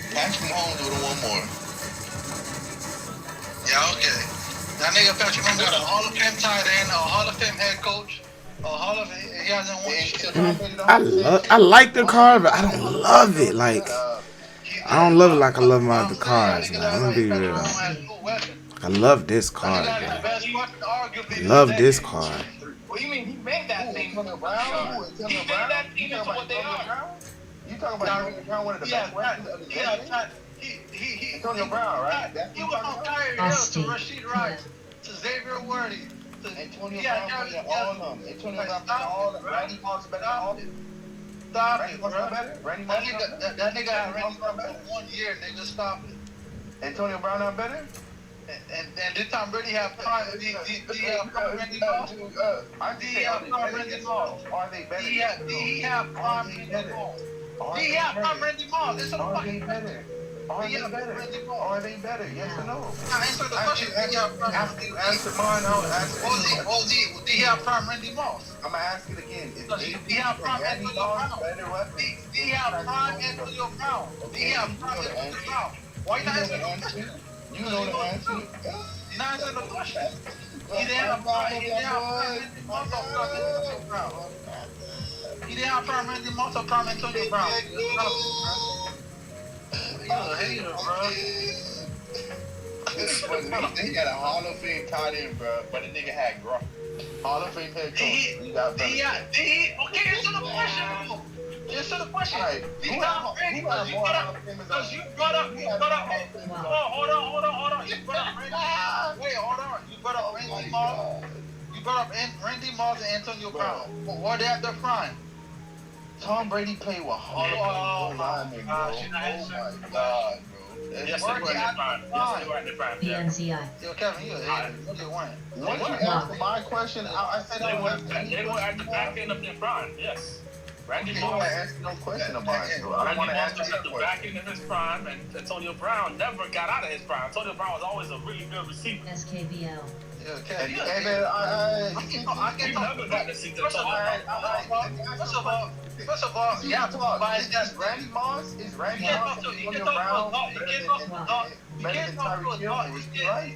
Patrick Mahomes would have won more. Yeah, okay. That nigga Patrick Mahomes got a Hall of Fame tight end, a Hall of Fame head coach, he hasn't won shit. I like the car, but I don't love it. Like, I don't love it like I love my other cars, man. I'm gonna be real. I love this car, man. I love this car. What do you mean? He made that team. He made that team into what they are. You talking about Antonio Brown, one of the best weapons of the decade? Antonio Brown, right? He was on Kyrie Hill to Rashid Rice to Xavier Worthy. Antonio Brown better than all of them. Antonio Brown better than all of them. Randy Moss better than all of them. Stop Randy it, Moss bro. better? Randy Moss better? That nigga had Randy Moss for 1 year, nigga. Stop it. Antonio Brown not better? And did Tom Brady have prime? Did he have prime Randy Moss? Did he have prime Randy Moss? Are they better? Did he have prime Randy Moss? Did he have prime Randy Moss? It's a fucking better. Are they better? Are they better? Yes or no? Answer the question. Answer mine. Did he have prime Randy Moss? I'm gonna ask it again. Did he have prime Antonio Brown? Did he have prime Antonio Brown? Did he have prime Antonio Brown? Why you not answering the question? You know the answer. You're not answering the question. He didn't have prime Randy Moss or prime Antonio Brown. He didn't have prime Randy Moss or prime Antonio Brown. You're a hater, bro. They got a Hall of Fame tight end, bro. But the nigga had gruff. Hall of Fame head coach. Okay, answer the question. Answer the question. Right. Because you brought up. Hold on. You brought up Randy. Wait, hold on. You brought up Randy Moss. You brought up Randy Moss and Antonio Brown. What they at their prime? Tom Brady played with Hall of Fame linemen, bro. Oh my God, bro. Yes, they were in the prime. BNCI. Yo, Kevin, you a hater. You just won. Once you answer my question, I said they were at the back end of their prime. Yes. Randy Moss. Moss. Ask no question about it, bro. I don't want to answer at the back end of his prime, and Antonio Brown never got out of his prime. Antonio Brown was always a really good receiver. SKBL. Hey man, I never got to see the First of all, yeah, is Randy Moss? Is Randy Moss and Antonio Brown better than Tyreek Hill? Is he right?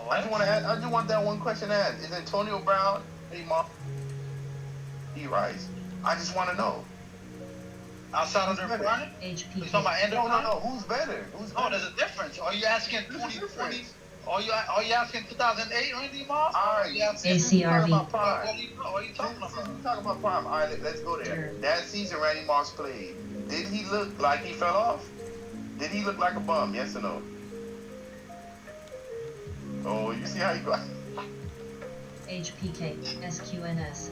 I just want that one question asked. Is Antonio Brown Randy Moss? He Rice? I just want to know. Outside of their prime? HP. You talking about end of prime? No. Who's better? No, there's a difference. Are you asking 2020? Are you asking 2008 Randy Moss? All right. ACRB. What are you talking about? We're talking about prime. All right, let's go there. That season Randy Moss played, did he look like he fell off? Did he look like a bum? Yes or no? Oh, you see how you go? HPK. SQNS.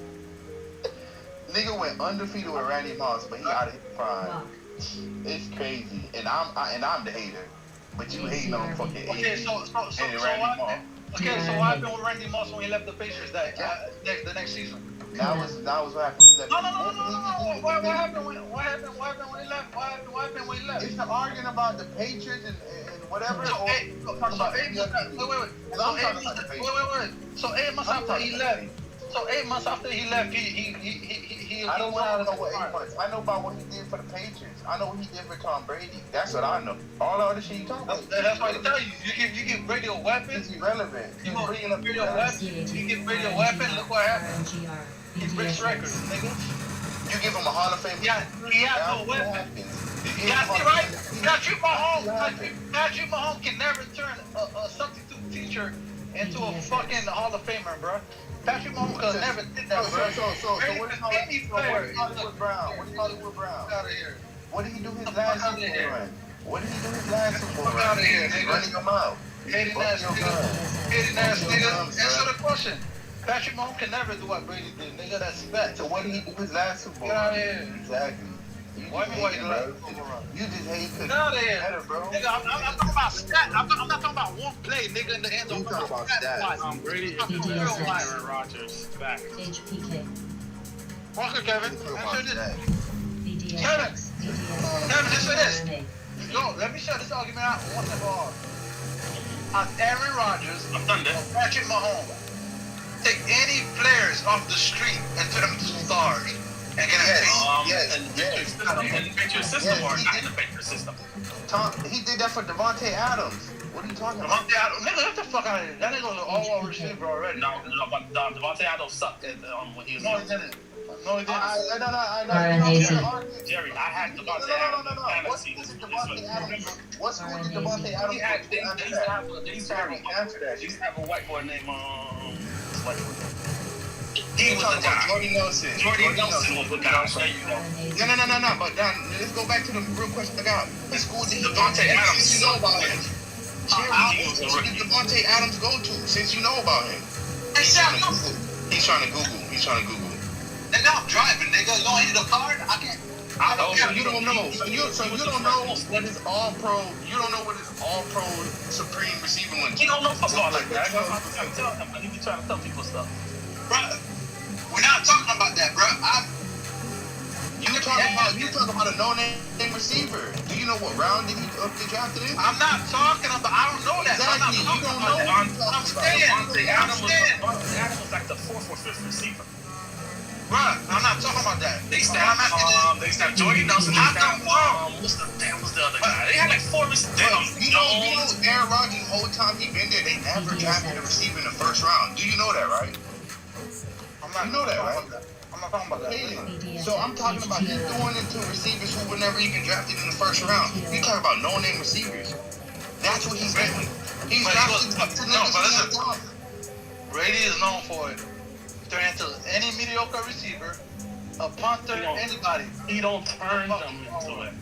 Nigga went undefeated with Randy Moss, but he out of his prime. It's crazy, and I'm the hater. But you hating on fucking Okay, so what happened with Randy Moss when he left the Pacers the next season? That was what happened when he left. No. What happened when he left? What happened when he left? It's the arguing about the Patriots and whatever. So, wait. So 8 months after he left. So 8 months after he left, he I don't went out of know the what 8 months. I know about what he did for the Patriots. I know what he did for Tom Brady. That's what I know. All the other shit you talking about. That's why I tell you. You give Brady a weapon. It's irrelevant. You bringing up Brady a weapon. You give Brady a weapon. Look what happened. He breaks records, nigga. You give him a Hall of Fame. Yeah, he has no weapon. Yeah, see, right? Patrick Mahomes can never turn a substitute teacher into a fucking Hall of Famer, bro. Patrick Mahomes could never did that, bro. So what is Hollywood Brown? What is Hollywood Brown? Out of here. What did he do his last Super Bowl run? What did he do his last Super Bowl run? Out of here, nigga. Running him out. Hating ass nigga. Answer the question. Patrick Mahomes can never do what Brady did, nigga. That's fact. So what did he do his last Super Bowl? Get out of here. Exactly. You just hate Get out of here, bro. Nigga, I'm talking about stats. I'm not talking about one play, nigga, in the end zone. You talking about stats. Brady is Aaron Rodgers. Back. HPK. Walker, Kevin. Answer this. BDSX. Kevin, answer this. Yo, let me shut this argument out once and for all. Aaron Rodgers or Patrick Mahomes take any players off the street and turn them into stars. And get Yes. And the Patriot system or not in the Patriot system? He did that for Devontae Adams. What are you talking about? Devontae Adams, nigga, get the fuck out of here. That nigga was an all-world receiver already. No, but Devontae Adams sucked when he was. No, he didn't. No, he didn't. I know. Jerry, I had Devontae Adams in fantasy. What school did Devontae Adams They used to have a white boy named He was talking about Jordy Nelson. Jordy Nelson was the guy. There you go. No. But let's go back to the real question I got. What school did Devontae Adams. Since you know about him. What school did Devontae Adams go to? Since you know about him. He's trying to Google. Nigga, I'm driving, nigga. You don't need a card? I can't. So you don't know. So you don't know what his all-pro. You don't know what his all-pro supreme receiver went to. He don't know football like that. I'm trying to tell him. He be trying to tell people stuff. Bro, we're not talking about that, bro. You talking about a no-name receiver. Do you know what round they drafted in? I'm not talking about. I don't know that. Exactly. You don't know. I'm saying. Adams was like the 4th or 5th receiver. Bruh, I'm not talking about that. They used to have Jordy Nelson. What's the other guy? They had like 4 receivers. You know, Aaron Rodgers, the whole time he been there, they never drafted a receiver in the first round. Do you know that, right? I'm not talking about that. So I'm talking about he's throwing into receivers who were never even drafted in the first round. You talking about no-name receivers. That's what he's doing. He's drafted Brady is known for it. Turn into any mediocre receiver, a punter, anybody. He don't turn them into it.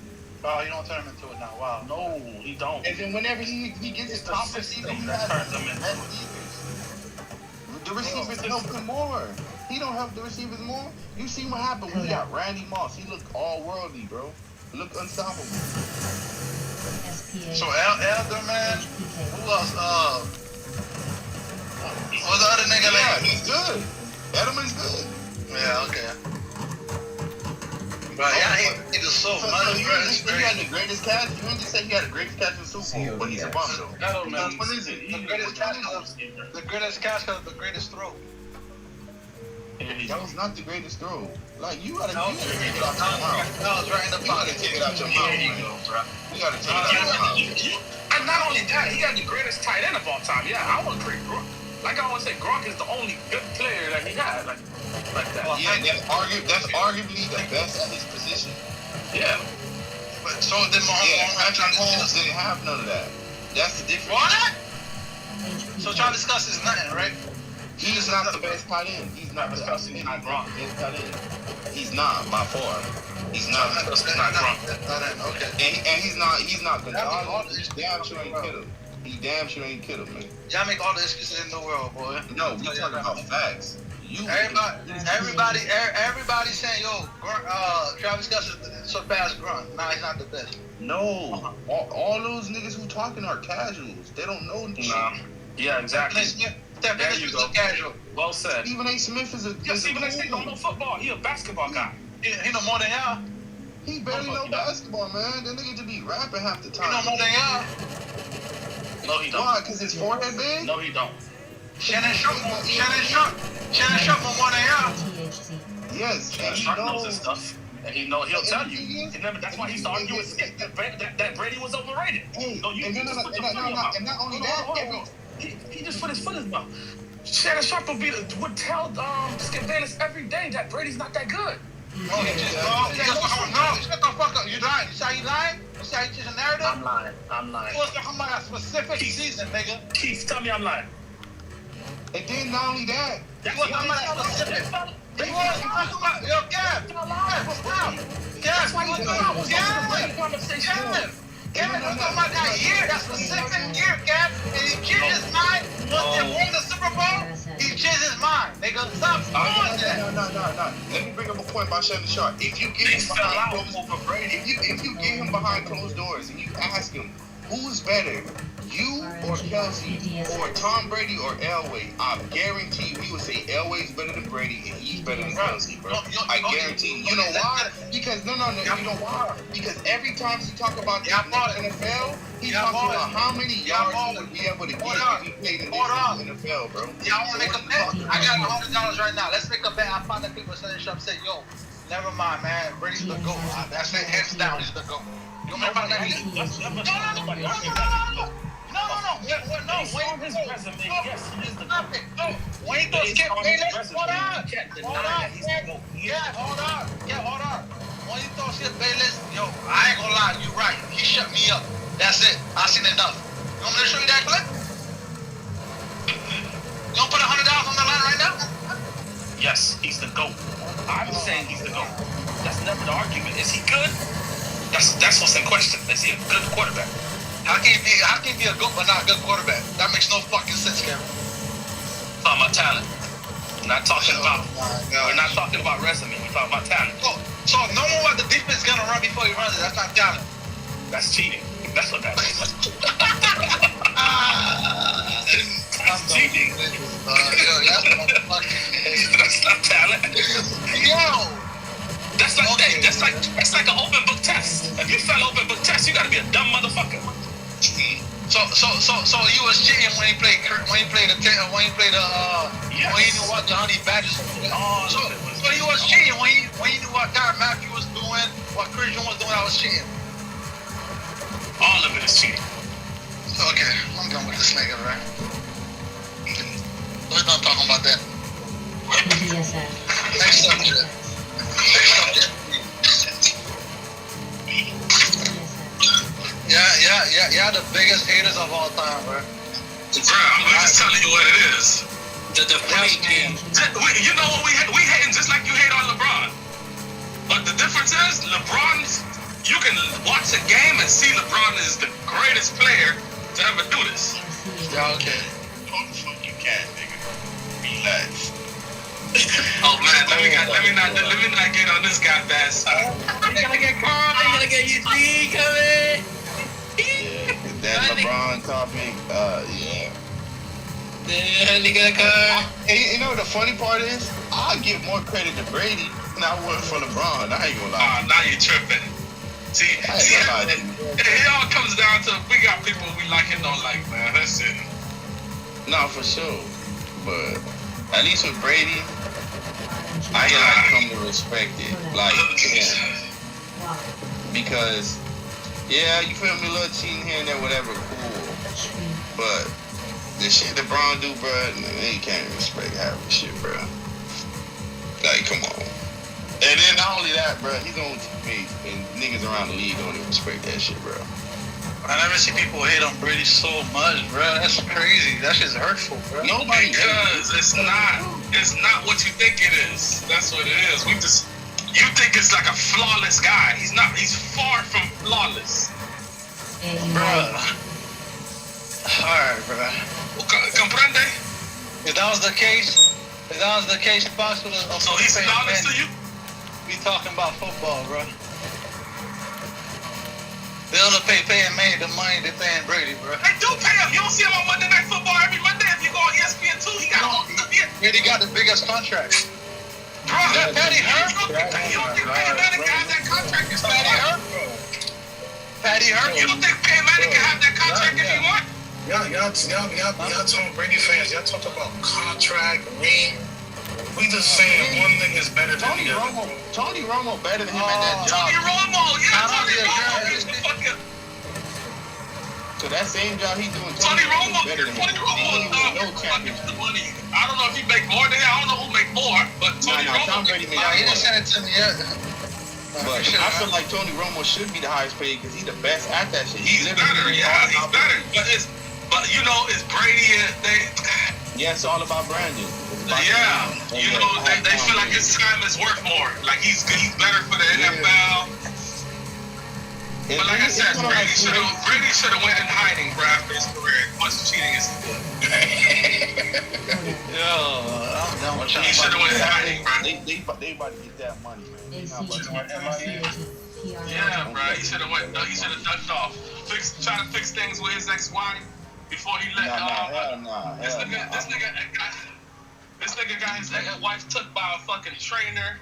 Oh, you don't turn him into it now. Wow. No, he don't. And then whenever he gets his top receiver, he has the best receivers. The receivers help him more. He don't help the receivers more. You see what happened when he got Randy Moss. He looked all-worldly, bro. Looked unstoppable. So Elder, man. Who else? What's the other nigga like? He's good. Edelman's good. Yeah, okay. Bro, he just so much, bro. He had the greatest catch. You didn't just say he had the greatest catch in the Super Bowl, but he's a bum, though. What is it? The greatest catch because the greatest throw. That was not the greatest throw. Like, you gotta take it out your mouth. That was right in the pocket. You gotta take it out your mouth. You gotta take it out your mouth. And not only that, he got the greatest tight end of all time. Yeah, I would agree. Like I always say, Gronk is the only good player that he had. Like that. Yeah, that's arguably the best at his position. Yeah. But so did Mahomes didn't have none of that. That's the difference. What? So Travis Kelce is nothing, right? He's not the best tight end. He's not the best tight end. He's not by far. He's not. He's not Gronk. Okay. And he's not Gonzalez. He damn sure ain't kid him. He damn sure ain't kid him, man. Y'all make all the excuses in the world, boy. No, we talking about facts. Everybody saying, yo, Travis Kelce surpassed Gronk. Nah, he's not the best. No, all those niggas who talking are casuals. They don't know shit. Yeah, exactly. Stephen A. Smith is a casual. Well said. Stephen A. Smith is a. Yeah, Stephen A. Smith don't know football. He a basketball guy. He know more than y'all. He barely know basketball, man. That nigga just be rapping half the time. He know more than y'all. No, he don't. Why? Cause his forehead big? No, he don't. Shannon Sharp more than y'all. Yes, Shannon Sharp knows his stuff. And he'll tell you. That's why he's arguing with Skip that Brady was overrated. Hey, no, and not only that, he just put his foot in his mouth. Shannon Sharp would tell Skip Bayless every day that Brady's not that good. Oh, he just no, shut the fuck up. You lying? You say you lying? You say you just a narrative? I'm lying. You was talking about a specific season, nigga. Keith, tell me I'm lying. And then not only that, you was talking about a specific. You was talking about yo, Kev, stop. Kev, what you talking about? Kevin, we're talking about that year, that specific year, Kev. And he changed his mind once they won the Super Bowl. He changed his mind, nigga. Stop doing that. No. Let me bring up a point about Shannon Sharp. If you get him behind closed doors and you ask him who's better, you or Kelsey or Tom Brady or Elway, I guarantee you he would say Elway's better than Brady and he's better than Kelsey, bro. I guarantee you. You know why? Because no. You know why? Because every time he talk about the NFL, he talks about how many yards he would be able to get if he played in the NFL, bro. Y'all want to make a bet? I got $100 right now. Let's make a bet. I found that people Shannon Sharp say, yo, never mind, man. Brady's the GOAT. That's it. Hands down, he's the GOAT. You know about that? No. Wayne his resume. Yes, he is the GOAT. Wayne thought Skip Bayless. Hold on. Hold on. When you thought Skip Bayless, yo, I ain't gonna lie. You right. He shut me up. That's it. I seen enough. You want me to show you that clip? You don't put $100 on the line right now? Yes, he's the GOAT. I'm saying he's the GOAT. That's never the argument. Is he good? That's what's in question. Is he a good quarterback? How can he be a GOAT but not a good quarterback? That makes no fucking sense, Cameron. Talking about talent. We're not talking about resume. We're talking about talent. So knowing what the defense is gonna run before he runs it, that's not talent. That's cheating. That's what that is. That's cheating. That's not talent. Yo. That's like an open book test. If you fail open book test, you gotta be a dumb motherfucker. So you was cheating when he played the when he knew what the honey badgers. So you was cheating when he knew what Tyrann Mathieu was doing, what Christian was doing. I was cheating. All of it is cheating. Okay, I'm done with this nigga, right? Let's not talk about that. Next subject. Yeah, the biggest haters of all time, bro. I'm just telling you what it is. The deflate game. You know what we hating just like you hate on LeBron. But the difference is you can watch a game and see LeBron is the greatest player to ever do this. Yeah, okay. No, the fuck you can't, nigga. Relax. Oh man, let me not get on this guy bad side. You gotta get Carl, you gotta get UG coming. Yeah, that LeBron topic, yeah. Hey, you know what the funny part is? I give more credit to Brady than I would for LeBron. I ain't gonna lie. Now you tripping. See, it all comes down to we got people we like and don't like, man. That's it. No, for sure. But at least with Brady, I come to respect it. Like, yeah. Because, yeah, you feel me, a little cheating here and there, whatever, cool. But the shit LeBron do, bro, you can't respect half the shit, bro. Like, come on. And then not only that, bro, he's on TV, and niggas around the league don't even respect that shit, bro. I never see people hate on Brady so much, bro. That's crazy. That shit's hurtful, bro. Nobody does. It's not what you think it is. That's what it is. You think it's like a flawless guy. He's not. He's far from flawless. Bruh. Alright, bruh. Comprende? If that was the case, Fox would have. So he's flawless to you? We talking about football, bro. They don't paying Manny the money they're paying Brady, bro. They do pay him. You don't see him on Monday Night Football every Monday. If you go on ESPN too, he got all the Brady got the biggest contract. Bro, that Patty Herb. You don't think Peyton Manning can have that contract if Patty Herb? Patty Herb. You don't think Peyton Manning can have that contract if he want? Y'all talking Brady fans. Y'all talk about contract, ring. We just saying one nigga is better than the other. Tony Romo better than him at that job. Tony Romo, yeah, Tony Romo is the fucking. So that same job he's doing, Tony Romo, better than him. Tony Romo, no championship money. I don't know if he make more than that. I don't know who make more, but Tony Romo. Tom Brady made He didn't send it to me yet. But I feel like Tony Romo should be the highest paid because he's the best at that shit. He's better, yeah, he's better. But you know, it's Brady and they. Yeah, it's all about branding. Yeah, you know, they feel like his time is worth more. Like he's better for the NFL. But like I said, Brady should have went in hiding, bro, after his career. Much cheating as he did. He should have went in hiding, bro. They about to get that money, man. Yeah, bro. He should have went. He should have ducked off. Try to fix things with his ex-wife before he let. This nigga got his ex-wife took by a fucking trainer.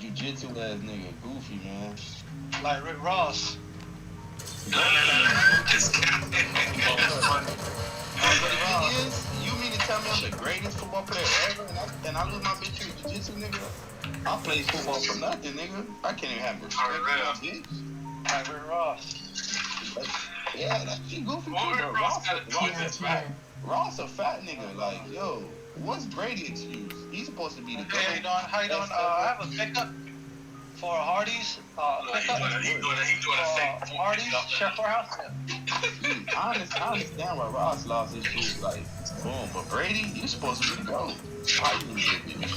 Jiu-jitsu ass nigga, goofy, man. Like Rick Ross. This guy. You mean to tell me I'm the greatest football player ever and I lose my bitch to a jiu-jitsu nigga? I play football for nothing, nigga. I can't even have respect for my bitch. Like Rick Ross. Yeah, she goofy too, bro. Ross a fat nigga. Like, yo, what's Brady excuse? He's supposed to be the GOAT. Hey, how you doing? I have a pickup for Hardee's. He doing a fake Hardee's, Chef Warehouse. I understand why Ross lost his shit. Like, boom. But Brady, you're supposed to be the GOAT. How you get this?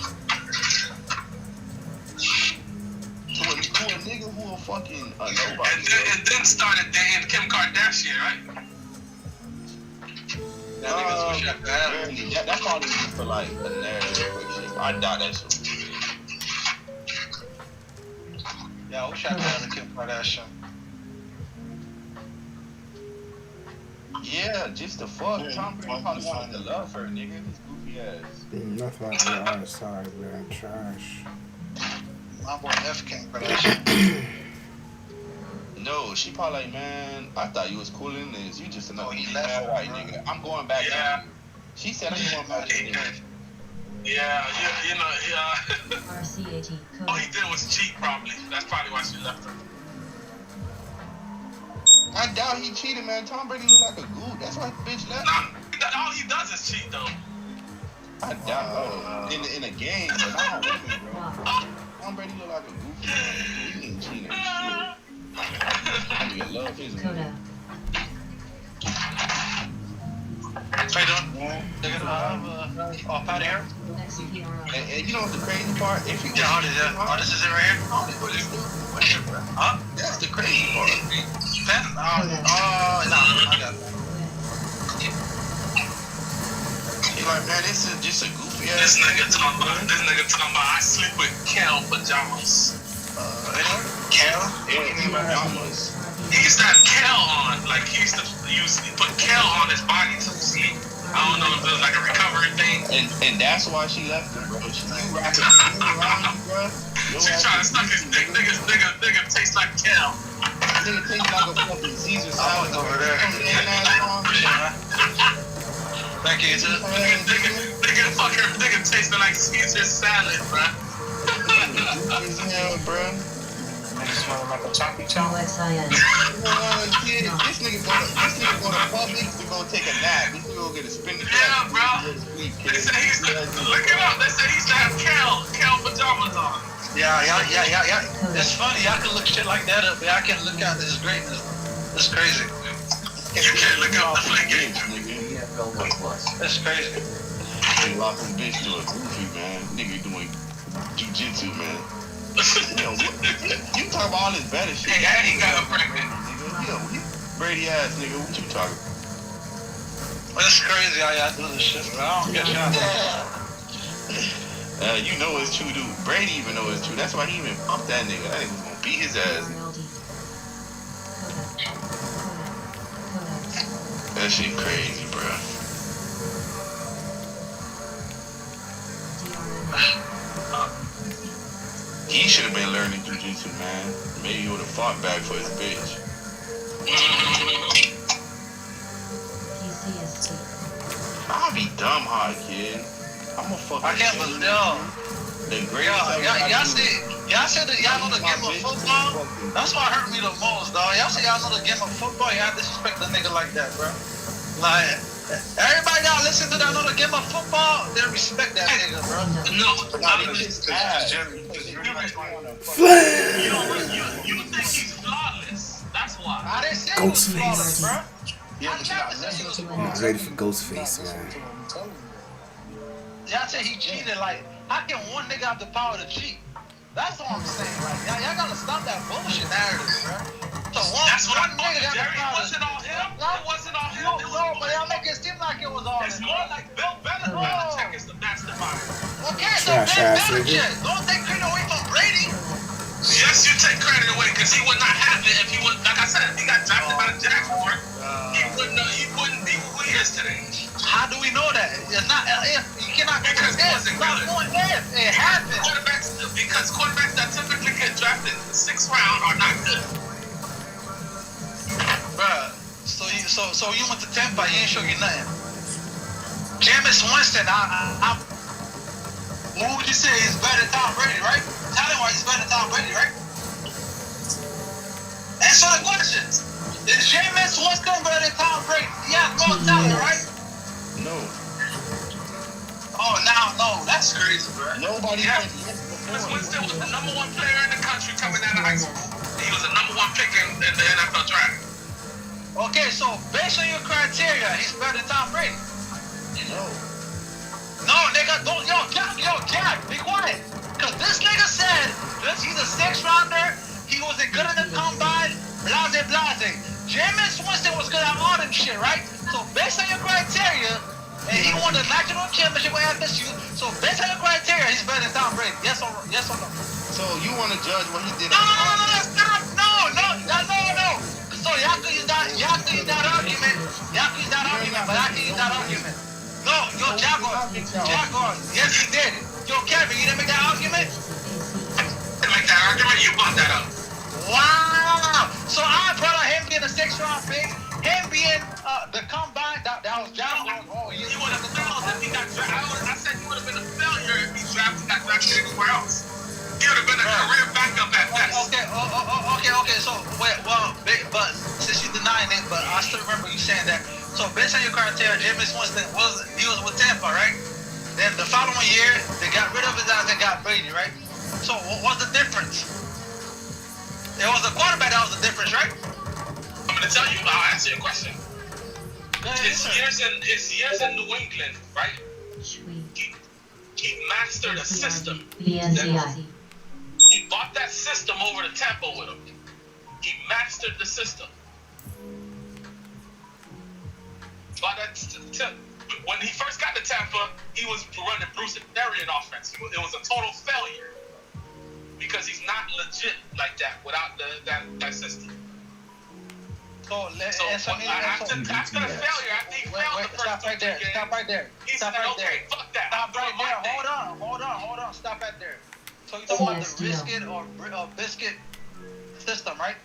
To a nigga who a fucking nobody. And then started dating Kim Kardashian, right? That probably was for like a narrative. I doubt that shit. Yeah, I wish I could have Kim Kardashian. Yeah, just the fuck. Tom Brady probably wanted to love her, nigga. His goofy ass. That's why I'm sorry, man. Trash. My boy F. Kim Kardashian. No, she probably like, man, I thought you was cooler than this. You just another mad white nigga. I'm going back. Yeah. She said I'm going back. Yeah. All he did was cheat, probably. That's probably why she left her. I doubt he cheated, man. Tom Brady look like a goot. That's why the bitch left. Nah, all he does is cheat, though. I doubt. In a game, but not on women, bro. Tom Brady look like a goofy, man. He ain't cheating. I love his man. How you doing? Patty here? And you know what the crazy part? If you this is it right here? Huh? That's the crazy part. Pen? No, I got it. He's like, man, this is just a goofy ass. This nigga talking about I sleep with Kel pajamas. Kel? Pajamas. He used to have Kel on. Like, he used to put Kel on his body to sleep. I don't know if it was like a recovery thing. And that's why she left him, bro. She rapping around you, bro. She trying to suck his dick. Nigga tastes like Kel. Nigga tastes like a fucking Caesar salad over there. Thank you, too. Nigga tasting like Caesar salad, bro. Bro. Nigga smelling like a choppy chop. This nigga go to Publix to go take a nap. This nigga go get a spinach. Yeah, bro. They said he used to look it up. They said he used to have Kel pajamas on. Yeah. It's funny. I can look shit like that up. I can look at this greatness. It's crazy. You can't look up the flick. That's crazy. They lost his bitch to a goofy, man. Nigga doing jiu-jitsu, man. You talk about all this better shit. Yeah, he got her pregnant. Brady ass nigga, what you talking? That's crazy how y'all do this shit, but I don't get y'all. You know it's true, dude. Brady even know it's true. That's why he even pumped that nigga. That nigga was gonna beat his ass. That shit crazy, bro. He should have been learning jiu-jitsu, man. Maybe he would have fought back for his bitch. I'll be dumb hot, kid. I'm gonna fuck. I can't believe y'all. The greatest Y'all said that y'all know the game of football. That's what hurt me the most, dog. Y'all say y'all know the game of football. Y'all disrespect a nigga like that, bro. Like, everybody y'all listen to that know the game of football, they respect that nigga, bro. No, you think he's flawless. That's why. I didn't say he was flawless, bro. Niggas ready for Ghostface, man. Y'all say he cheated. Like, how can one nigga have the power to cheat? That's all I'm saying. Like, y'all gotta stop that bullshit narrative, bro. So That's what one I thought. nigga got the Jerry, power. it wasn't all him. It wasn't all him. No, but y'all make it seem like it was all him. It's more like Bill Belichick is the mastermind. Okay, so Bill Belichick. Don't take credit away from Brady. Yes, you take credit away because he would not have it if he would. Like I said, if he got drafted by the Jaguars, he wouldn't be who he is today. How do we know that? It's not if. You cannot because it wasn't good. If it happened. Because quarterbacks that typically get drafted in the 6th round are not good. Bruh, so you went to Tampa, he ain't show you nothing. Jameis Winston, who would you say is better than Tom Brady, right? Talent-wise, he's better than Tom Brady, right? Answer the questions. Is Jameis Winston better than Tom Brady? He has more talent, right? No. Oh, now, no, that's crazy, bro. Nobody. Jameis Winston was the #1 player in the country coming out of high school. He was the #1 pick in the NFL draft. Okay, so based on your criteria, he's better than Tom Brady. No, nigga, don't, yo, Jack, be quiet. Cause this nigga said he's a 6th rounder, he wasn't good in the combine, blase. Jameis Winston was good at all them shit, right? So based on your criteria, and he won the national championship with FSU, so based on your criteria, he's better than Tom Brady. Yes or no? So you want to judge what he did? No. So y'all can use that argument. But I can use that argument. No, yo, Jaguar. Yes, he did it. Yo, Kevin, you didn't make that argument? Didn't make that argument? You brought that up. Wow. So I brought up him being a 6th round pick, him being the combine. That was Jaguar. He would have failed if he got drafted. I said he would have been a failure if he got drafted anywhere else. He would have been a career backup at best. Okay. So but since you denying it, but I still remember you saying that. So based on your criteria, Jameis Winston was with Tampa, right? Then the following year, they got rid of his ass and got Brady, right? So what was the difference? It was the quarterback that was the difference, right? I'm gonna tell you. I'll answer your question. His years in New England, right? He mastered a system. He bought that system over to Tampa with him. He mastered the system. When he first got to Tampa, he was running Bruce Arians offense. It was a total failure because he's not legit like that without that system. After the failure, after he failed the first two games, Stop right there. He said, okay, fuck that. Stop right there. Hold on. Stop right there. So you talking about the biscuit or biscuit system, right?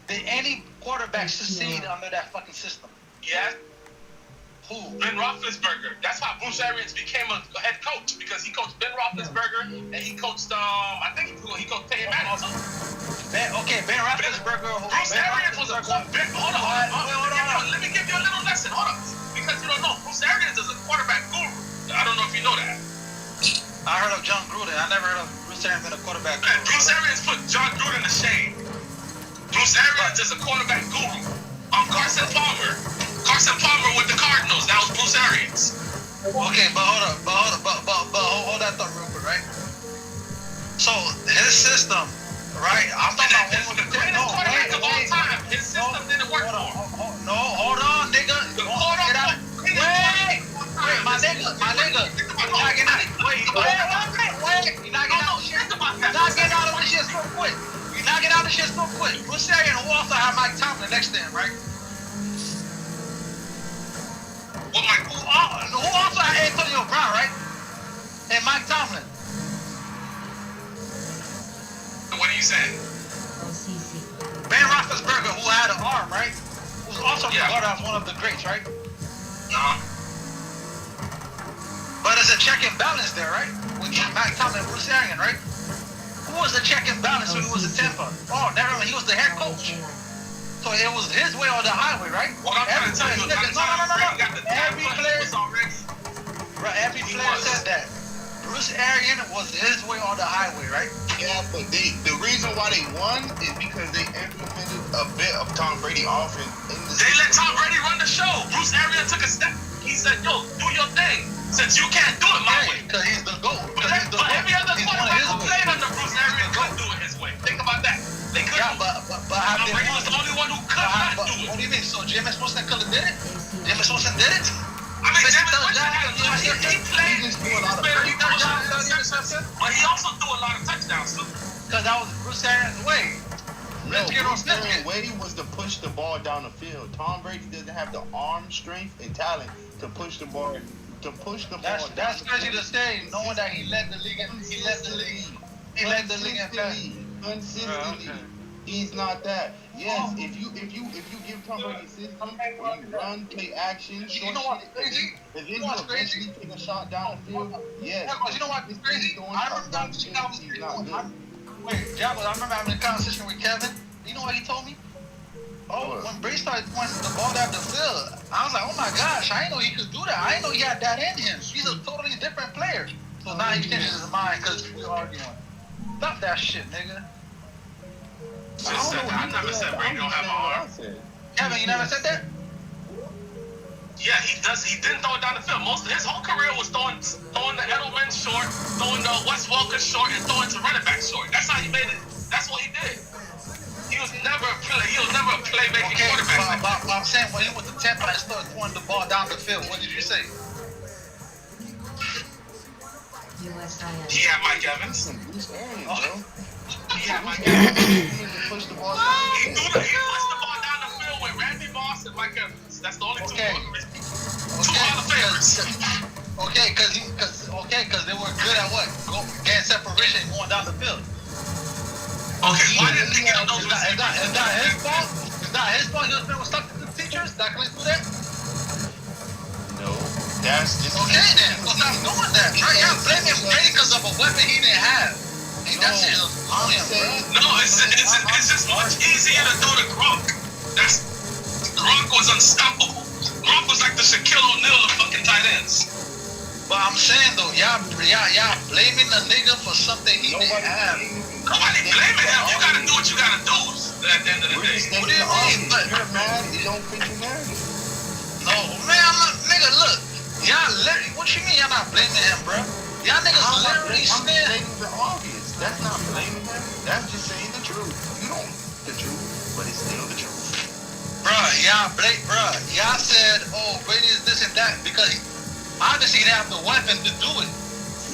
Did any quarterback succeed under that fucking system? Yeah. Who? Ben Roethlisberger. That's how Bruce Arians became a head coach because he coached Ben Roethlisberger and he coached I think he coached Peyton Manning too. Ben Roethlisberger. Bruce Arians was a quarterback. Hold on. Let me give you a little lesson. Hold on. Because you don't know, Bruce Arians is a quarterback guru. I don't know if you know that. I heard of John Gruden. I never heard of Bruce Arians being a quarterback guru. Bruce Arians put John Gruden to shame. Bruce Arians is a quarterback guru. Carson Palmer with the Cardinals. That was Bruce Arians. Okay, but hold that thought real quick, right? So his system, right? I'm talking about the greatest quarterback of all time. His system didn't work for him. Hold on, nigga. Wait, my nigga. You're not getting out. Wait. You're not getting out of this shit so quick. Bruce Arians who also have Mike Tomlin next to him, right? Who also had Antonio Brown, right? And Mike Tomlin. you saying? OCC. Ben Roethlisberger, who had an arm, right? Who's also regarded as one of the greats, right? But there's a check and balance there, right? With Matt Tomlin and Bruce Arians, right? Who was the check and balance when he was at Tampa? Oh, never mind. He was the head coach. So it was his way or the highway, right? What I'm trying to tell you is by the time Brady got the Every player was already. Right, every player said that. Bruce Arians was his way or the highway, right? Yeah, but the reason why they won is because they implemented a bit of Tom Brady offense in the They let Tom Brady run the show. Bruce Arians took a step. He said, "Yo, do your thing. Since you can't do it my way." Because he's the GOAT. But every other quarterback who played under Bruce Arians couldn't do it his way. Think about that. They couldn't. Yeah, but Tom Brady was the only one who could not do it. What do you mean? So Jameis Winston could have did it? Jameis Winston did it? I mean, Jameis Winston he played. But he also threw a lot of touchdowns too. Because that was Bruce Arians' way. Bruce Arians' way was to push the ball down the field. Tom Brady doesn't have the arm strength and talent to push the ball. That's crazy to say, knowing that he led the league in passing. Consistently. He's not that. Yes, if you give Tom Brady a system where you run, play action, short shit, and then you eventually take a shot down the field, yes. You know what? It's crazy. I remember Wait, Jabba, I remember having a conversation with Kevin. You know what he told me? Oh, when Brady started throwing the ball down the field, I was like, oh my gosh, I didn't know he could do that. I didn't know he had that in him. He's a totally different player. So now he changes his mind because we're arguing. Stop that shit, nigga. I never said Brady don't have an arm. Kevin, you never said that? Yeah, he does. He didn't throw it down the field. Most of his whole career was throwing the Edelman short, throwing the Wes Welker short, and throwing to running back short. That's how he made it. That's what he did. He was never a playmaking quarterback. But I'm saying when he was the Tampa and started throwing the ball down the field, what did you say? He had Mike Evans. He had Mike Evans. He pushed the ball down the field with Randy Moss and Mike Evans. That's the only two other favorites. Because they were good at what? Getting separation and going down the field. Okay, why didn't they get those receivers? Is that his fault? Is that his fault? He was stuck to the teachers? That couldn't do that? No. That's just okay then. Well, stop doing that, right? Yeah, blaming Brady because of a weapon he didn't have. That's it. No, it's just much easier to throw to Gronk. Gronk was unstoppable. Gronk was like the Shaquille O'Neal of fucking tight ends. But I'm saying though, y'all blaming the nigga for something he didn't have. Nobody blaming him. You gotta do what you gotta do at the end of the day. What do you mean? But you're mad, you don't fit the narrative. No, man, nigga, look. What you mean y'all not blaming him, bro? Y'all niggas literally stand. The obvious. That's not blaming him. That's just saying the truth. You don't the truth, but it's still the truth. Y'all said, oh, Brady is this and that because obviously he didn't have the weapon to do it.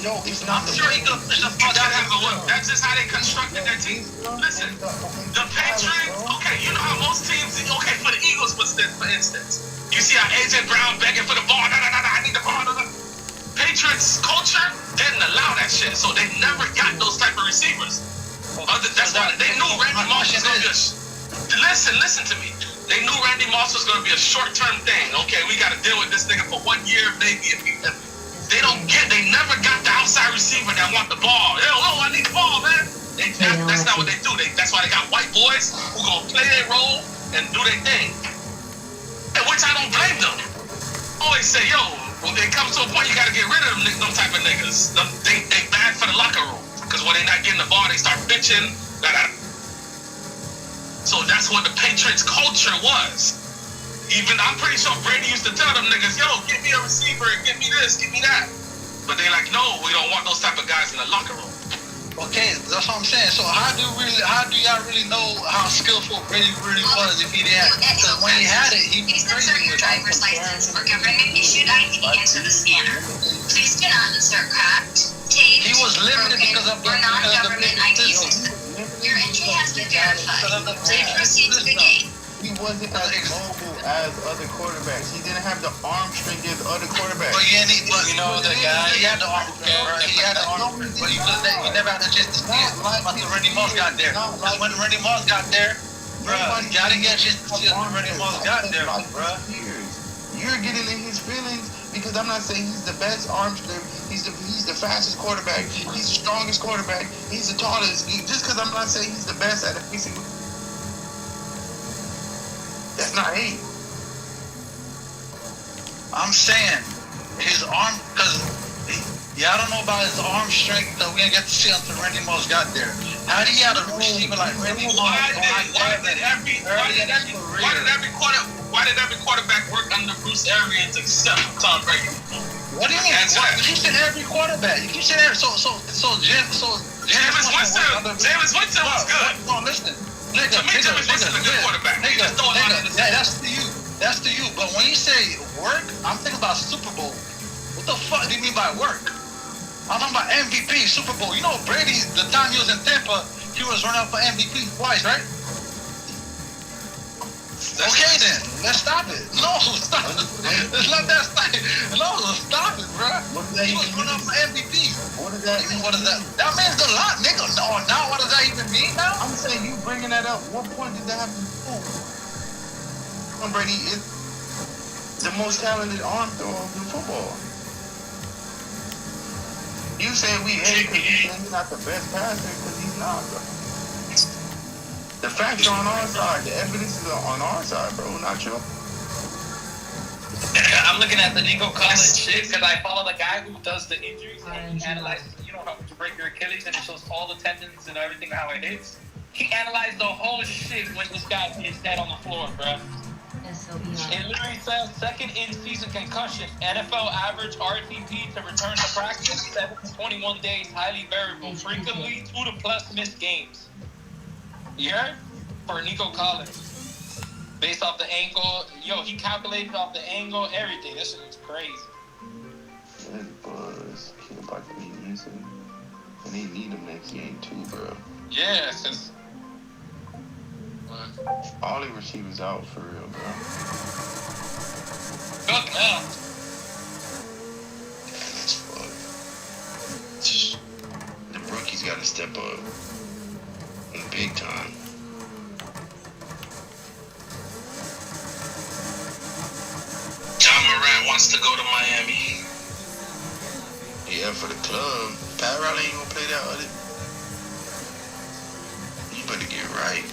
No, it's not. I'm sure he could push the ball down the field. That's just how they constructed their team. Listen, the Patriots, okay, you know how most teams, okay, for the Eagles, for instance, you see how A.J. Brown begging for the ball, I need the ball, Patriots culture didn't allow that shit, so they never got those type of receivers. That's why they knew Randy Moss was going to be listen to me. They knew Randy Moss was going to be a short-term thing. Okay, we got to deal with this nigga for 1 year, maybe. They never got the outside receiver that want the ball. I need the ball, man. That's not what they do. That's why they got white boys who going to play their role and do their thing. And which I don't blame them. Always say, when it comes to a point, you got to get rid of them type of niggas. They bad for the locker room. Because when they're not getting the ball, they start bitching. So that's what the Patriots culture was. Even I'm pretty sure Brady used to tell them niggas, get me a receiver, get me this, get me that. But they like, no, we don't want those type of guys in the locker room. Okay, that's what I'm saying. So how do y'all really know how skillful Brady really was if he didn't? Because when he had it, he was crazy with it. Driver's license or government-issued ID into the scanner. Please do not insert cracked, taped, he was limited because of or non-government ID system. Your entry has been verified. Please proceed to the gate. he wasn't as mobile as other quarterbacks. He didn't have the arm strength as other quarterbacks. But you know the guy, he had the arm strength. He had the arm strength, but he never had the chance to see it until Randy Moss got there. Because when Randy Moss got there, bruh, y'all didn't get a chance to see it until Randy Moss got there, bruh. You're getting in his feelings because I'm not saying he's the best arm strength. He's the fastest quarterback. He's the strongest quarterback. He's the tallest. Just because I'm not saying he's the best at a piece of, that's not hate. I'm saying his arm, because I don't know about his arm strength that we didn't get to see until Randy Moss got there. How do you have a receiver like Randy Moss? Why did every quarterback work under Bruce Arians except Tom Brady? What do you mean? You keep saying every quarterback. You keep saying every, so Jameis Winston was good. No, listen. To me, Jameis Winston is a good quarterback. That's to you. But when you say work, I'm thinking about Super Bowl. What the fuck do you mean by work? I'm talking about MVP, Super Bowl. You know Brady, the time he was in Tampa, he was running up for MVP twice, right? Okay then, let's stop it. No, stop it. Let's let that stop it. No, stop it, bro. He was running up for MVP. What does that mean? What is that? That means a lot, nigga. No, now what does that even mean now? I'm saying you bringing that up. What point did that happen? Tom Brady is the most talented arm thrower in football. You say we hate because he's not the best passer because he's not, bro. The facts are on our side. The evidence is on our side, bro, not yours. I'm looking at the Nico Collins shit because I follow the guy who does the injuries and he analyzes, you know, how to break your Achilles and it shows all the tendons and everything, how it hits. He analyzed the whole shit when this guy hit his head on the floor, bro. It literally says second in-season concussion. NFL average RTP to return to practice 7 to 21 days, highly variable. Frequently 2 to plus missed games. You heard? For Nico Collins. Based off the angle. Yo, he calculated off the angle, everything. This shit is crazy. That buzz. He about to be missing. And they need him next game too, bro. Yeah, since... All the receivers out for real, bro. Fuck now. The rookies gotta step up. In big time. John Morant wants to go to Miami. Yeah, for the club. Pat Riley ain't gonna play that other. You better get right.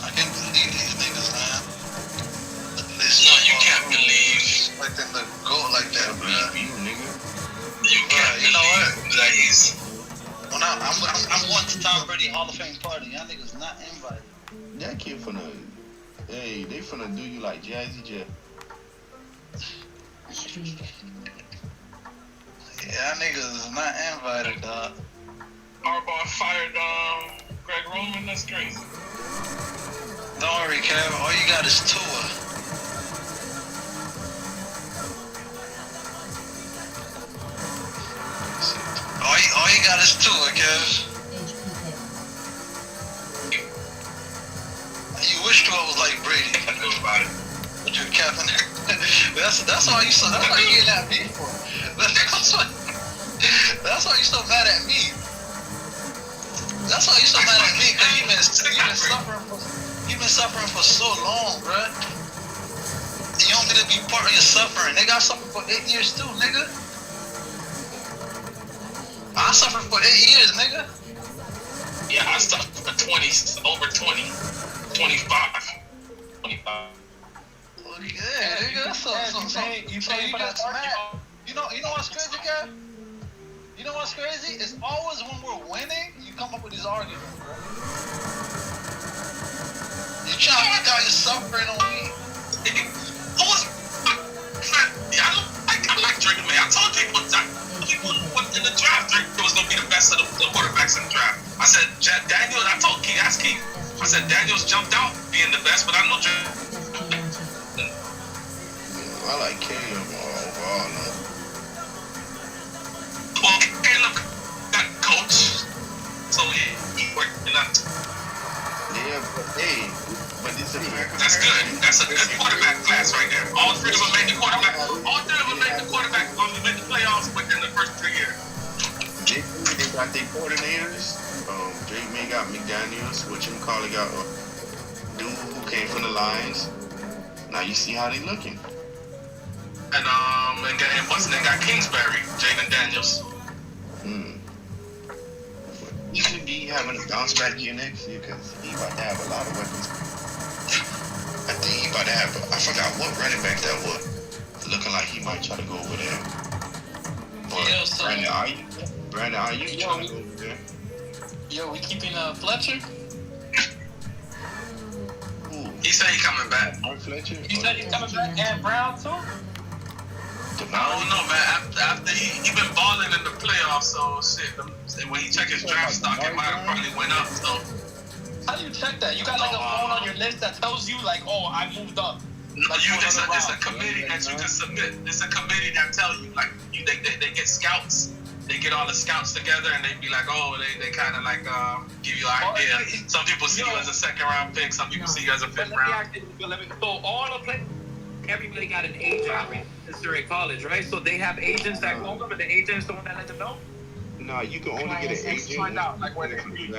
I can't believe these niggas, man. No, you can't believe. Like them to go like that, man. You, nigga. You can't you know what? that he's... Well, now, I'm going to Tom Brady Hall of Fame party. Y'all niggas not invited. That kid finna... Hey, they finna do you like Jazzy Jeff. Yeah, niggas is not invited, dog. Harbaugh fired Greg Roman. That's crazy. Don't worry, Kev. All you got is Tua. All you got is Tua, Kev. You wish Tua was like Brady. But you're Kevin. That's why you so. That's why you getting at me for. That's why you so mad at me. That's why you so mad at me, because you've been suffering for so long, bruh. You want me to be part of your suffering. Nigga, I suffered for 8 years too, nigga. I suffered for 8 years, nigga. Yeah, I suffered for 20, over 20, 25. Yeah, nigga. So you just mad. You know what's crazy, guy? You know what's crazy? It's always when we're winning, you come up with these arguments, bro. You trying to make out your suffering on me. I like Drake, man. I told people in the draft, Drake was going to be the best of the quarterbacks in the draft. I said, Daniel, I told Keith, ask Keith. I said, Daniels jumped out being the best, but I know Drake. I like Caleb overall, though. Well, Caleb got coach, so he worked it out. Yeah, but hey, but it's a fair That's good. That's a good quarterback class right there. All three of them made the quarterback. All three of them made the quarterback going to make the playoffs within the first 3 years. They got their coordinators. Drake May got McDaniels, which him calling got dude who came from the Lions. Now you see how they looking. And Boston they got Kingsbury, Jaden Daniels. He should be having a bounce back year next year because he about to have a lot of weapons. I think he about to have. I forgot what running back that was. Looking like he might try to go over there. Or Brandon Ayuk trying to go over there. Yo, we keeping Fletcher? He said he coming back. Mark Fletcher? He said he's coming back. And Brown too? I don't know, man. After he been balling in the playoffs, so shit. When he checked his draft stock, it might have probably went up. So how do you check that? You got like a phone on your list that tells you like, oh, I moved up. No, like it's a committee that you just submit. It's a committee that tell you like they get scouts. They get all the scouts together and they be like, oh, they kind of like give you an idea. Some people see you as a second-round pick. Some people see you as a fifth round. So all the players, everybody got an agent since they're in college, right? So they have agents that call them, and the agent is the one that let them know. No, you can only get an agent. Find out like where they can be.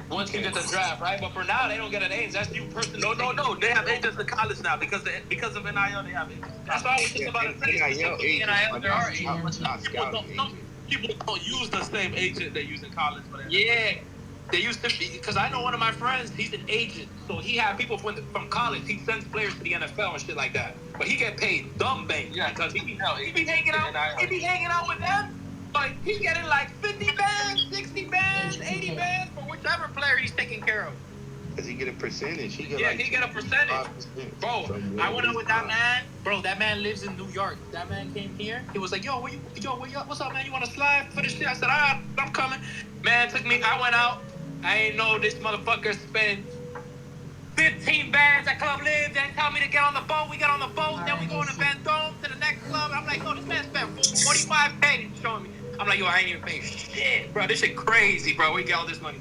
Once you get the draft, right? But for now, they don't get an agent. That's you personally. No. They have agents in college now because of NIL. They have agents. That's why I was just about to say. NIL, there are agents. People don't use the same agent they use in college. Yeah. They used to be, because I know one of my friends, he's an agent. So he had people from college. He sends players to the NFL and shit like that. But he get paid dumb bang. Yeah, because he be hanging out with them. Like, he's getting like 50 bands, 60 bands, 80 bands for whichever player he's taking care of. Because he get a percentage. He get a percentage. Bro, I went out with that man. Bro, that man lives in New York. That man came here. He was like, yo, where you what's up, man? You want to slide for the shit? I said, I'm coming. Man took me, I went out. I ain't know this motherfucker spent 15 bands at Club Live, then tell me to get on the boat. We got on the boat, then we go in the Vendome to the next club. I'm like, yo, this man spent 45K. He's showing me. I'm like, yo, I ain't even paying shit, bro. This shit crazy, bro. Where you get all this money?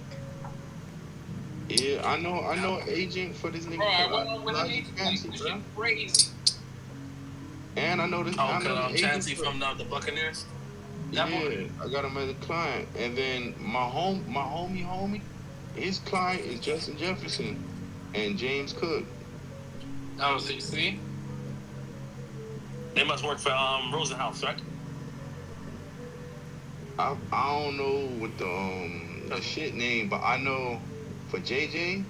Yeah, I know an agent for this nigga. Bro, I went on with an agent. This shit crazy. And I know this. I know Chansey from the Buccaneers. Yeah, I got him as a client. And then my homie, his client is Justin Jefferson and James Cook. Oh, so you see? They must work for Rosenhaus, right? I don't know what the shit name, but I know for JJ,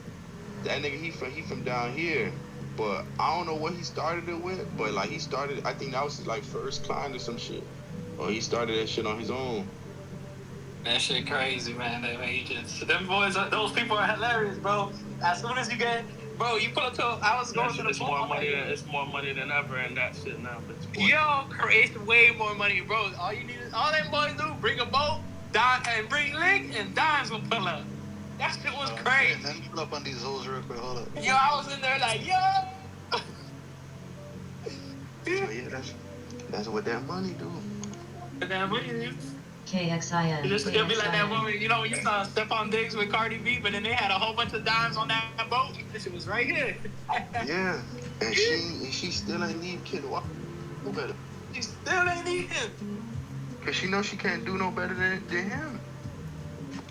that nigga he from down here. But I don't know what he started it with, but like he started, I think that was his like first client or some shit. Or he started that shit on his own. That shit crazy, man. Them agents. Them boys, those people are hilarious, bro. As soon as you get, bro, you pull up to, I was going to the phone. It's more money than ever in that shit now. Yo, it's way more money, bro. All you need is, all them boys do, bring a boat, and bring lick, and dimes will pull up. That shit was crazy. Let me pull up on these hoes real quick. Hold up. Yo, I was in there like, yo. Yeah, that's what that money do. That money do. KXIN. It'll be like that woman, you know, when you saw Stephon Diggs with Cardi B, but then they had a whole bunch of dimes on that boat. This shit was right here. Yeah, and she still ain't need Kid Walker. Who better? She still ain't need him. Cause she knows she can't do no better than him.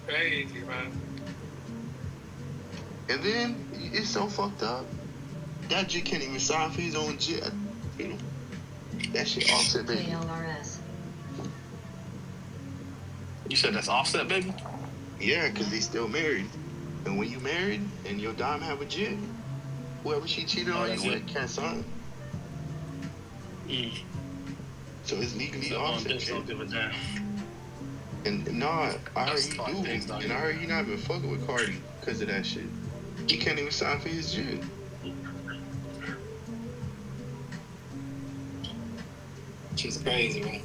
Crazy, man. And then it's so fucked up. That J can't even sign for his own jet. You know, that shit Offset, baby. KLRS. You said that's Offset, baby? Yeah, because they still married. And when you married and your dime have a jet, whoever she cheated on you with can't sign. So it's legally Offset. Don't give a damn. And no, I heard he do. And I heard he not even fucking with Cardi because of that shit. He can't even sign for his jet. She's crazy, man.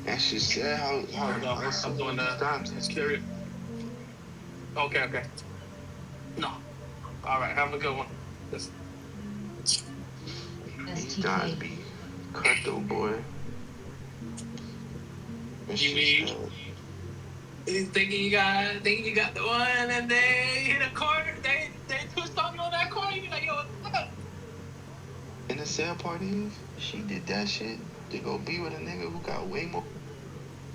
That shit sad how I'm doing that. It's curious. Okay. No. All right, have a good one. These guys be cutthroat, boy. Thinking you got the one, and they hit a corner. They sad part is, she did that shit to go be with a nigga who got way more.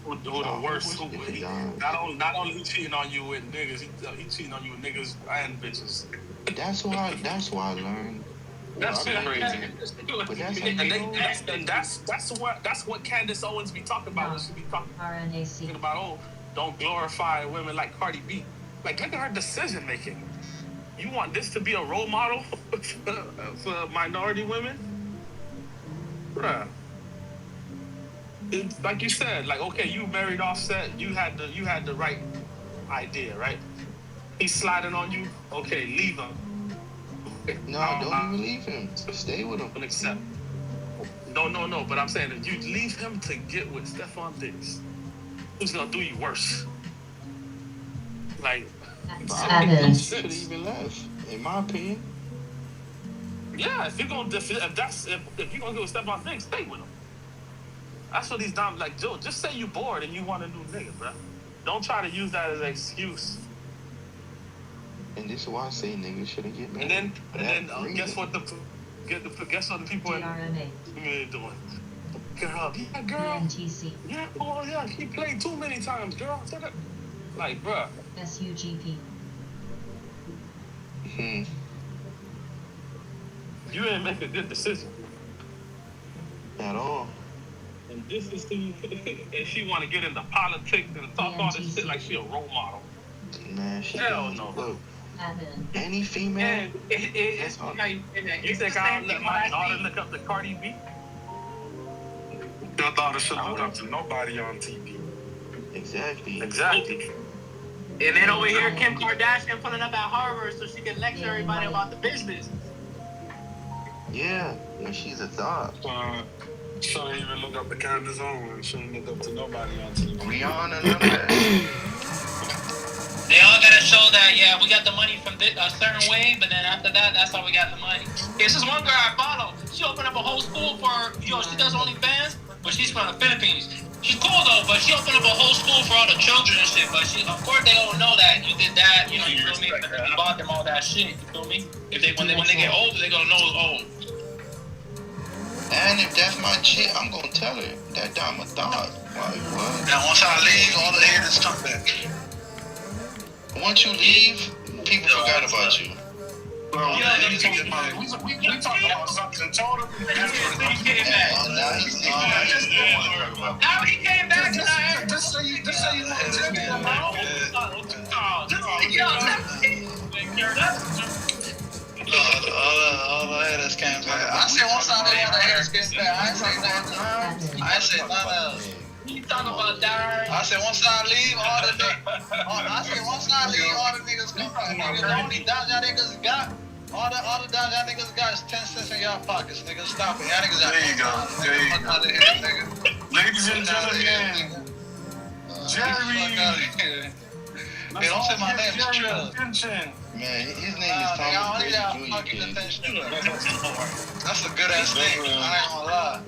Who the worst? Not only he cheating on you with niggas, he cheating on you with niggas and bitches. That's why I learned. That's crazy. But that's what Candace Owens be talking about. When she be talking about, oh, don't glorify women like Cardi B. Like, look at her decision making. You want this to be a role model for minority women, bruh? It's like you said, like, okay, you married Offset, you had the right idea, right? He's sliding on you, okay, leave him. No, don't even leave him. Stay with him. Accept. No, but I'm saying that you leave him to get with Stephon Diggs, who's gonna do you worse. Like, he should have even left, in my opinion. Yeah, if you're gonna go with Stephon Diggs, stay with him. That's what these dumb, like, Joe, just say you bored and you want a new nigga, bro. Don't try to use that as an excuse. And this is why I say niggas shouldn't get married. And then guess what the people in doing? Girl, yeah, girl. Yeah, oh yeah, he played too many times, girl. Like, bruh. SUGP. You didn't make a good decision. At all. And this is and she want to get into politics and talk all this shit like she a role model. Man, she hell no. Look, any female. You think I'll let my daughter look up to Cardi B? Your daughter shouldn't look up to nobody on TV. Exactly. And then over here, Kim Kardashian pulling up at Harvard so she can lecture everybody about the business. Yeah, when she's a thought. She don't even look up to Candace Owens. She don't look up to nobody on TV. Rihanna, none of that. They all gotta show that, yeah, we got the money from a certain way, but then after that, that's how we got the money. It's this one girl I follow. She opened up a whole school for, she does OnlyFans, but she's from the Philippines. She's cool though, but she opened up a whole school for all the children and shit. But of course, they don't know that you did that. You know, you feel me? You bought them all that shit. You feel me? When they get older, they gonna know it's old. And if that's my chick, I'm gonna tell her that I'm a thought. Like, what? Now, once I leave, all the haters come back. Once you leave, people forgot about you. Bro, we talking about something total. Now he came back and I just say you want all the haters came back. I said once I leave, the haters came back. I ain't say nothing else. You talking about dying? I said once I leave, all the niggas come back. Nigga, the only down y'all niggas got. All the down y'all niggas got is 10 cents in y'all pockets, nigga. Stop it. Y'all niggas got. There you go. Ladies and gentlemen, Jerry. Hey, don't say my name, it's Trill. Man, his name is Thomas Jr. That's a good ass name. I ain't gonna lie.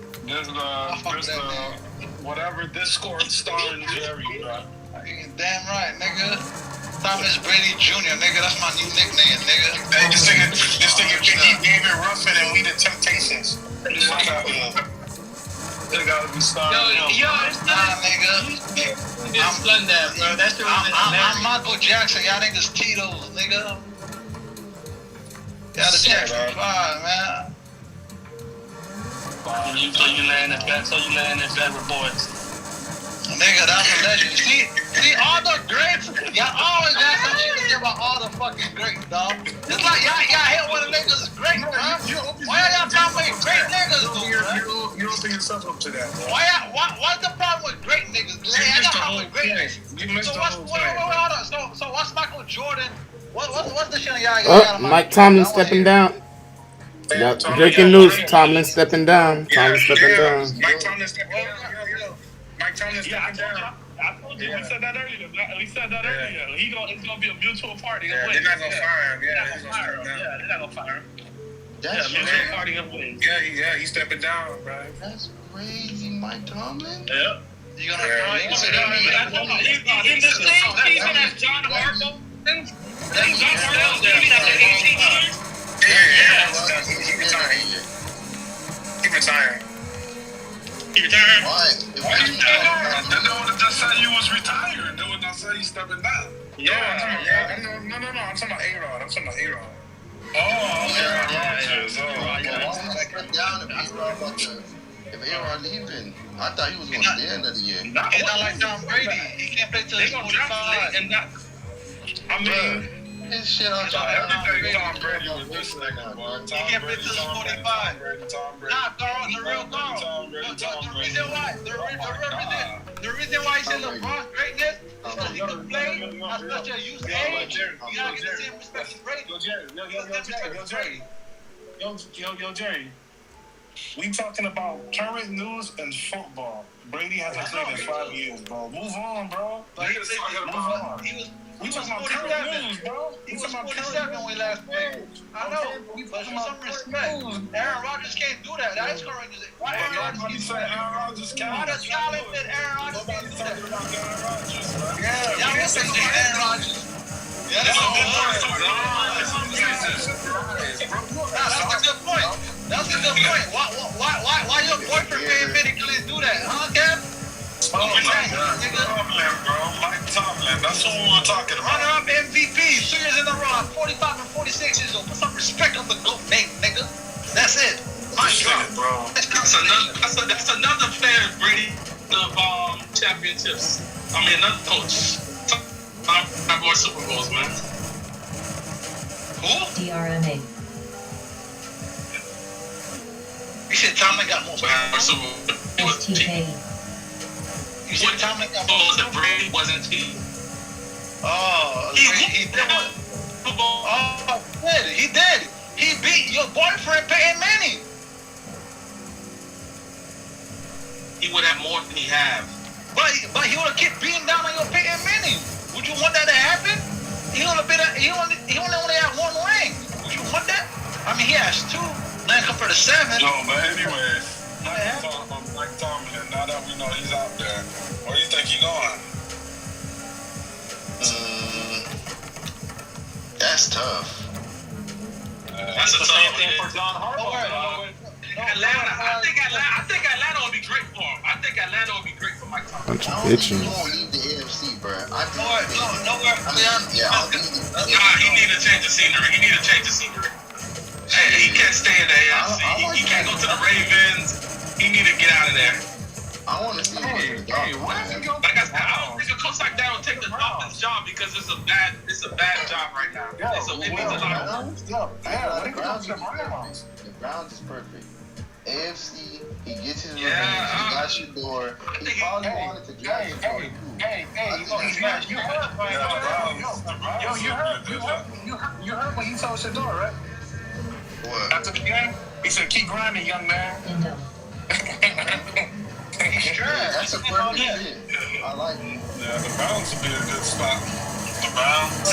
Whatever Discord starring Jerry, bro. Damn right, nigga. Thomas Brady Jr., nigga. That's my new nickname, nigga. Hey, this nigga Biggie, David Ruffin, and we the Temptations. They gotta be starring. Yo, it's not, nigga. I'm Slundab, bro. That's the reason I'm Michael Jackson. Y'all niggas Tito's, nigga. Y'all the Jackson 5, man. So you laying in bed with boys. Nigga, that's a legend. See, all the greats, y'all always got some shit to say about all the fucking greats, dog. It's like y'all hate when the niggas is great, bro. Why y'all talking about great niggas, bro? You don't think yourself up to that, bro. What's the problem with great niggas? I got a problem with great niggas. So what's Michael Jordan? What's the shit y'all got? Mike Tomlin stepping down. Yep, breaking news. Tomlin stepping down. Mike Tomlin stepping down. Mike Tomlin stepping down. I told you, we said that earlier. It's gonna be a mutual party. Yeah, they're not gonna fire him. They're not gonna fire him. That's mutual party and win. Yeah, he's stepping down, bro. That's crazy, Mike Tomlin. Yeah. You gonna fire him? In the same season as John Harbaugh. John Harbaugh leaving after 18 years. Yeah. He retired? Why? They would just said you was retired. They would not say you stepping down. Yeah. No. I'm talking about A-Rod. If A-Rod leaving, I thought he was going to stay another year. He's not like Tom Brady. He can't play till he's 45. And that, I mean, his shit on everything Tom Brady was this nigga, boy. He can't play till he's 45. Nah, Carl, the real Carl. The reason why he said LeBron's greatness is because he can play at such a youth age. You gotta get the same respect as Brady. Yo, Jerry. We talking about current news and football. Brady hasn't played in 5 years, bro. Move on, bro. We talking about current news, bro. He was 47 when we last played. I know, but show some respect. Aaron Rodgers can't do that. That is current news. Why Aaron Rodgers can't? Why does talented Aaron Rodgers can't do that? Yeah, y'all was saying Aaron Rodgers. Yeah, that's a good point. That's a good point. Why your boyfriend paying Benny couldn't do that? Huh, Kev? Mike Tomlin, that's what we were talking about. Runner-up MVP, 2 years in a row, 45 and 46 years old. Put some respect on the GOAT name, nigga. That's it. That's another player, Brady, of championships. I mean, another coach. Have more Super Bowls, man. Who? DRMA. You said Tomlin got more Super Bowls. STK. You said Tomlin got more the Brady wasn't he? Oh, he did. Oh, he did. He beat your boyfriend, Peyton Manning. He would have more than he have. But he would have kept beating down on your Peyton Manning. Would you want that to happen? He only had one ring. Would you want that? I mean, he has 2. Now come for the 7. No, but anyway, Mike Tomlin. Now that we know he's out there, where do you think he's going? That's tough. That's the same thing for John Harbaugh. Atlanta. I think Atlanta would be great for him. I think Atlanta would be great for Mike Tomlin. I don't think he's gonna leave the AFC, bro. He need to change the scenery. Hey, he can't stay in the AFC. He can't go to the Ravens. He need to get out of there. I want to see him. Like I said, I don't think a coach like that will take the Dolphins job because it's a bad job right now. It means a lot. The Browns is perfect. AFC, he gets his revenge. He got Shador. He probably wanted to draft Shador too. You heard what he told Shador, right? What? After the game, he said, "Keep grinding, young man." That's a perfect fit. I like it. Yeah, the Browns would be a good spot. The Browns.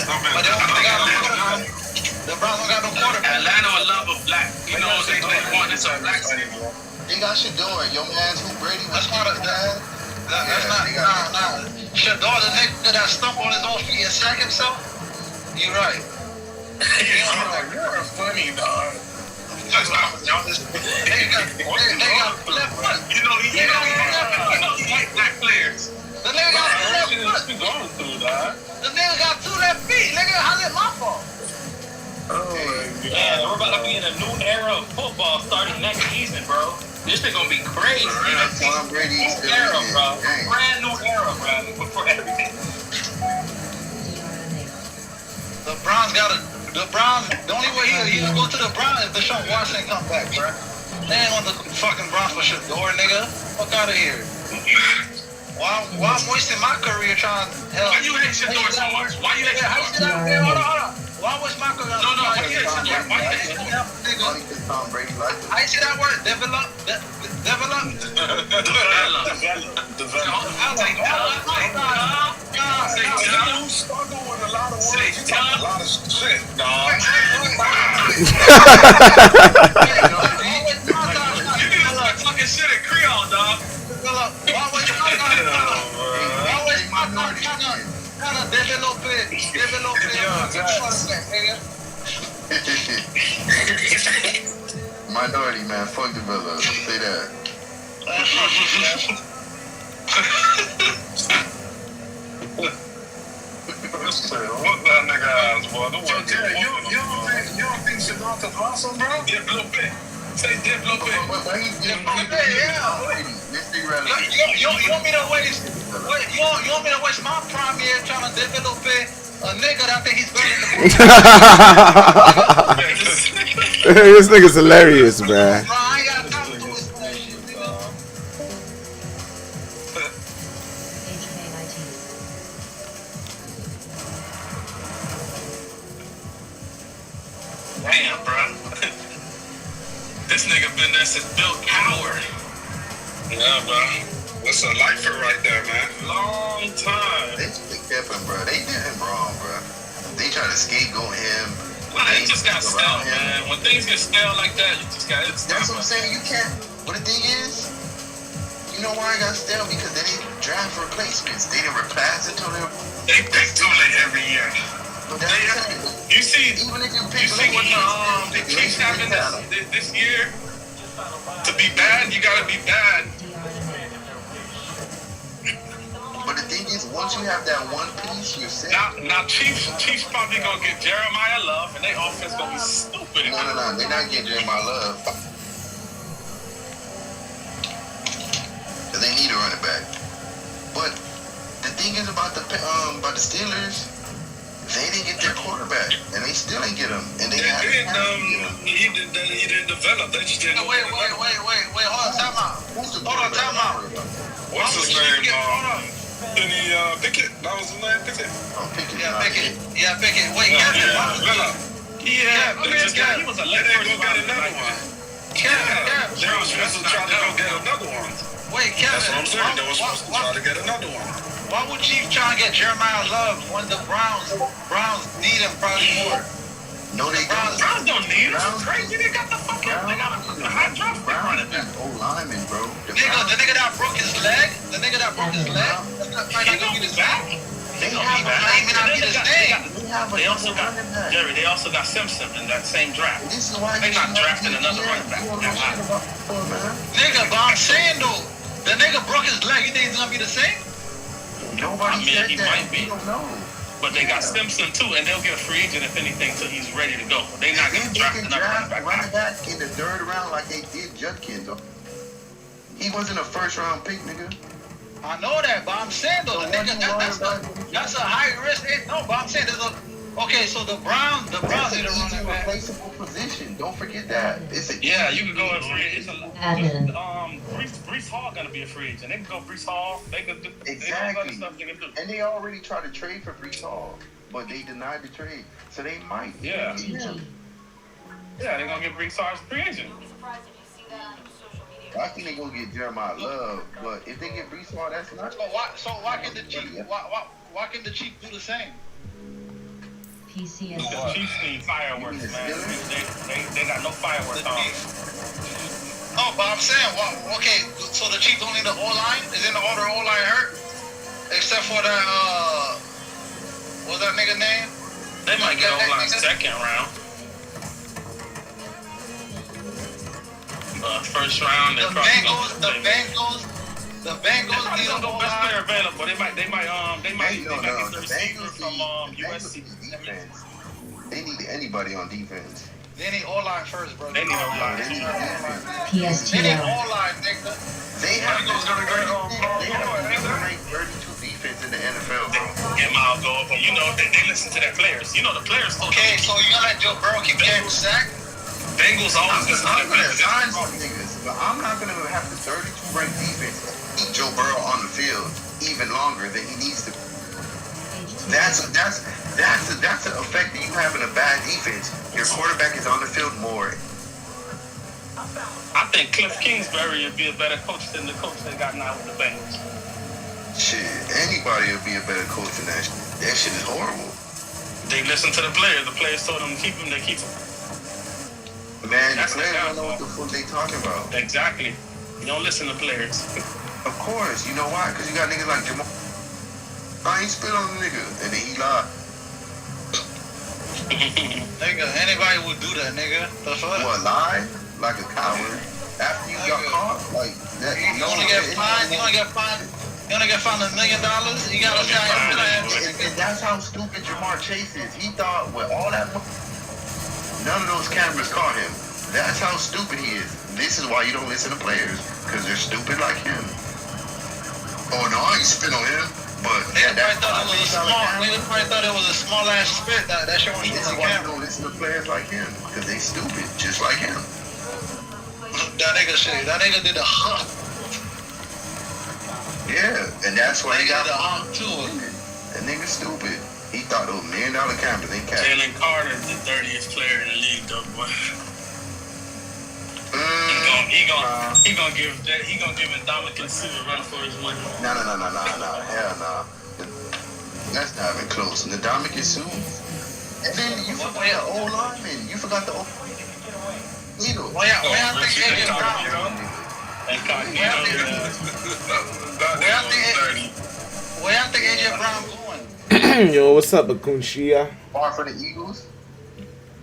The Browns don't got no quarterback. Atlanta would love a black. You know, they want this a black city. They got Shador. Your man's who Brady was part of that. That's not. Shador, the nigga that stump on his own feet and sack himself. You right. You're funny, dog. They got left foot. You know he like black players. The nigga got 2 left foot. The nigga got 2 left feet. Nigga, how's it my fault? Man, we're about to be in a new era of football starting next season, bro. This is gonna be crazy. Tom Brady New era, bro. Brand new era, bro. For everything. The only way he'll go to the Browns is Deshaun Watson come back, bro. They ain't on the fucking Browns for Shador, nigga. Fuck out of here. Why I'm wasting my career trying to help? Why you hate Shador so much? Why you hate Shador? Hold on. Why was my career? No, why you hate Shador? Why you hate Shador? Tom Brady like it. I see that word, develop. You struggle with a lot of words. You talk a lot of shit, dog. You need to start talking shit in Creole, dog. Minority, man. Fuck develop. Say that. What that nigga ass, boy? Don't worry. You don't think Shadon's awesome, bro? Yeah, a little bit. Say dip a little bit. But he's You want me to waste? You want me to waste my prime year trying to dip a little bit? A nigga that think he's better than the This nigga's hilarious, bruh. I ain't got time to do this shit, nigga. Damn, bro. This nigga been there since Bill Power. Yeah, bro. That's a lifer right there, man. Long time. They kept him, bro. They did him wrong, bro. They tried to scapegoat him. Nah, it just got stale, man. When things get stale like that, you just got it. That's what I'm saying. You can't. But the thing is, you know why I got stale? Because they didn't draft replacements. They didn't replace until they pick too late every year. You see, even if you pick what the Chiefs having this year, to be bad, you gotta be bad. But the thing is, once you have that one piece, you're set. Now Chiefs probably gonna get Jeremiah Love, and their offense gonna be stupid. No, they're not getting Jeremiah Love. Cause they need a running back. But the thing is about the Steelers, they didn't get their quarterback, and they still ain't get him. And he didn't develop. They just didn't. Wait, hold on, time out. What's his name? Penny Pickett. That was his name, Pickett. Oh, Pickett. Yeah, Pickett. Wait, Kevin. He was a left first got another one. They were supposed to try to go get another one. Wait, Kevin. That's what I'm saying. They were supposed to try to get another one. Why would Chiefs try and get Jeremiah Love when the Browns need him probably more? No, they don't. Browns don't need him. It's crazy. They got the fucking high draft pick running back. lineman, bro. The nigga that broke his leg. The nigga that broke his leg. Might not be the same. They also got Jerry. They also got Simpson in that same draft. They're not drafting another running back. Nigga, but I'm saying though, the nigga broke his leg. You think he's gonna be the same? Nobody said he that. might be. We don't know. But they got Simpson too, and they'll get a free agent if anything till he's ready to go. They're not going to draft another running back in the third round like they did Judkins. He wasn't a first round pick, nigga. I know that, but I'm saying though, the nigga, that's a high risk. No, but I'm saying there's a. Okay, so the Browns need a running back. Replaceable position. Don't forget that. Yeah, you can go in free. It's Breece Hall gonna be a free agent. They can go Breece Hall. They can do exactly. Stuff they can do. And they already tried to trade for Breece Hall, but they denied the trade. So they might. Yeah. Yeah, they're gonna get Breece Hall as a free agent. I think they're gonna get Jeremiah Love, but if they get Breece Hall, that's not. So why can the Chiefs do the same? The Chiefs need fireworks, man. They got no fireworks on. Oh, but I'm saying, okay, so the Chiefs don't need the O-line? Isn't the other O-line hurt? Except for that, what's that nigga name? They might get O-line second round. But first round, the Bengals need a best player available. They might get the receiver from USC. They need anybody on defense. They need O-line first, bro. They need O-line. They need O-line, nigga. They have ranked 32 defense in the NFL, bro. And I'll go up. You know, they listen to their players. You know the players. Okay, so you gonna let Joe Burrow keep getting sacked? Bengals always listen to their players. But I'm not gonna have the 32 ranked defense keep Joe Burrow on the field even longer than he needs to. That's an effect that you have in a bad defense. Your quarterback is on the field more. I think Cliff Kingsbury would be a better coach than the coach they got now with the Bengals. Shit, anybody would be a better coach than that. That shit is horrible. They listen to the players. The players told them to keep him. They keep him. Man, the players don't know what the fuck they talking about. Exactly. You don't listen to players. Of course. You know why? Because you got niggas like Jamal. I ain't spit on the nigga. And then he lied. Nigga, anybody would do that, nigga. The fuck? What, lie? Like a coward? After you got caught, like that, You only get fined. You only get fined $1 million. You gotta say, and that's how stupid Jamar Chase is. He thought with all that money, none of those cameras caught him. That's how stupid he is. This is why you don't listen to players, because they're stupid like him. Oh no, I ain't spit on him. But yeah, niggas probably thought it was a small ass spit. That shit was this is why you don't listen to players like him, because they stupid, just like him. That nigga did a hump. Yeah, and that's why he got a hump too. That nigga stupid. He thought those $1 million cameras ain't catch. Jalen Carter, the 30th player in the league, though, boy. He gonna give Ndamukong Suh a run for his money. No. Hell no. That's not even close. Ndamukong Suh. And then you forgot the old lineman. You forgot the old Eagle. Where I think AJ Brown? Where I think AJ Brown going? Yo, what's up, Akunshia? Far for the Eagles?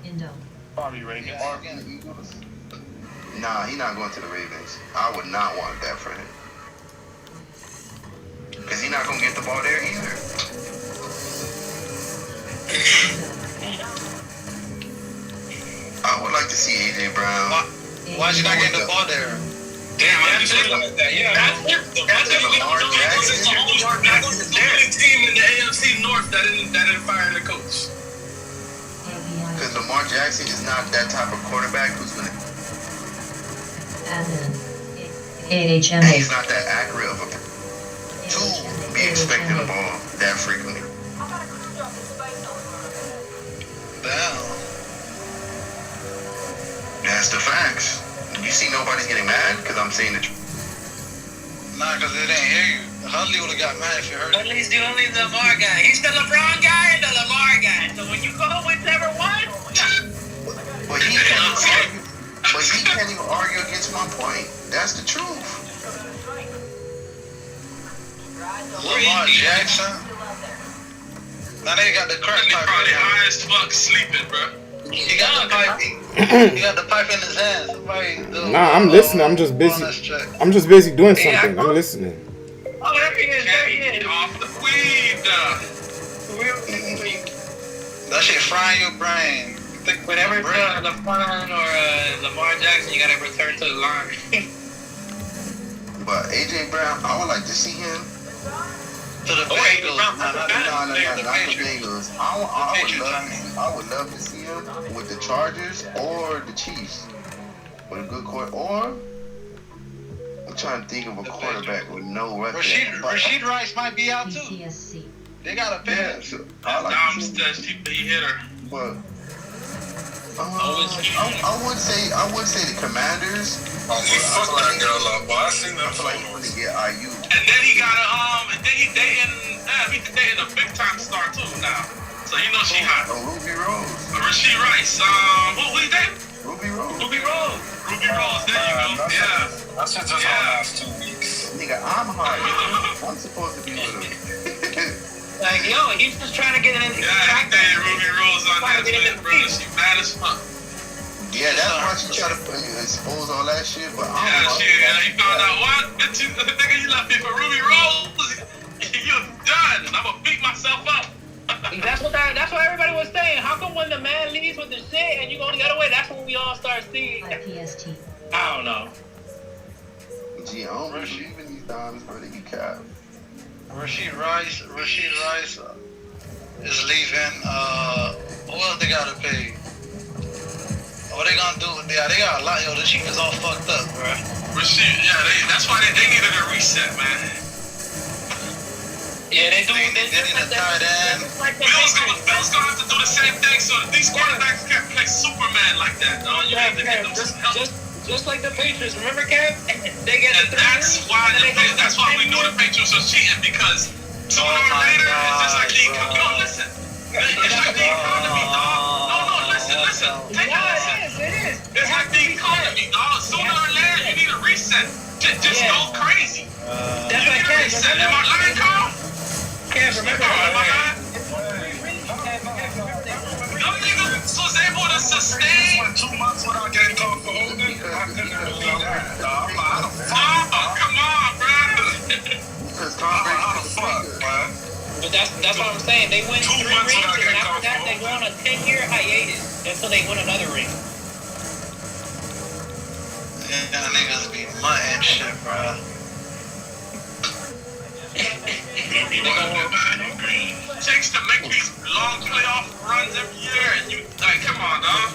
Indo. Probably Ravens. Far for the Eagles? Nah, he not going to the Ravens. I would not want that for him. Because he not going to get the ball there either. I would like to see AJ Brown. Why'd you not get the ball there? Damn, I just looked like that. Yeah, that's the only team in the AFC North that didn't fire their coach. Because Lamar Jackson is not that type of quarterback who's going to... AHMA. He's not that accurate of a... to be expecting the ball that frequently. Damn. That's the facts. You see nobody's getting mad because I'm saying the truth. Nah, because they didn't hear you. Huntley would have got mad if you heard At least the only Lamar guy. He's the LeBron guy and the Lamar guy. So when you go whichever one, But he can't even argue against my point. That's the truth. Lamar Jackson. Now they got the crack pipe. Probably high as fuck sleeping, bro. He got the pipe. He got the pipe in his hand. Nah, I'm listening. I'm just busy. I'm just busy doing something. I'm listening. oh, there he is. There he is. Off the weed. That shit frying your brain. Whenever it's LeBron or Lamar Jackson, you gotta return to the line. But AJ Brown, I would like to see him. To the Bengals. No, not the Bengals. I would love to see him with the Chargers or the Chiefs. With a good quarter. Or I'm trying to think of a quarterback with no record. Rashid Rice might be out too. They got a pick. Yeah, so I like he hit her. But I would say the Commanders. He fucked that girl up, but I seen that photo. To get IU. And then he got they in a big time star too now. So you know she hot. Oh, Ruby Rose. Rashid Rice. Who he name? Ruby Rose. Ruby Rose. There you go. Yeah. That's just on last 2 weeks. Nigga, I'm hard. I'm supposed to be with him. Like, yo, he's just trying to get in. Yeah, Ruby Rose on that list, bro. She mad as fuck. Yeah, that's why she try to expose all that shit, but he found out what? Nigga, you left me for Ruby Rose. You're done. I'm gonna beat myself up. That's what everybody was saying. How come when the man leaves with the shit and you go the other way, that's when we all start seeing? IPST. I don't know. Gee, I don't believe in these dimes, bro. They be cap. Rashid Rice is leaving. What else they gotta pay? What they gonna do? Yeah, they got a lot. Yo, the chief is all fucked up, bro. Rashid, that's why they needed a reset, man. Yeah, they do. They need a tight end. Bill's gonna have to do the same thing. So these quarterbacks can't play Superman like that. No, you have to get them some help. Just like the Patriots, remember, Kev? They get and that's why we knew the Patriots was cheating, because sooner or later it's just like the economy. No, listen. It's like the economy, dog. No, listen. Take a listen. It is. It's like the economy, dog. Sooner or later you need a reset. Just go crazy. That's you need a reset. Am I lying, Carl? Kev, remember? Am I lying? Them niggas was able to sustain 2 months without getting called for holding. I couldn't believe that. Because Tom Brady. How the fuck, man? But that's what I'm saying. They win 3 rings, and after that, they go on a 10-year hiatus until they win another ring. Yeah, niggas be mutting shit, bro. Takes to make these long playoff runs every year, and you like, come on, dog.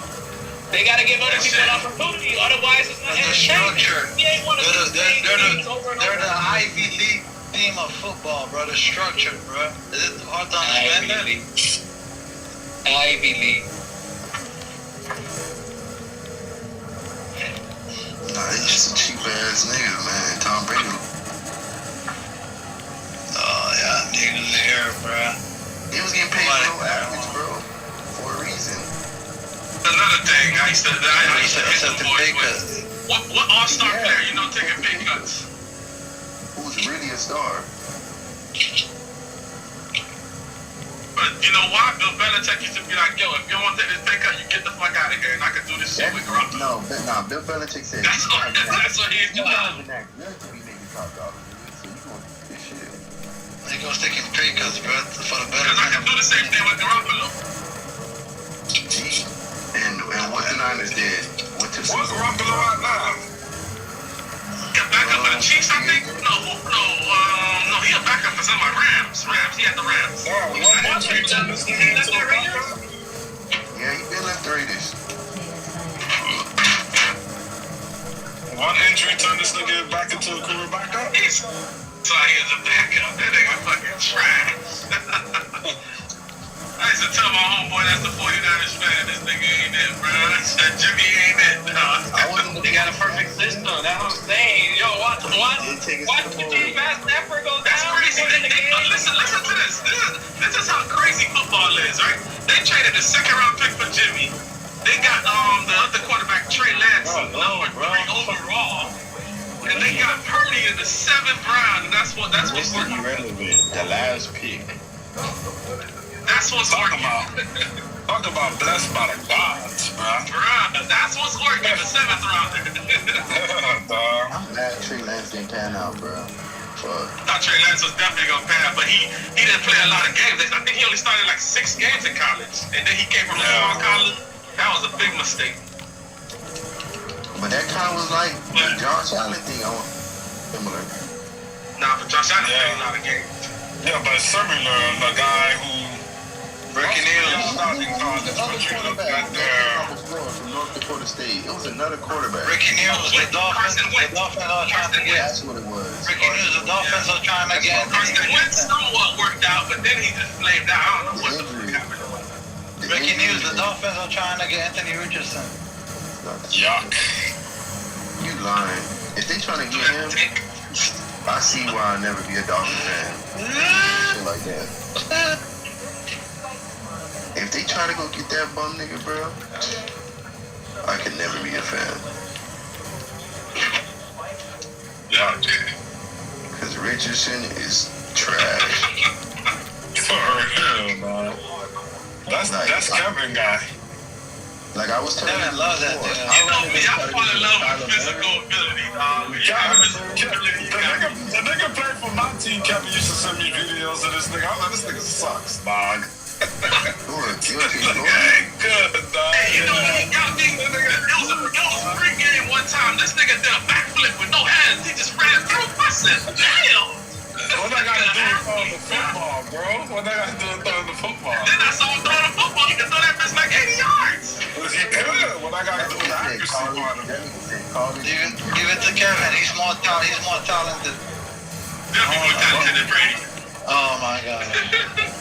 They gotta give other people an opportunity, otherwise it's not The structure. They're the Ivy League team of football, bro. The structure, bro. Is it hard to understand that? Ivy League. Nah, they just a cheap ass nigga, man. Tom Brady. Oh, yeah, niggas here, bro. He was getting paid below average, bro. For a reason. Another thing, I used to hit the boys with. What all-star player you know taking pay cuts? Who's really a star? But you know why? Bill Belichick used to be like, yo, if you don't want to take this pay cut, you get the fuck out of here, and I can do this shit with Garoppolo. No, Bill Belichick said that's what he's doing. You be making top dollar, so you gonna do this shit. They gonna take his pay cuts, bro, for the better. Because I can do the same thing with Garoppolo. And what the Niners did. What's Garoppolo right now? Yeah, backup for the Chiefs, I think. No, he a backup for some of my Rams. He had the Rams. Yeah, he been left the Raiders. One injury turned this nigga back into a career backup. So he is a backup. That nigga fucking trash. I used to tell my homeboy that's the 49ers fan, this nigga ain't it, bro. I said, Jimmy ain't it, dog. They got a perfect system. That's what I'm saying. Yo, watch the Jimmy Fast Snapper go down. That's crazy. Listen to this. This is how crazy football is, right? They traded the 2nd-round pick for Jimmy. They got the other quarterback, Trey Lance, number 3 overall. And they got Purdy in the 7th round, and that's what's working. Irrelevant. The last pick. That's what's working. Talk about blessed by the gods, bruh. That's what's working. The 7th round. I'm glad Trey Lance didn't pan out, bro. Fuck. I thought Trey Lance was definitely gonna pan out, but he didn't play a lot of games. I think he only started like 6 games in college, and then he came from a small college. That was a big mistake. But that kind of was like the Josh Allen thing. Similar. Nah, for Josh Allen played a lot of games. Yeah, but similar, the guy who breaking in starting college, but you look at their from North Dakota State. It was another quarterback. Ricky News, the Dolphins are trying to get. That's what it was. Ricky News, the Dolphins are trying to get. Carson Wentz somewhat worked out, but then he just flamed out. I don't know what the fuck happened. Ricky News, the Dolphins are trying to get Anthony Richardson. Yuck. You lying. If they trying to get him, I see why I'll never be a Dolphin fan. Shit like that. If they try to go get that bum nigga, bro, I could never be a fan. Yeah. Because Richardson is trash. For real, man. That's Kevin guy. Like I was telling you, love that dude. You know me, I fall in love with physical ability, dog. The nigga played for my team. Kevin used to send me videos of this nigga. I was like, this nigga sucks, dog. Good, dog. Hey, you know what he got me? It was a free game one time. This nigga did a backflip with no hands. He just ran through. I said, damn. What I gotta do is throw the football, bro? What I gotta do is throw the football? Then I saw him throw the football. He can throw that bitch like 80 yards. He could. What I gotta do is accuracy part of it. Give it to Kevin. He's more talented. Definitely more talented than Brady. Oh my God.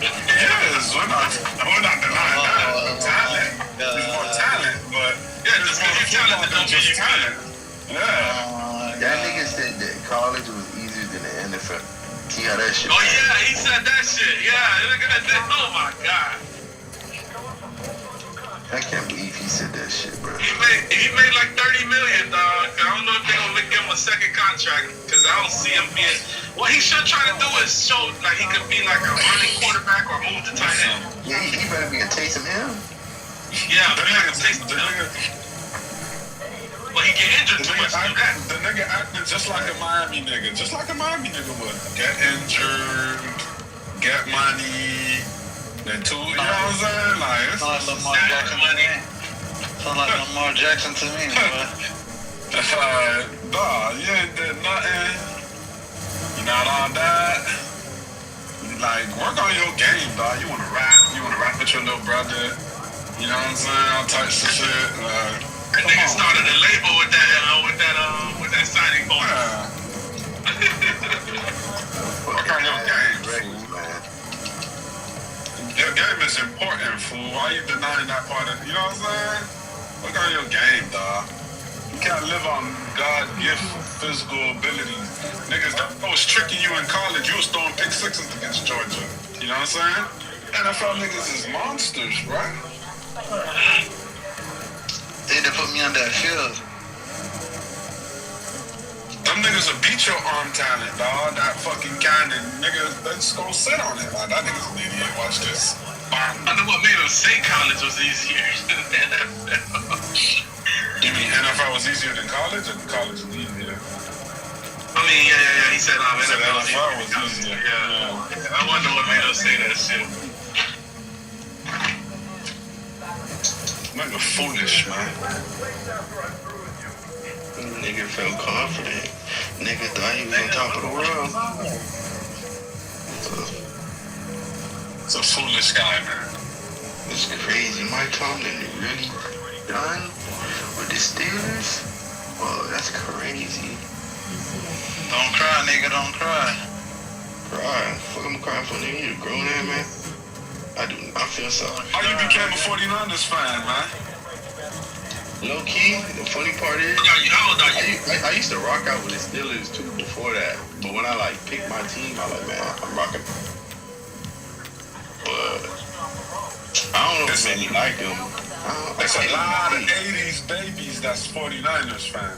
Yes, we're not denying that. Talent. He's more talent, but yeah, just because you're talented don't mean you're talent. Yeah. That nigga said that college was easier than the NFL. See how that shit. Oh yeah, he said that shit. Yeah, look at that. Oh my God. I can't believe he said that shit, bro. He made like $30 million, dog. I don't know if they're gonna give him a second contract because I don't see him being. What he should try to do is show like he could be like a running quarterback or move to tight end. Yeah, he better be a Taysom Hill. Yeah, but like a Taysom Hill. But he get injured too much to do that. The nigga acted just like a Miami nigga. Just like a Miami nigga would. Get injured, get money, then two, you know what I'm saying? Like, it's like Lamar Jackson to me. Sound like Lamar Jackson to me, boy. Nah, you ain't did nothing. You not on that. Like, work on your game, dog. You wanna rap with your little brother. You know what I'm saying? All types of shit. That nigga started a label with that signing bonus. Work on your game, man. Your game is important, fool. Why you denying that part of, you know what I'm saying? Work on your game, dog. You can't live on God-gift physical abilities. Niggas that was tricking you in college, you was throwing pick sixes against Georgia. You know what I'm saying? NFL niggas is monsters, right? They done put me on that field. Them niggas will beat your arm talent, dog. That fucking cannon. Niggas, they just gonna sit on it. Like, that nigga's an idiot. Watch this. I wonder what made him say college was easier than NFL. You mean NFL was easier than college, or college was easier? I mean, yeah. He said NFL was easier. Yeah. I wonder what made him say that shit. Nigga foolish, man. Nigga felt confident. Nigga thought he was on top of the world. It's a foolish guy, man. It's crazy. Mike Tomlin really done with the Steelers? Oh, that's crazy. Don't cry, nigga, don't cry. Cry? Fuck, I'm crying for nigga. You a grown man, man. I feel sorry. How you became a 49ers fan, man? Low key, the funny part is, I used to rock out with the Steelers too before that. But when I like picked my team, I like, man, I'm rocking. But I don't know if many like them. There's a lot of 80s babies that's 49ers fans.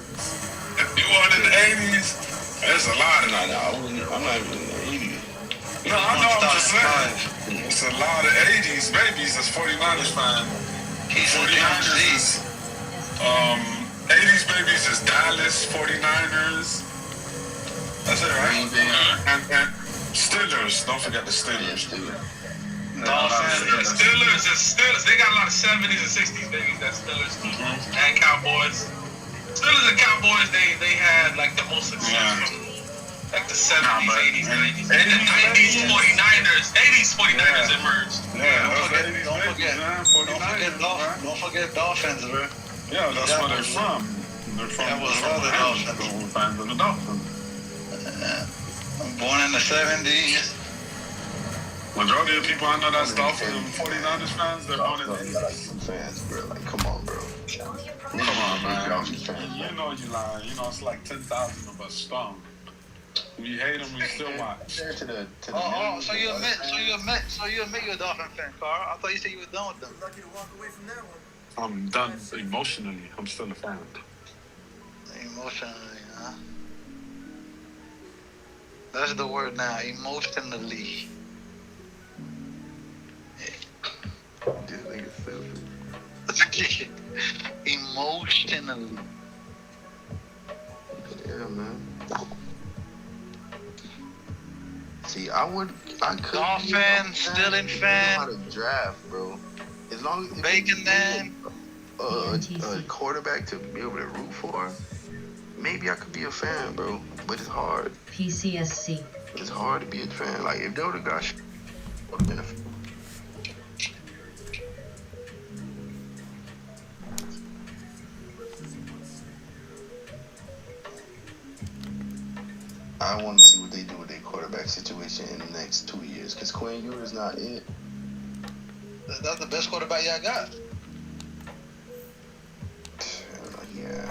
If you are in the 80s, there's a lot of them. I'm not even in the 80s. No, I know, I'm just saying. It's a lot of 80s babies that's 49ers fans. 49ers is, 80s babies is Dallas, 49ers. That's it, right? And Steelers. Don't forget the Steelers. Steelers. They got a lot of 70s and 60s babies. That's Steelers too. And Cowboys. Steelers and Cowboys. They had like the most success from like the 70s, 80s, 90s, and the 90s 49ers. 80s 49ers emerged. Don't forget Dolphins, bro. Yeah, that's where they're from. They're from. That was other Dolphins. Fans of the Dolphins. I'm born in the 70s. Majority of people I know that's Dolphins and 49ers fans, they're born in the 80s. Fans, bro. Like, come on, bro. Come on, man. You know you lying. You know it's like 10,000 of us strong. We hate them, we still watch. So you admit you're a Dolphin fan, Carl. I thought you said you were done with them. Lucky to walk away from that one. I'm done emotionally. I'm still a fan. Emotionally, huh? That's the word now. Emotionally. This nigga selfish. Emotionally. Yeah, man. See, I could. Dolphin, Steeling fan. How to draft, bro. As long as Bacon man. A quarterback to be able to root for, maybe I could be a fan, bro. But it's hard. PCSC. It's hard to be a fan. Like if they would have got, would have been a fan. I want to see what they do with their quarterback situation in the next 2 years. Because Quinn Ewers not it. That's the best quarterback y'all got. Yeah.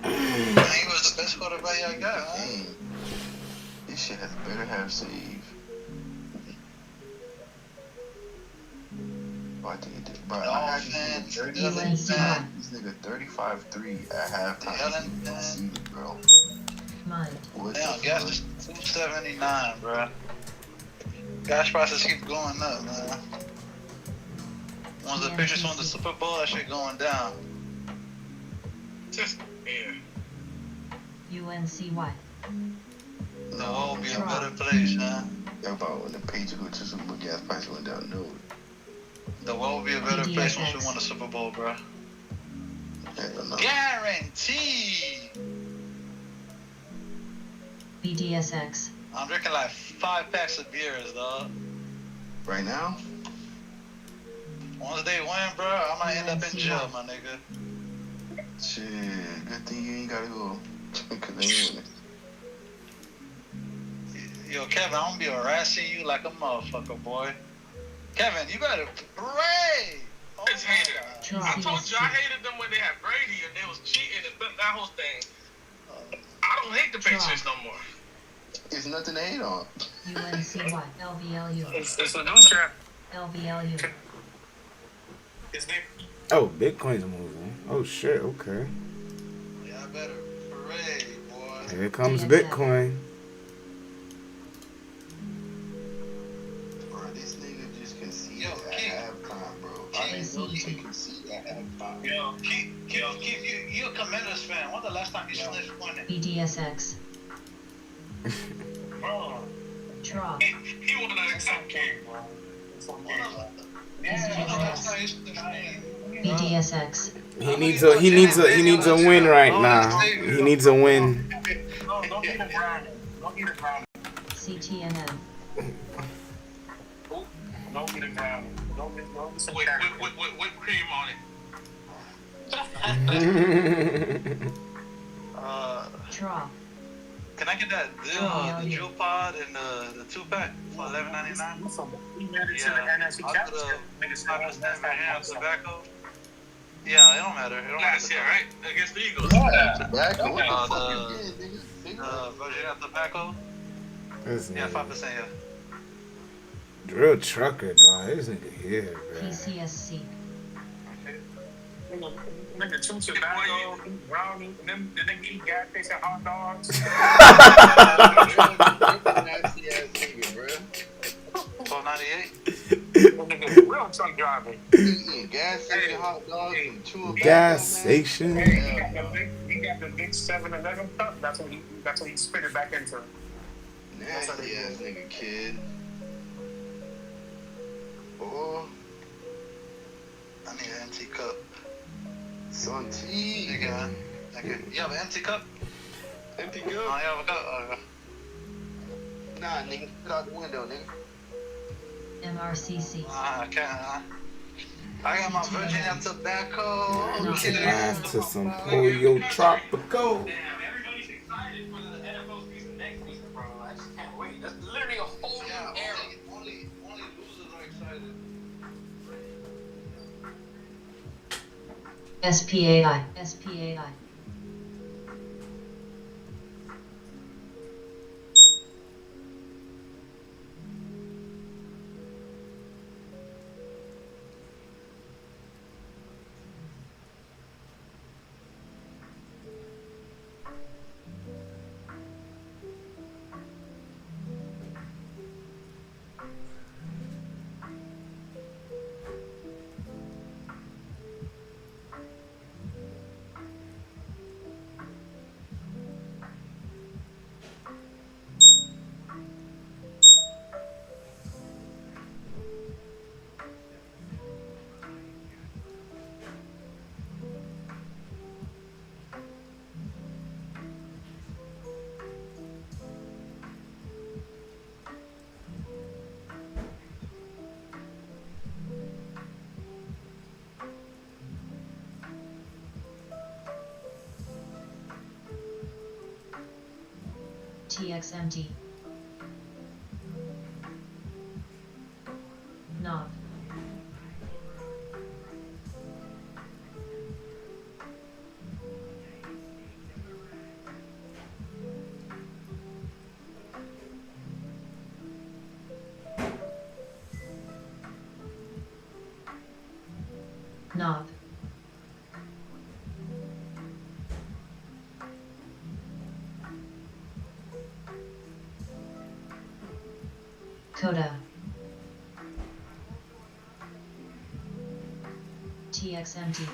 He was the best quarterback y'all got, huh? Dang. This shit has better have save. I think it did. But I had this nigga 35-3 at halftime. Bro. Damn, gas is $2.79, bro. Gas prices keep going up, man. Once the Patriots won the Super Bowl, that shit going down. Just Yeah. UNCY. The world will be a better place, huh? How about when the page go to Super Bowl, gas price went down? No. The world will be a better place once we win the Super Bowl, bro. Guarantee. BDSX. I'm drinking like 5 packs of beers, dog. Right now? Once they win, bro, I might end up in jail, my nigga. Shit, good thing you ain't gotta go. Cause they ain't winning. Yo, Kevin, I'm gonna be harassing you like a motherfucker, boy. Kevin, you better pray. I hated it. I told you I hated them when they had Brady and they was cheating and that whole thing. I don't hate the Patriots no more. There's nothing to hate on. UNCY. LVLU. It's a new strap. LVLU. Oh, Bitcoin's moving. Oh shit. Okay. Yeah, I better pray, boy. Here comes Bitcoin. Bro, this nigga just conceded at halftime, bro. I didn't know he could concede at halftime. Yo, Keith, you a Commanders fan. When's the last time you sniffed one? BDSX. Bro. Draw. He wanted to accept King, bro. BDSX. He needs a win right now. He needs a win. Don't eat a brownie. Don't eat a brownie. CTNM. Don't eat a brownie. Don't eat some Whipped cream on it. Draw. Can I get that the Drill Pod and the 2-pack for $11.99? Yeah, tobacco. Yeah, it don't matter. It don't Last matter. year, right? Against the Eagles. Yeah, tobacco. Virginia tobacco. Yeah, 5%. Yeah. Drill trucker, dog. This nigga here, bro. PCSC. Nigga, chew tobacco, eat brownie, and then the nigga eat gas station hot dogs. Nasty ass nigga, bro. 12.98. Real truck driving. Eating gas station hot dogs and chewing Gas station. He got the big 7-Eleven cup. That's what he spit it back into. Nasty ass nigga, kid. Oh, I need an empty cup. Some tea. You have an empty cup? Empty cup? Oh, you have a cup? Nah, nigga, get out the window, nigga. MRCC. I can't. I got my Virginia tobacco. To some Polio Tropical. Damn, everybody's excited for the NFL season next week, bro. I just can't wait. That's literally a whole new era. Only losers are excited. SPAI. SPAI. TXMT. Knob. Knob. Coda. TXMT.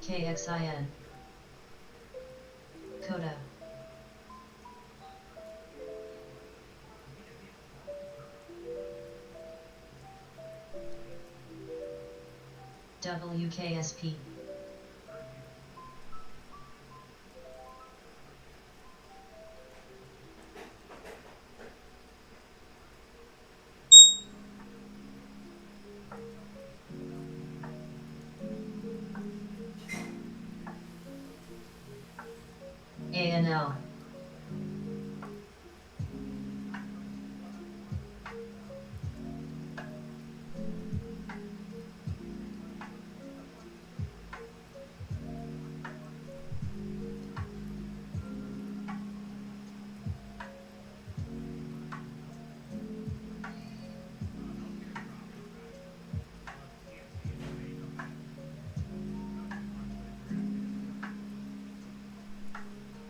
KXIN. Coda. WKSP. ANL.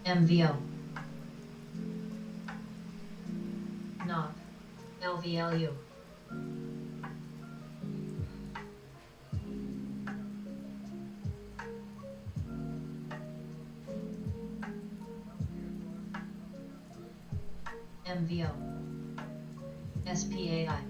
MVO. NOP. LVLU. MVO. SPAI.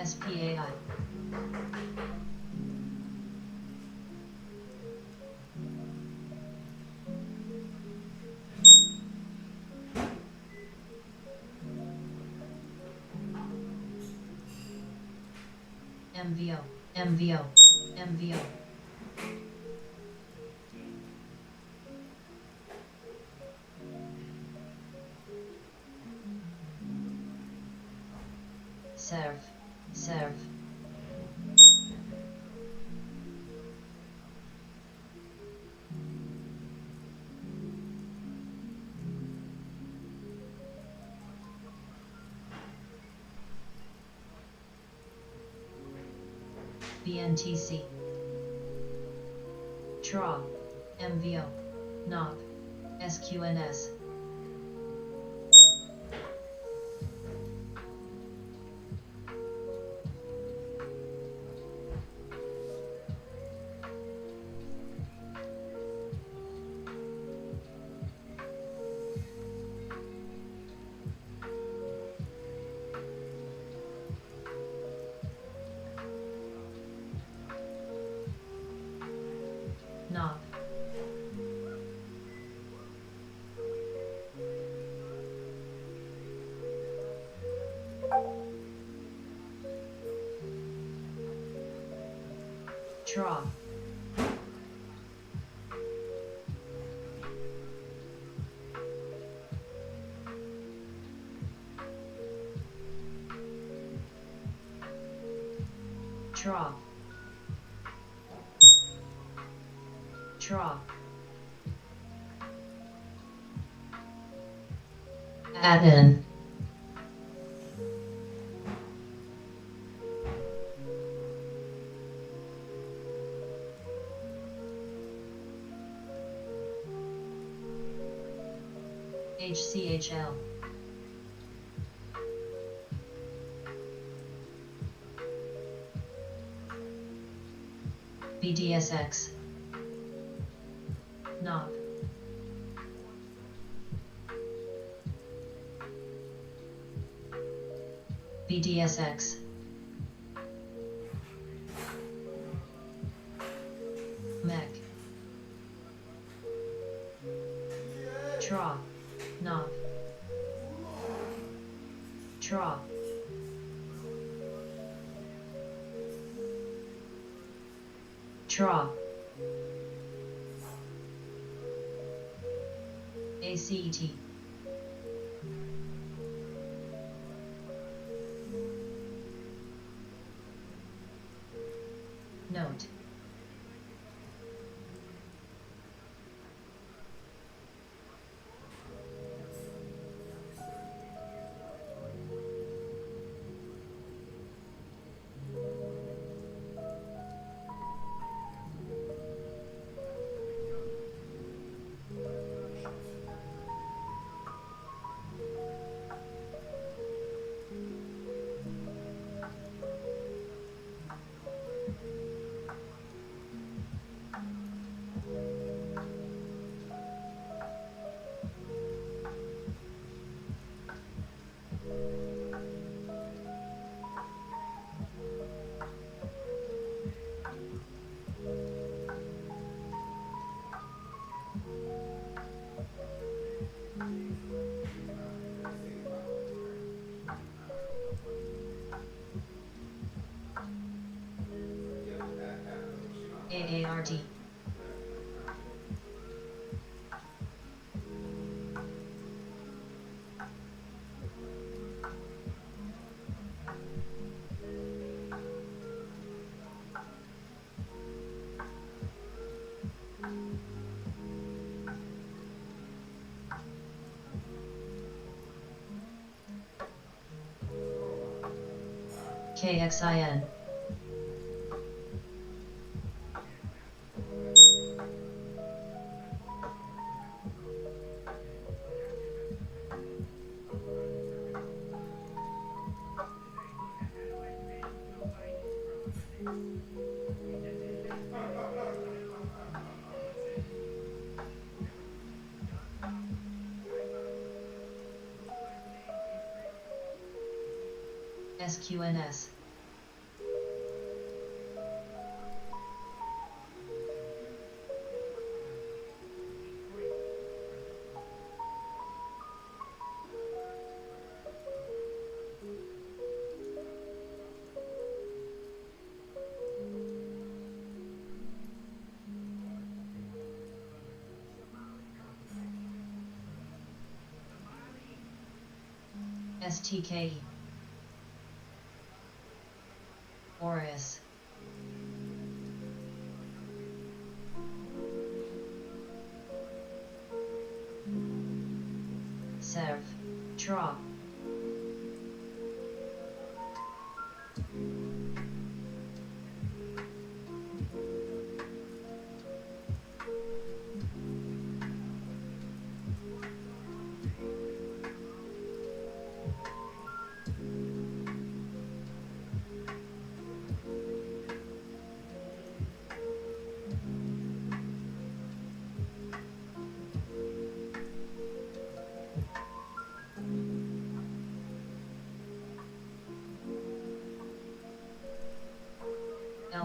SPAI. MVO. MVO. MVO. Serve. Serve. BNTC. TRA. MVO. NOP. SQNS. NOP. TRA. TRA. TRA. Add in. HCHL. BDSX. NOP. BDSX. MEC. TRA. NOP. TRA. TRA. ACT. Note. RT. KXIN. SQNS. STK. Aureus. Sev. Tra.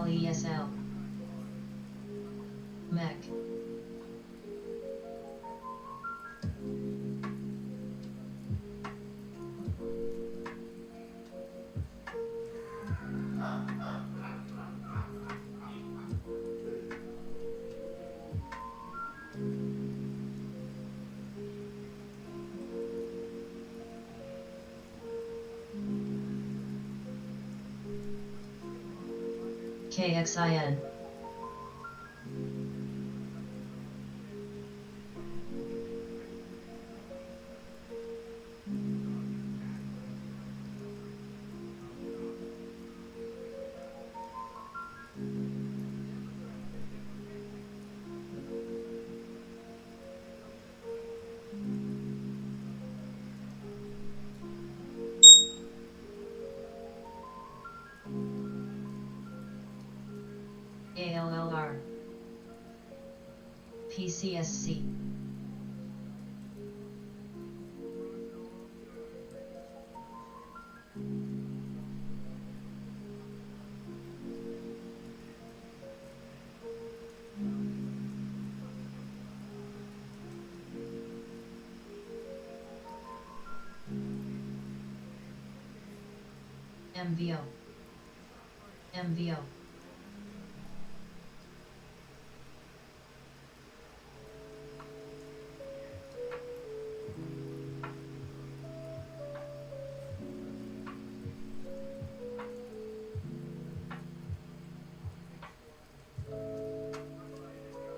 LESL. Mech. KXIN. ALLR. PCSC. MVO. MVO.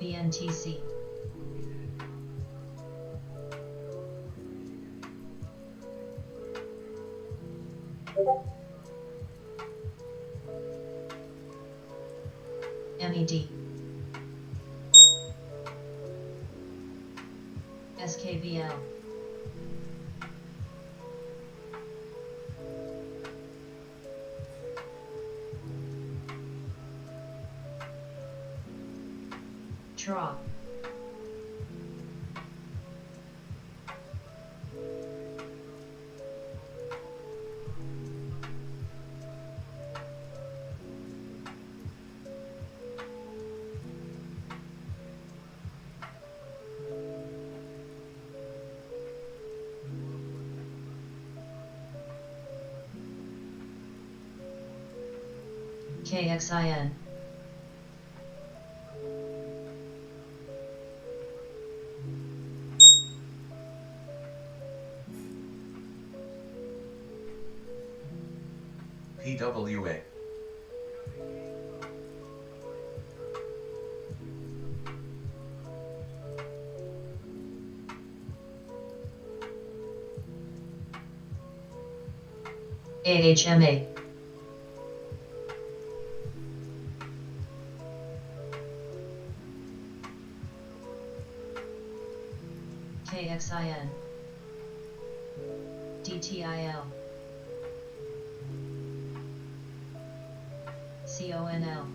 BNTC. MED. SKVL. Tra. KXIN. PWA. AHMA. KXIN. DTIL. CONL.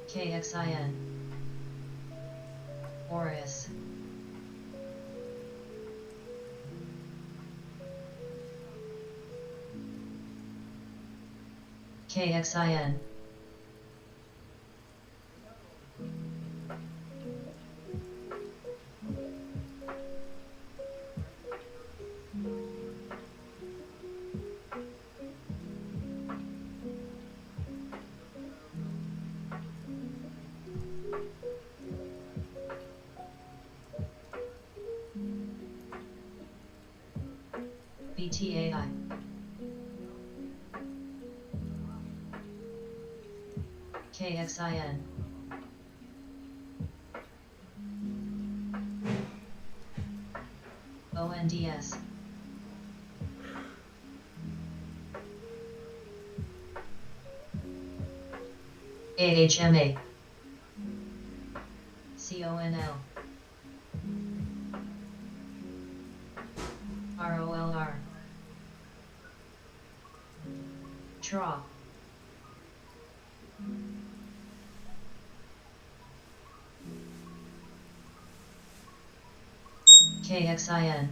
KXIN. Aureus. KXIN. BTAI. KXIN. ONDS. AHMA. CONL. ROLR. Draw. KXIN.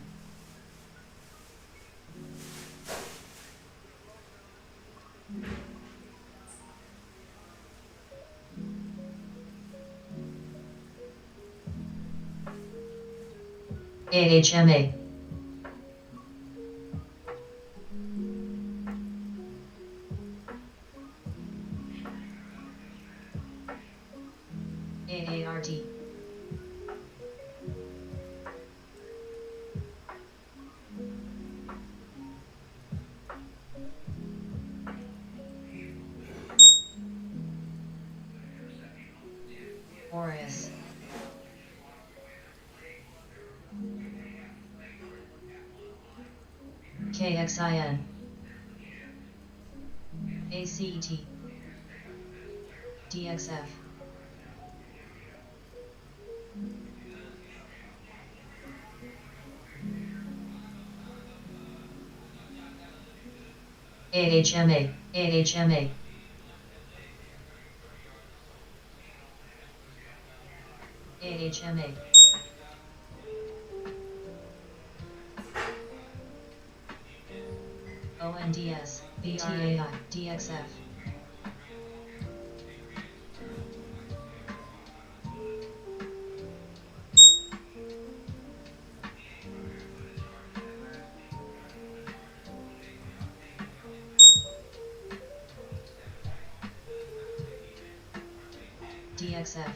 AHMA. AART. Aureus. KXIN. ACT. DXF. AHMA. AHMA. AHMA. ONDS. BTAI. DXF. DXF.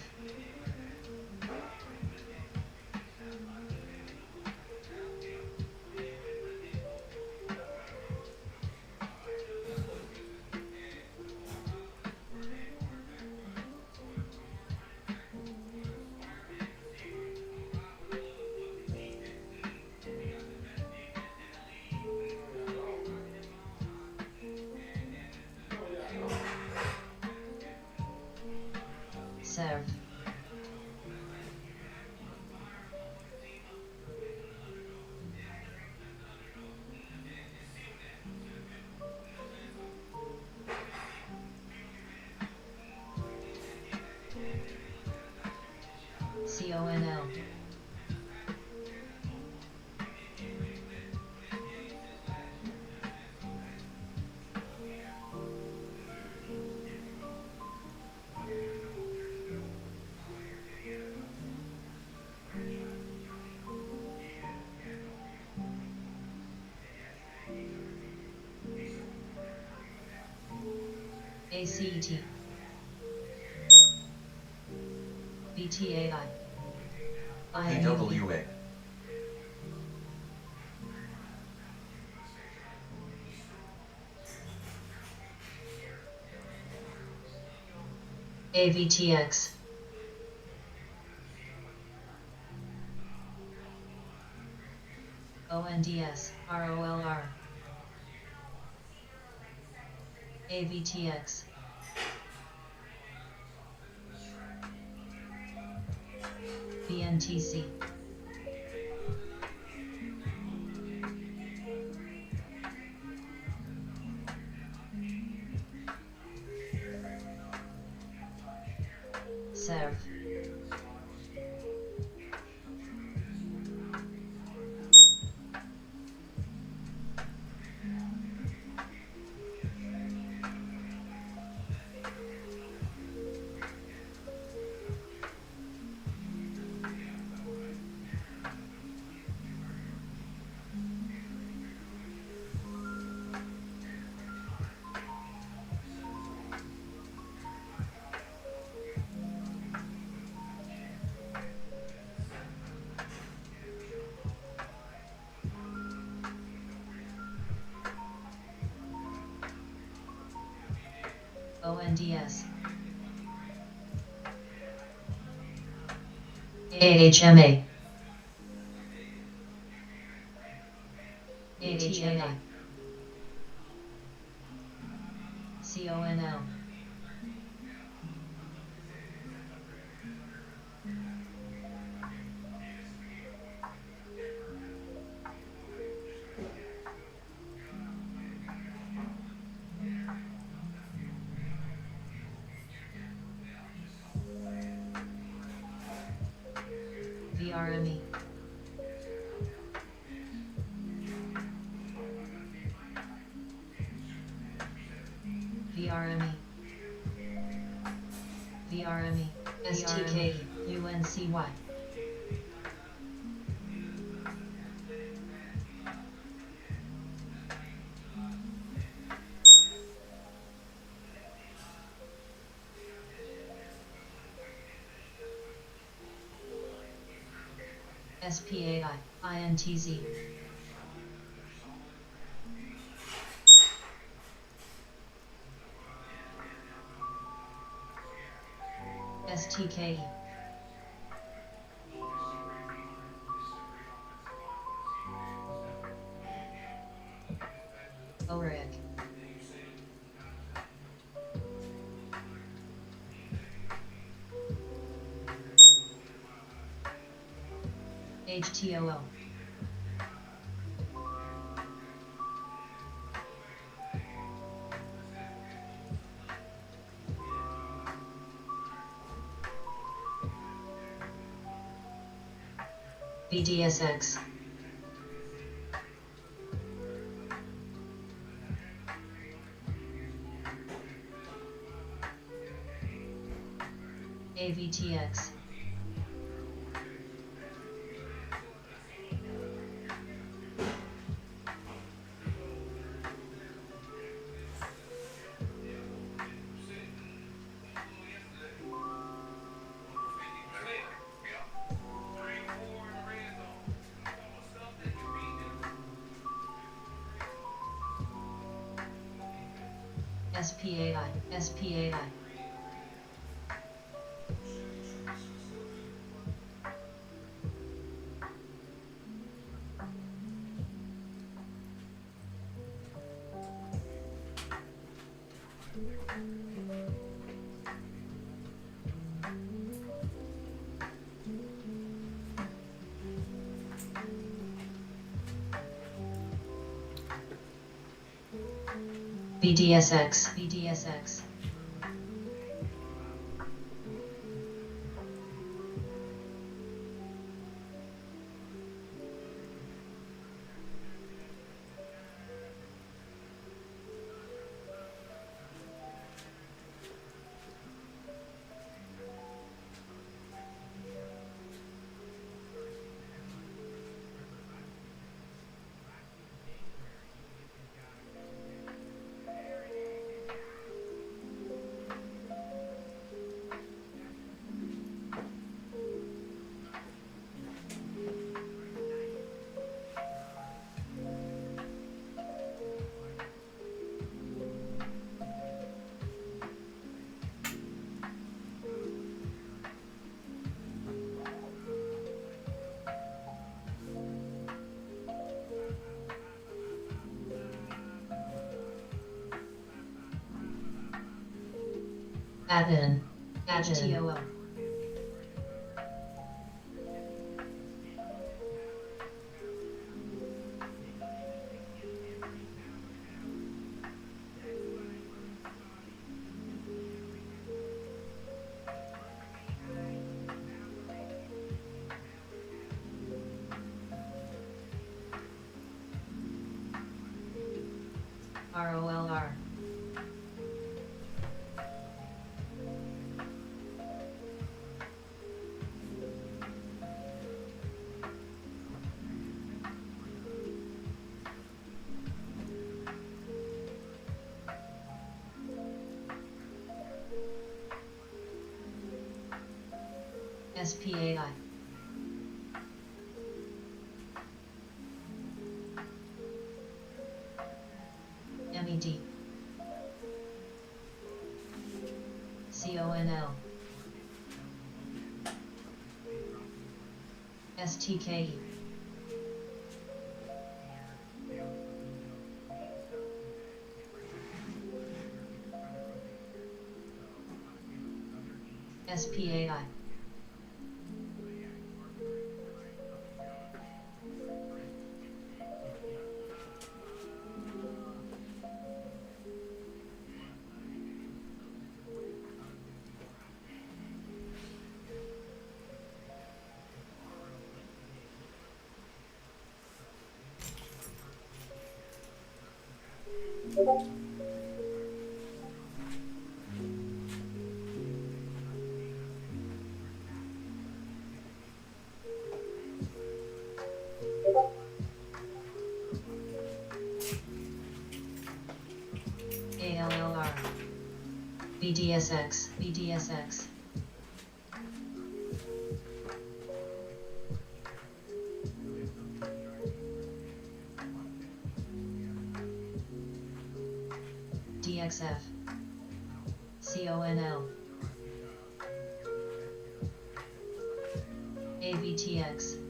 Serve. CONL. ACT. BTAI. AWA. AVTX. ONDS, ROLR. AVTX. BNTC. Serve. ONDS. AHMA. AHMA. CONL. VRME. VRME. VRME. STK. UNCY. SPAI. INTZ. STK. ORIC. HTOL. BDSX. AVTX. SPAI. SPAI. BDSX. BDSX. Admin. HTOL. ROLR. SPAI. MED. CONL. STKE. SPAI. ALLR. BDSX. BDSX. DXF. CONL. AVTX.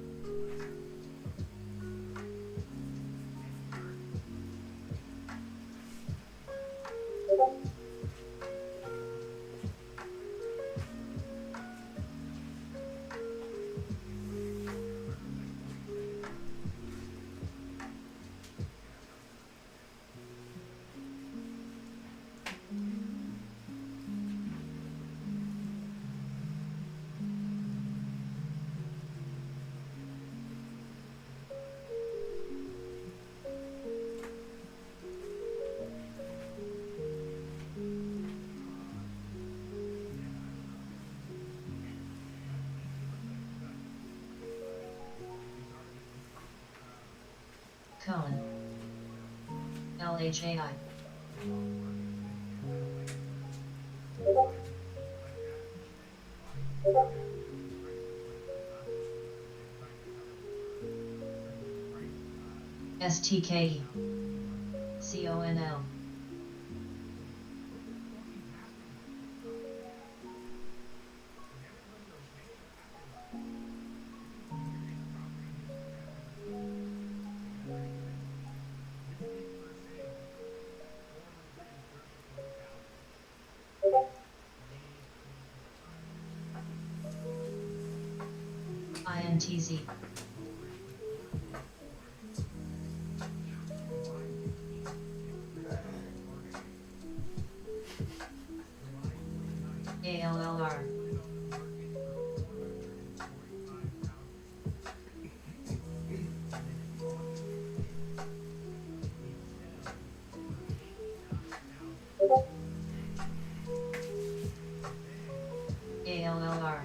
Cone. LHAI. STKE. CONL. INTZ. ALLR. ALLR.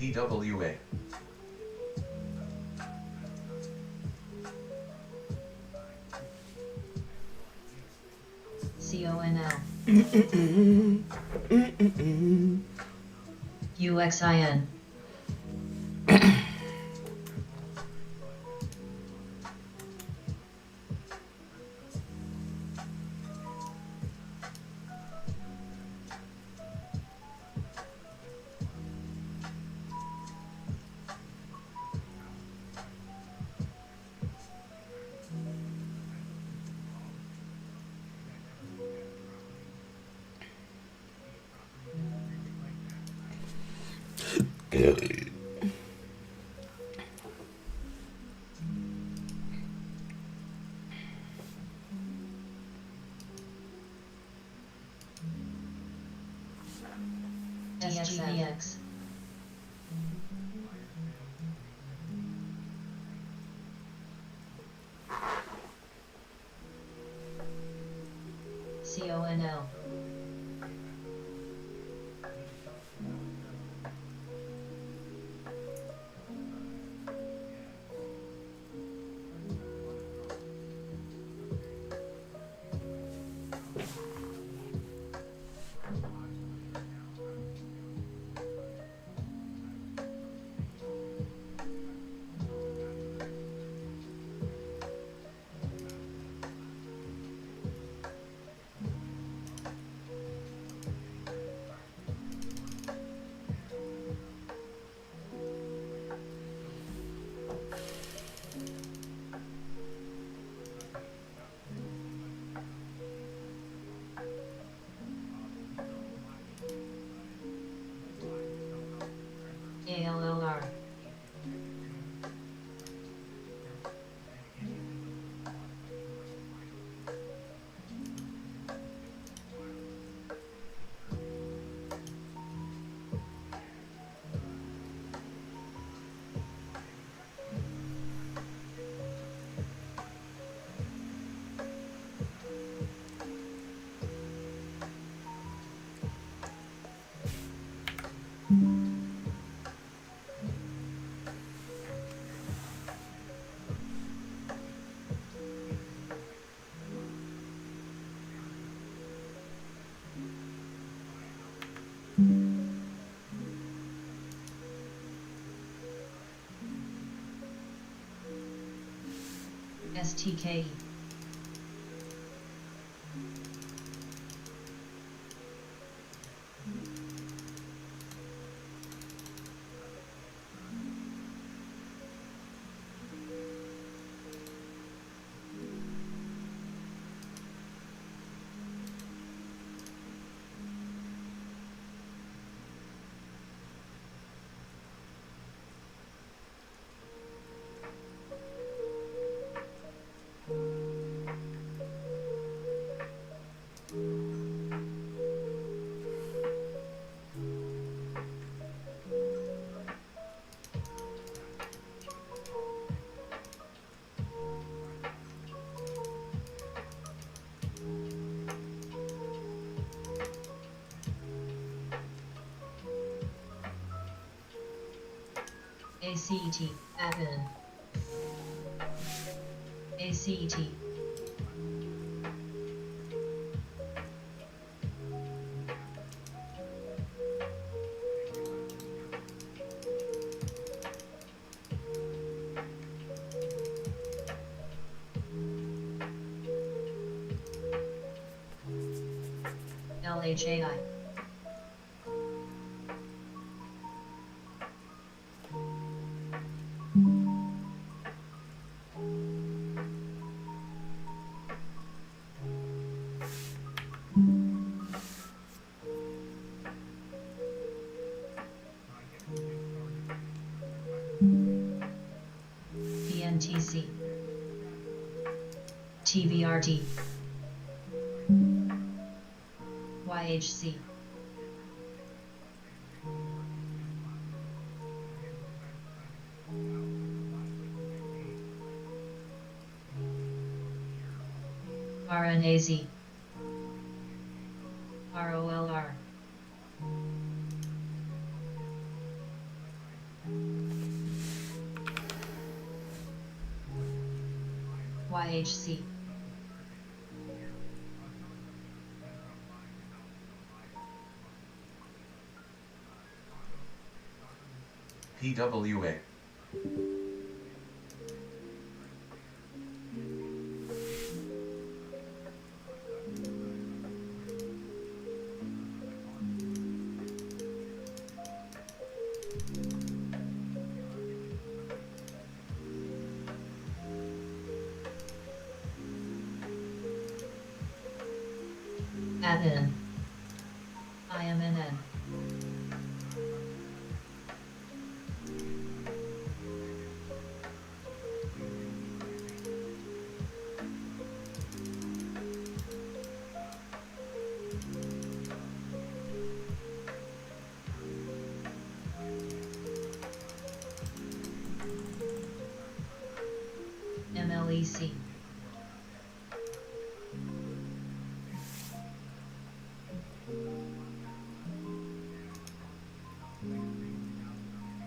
PWA. CONL. CONL. UXIN. SGVX. CONL. ALLR. STK. ACT, admin. ACT. LHAI. BNTC. TVRT. YHC. RNAZ. ROLR. YHC. PWA. Admin. I am an N. MLEC.